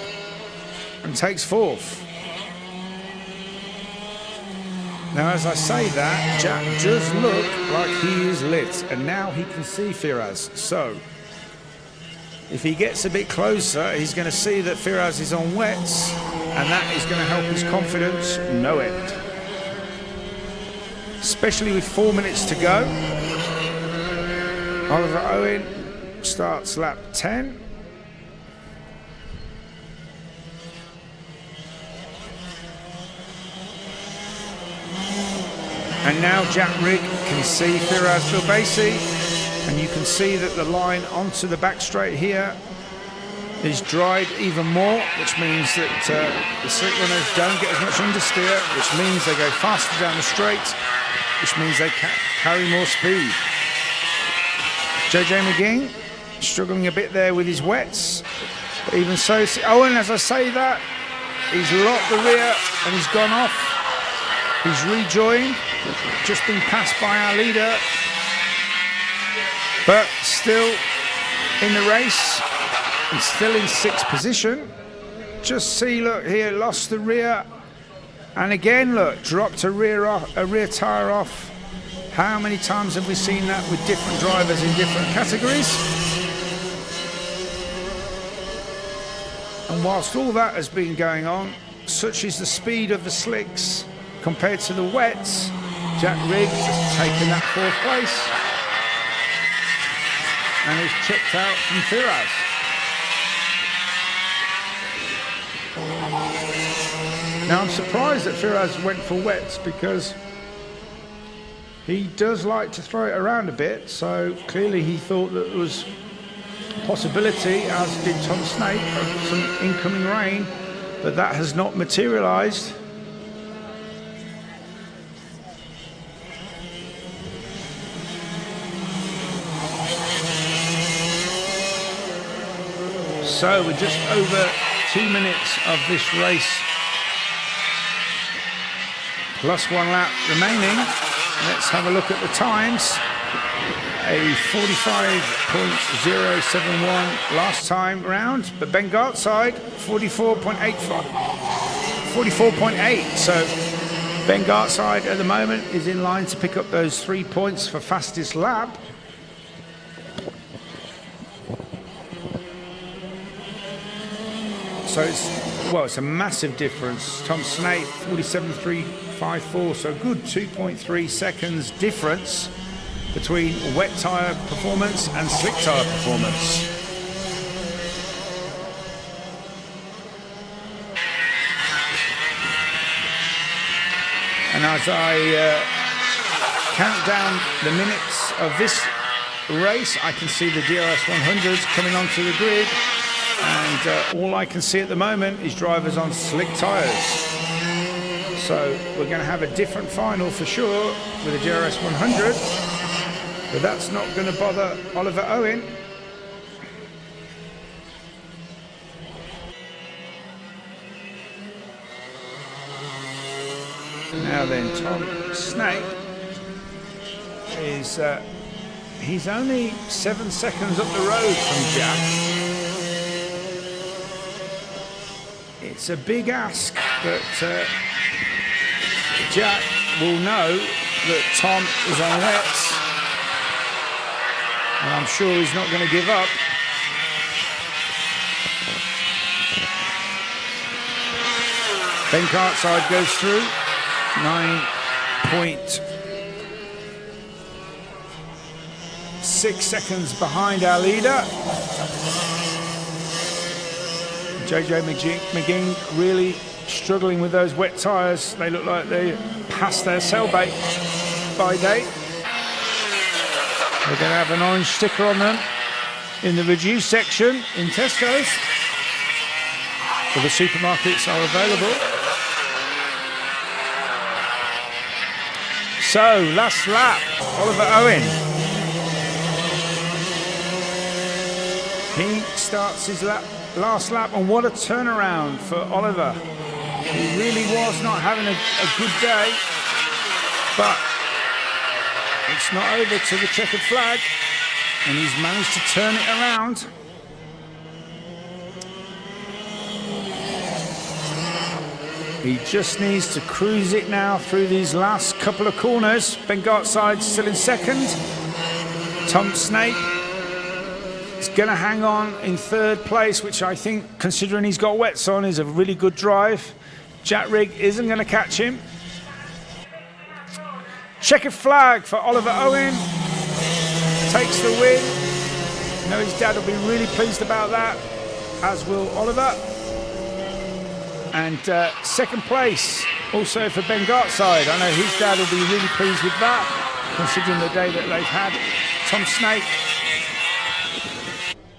and takes 4th. Now, as I say that, Jack does look like he is lit, and now he can see Firas. So if he gets a bit closer, he's going to see that Firas is on wets, and that is going to help his confidence no end. Especially with 4 minutes to go. Oliver Owen starts lap 10. And now Jack Rigg can see Firas Bilbasi, and you can see that the line onto the back straight here is dried even more, which means that the slick runners don't get as much understeer, which means they go faster down the straight, which means they carry more speed. JJ McGinn struggling a bit there with his wets, but even so, Owen, as I say that, he's locked the rear and he's gone off. He's rejoined, just been passed by our leader, but still in the race and still in 6th position. Just see, look here, lost the rear, and again, look, dropped a rear tyre off. How many times have we seen that with different drivers in different categories? And whilst all that has been going on, such is the speed of the slicks compared to the wets, Jack Rigg has taken that 4th place. and is chipped out from Firas. Now I'm surprised that Firas went for wets because he does like to throw it around a bit, so clearly he thought that there was a possibility, as did Tom Snape, of some incoming rain, but that has not materialised. So we're just over 2 minutes of this race, plus 1 lap remaining. Let's have a look at the times. A 45.071 last time round, but Ben Gart's side 44.85, 44.8. So Ben Gart's side at the moment is in line to pick up those 3 points for fastest lap. So it's a massive difference. Tom Snape 47.354, so a good 2.3 seconds difference between wet tyre performance and slick tyre performance. And as I count down the minutes of this race, I can see the DRS 100s coming onto the grid. And all I can see at the moment is drivers on slick tyres. So we're going to have a different final for sure with a DRS 100, but that's not going to bother Oliver Owen. Now then, Tom Snape is he's only 7 seconds up the road from Jack. It's a big ask, but Jack will know that Tom is on wets, and I'm sure he's not going to give up. Ben Cartside goes through, 9.6 seconds behind our leader. JJ McGing really struggling with those wet tyres. They look like they passed their sell-bait by date. They're going to have an orange sticker on them in the reduced section in Tesco's. So the supermarkets are available. So, last lap, Oliver Owen. He starts his last lap, and what a turnaround for Oliver. He really was not having a good day, but it's not over to the checkered flag, and he's managed to turn it around. He just needs to cruise it now through these last couple of corners. Ben Gartside still in second. Tom Snape is going to hang on in third place, which I think, considering he's got wets on, is a really good drive. Jack Rigg isn't going to catch him. Checkered flag for Oliver Owen. Takes the win. I know his dad will be really pleased about that, as will Oliver. And second place also for Ben Gartside. I know his dad will be really pleased with that, considering the day that they've had. Tom Snape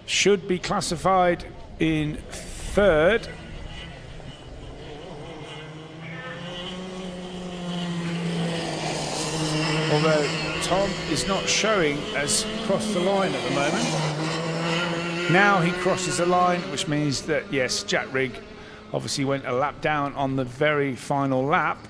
should be classified in third. Although Tom is not showing as crossed the line at the moment. Now he crosses the line, which means that, yes, Jack Rigg obviously went a lap down on the very final lap.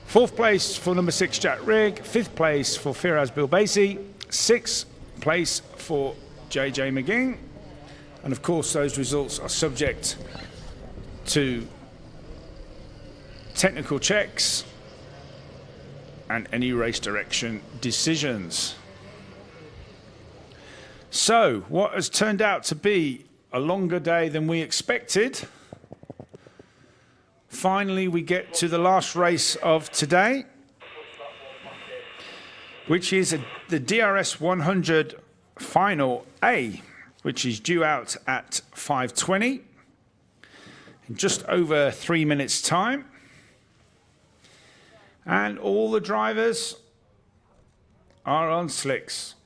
Fourth place for number 6, Jack Rigg. Fifth place for Firas Bilbasi. Sixth place for JJ McGing. And of course, those results are subject to technical checks and any race direction decisions. So, what has turned out to be a longer day than we expected. Finally, we get to the last race of today, which is the DRS 100 Final A, which is due out at 5:20 in just over 3 minutes' time. And all the drivers are on slicks.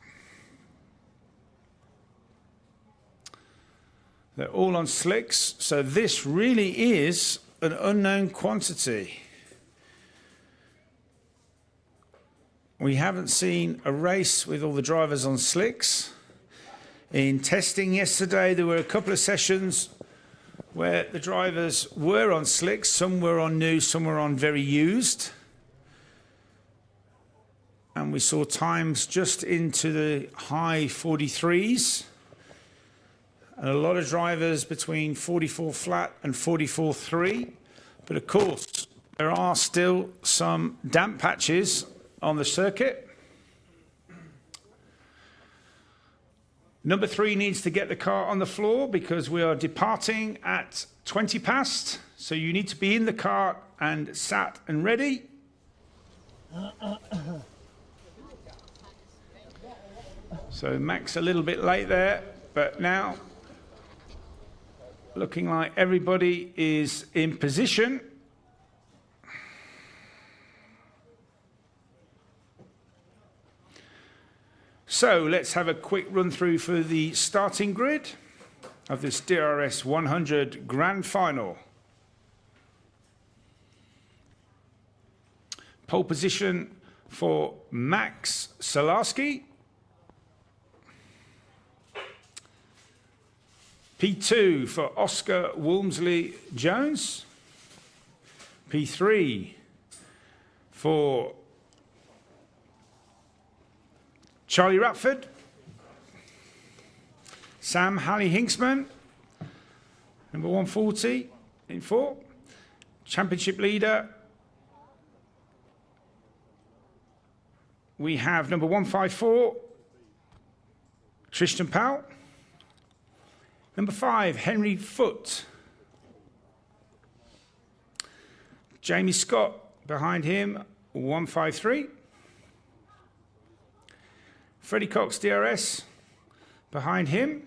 They're all on slicks, so this really is an unknown quantity. We haven't seen a race with all the drivers on slicks. In testing yesterday, there were a couple of sessions where the drivers were on slicks. Some were on new, some were on very used. And we saw times just into the high 43s. And a lot of drivers between 44 flat and 44.3. But of course, there are still some damp patches on the circuit. Number 3 needs to get the car on the floor because we are departing at 20 past. So you need to be in the car and sat and ready. So Max a little bit late there, but now looking like everybody is in position. So let's have a quick run through for the starting grid of this DRS 100 Grand Final. Pole position for Max Salarski. P2 for Oscar Walmsley-Jones. P3 for Charlie Ratford. Sam Halley-Hinksman, number 140 in 4. Championship leader, we have number 154, Tristan Powell. Number 5, Henry Foote. Jamie Scott behind him, 153. Freddie Cox DRS behind him.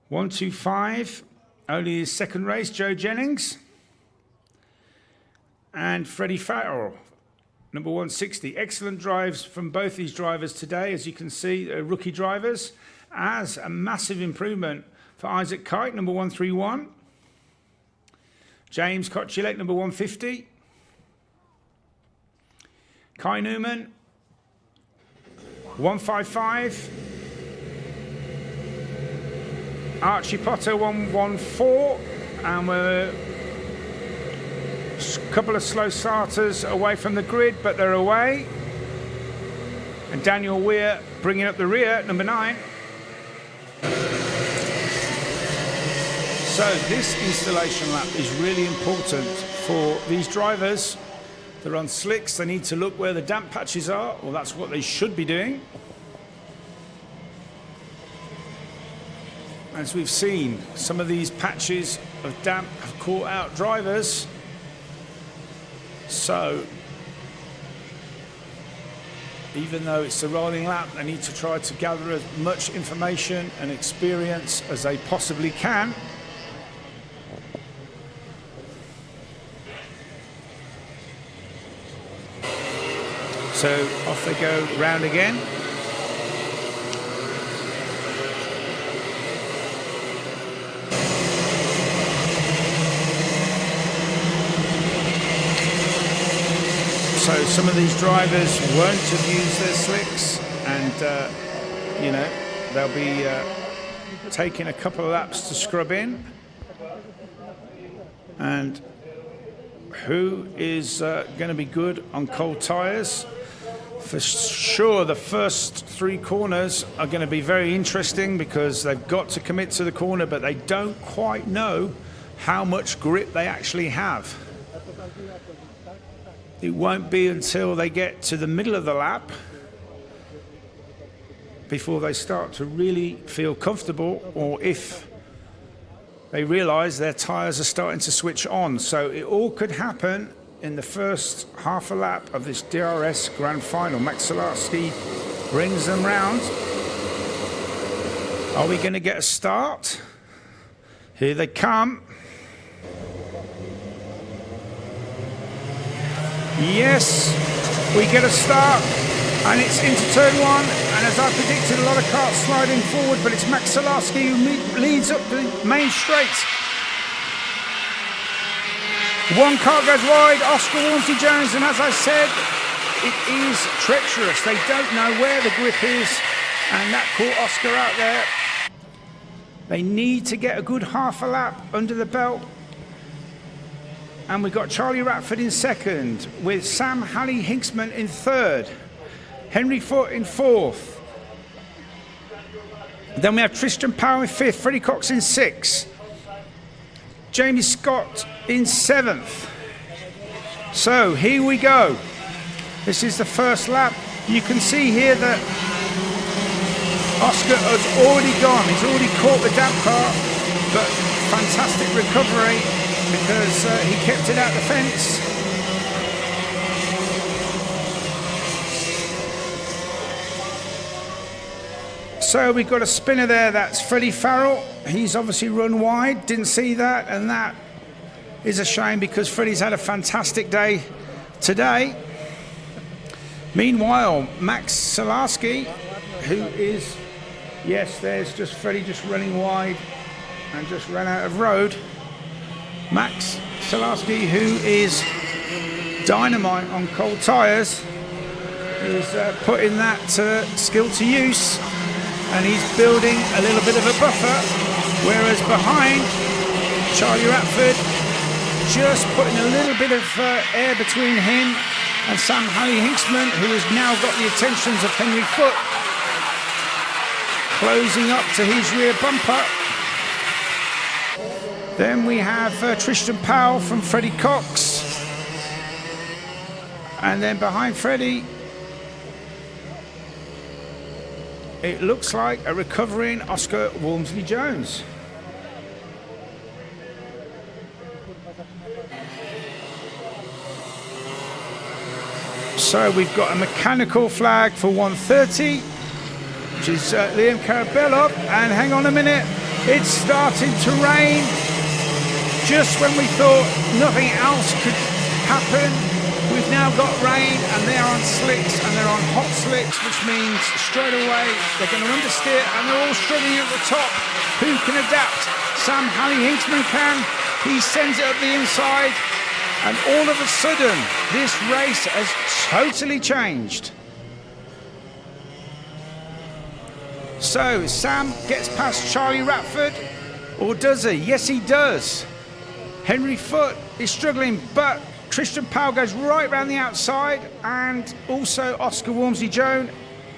125, only his second race, Joe Jennings. And Freddie Farrell, number 160. Excellent drives from both these drivers today. As you can see, rookie drivers. As a massive improvement for Isaac Kite, number 131. James Kochilek, number 150. Kai Newman, 155. Archie Potter, 114. And we're a couple of slow starters away from the grid, but they're away. And Daniel Weir bringing up the rear, number 9. So this installation lap is really important for these drivers. They're on slicks, they need to look where the damp patches are. Well, that's what they should be doing. As we've seen, some of these patches of damp have caught out drivers. So, even though it's a rolling lap, they need to try to gather as much information and experience as they possibly can. So off they go, round again. So some of these drivers won't have used their slicks, and you know, they'll be taking a couple of laps to scrub in. And who is going to be good on cold tyres? For sure, the first 3 corners are going to be very interesting because they've got to commit to the corner, but they don't quite know how much grip they actually have. It won't be until they get to the middle of the lap before they start to really feel comfortable, or if they realise their tyres are starting to switch on. So it all could happen in the first half a lap of this DRS Grand Final. Max Salarski brings them round. Are we going to get a start? Here they come. Yes, we get a start, and it's into turn one, and as I predicted, a lot of karts sliding forward, but it's Max Salarski who leads up the main straight. One car goes wide, Oscar Walmsley-Jones, and as I said, it is treacherous. They don't know where the grip is, and that caught Oscar out there. They need to get a good half a lap under the belt. And we've got Charlie Ratford in second, with Sam Halley-Hinksman in third, Henry Foote in fourth. Then we have Tristan Powell in fifth, Freddie Cox in sixth, Jamie Scott in seventh. So here we go. This is the first lap. You can see here that Oscar has already gone. He's already caught the damp car, but fantastic recovery, because he kept it out the fence. So we've got a spinner there, that's Freddie Farrell. He's obviously run wide, didn't see that, and that is a shame because Freddie's had a fantastic day today. Meanwhile, Max Salarski, who is, yes, there's just Freddie just running wide and just ran out of road. Max Salarski, who is dynamite on cold tyres, is putting that skill to use, and he's building a little bit of a buffer, whereas behind, Charlie Ratford just putting a little bit of air between him and Sam Halley-Hinksman, who has now got the attentions of Henry Foote, closing up to his rear bumper. Then we have Tristan Powell from Freddie Cox. And then behind Freddie, it looks like a recovering Oscar Walmsley-Jones. So we've got a mechanical flag for 130, which is Liam Karabelov. And hang on a minute, it's starting to rain. Just when we thought nothing else could happen, we've now got rain, and they're on slicks, and they're on hot slicks, which means straight away they're going to understeer, and they're all struggling at the top. Who can adapt? Sam Halley-Hinksman can. He sends it up the inside, and all of a sudden, this race has totally changed. So Sam gets past Charlie Ratford, or does he? Yes, he does. Henry Foote is struggling, but Tristan Powell goes right round the outside, and also Oscar Walmsley-Jones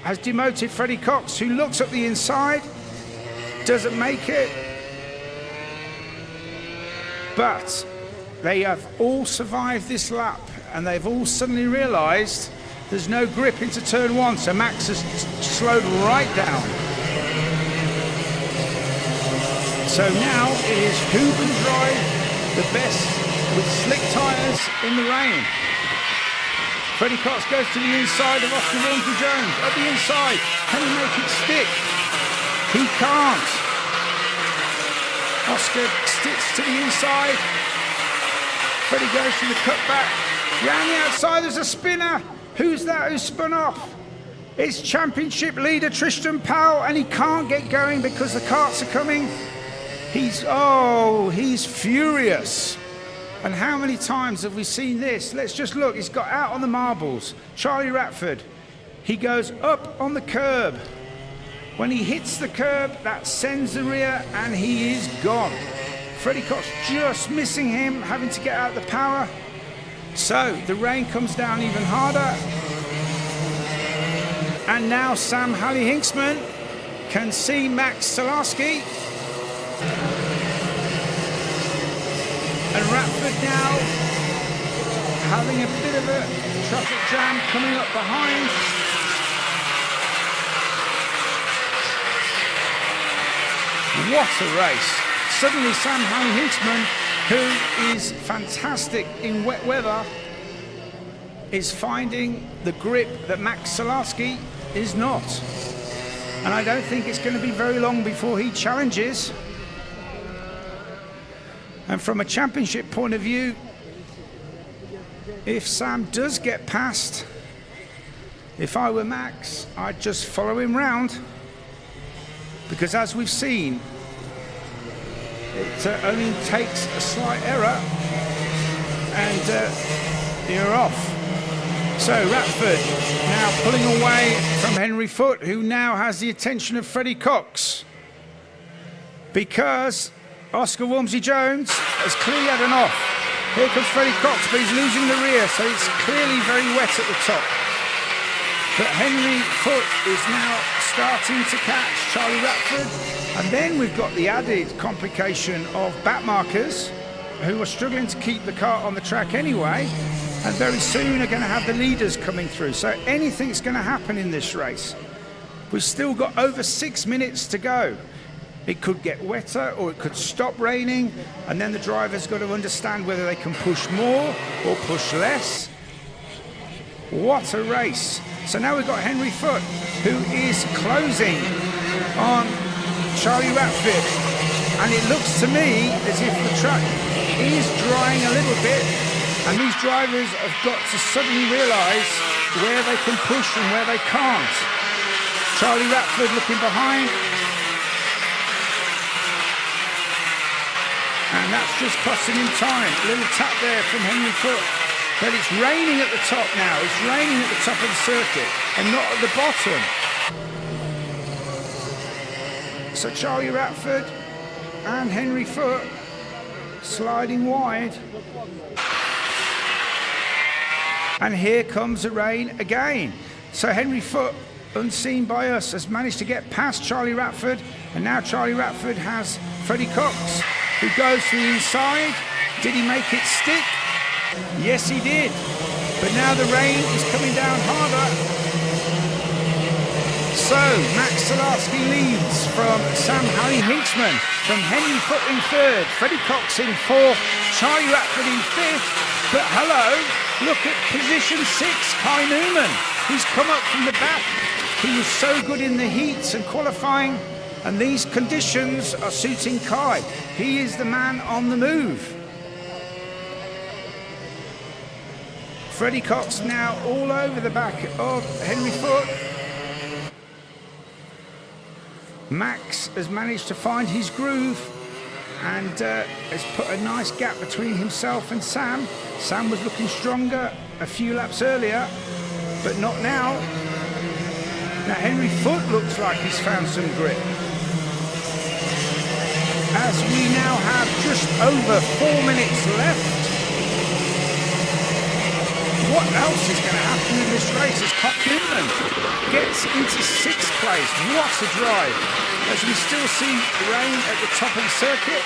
has demoted Freddie Cox, who looks up the inside, doesn't make it. But they have all survived this lap, and they've all suddenly realised there's no grip into turn one, so Max has slowed right down. So now it is who can drive the best with slick tyres in the rain. Freddie Cox goes to the inside of Oscar Walmsley-Jones. Up the inside, can he make it stick? He can't. Oscar sticks to the inside. Freddie goes to the cutback. Round the outside, there's a spinner. Who's that who spun off? It's championship leader Tristan Powell, and he can't get going because the karts are coming. He's furious. And how many times have we seen this? Let's just look. He's got out on the marbles. Charlie Ratford, he goes up on the curb. When he hits the curb, that sends the rear, and he is gone. Freddie Cox just missing him, having to get out the power. So the rain comes down even harder. And now Sam Halley-Hinksman can see Max Salarski. And Ratford now having a bit of a traffic jam coming up behind. What a race. Suddenly Sam Halley-Hinksman, who is fantastic in wet weather, is finding the grip that Max Salarski is not. And I don't think it's going to be very long before he challenges. And from a championship point of view, if Sam does get past, if I were Max, I'd just follow him round. Because as we've seen, it only takes a slight error and you're off. So Ratford now pulling away from Henry Foote, who now has the attention of Freddie Cox, because Oscar Walmsley-Jones has clearly had an off. Here comes Freddie Cox, but he's losing the rear, so it's clearly very wet at the top. But Henry Foote is now starting to catch Charlie Ratford. And then we've got the added complication of back markers, who are struggling to keep the car on the track anyway, and very soon are going to have the leaders coming through. So anything's going to happen in this race. We've still got over 6 minutes to go. It could get wetter or it could stop raining, and then the driver's got to understand whether they can push more or push less. What a race. So now we've got Henry Foote, who is closing on Charlie Ratford, and it looks to me as if the track is drying a little bit, and these drivers have got to suddenly realise where they can push and where they can't. Charlie Ratford looking behind, and that's just costing him time. A little tap there from Henry Foote. But it's raining at the top now. It's raining at the top of the circuit and not at the bottom. So Charlie Ratford and Henry Foote sliding wide. And here comes the rain again. So Henry Foote, unseen by us, has managed to get past Charlie Ratford, and now Charlie Ratford has Freddie Cox, who goes to the inside. Did he make it stick? Yes, he did. But now the rain is coming down harder. So Max Salarski leads from Sam Harry Hinksman, from Henry Foote in third, Freddie Cox in fourth, Charlie Ratford in fifth. But hello, look at position 6, Kai Newman. He's come up from the back. He was so good in the heats and qualifying, and these conditions are suiting Kai. He is the man on the move. Freddie Cox now all over the back of Henry Foote. Max has managed to find his groove and has put a nice gap between himself and Sam. Sam was looking stronger a few laps earlier, but not now. Now Henry Foote looks like he's found some grip, as we now have just over 4 minutes left. What else is going to happen in this race as Kai Newman gets into 6th place? What a drive, as we still see rain at the top of the circuit.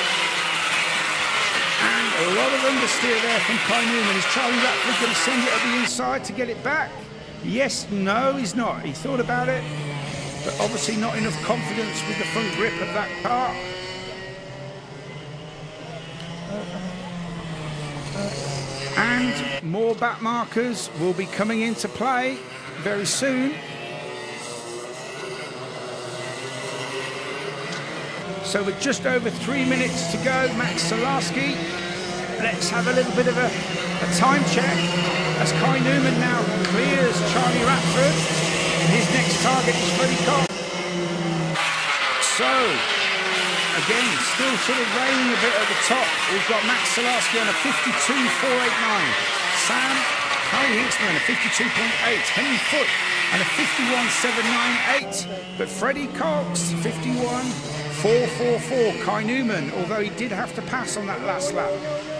And a lot of understeer there from Kai Newman. Is Charlie Ratford going to send it at the inside to get it back? Yes, no, he's not. He thought about it, but obviously not enough confidence with the front grip of that car. And more back markers will be coming into play very soon. So with just over 3 minutes to go, Max Salarski, let's have a little bit of a time check as Kai Newman now clears Charlie Ratford. His next target is Freddie Cox. So, again, still sort of raining a bit at the top. We've got Max Salarski on a 52.489. Sam Harry Hinksman a 52.8. Henry Foote and a 51.798. But Freddie Cox 51.444. Kai Newman, although he did have to pass on that last lap,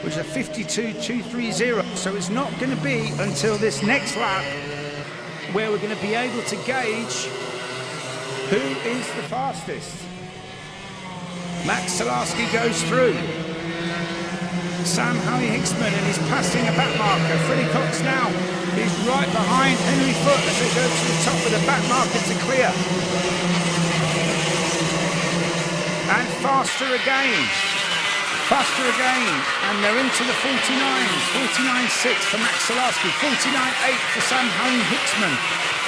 which is a 52.230. So it's not going to be until this next lap where we're going to be able to gauge who is the fastest. Max Salarski goes through. Sam Harry Hinksman, and he's passing a back marker. Freddie Cox now is right behind Henry Foote as they go to the top with a back marker to clear. And faster again. Faster again, and they're into the 49s. 49.6 for Max Salarski, 49.8 for Sam Hicksman,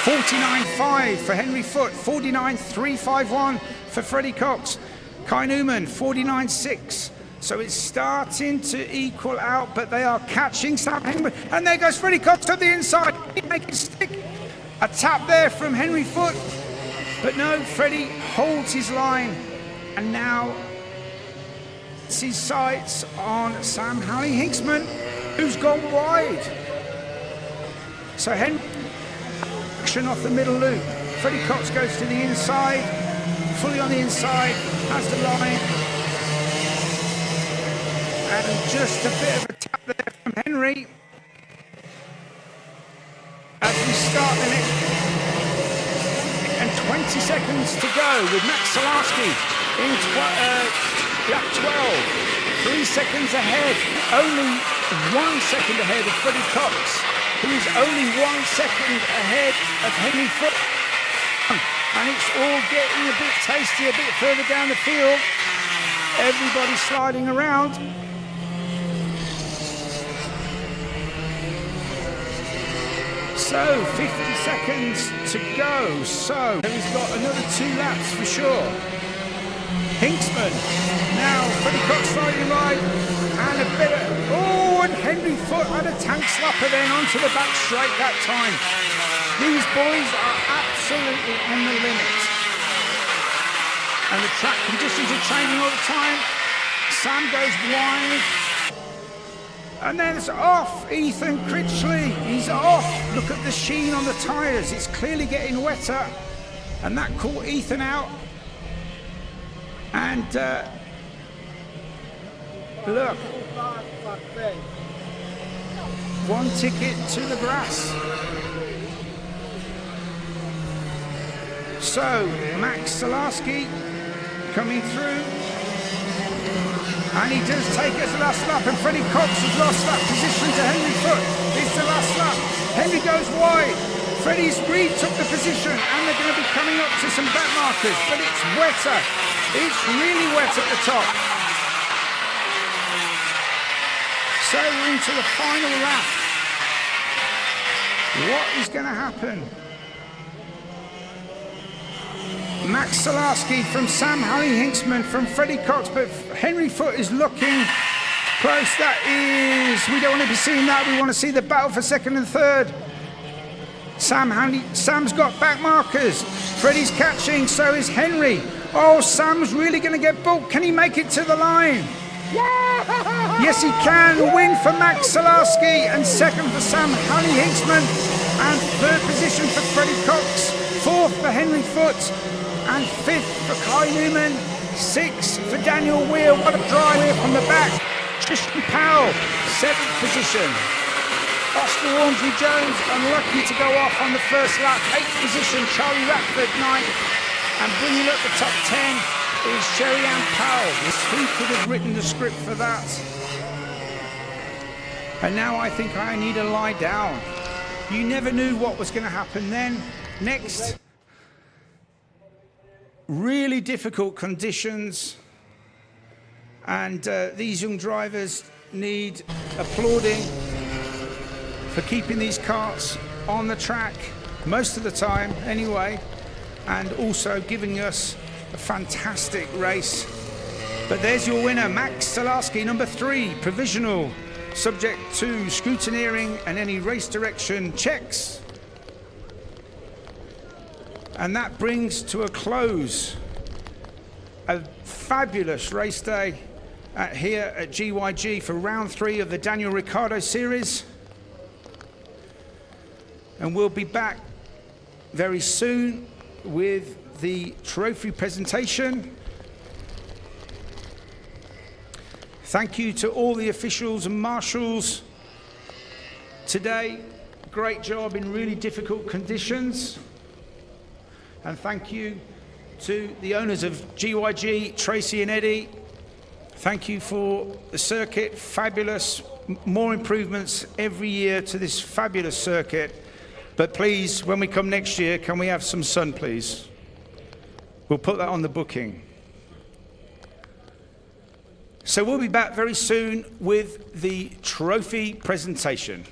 49.5 for Henry Foote, 49.351 for Freddie Cox. Kai Newman, 49.6. So it's starting to equal out, but they are catching Sam Hickman. And there goes Freddie Cox to the inside. He make it stick. A tap there from Henry Foote. But no, Freddie holds his line. And now his sights on Sam Hicksman, who's gone wide. So Henry, action off the middle loop. Freddie Cox goes to the inside, fully on the inside, has the line. And just a bit of a tap there from Henry. As we start the next, and 20 seconds to go with Max Salarski in lap 12. 3 seconds ahead, only 1 second ahead of Freddie Cox, who is only 1 second ahead of Henry Foote. And it's all getting a bit tasty, a bit further down the field. Everybody sliding around. So 50 seconds to go. So he's got another 2 laps for sure. Hinksman, now Freddie Cox sliding right, and a bit of, oh, and Henry Foote had a tank slapper then onto the back straight that time. These boys are absolutely on the limit. And the track conditions are changing all the time. Sam goes wide. And then it's off, Ethan Critchley, he's off. Look at the sheen on the tyres, it's clearly getting wetter. And that caught Ethan out. And look, 1 ticket to the grass. So, Max Salarski coming through. And he does take it as the last lap, and Freddie Cox has lost that position to Henry Foote. It's the last lap. Henry goes wide. Freddie's retook the position, and they're going to be coming up to some back markers, but it's wetter. It's really wet at the top. So we're into the final lap. What is going to happen? Max Salarski from Sam Hinksman from Freddie Cox, but Henry Foote is looking close. That is, we don't want to be seeing that. We want to see the battle for second and third. Sam's got back markers. Freddie's catching, so is Henry. Oh, Sam's really going to get booked. Can he make it to the line? Yes, he can. Win for Max Salarski, and second for Sam Hinksman, and third position for Freddie Cox, fourth for Henry Foote, and fifth for Kai Newman, sixth for Daniel Weir. What a drive here from the back. Tristan Powell, seventh position. Oscar Ormsby-Jones unlucky to go off on the first lap. Eighth position, Charlie Ratford, ninth. And bringing up the top 10 is Sherry Ann Powell. Who could have written the script for that? And now I think I need to lie down. You never knew what was going to happen then. Next. Really difficult conditions, and these young drivers need applauding for keeping these karts on the track most of the time anyway, and also giving us a fantastic race. But there's your winner, Max Salarski, number 3, provisional, subject to scrutineering and any race direction checks. And that brings to a close a fabulous race day here at GYG for round 3 of the Daniel Ricciardo series. And we'll be back very soon with the trophy presentation. Thank you to all the officials and marshals today. Great job in really difficult conditions. And thank you to the owners of GYG, Tracy and Eddie. Thank you for the circuit, fabulous, more improvements every year to this fabulous circuit. But please, when we come next year, can we have some sun, please? We'll put that on the booking. So we'll be back very soon with the trophy presentation.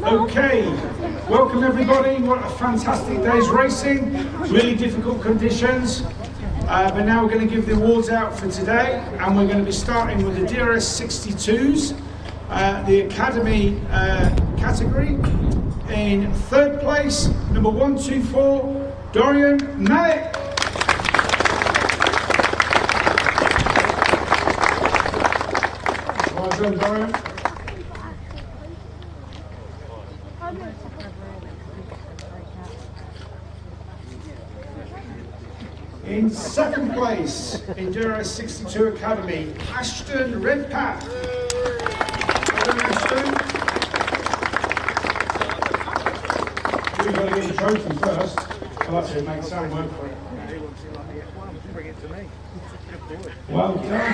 Okay, welcome everybody. What a fantastic day's racing. Really difficult conditions. But now we're going to give the awards out for today, and we're going to be starting with the DRS 62s, the Academy category. In third place, number 124, Dorian Malik. Well done, Dorian. In second place, in DRS 62 Academy, Ashton Redpath. Well done, Ashton. We've got to get the trophy first. Well, that's it, make Sam work for it. Well done.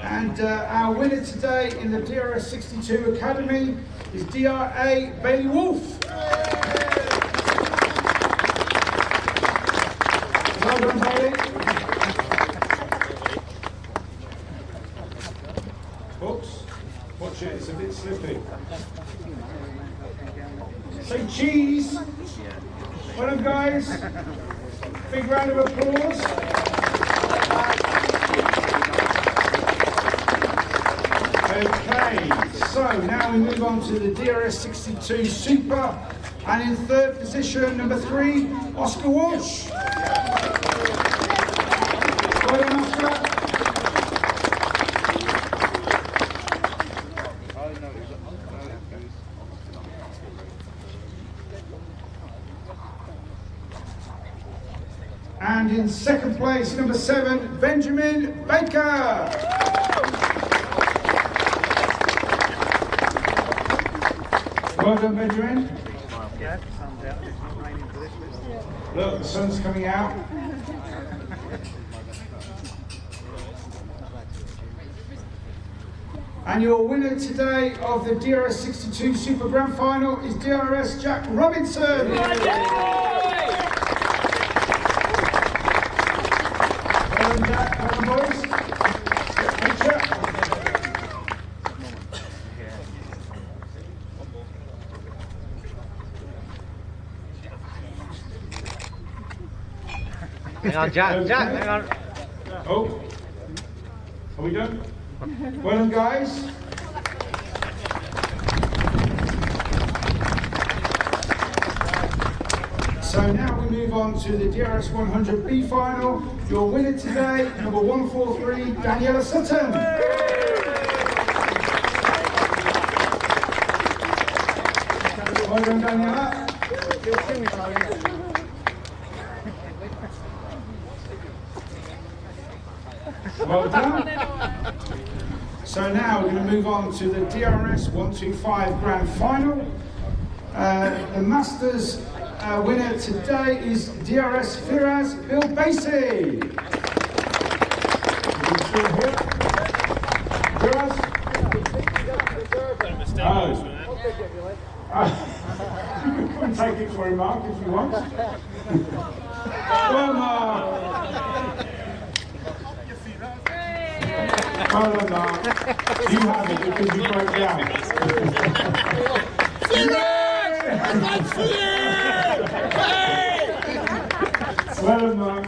And our winner today in the DRS 62 Academy is DRA Bailey Wolf. Well done, Bailey. Oops, watch it, it's a bit slippy. Say cheese. Well done, guys. Big round of applause. Okay, so now we move on to the DRS 62 Super, and in third position, number 3, Oscar Walsh. Well done, Oscar. And in second place, number 7, Benjamin Baker. Well done, Benjamin. Look, the sun's coming out. And your winner today of the DRS 62 Super Grand Final is DRS Jack Robinson. Well done, Jack. Come on, boys. Get a picture. Hang on, Jack, okay. Jack, hang on. Oh, are we done? Well done, guys. So now we move on to the DRS 100B final. Your winner today, number 143, Daniela Sutton. Well done, Daniela. Well done. So now we're going to move on to the DRS 125 Grand Final. The Masters winner today is DRS Firaz Bill Basie. Firaz? You can take it for him, Mark, if you want. Well, Mark. Well done, Mark. You have it because you broke down. Well done, Mark.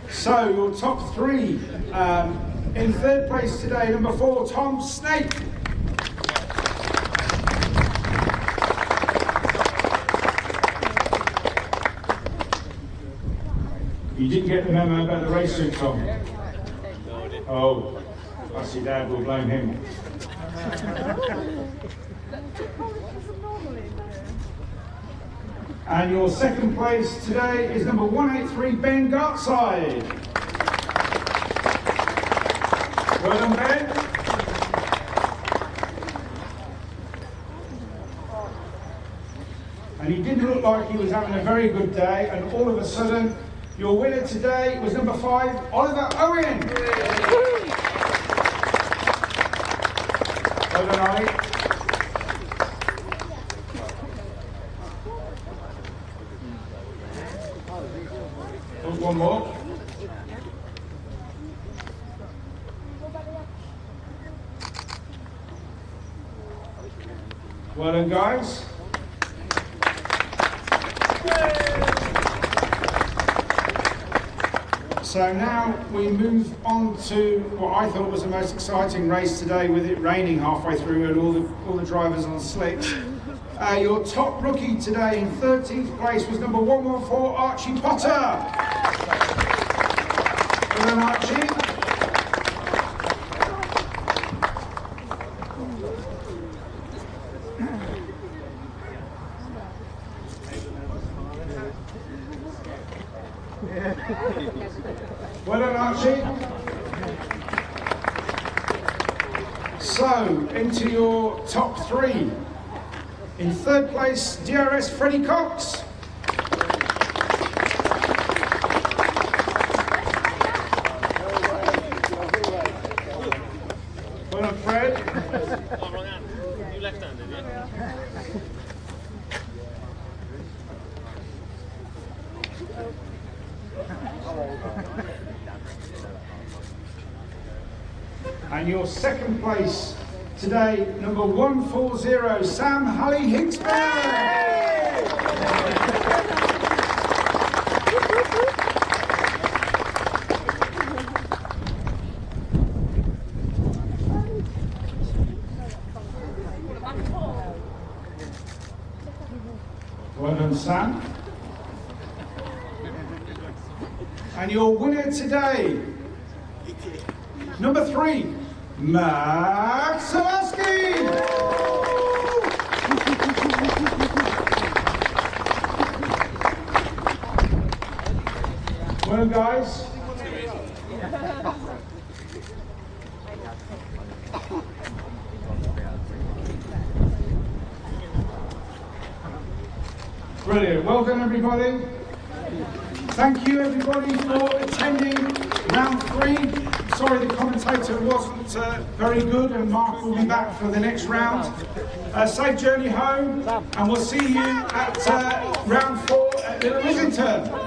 So, your top 3. In third place today, number 4, Tom Snake. You didn't get the memo about the race suit, Tom? Oh, I see Dad will blame him. And your second place today is number 183, Ben Gartside. Well done, Ben. And he didn't look like he was having a very good day, and all of a sudden, your winner today was number 5, Oliver Owen. Well done, Ollie. Oh, one more. Well done, guys. So now we move on to what I thought was the most exciting race today, with it raining halfway through and all the drivers on slicks. Your top rookie today in 13th place was number 114, Archie Potter. Well done, Archie. Well done, Archie. So, into your top three. In third place, DRS Freddie Cox. Well done, Fred. You left-handed, yeah? And your second place today, number 140, Sam Hully Hicksberg. Well done, Sam. And your winner today, number 3, Max Selaski. Well done, guys. Brilliant. Well done, everybody. Thank you, everybody, for attending round 3. Sorry the commentator wasn't very good, and Mark will be back for the next round. Safe journey home, and we'll see you at round 4 at Little Islington.